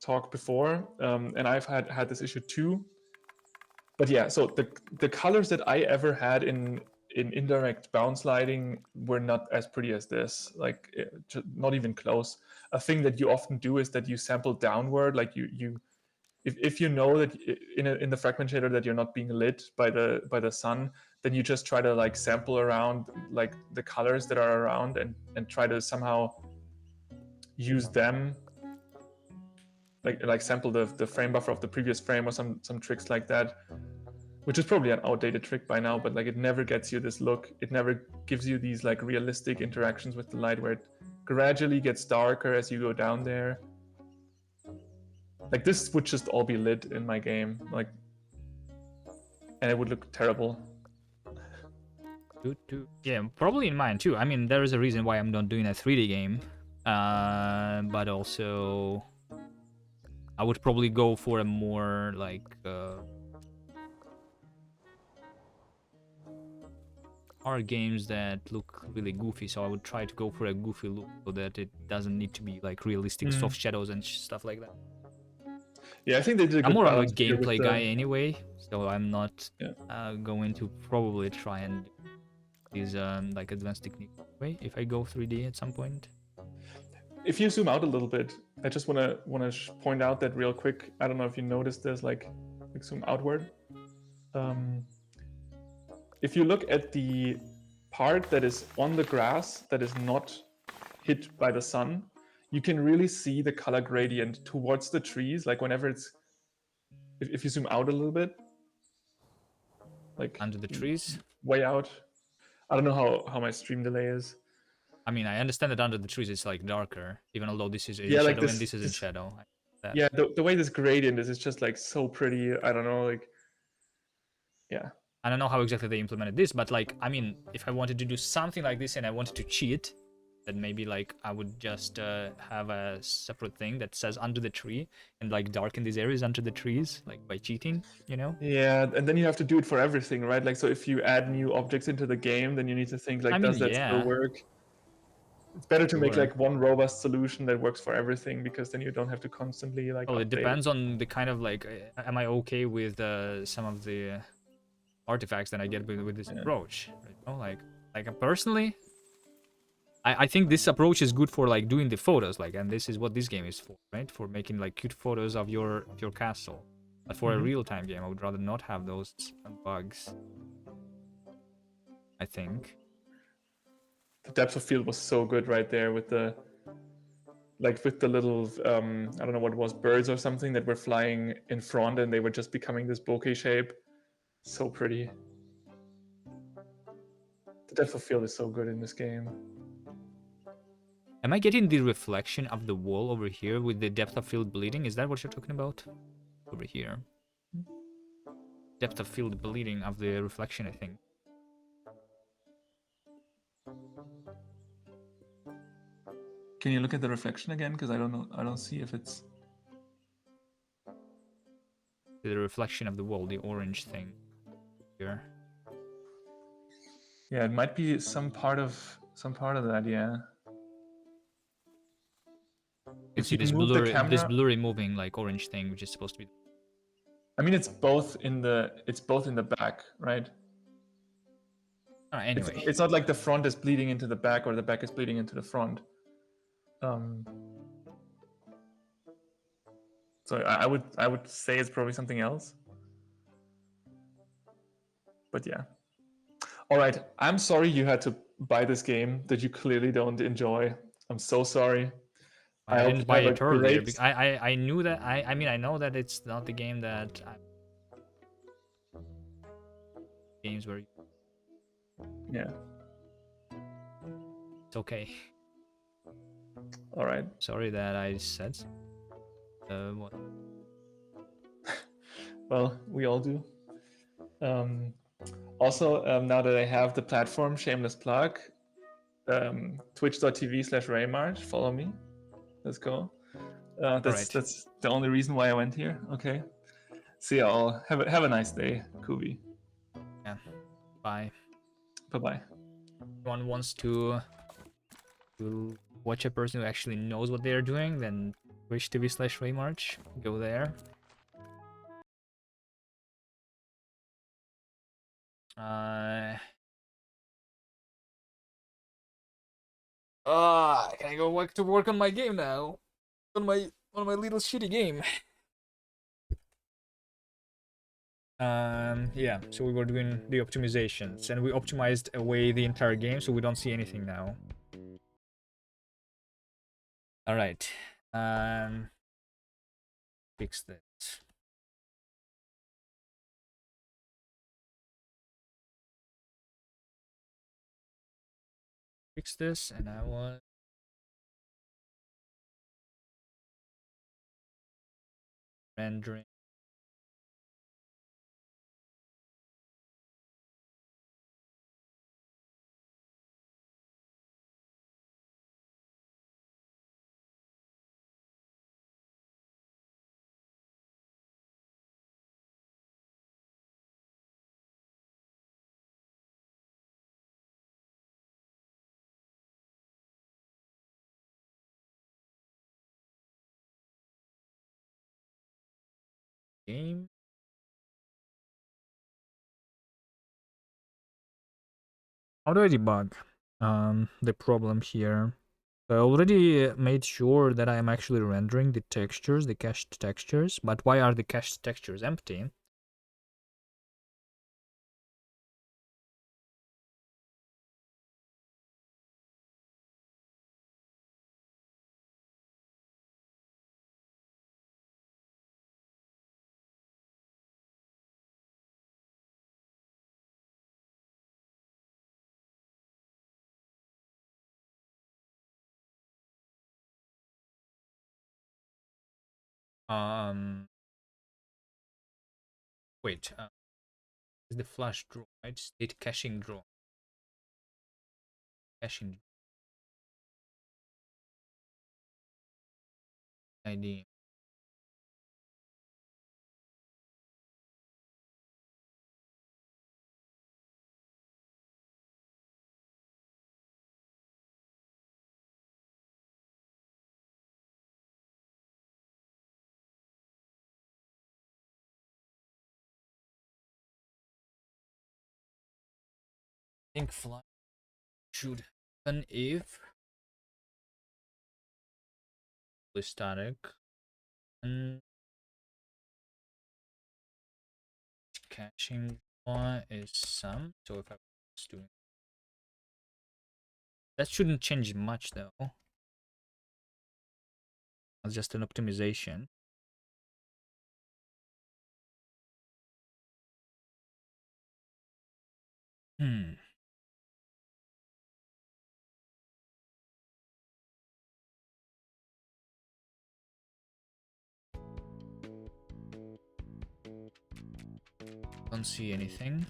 talk before, and I've had this issue too. But yeah, so the colors that I ever had in indirect bounce lighting were not as pretty as this. Like not even close. A thing that you often do is that you sample downward, like you if you know that in the fragment shader that you're not being lit by the sun, then you just try to like sample around like the colors that are around and try to somehow use them, like sample the frame buffer of the previous frame or some tricks like that, which is probably an outdated trick by now, but like it never gets you this look. It never gives you these like realistic interactions with the light where it gradually gets darker as you go down there. Like this would just all be lit in my game, like, and it would look terrible. Yeah, probably in mine too. I mean, there is a reason why I'm not doing a 3D game, but also I would probably go for a more like are games that look really goofy, so I would try to go for a goofy look so that it doesn't need to be like realistic soft shadows and stuff like that. Yeah, I think they did a good I'm more of a balance here with gameplay the- guy anyway, so I'm not going to probably try and do these like advanced techniques way if I go 3D at some point. If you zoom out a little bit, I just want to point out that real quick. I don't know if you noticed this, like zoom outward. If you look at the part that is on the grass that is not hit by the sun, you can really see the color gradient towards the trees. Like whenever it's, if you zoom out a little bit, like Under the trees. way out. I don't know how my stream delay is. I mean, I understand that under the trees it's like darker, even although this is in Yeah, shadow like this- and this is in this- shadow. Yeah, the way this gradient is just like so pretty. I don't know, like, yeah. I don't know how exactly they implemented this, but like, I mean, if I wanted to do something like this and I wanted to cheat, then maybe like I would just have a separate thing that says under the tree and like darken these areas under the trees, like by cheating, you know? Yeah, and then you have to do it for everything, right? Like, so if you add new objects into the game, then you need to think like, I mean, does that yeah. still work? It's better to make Sure. like one robust solution that works for everything, because then you don't have to constantly like. Well, it update. depends on the kind of like, am I okay with some of the artifacts that I get with this approach? Right? You know, like personally, I think this approach is good for like doing the photos, like, and this is what this game is for, right? For making like cute photos of your castle. But for a real-time game, I would rather not have those bugs. I think. The depth of field was so good right there with the little I don't know what it was, birds or something that were flying in front and they were just becoming this bokeh shape. So pretty. The depth of field is so good in this game. Am I getting the reflection of the wall over here with the depth of field bleeding? Is that what you're talking about? Over here. Depth of field bleeding of the reflection, I think. Can you look at the reflection again? Because I don't know. I don't see if it's The reflection of the wall, the orange thing here. Yeah, it might be some part of that. Yeah. You If see you this move the this camera, blurry moving like orange thing, which is supposed to be. I mean, it's both in the back, right? Anyway. It's not like the front is bleeding into the back or the back is bleeding into the front. So I would say it's probably something else. But yeah. All right. I'm sorry you had to buy this game that you clearly don't enjoy. I'm so sorry. I hope didn't you buy have a it earlier. great. I knew that. I mean, I know that it's not the game that games where Yeah. it's okay. All right. Sorry that I said. What? Well, we all do. Also, now that I have the platform, shameless plug, twitch.tv/Raymarch. Follow me. Let's go. That's the only reason why I went here. Okay. See you all. Have a nice day, Kubi. Yeah. Bye. Bye bye. One wants to watch a person who actually knows what they are doing, then twitch.tv/Raymarch. Go there. Can I go back to work on my game now? On my little shitty game. Yeah, so we were doing the optimizations and we optimized away the entire game so we don't see anything now. All right. Fix this. Fix this, and I want rendering. Game. How do I debug the problem here? I already made sure that I am actually rendering the textures, the cached textures, but why are the cached textures empty? Wait, is the flash draw, right? State caching draw. Caching ID. I think flash should happen if static and caching draw is sum. So if I was doing that, shouldn't change much though. It's just an optimization. Hmm. Don't see anything.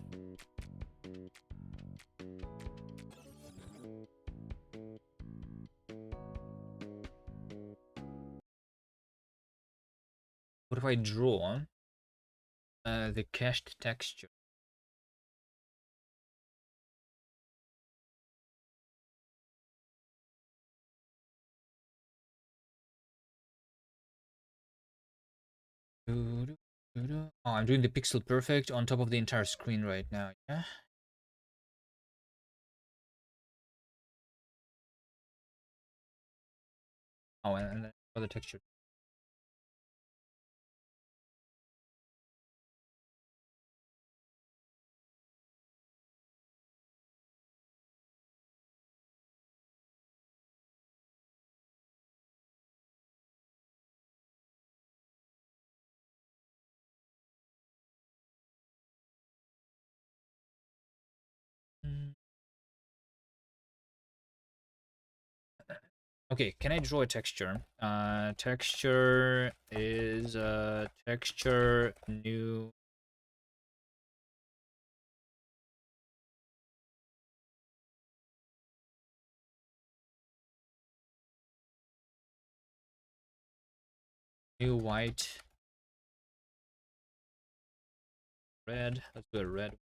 What if I draw the cached texture? Oh, I'm doing the pixel perfect on top of the entire screen right now. Yeah. Oh, and then other texture. Mm. Okay, can I draw a texture? Texture is texture new. New white, red. Let's do a red.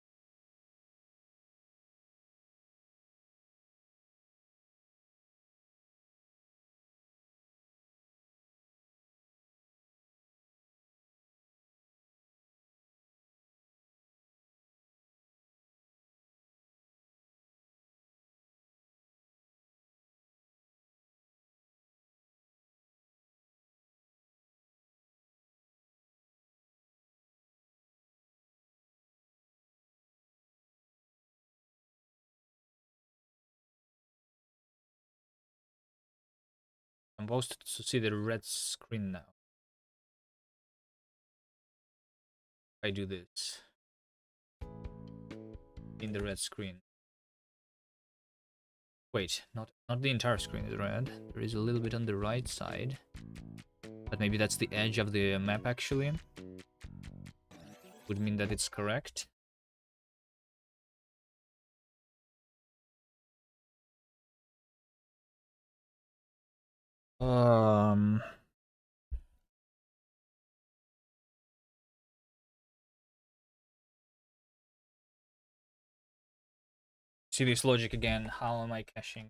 I'm supposed to see the red screen now. I do this in the red screen. Wait, not the entire screen is red. There is a little bit on the right side, but maybe that's the edge of the map actually. Would mean that it's correct. Um. See this logic again. How am I caching?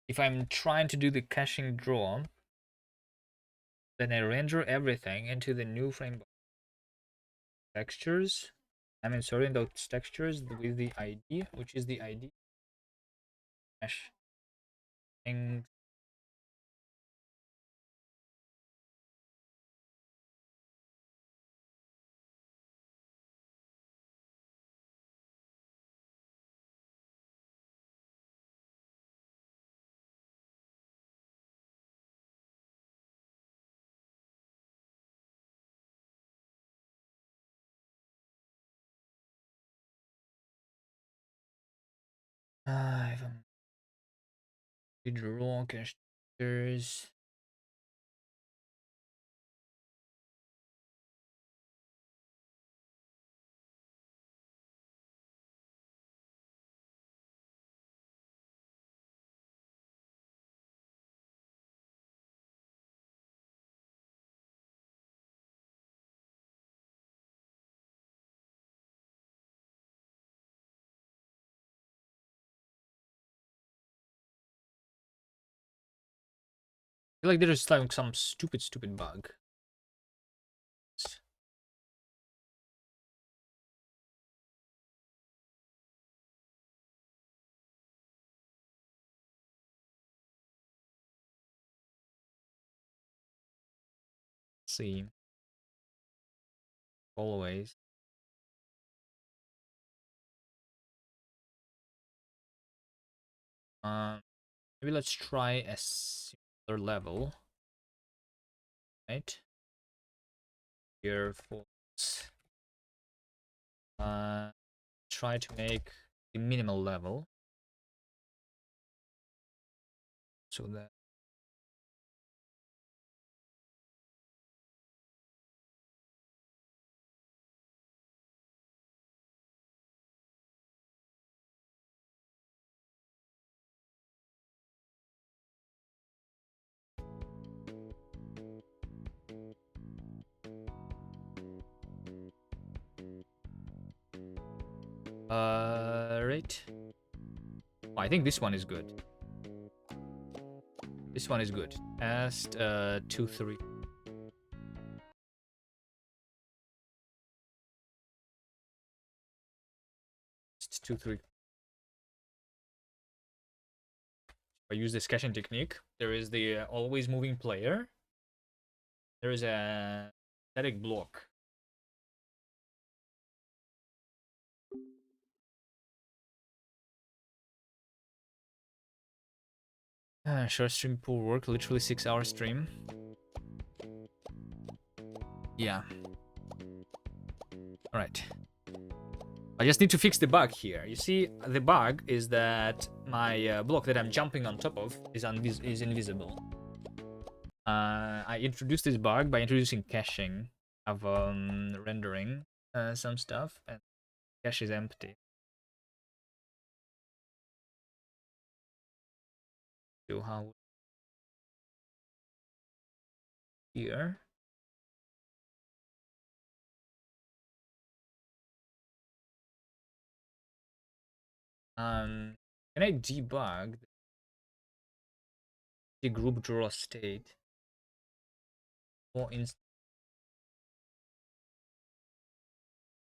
If I'm trying to do the caching draw, then I render everything into the new frame textures. I'm inserting those textures with the ID, which is the ID cache thing. If I'm draw cache textures. I feel like there's like some stupid bug. See. always. Maybe let's try a similar level, right? Here for try to make the minimal level so that right. Oh, I think this one is good. This one is good. Test 2 3. Test 2 3. I use this caching technique. There is the always moving player. There is a static block. Short stream pool work, literally 6-hour stream. Yeah. Alright. I just need to fix the bug here. You see, the bug is that my block that I'm jumping on top of is invisible. I introduced this bug by introducing caching of rendering some stuff, and cache is empty. So how here? Can I debug the group draw state? For instance,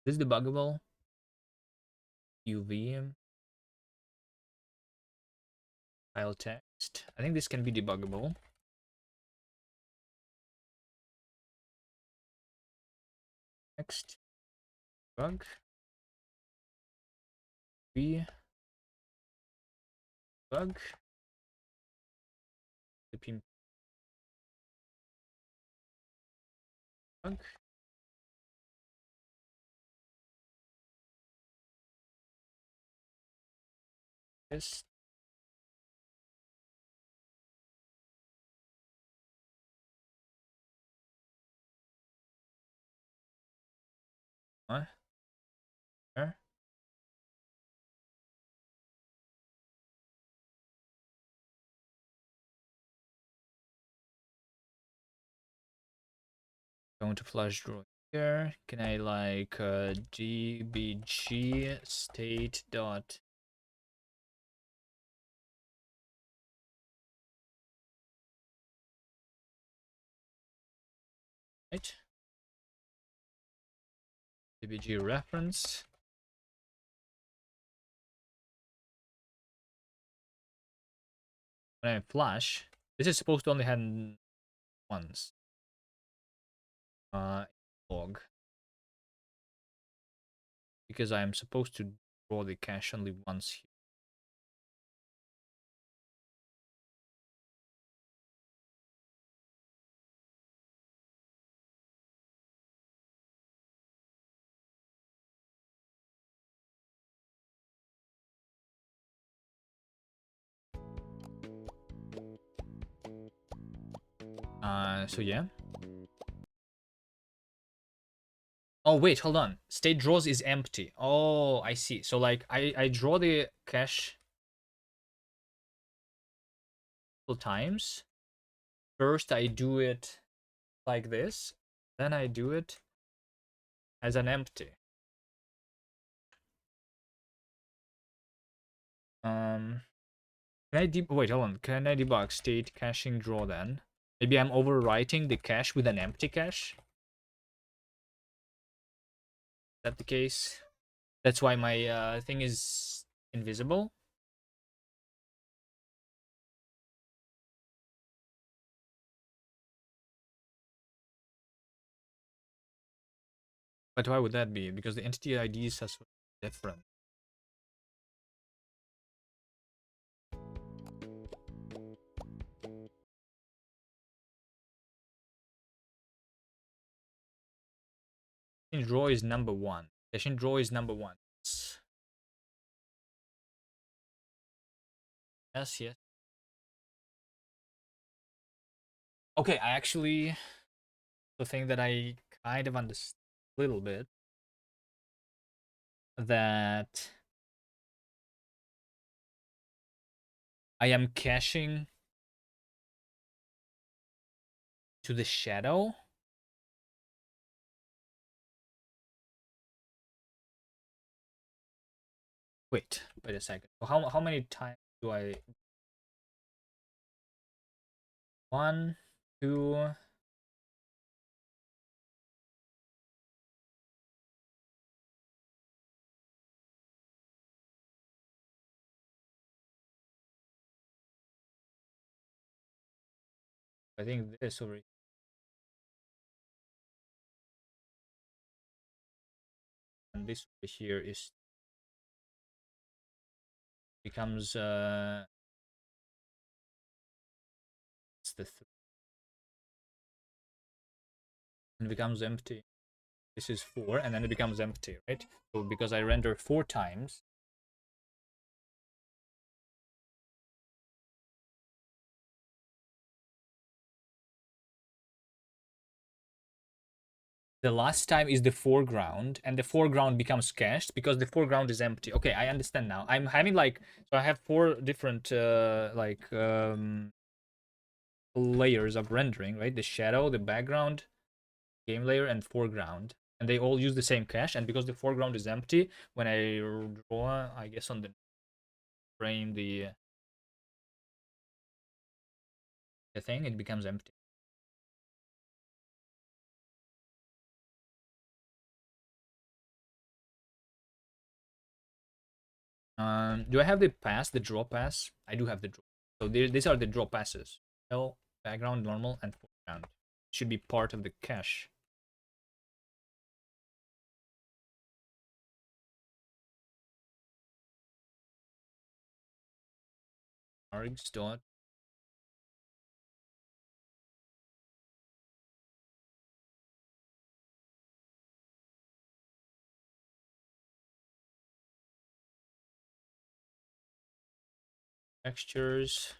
this is debuggable. UV file text. I think this can be debuggable. Next bug. B bug. The pin bug. Yes. There. Going to flash draw here. Can I like dbg state dot right? dbg reference. When I flash, this is supposed to only happen once. Log. Because I am supposed to draw the cache only once here. So yeah. Oh wait, hold on. State draws is empty. Oh, I see. So like I draw the cache multiple times. First I do it like this, then I do it as an empty. Can I wait, hold on. Can I debug state caching draw then? Maybe I'm overwriting the cache with an empty cache. Is that the case? That's why my thing is invisible. But why would that be? Because the entity IDs are so different. Draw is number one. Session draw is number one. Yes, yes. Okay, I actually the thing that I kind of understand a little bit that I am caching to the shadow. Wait a second. How many times do I? One, two. I think this over and this over here is becomes it's the and becomes empty. This is 4 and then it becomes empty, right? So because I render 4 times, the last time is the foreground and the foreground becomes cached because the foreground is empty. Okay, I understand now. I'm having like, so I have 4 different layers of rendering, right? The shadow, the background, game layer, and foreground, and they all use the same cache. And because the foreground is empty, when I draw, I guess on the frame the thing, it becomes empty. Do I have the pass, the draw pass? I do have the draw. So these are the draw passes. Shell, background, normal, and foreground. Should be part of the cache. Args dot textures.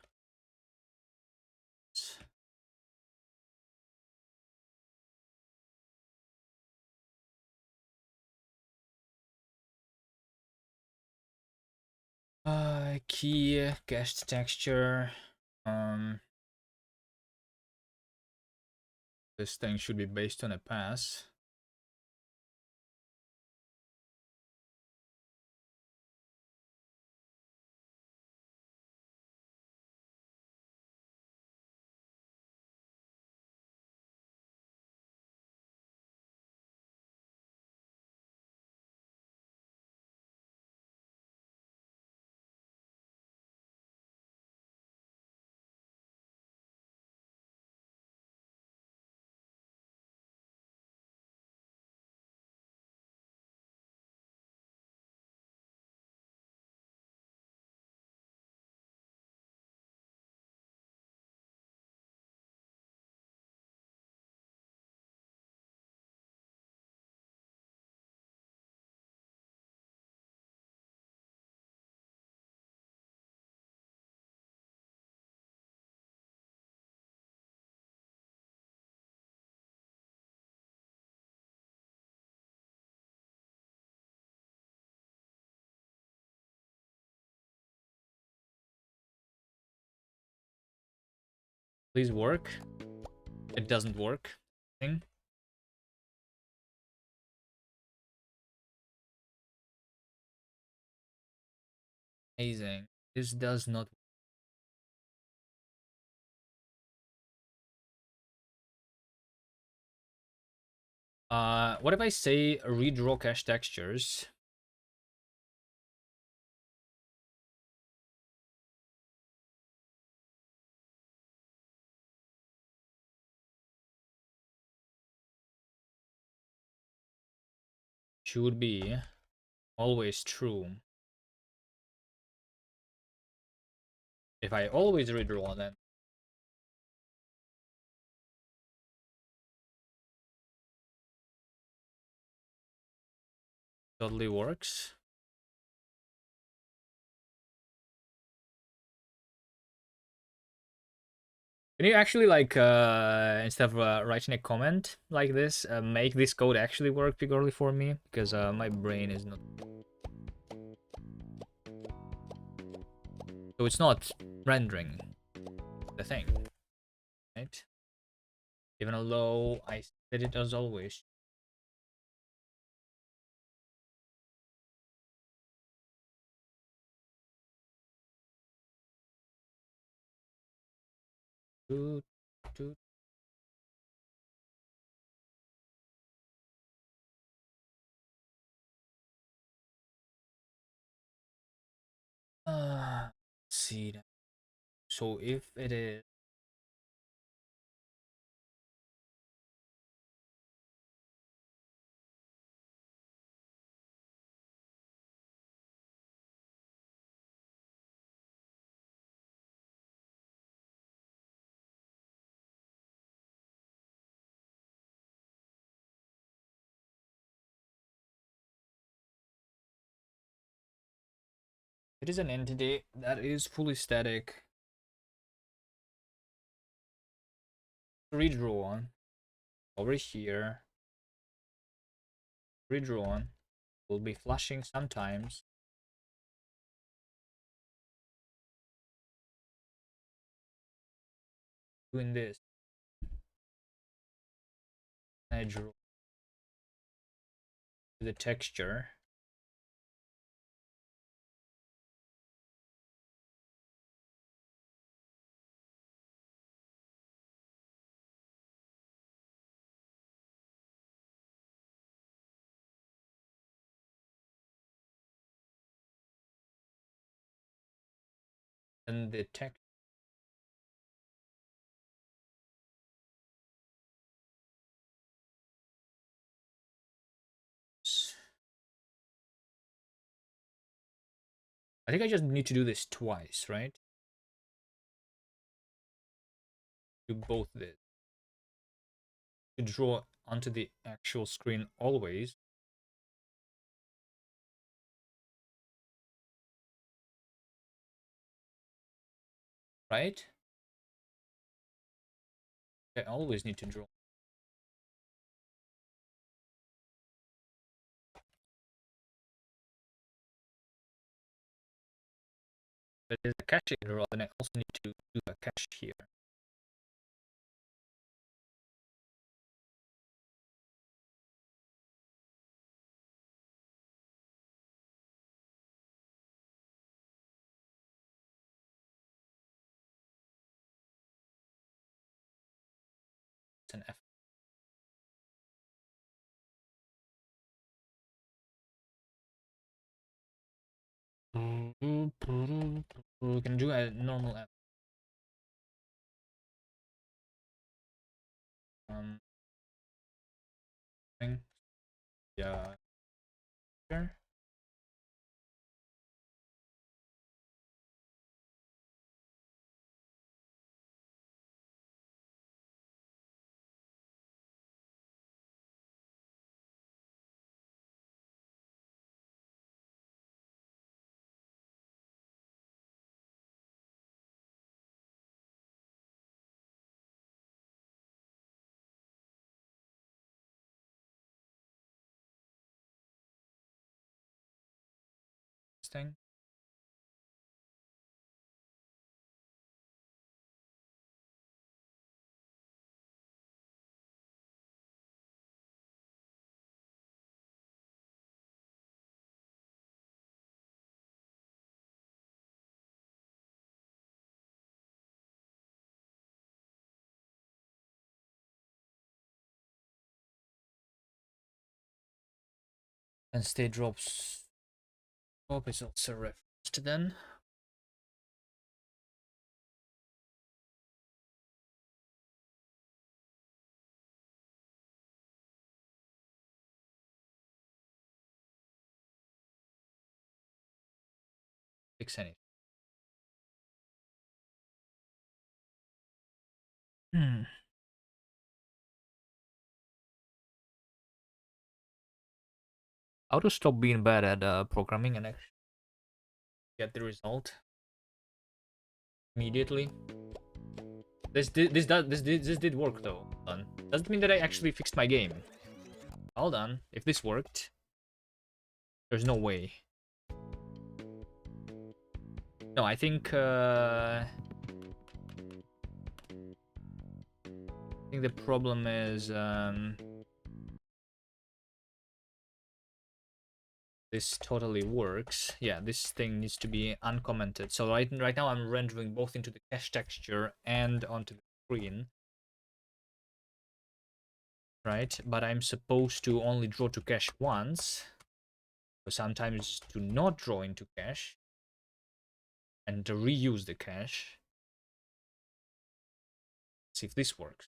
Key cached texture. This thing should be based on a pass. Please work. It doesn't work. Thing. Amazing. This does not. What if I say redraw cache textures? should be always true. If I always redraw, then totally works. Can you actually like instead of writing a comment like this, make this code actually work purely for me? Because my brain is not. So it's not rendering the thing, right? Even though I set it as always. Doot, doot. Let's see that. So if it is an entity that is fully static, redrawn over here, redrawn, will be flashing sometimes. Doing this, I draw the texture. And the text. I think I just need to do this twice, right? Do both this. To draw onto the actual screen always. Right? I always need to draw. But there's a cache draw, then I also need to do a cache here. It's an F. We can do a normal F. Thing. Yeah. Sure. This thing. And state drops. Hope is also referenced then. fix anything. Hmm. How to stop being bad at programming and actually get the result immediately? This did work though. Hold on. Doesn't mean that I actually fixed my game. Hold on. If this worked, there's no way. No, I think the problem is this totally works. Yeah, this thing needs to be uncommented. So right now I'm rendering both into the cache texture and onto the screen. Right, but I'm supposed to only draw to cache once. So sometimes to not draw into cache and to reuse the cache. See if this works.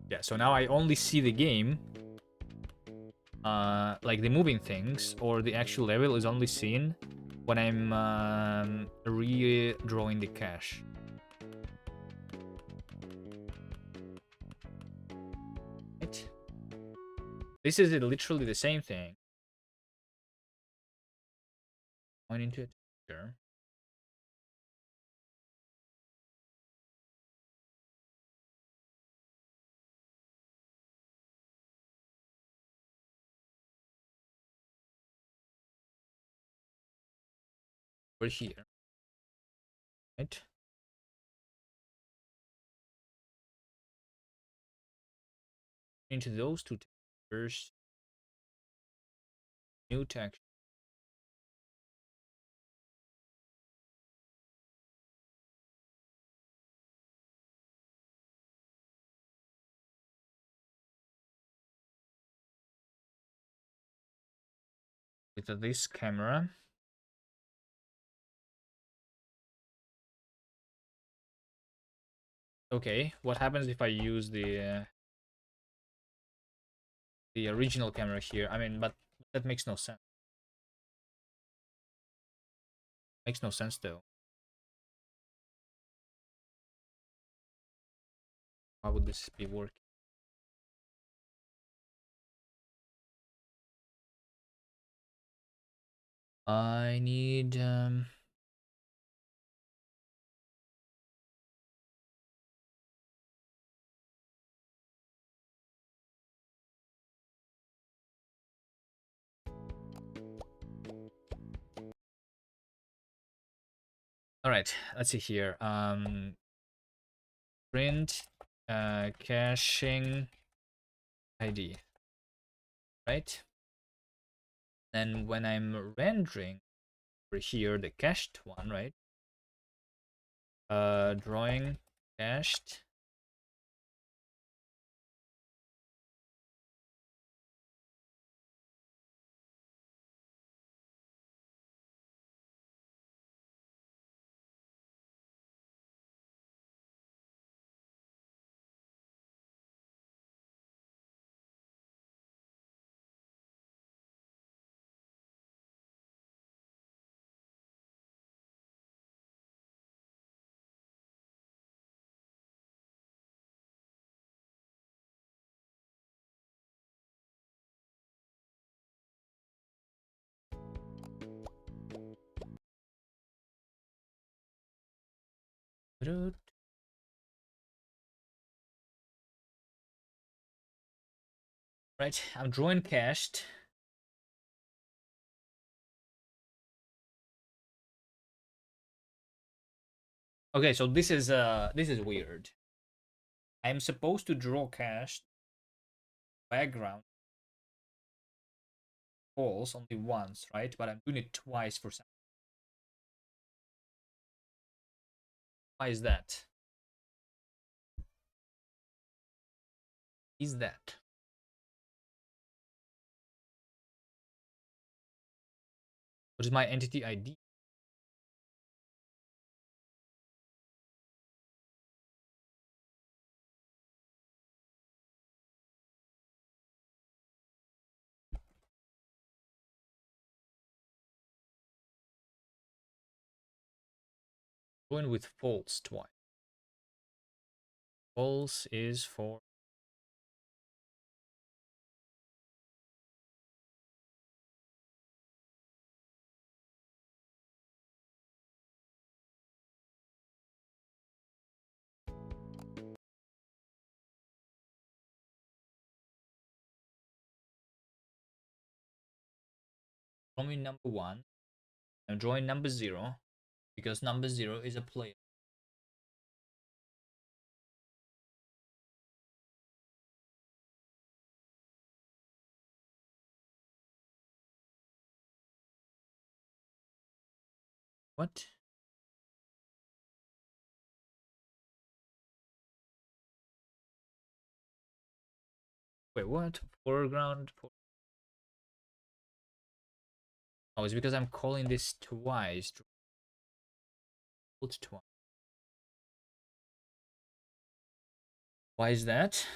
Yeah, so now I only see the game, like the moving things, or the actual level is only seen when I'm redrawing the cache. Right? This is literally the same thing. Going into it. Sure. We're here. Right? Into those two textures. New text. With this camera. Okay, what happens if I use the original camera here? I mean, but that makes no sense. Makes no sense though. How would this be working? I need all right, let's see here. Print caching ID, right? Then when I'm rendering over here the cached one, right? Drawing cached. Right, I'm drawing cached. Okay, so this is weird. I'm supposed to draw cached background false only once, right? But I'm doing it twice for some. Why is that? Is that? What is my entity ID? Join with false twice. False is for join number 1 and join number 0 because number 0 is a player. What? Wait, what? Foreground? Oh, it's because I'm calling this twice. Twice. Why is that?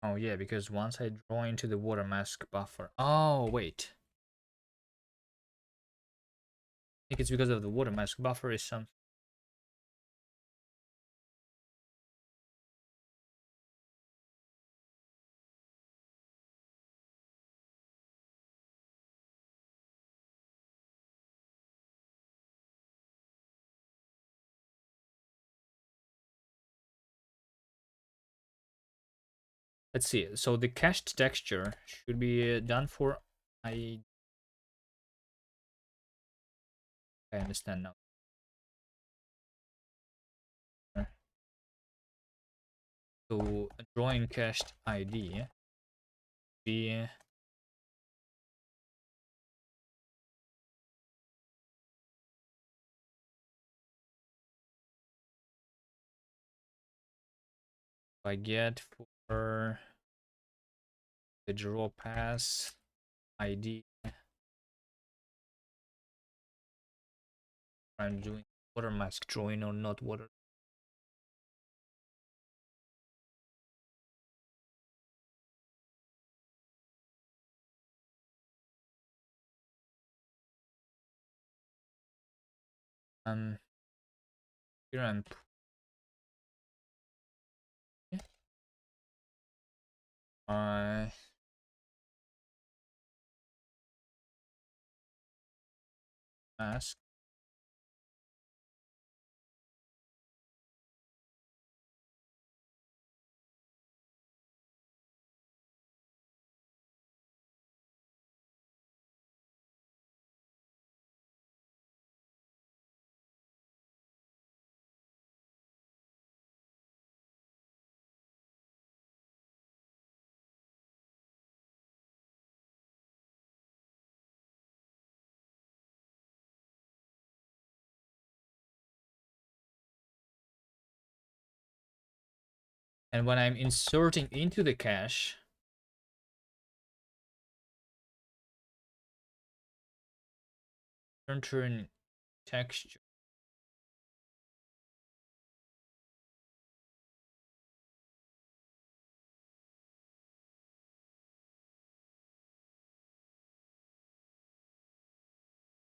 Oh yeah, because once I draw into the water mask buffer. Oh wait. I think it's because of the water mask buffer is some. Let's see. So the cached texture should be done for I understand now. So drawing cached ID be I get for the draw pass ID. I'm doing water mask drawing or not water. Here I'm mask. And when I'm inserting into the cache, turn texture.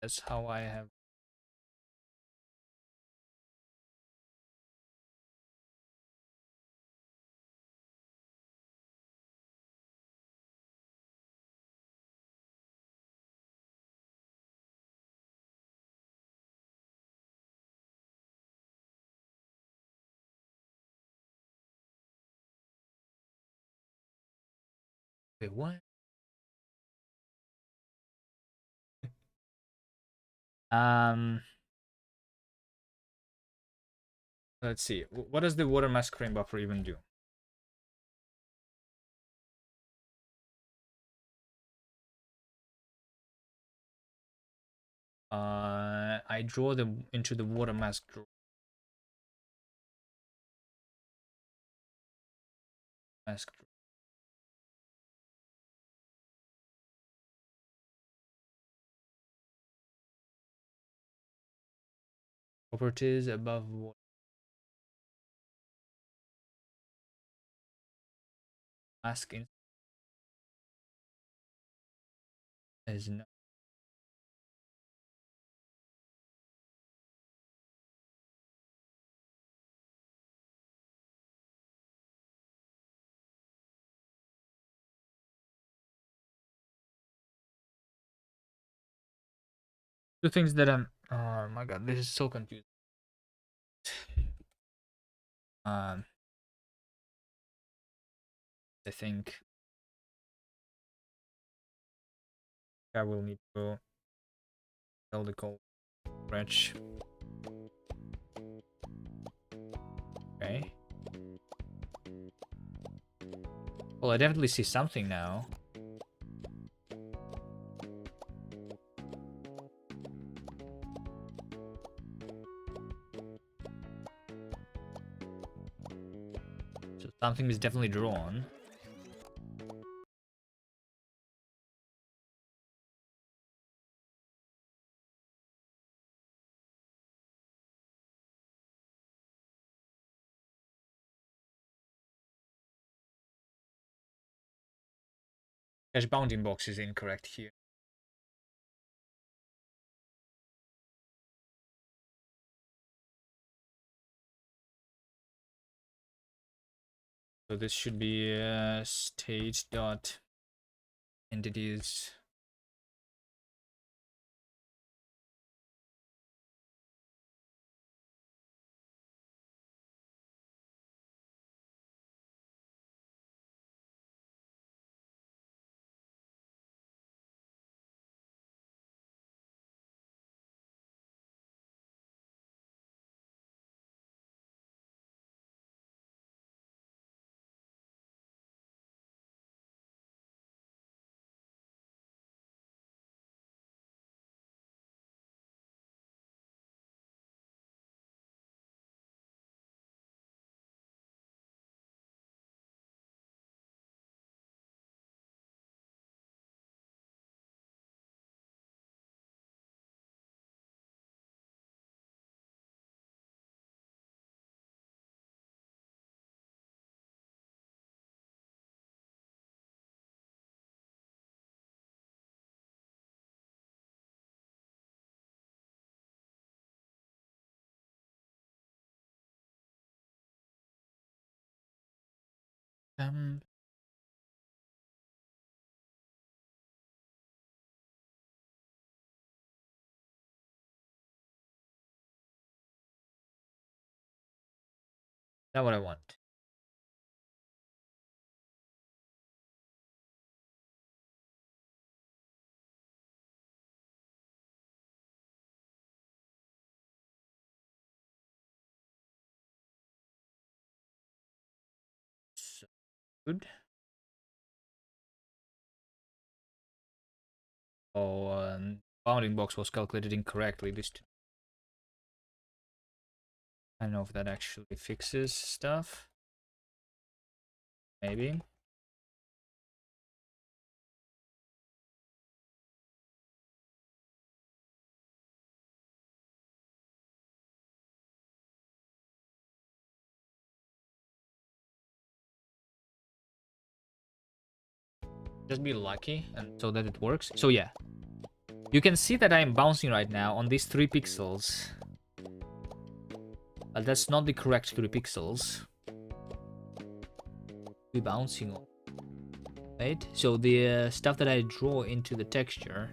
That's how I have. Wait, what? Um, let's see. What does the water mask frame buffer even do? I draw the into the water mask draw. Mask draw. Properties above water mask in There's no. Two things that I'm. Oh my god, this is so confusing. Um, I think I will need to tell the call stretch. Okay. Well, I definitely see something now. So something is definitely drawn. Cash bounding box is incorrect here. So this should be state dot entities. Not what I want. So good. Oh, bounding box was calculated incorrectly. This. I don't know if that actually fixes stuff. Maybe. Just be lucky and so that it works. So yeah, you can see that I'm bouncing right now on these 3 pixels. But that's not the correct 3 pixels. Be bouncing on, right? So the stuff that I draw into the texture.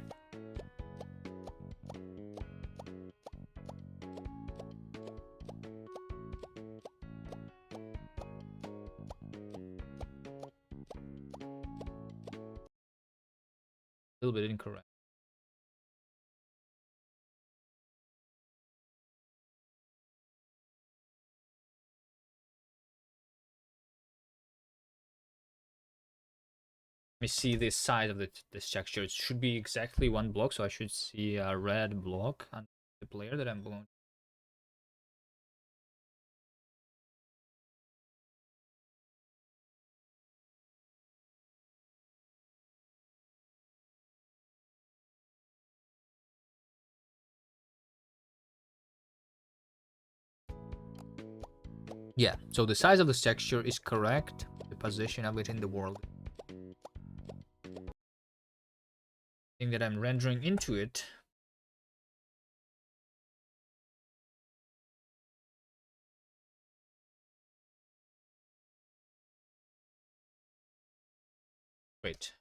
A little bit incorrect. Let me see the size of this texture. It should be exactly 1 block, so I should see a red block on the player that I'm blowing. Yeah, so the size of this texture is correct. The position of it in the world thing that I'm rendering into it. Wait,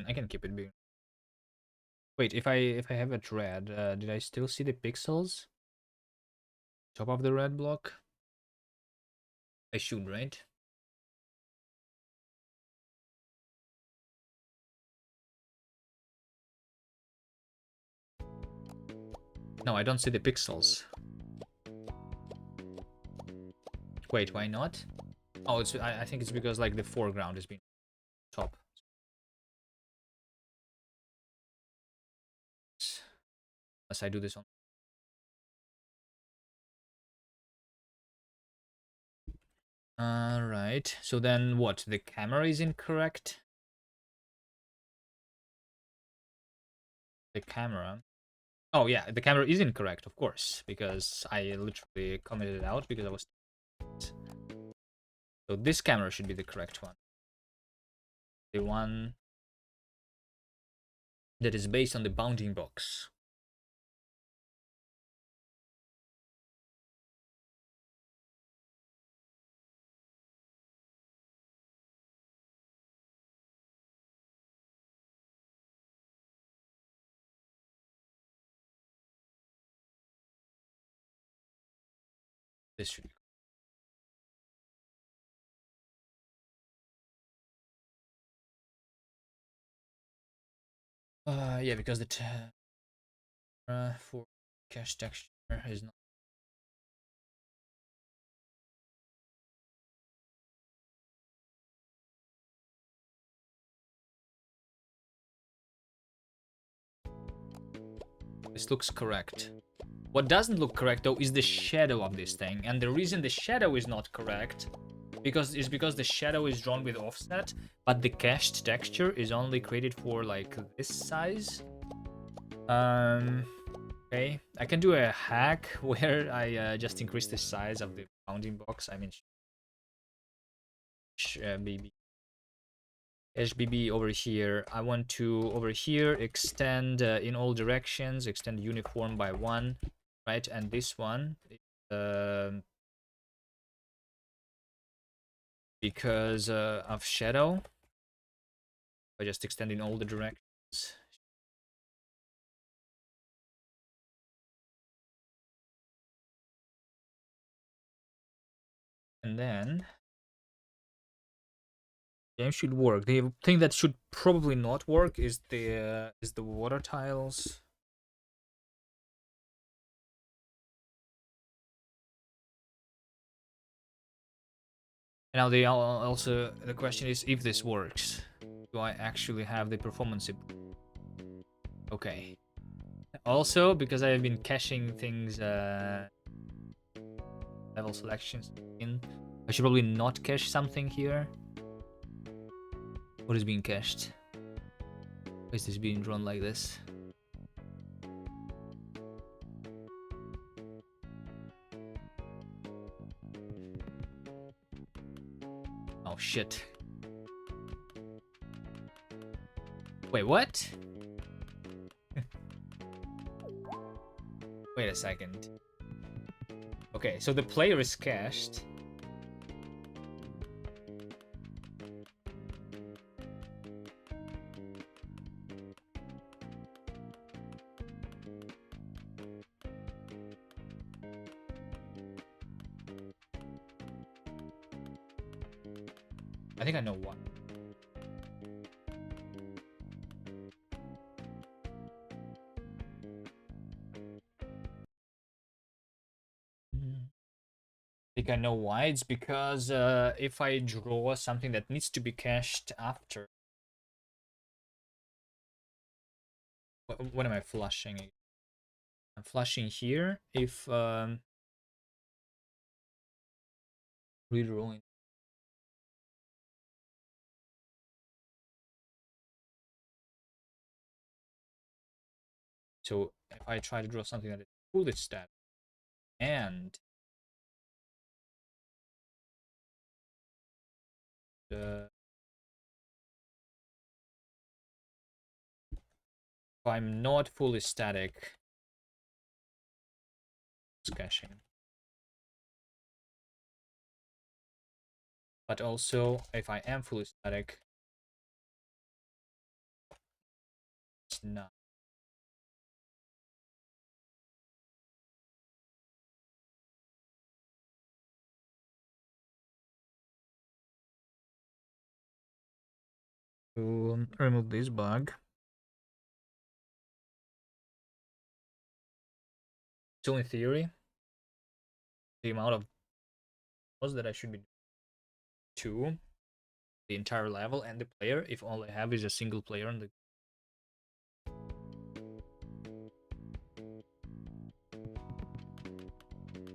I can keep it big. Wait, if I have it red, did I still see the pixels? Top of the red block? I should, right? No, I don't see the pixels. Wait, why not? Oh, I think it's because like the foreground is being top. Unless I do this on. Alright, so then what? The camera is incorrect? The camera. Oh yeah, the camera is incorrect, of course, because I literally commented it out because I was. So this camera should be the correct one. The one that is based on the bounding box. This should be. Yeah, because the for cache texture is not. This looks correct. What doesn't look correct though is the shadow of this thing, and the reason the shadow is not correct because the shadow is drawn with offset, but the cached texture is only created for like this size. Okay, I can do a hack where I just increase the size of the bounding box. I mean, BB. HBB over here. I want to over here extend in all directions, extend uniform by 1, right? And this one, um because of shadow, I just extend in all the directions. And then game should work. The thing that should probably not work is the water tiles. And now also the question is if this works. Do I actually have the performance? Okay. Also, because I have been caching things, level selections in, I should probably not cache something here. What is being cached? Why is this being drawn like this? Oh shit. Wait, what? Wait a second. Okay, so the player is cached. I think I know why. I think I know why. It's because if I draw something that needs to be cached after. What am I flushing? I'm flushing here. If redrawing. So if I try to draw something that is fully static and uh, If I'm not fully static, it's caching. But also, if I am fully static, it's not. To remove this bug. So in theory, the amount of was that I should be two, the entire level and the player, if all I have is a single player on the.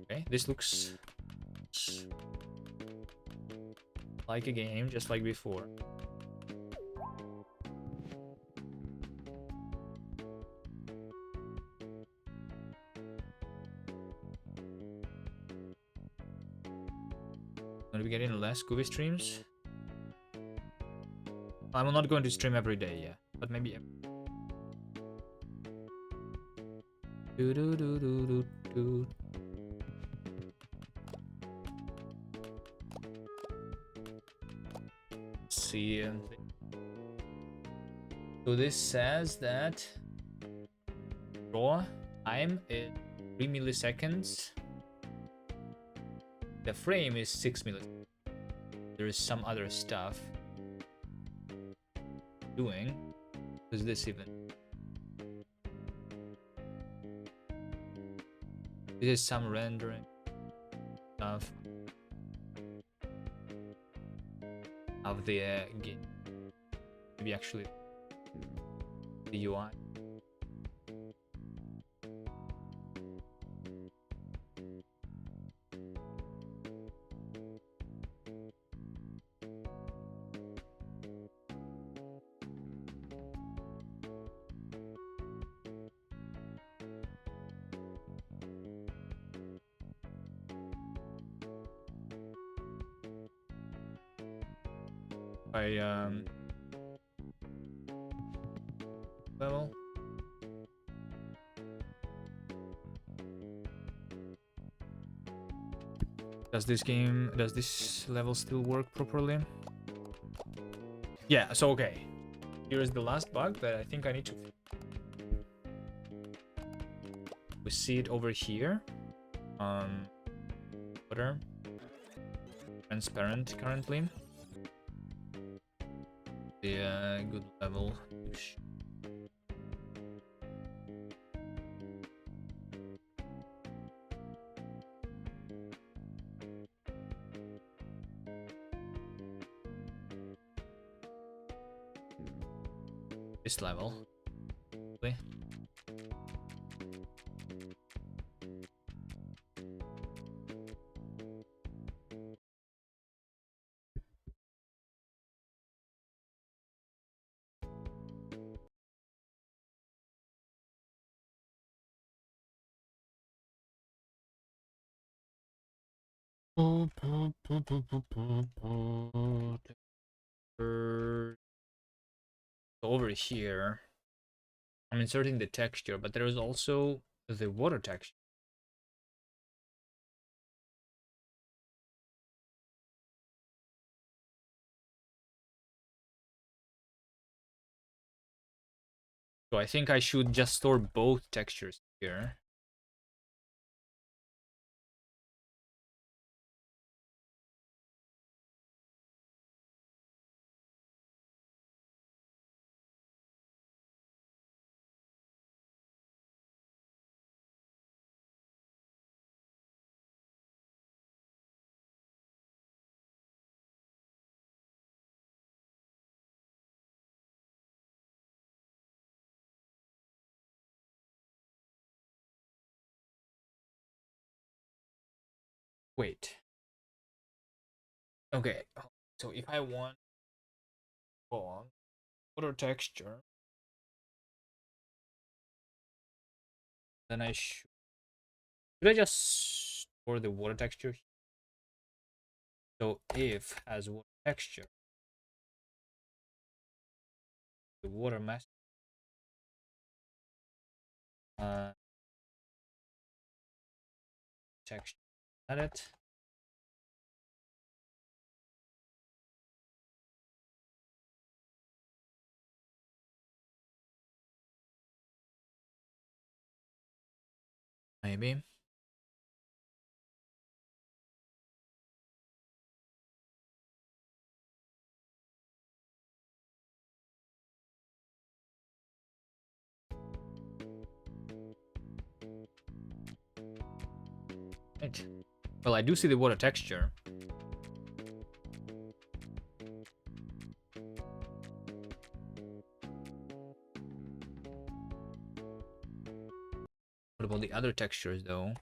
Okay, this looks like a game, just like before. Gonna be getting less Scooby streams. I'm not going to stream every day, yeah, but maybe. Do do do do do do. See. So this says that draw time is 3 milliseconds. The frame is 6 milliseconds. There is some other stuff doing. What is this even? This is some rendering stuff of the game. Maybe actually the UI. By level. Does this level still work properly? Yeah, so okay. Here is the last bug that I think I need to. We see it over here. Water. Transparent currently. The good level. This level. Okay. Over here, I'm inserting the texture, but there is also the water texture. So I think I should just store both textures here. Wait. Okay, so if I want fog, water texture, then should I just store the water texture? So if has water texture, the water mask. Texture edit. Maybe. Right. Well, I do see the water texture. What about the other textures, though?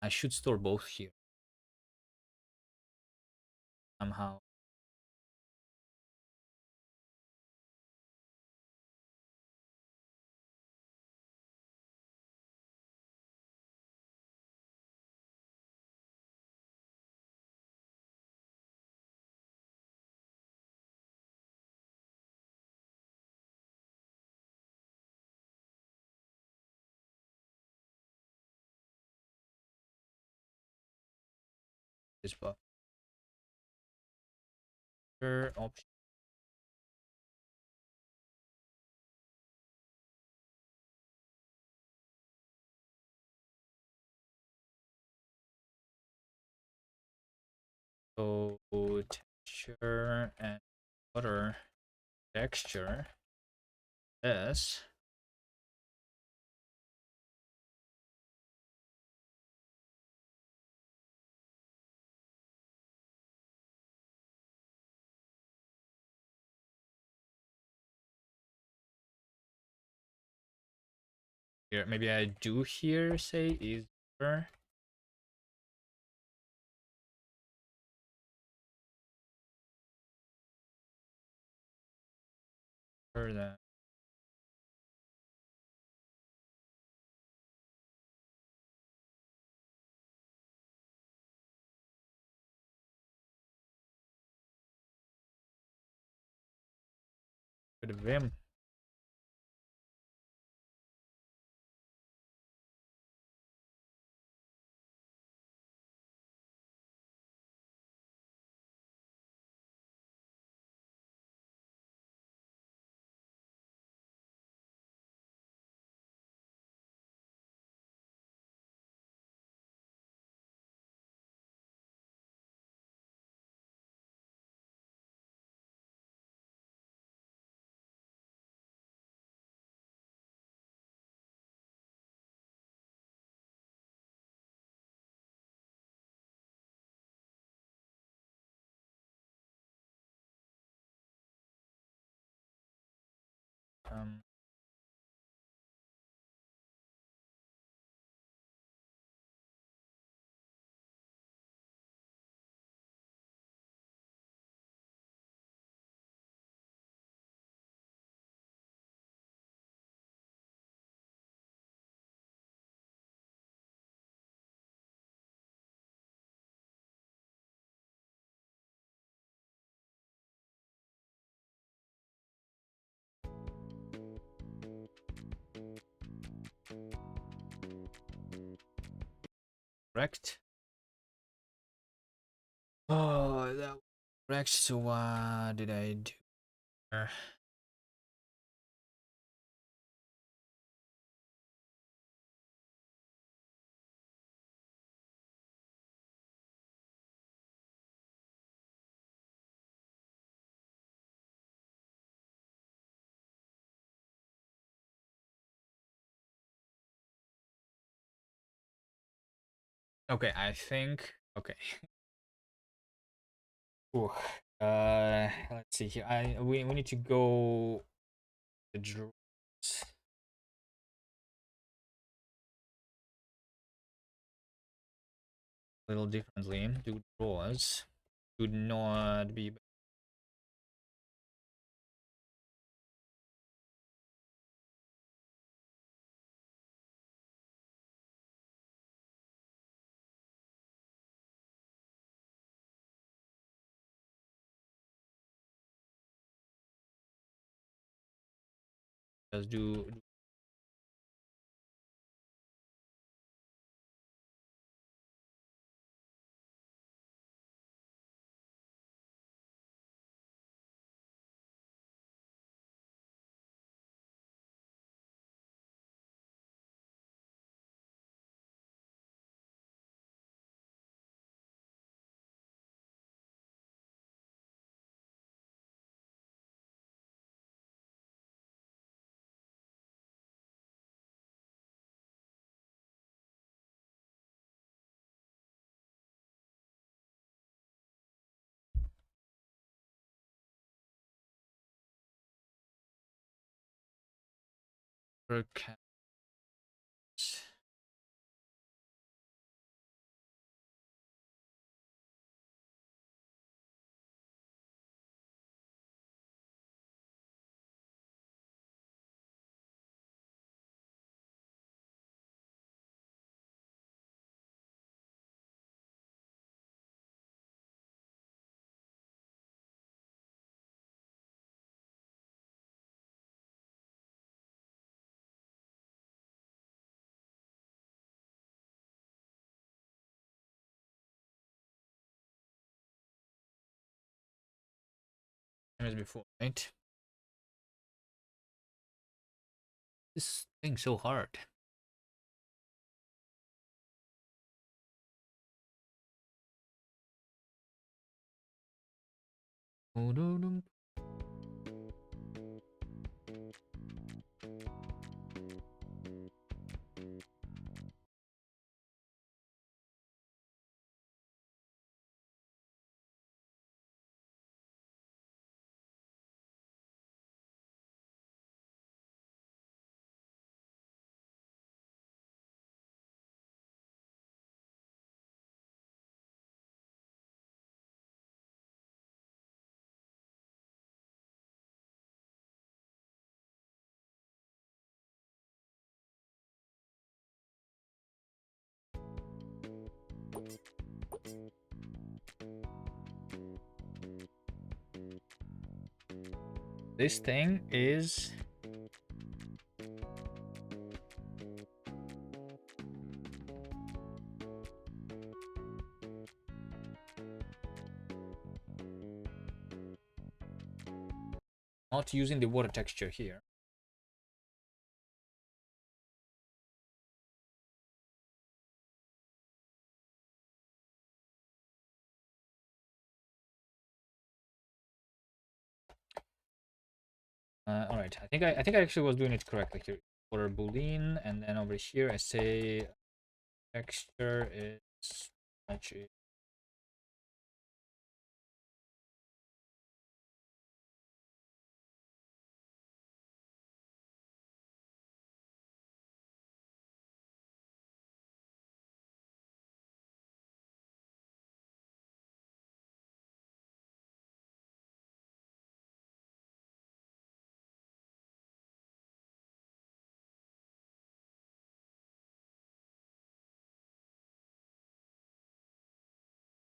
I should store both here somehow. This buffer option. So texture and water texture. Yes. Here, maybe I do here say is better. Than with Vim. Um, correct. Oh, that was correct. So what did I do? Okay, I think. Okay. Ooh. Let's see here. We need to go the draws a little differently. Do draws. Should not be. just do work. As before, right? This thing so hard. This thing is not using the water texture here. All right, I think I actually was doing it correctly here. Water boolean, and then over here I say texture is actually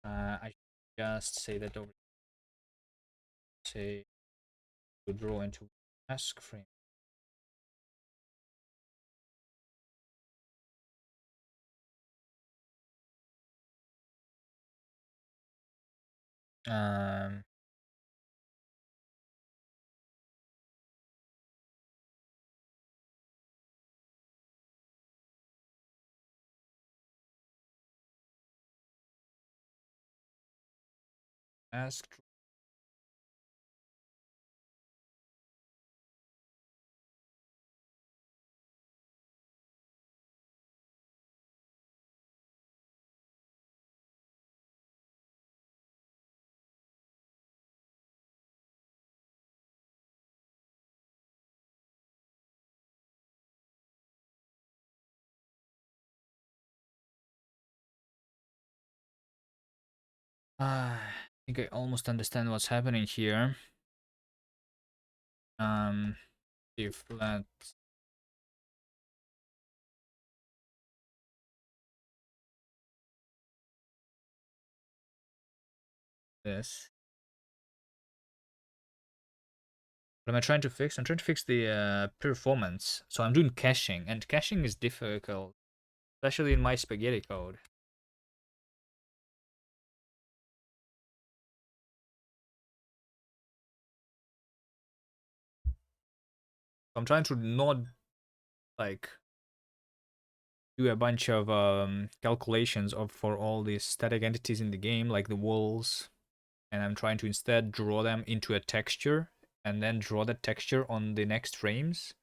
I just say that over say to draw into mask frame. Um, mask. I think I almost understand what's happening here. If let this What am I trying to fix? I'm trying to fix the performance. So I'm doing caching, and caching is difficult, especially in my spaghetti code. I'm trying to not like do a bunch of calculations of for all the static entities in the game, like the walls, and I'm trying to instead draw them into a texture and then draw that texture on the next frames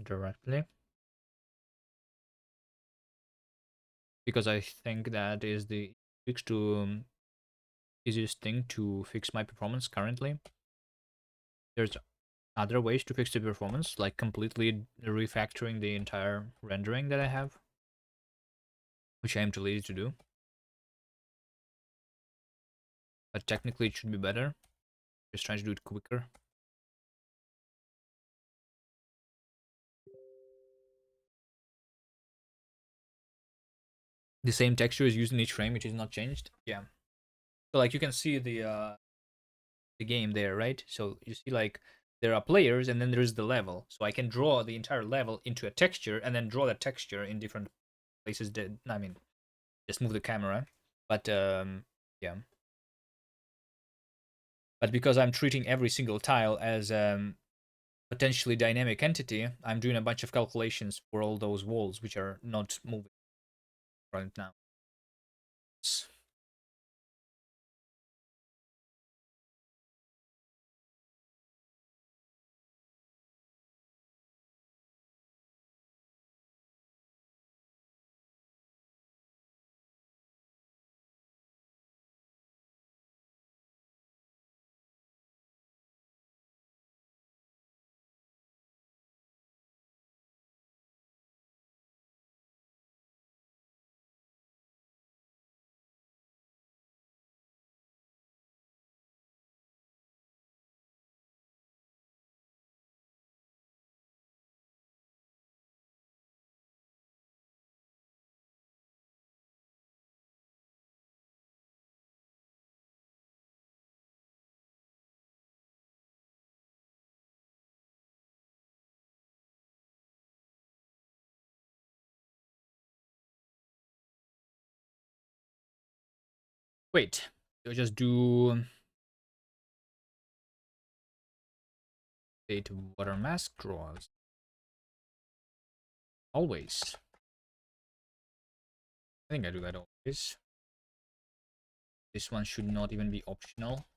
directly. Because I think that is the fix to easiest thing to fix my performance currently. There's other ways to fix the performance, like completely refactoring the entire rendering that I have, which I am too lazy to do. But technically it should be better. Just trying to do it quicker. The same texture is used in each frame, which is not changed. Yeah. So like you can see the game there, right? So you see like there are players and then there's the level. So I can draw the entire level into a texture and then draw that texture in different places. I mean, just move the camera. But yeah. But because I'm treating every single tile as potentially dynamic entity, I'm doing a bunch of calculations for all those walls which are not moving right now. Wait, so just do state water mask draws. Always. I think I do that always. This one should not even be optional.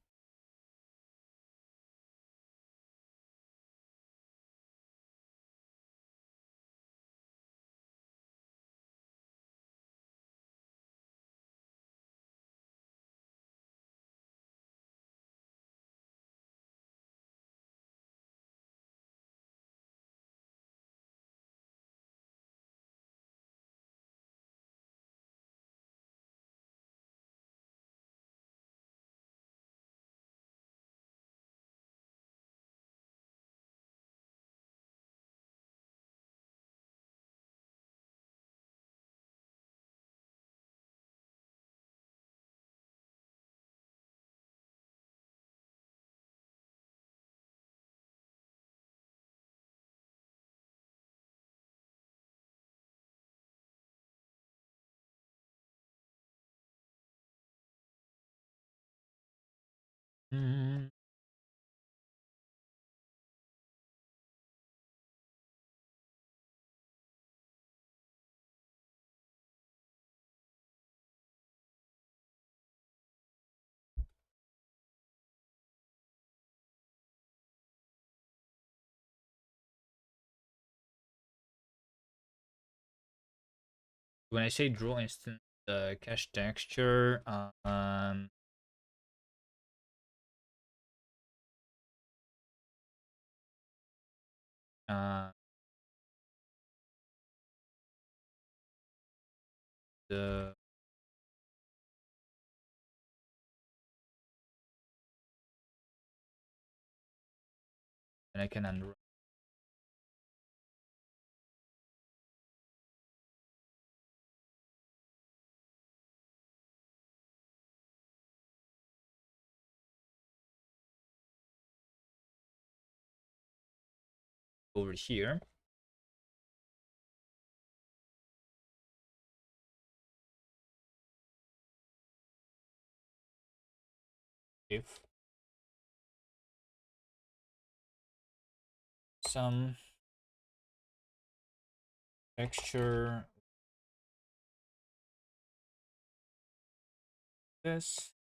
Mm. When I say draw instance cache texture, uh, the and I can unwrap. over here. If some texture this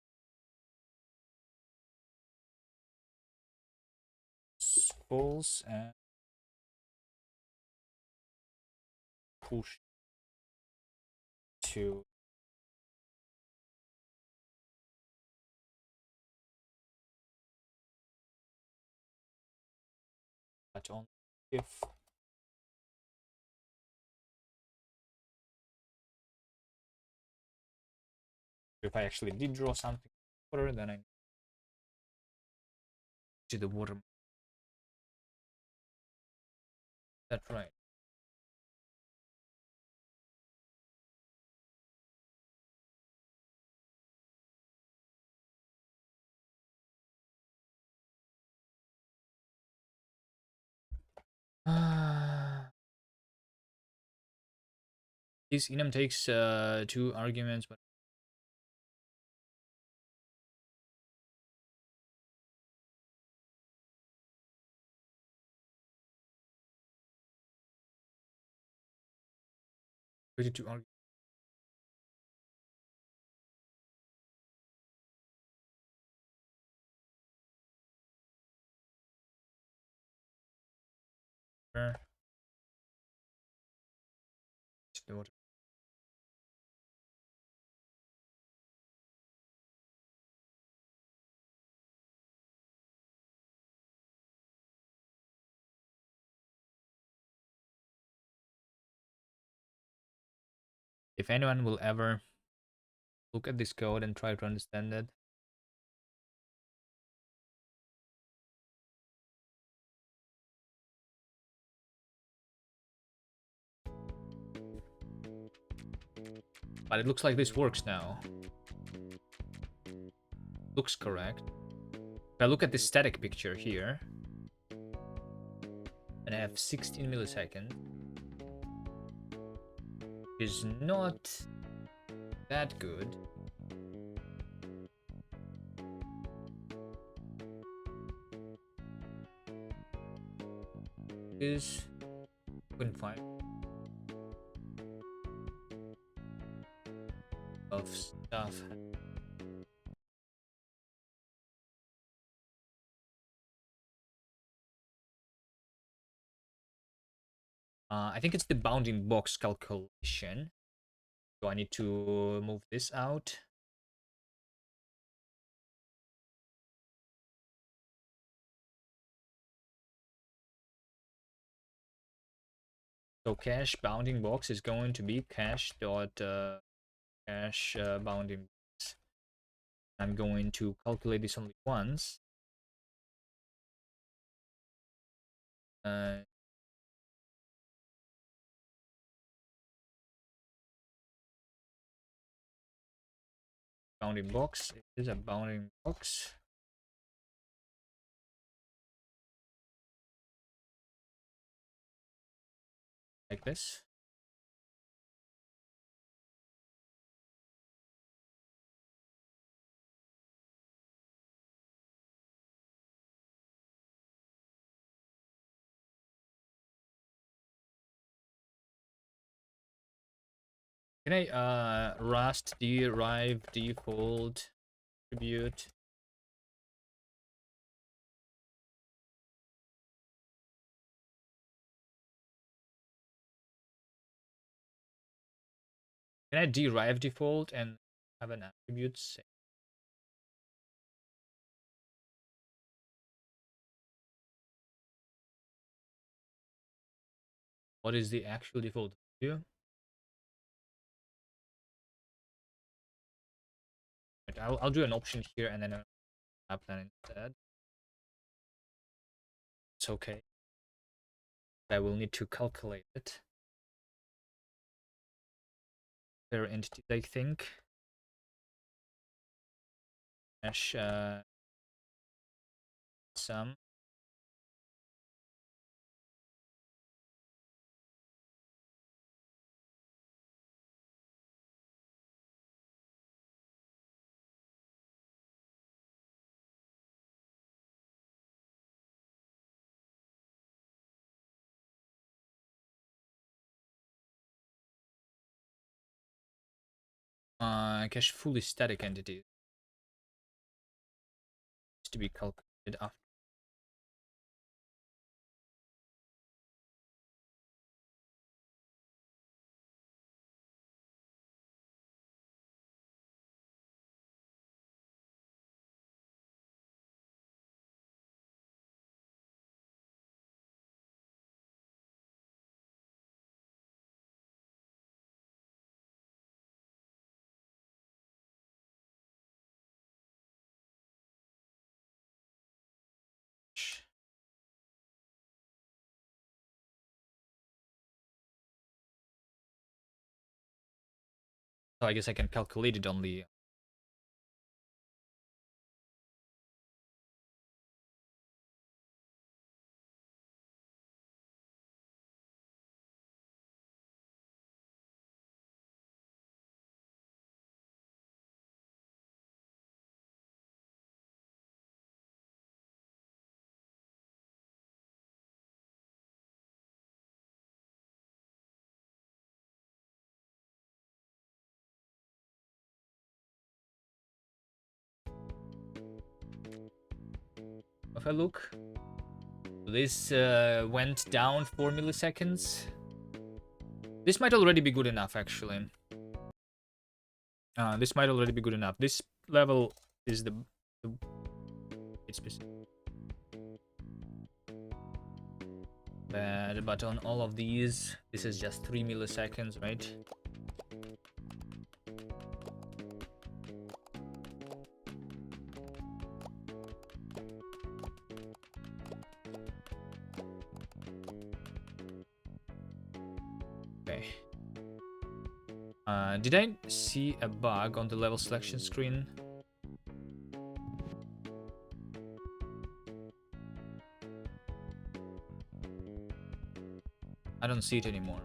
spools and push to that on if I actually did draw something water, then I to the water. That's right. This enum takes 2 arguments, but created 2 arguments. The water. If anyone will ever look at this code and try to understand it, but it looks like this works now. Looks correct. If I look at the static picture here, and I have 16 milliseconds, is not that good. Is 0.5 of stuff. I think it's the bounding box calculation. So I need to move this out. So cache bounding box is going to be cache dot cache bounding box. I'm going to calculate this only once. Bounding box. It is a bounding box. Like this. Can I Rust derive default attribute? Can I derive default and have an attribute say? What is the actual default value? Right, I'll do an option here and then an app plan instead. It's okay. I will need to calculate it. There are entities, I think. Hash sum Cache fully static entities to be calculated after. So I guess I can calculate it only. If I look, this went down 4 milliseconds. This might already be good enough, actually. This might already be good enough. This level is the it's specific. But on all of these, this is just 3 milliseconds, right? Okay. Did I see a bug on the level selection screen? I don't see it anymore.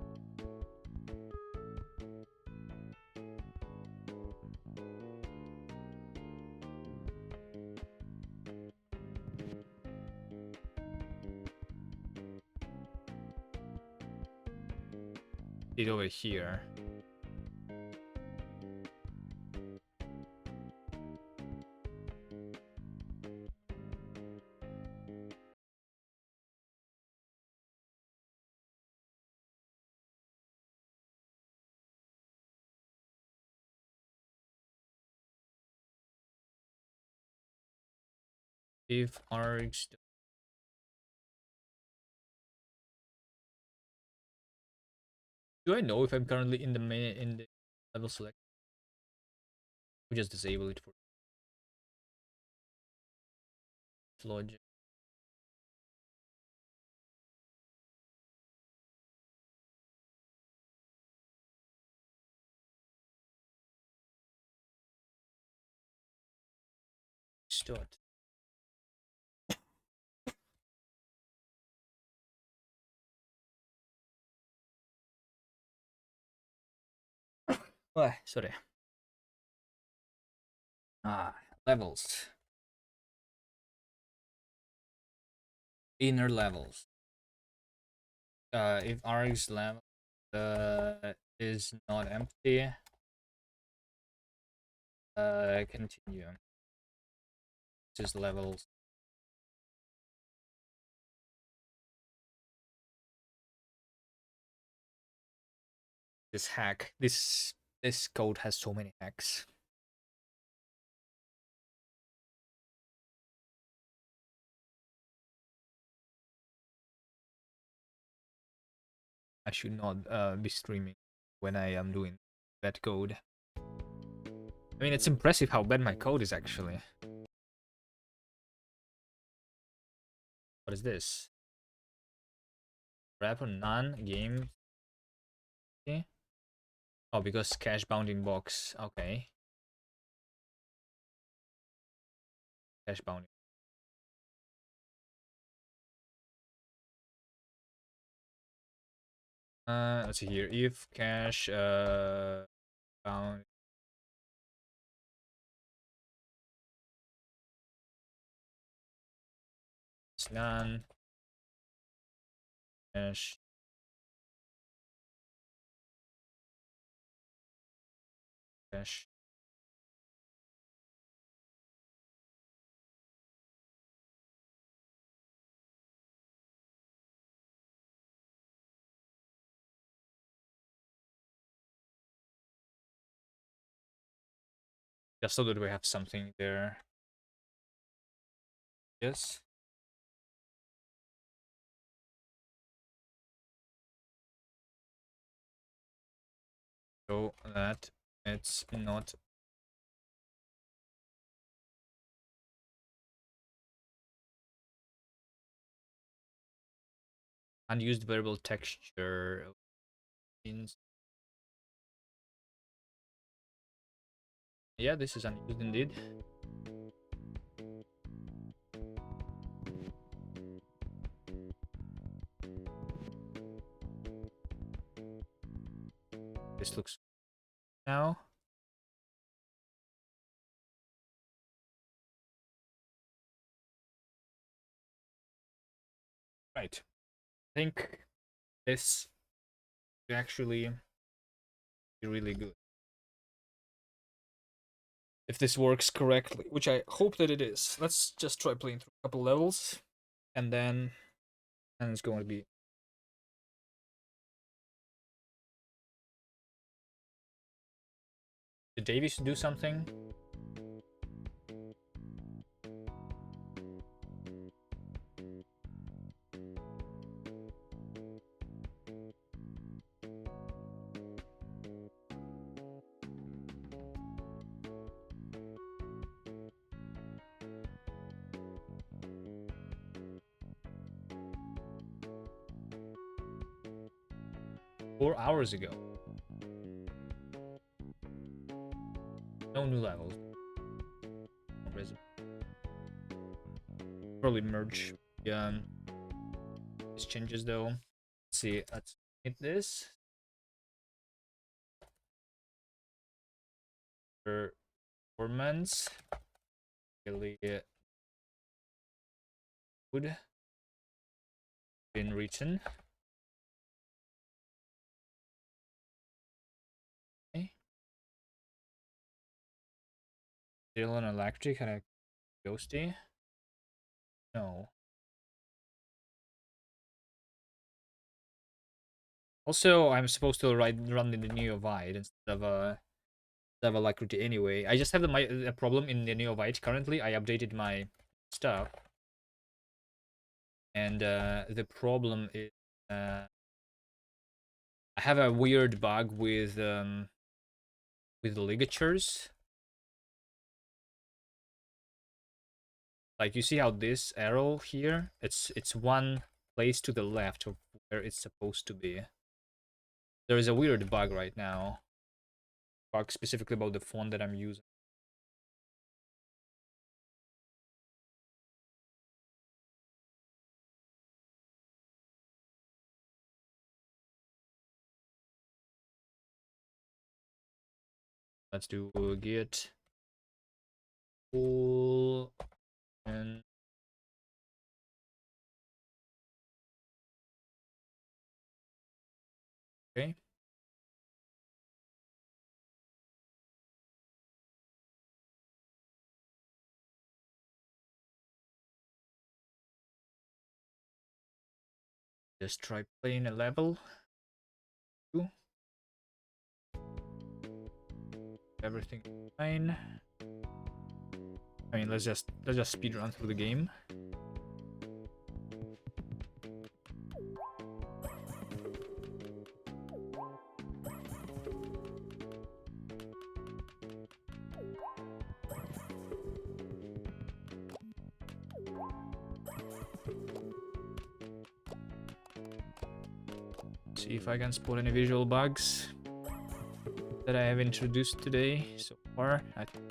It over here. If args. Do I know if I'm currently in the level select? We just disable it for logic. Start. Oh, sorry. Levels. Inner levels. If args level is not empty, continue. This is levels. This hack. This code has so many hacks. I should not be streaming when I am doing bad code. I mean, it's impressive how bad my code is actually. What is this? Wrap on none game. Okay. Oh, because cache bounding box. Okay. Cache bounding. Let's see here. If cache bound is none, cache Dash. Just so that we have something there. Yes. So that it's not unused variable texture means. Yeah, this is unused indeed. This looks now. Right. I think this is actually be really good. If this works correctly, which I hope that it is. Let's just try playing through a couple levels, and then it's going to be. Did Davies do something? 4 hours ago. No new levels. Probably merge these changes though. Let's see, let's hit this. Performance. Really good. Been written. Okay. Still on electric and a ghosty. No. Also, I'm supposed to run in the Neovite instead of Alacrity anyway. I just have a problem in the Neovite currently. I updated my stuff, and the problem is I have a weird bug with ligatures. Like, you see how this arrow here, it's one place to the left of where it's supposed to be. There is a weird bug right now. Bug specifically about the font that I'm using. Let's do git pull and okay. Just try playing a level. Everything fine. I mean, let's just speed run through the game. See if I can spot any visual bugs that I have introduced today so far. I think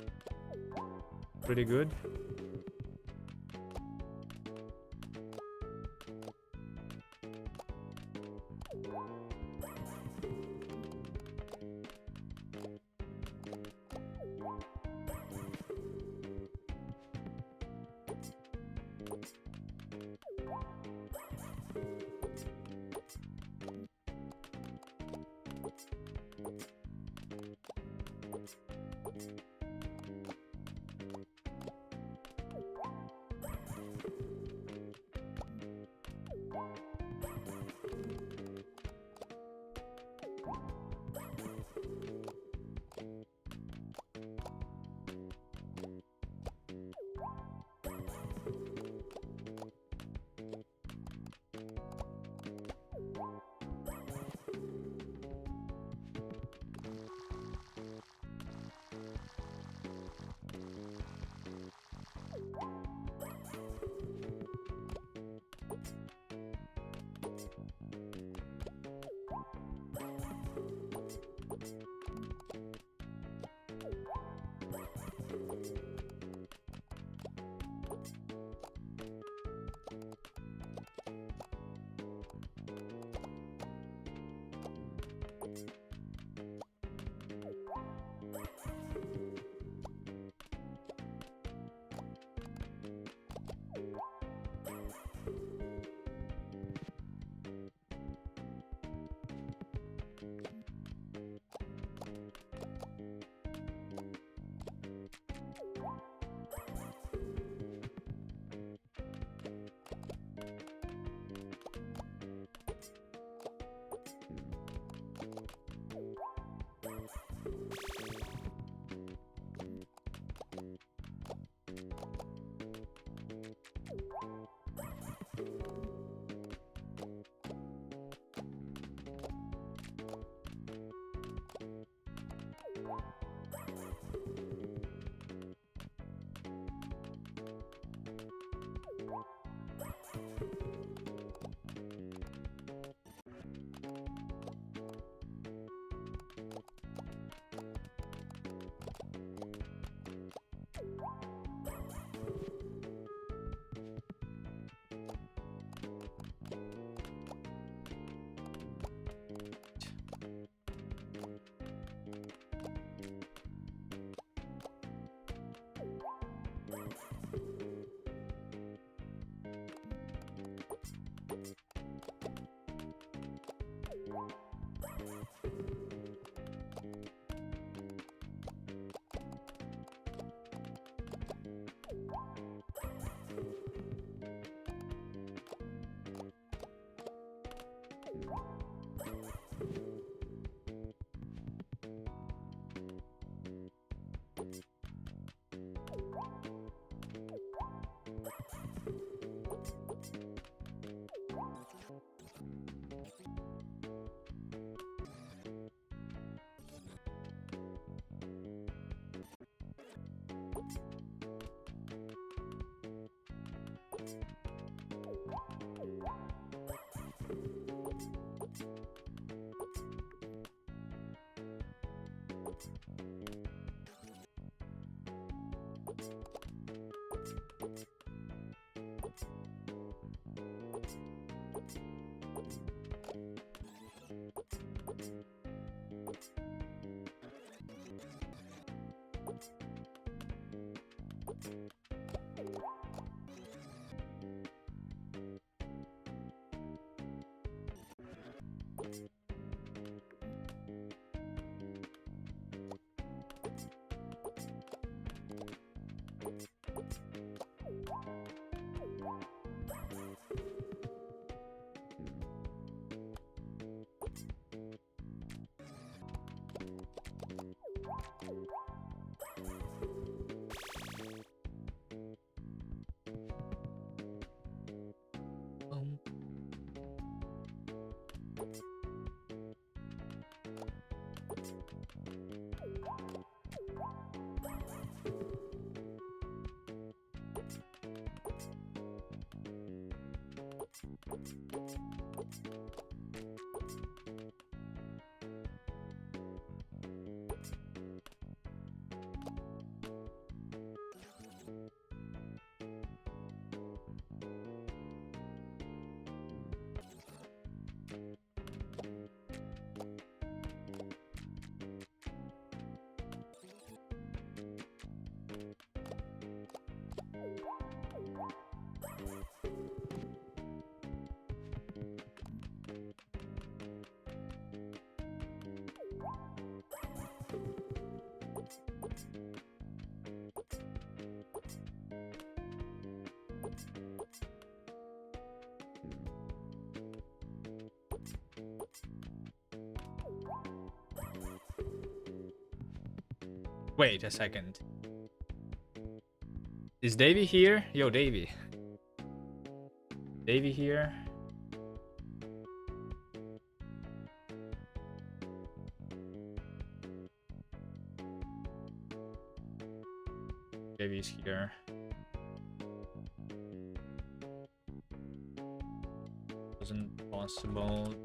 pretty good. Wait a second. Is Davey here? Yo, Davey. Davey here? Davey's here. Wasn't possible.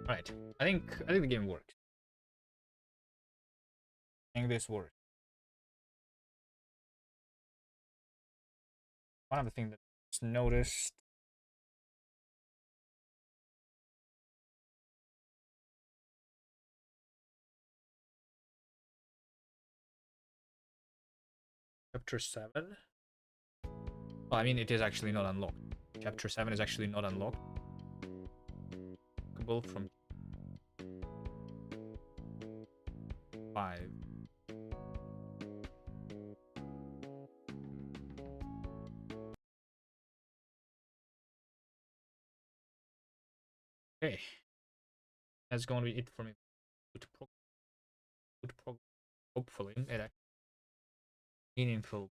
Right. I think the game works. I think this works. One of the things that I just noticed. Chapter 7. Well, I mean, it is actually not unlocked. Chapter 7 is actually not unlocked. From 5. Okay. That's going to be it for me. Good hopefully, it meaningful.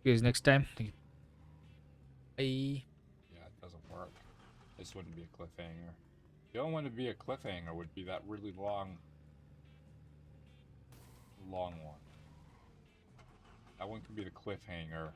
guys next time. Bye. Yeah, it doesn't work. This wouldn't be a cliffhanger. The only one to be a cliffhanger would be that really long one. That one could be the cliffhanger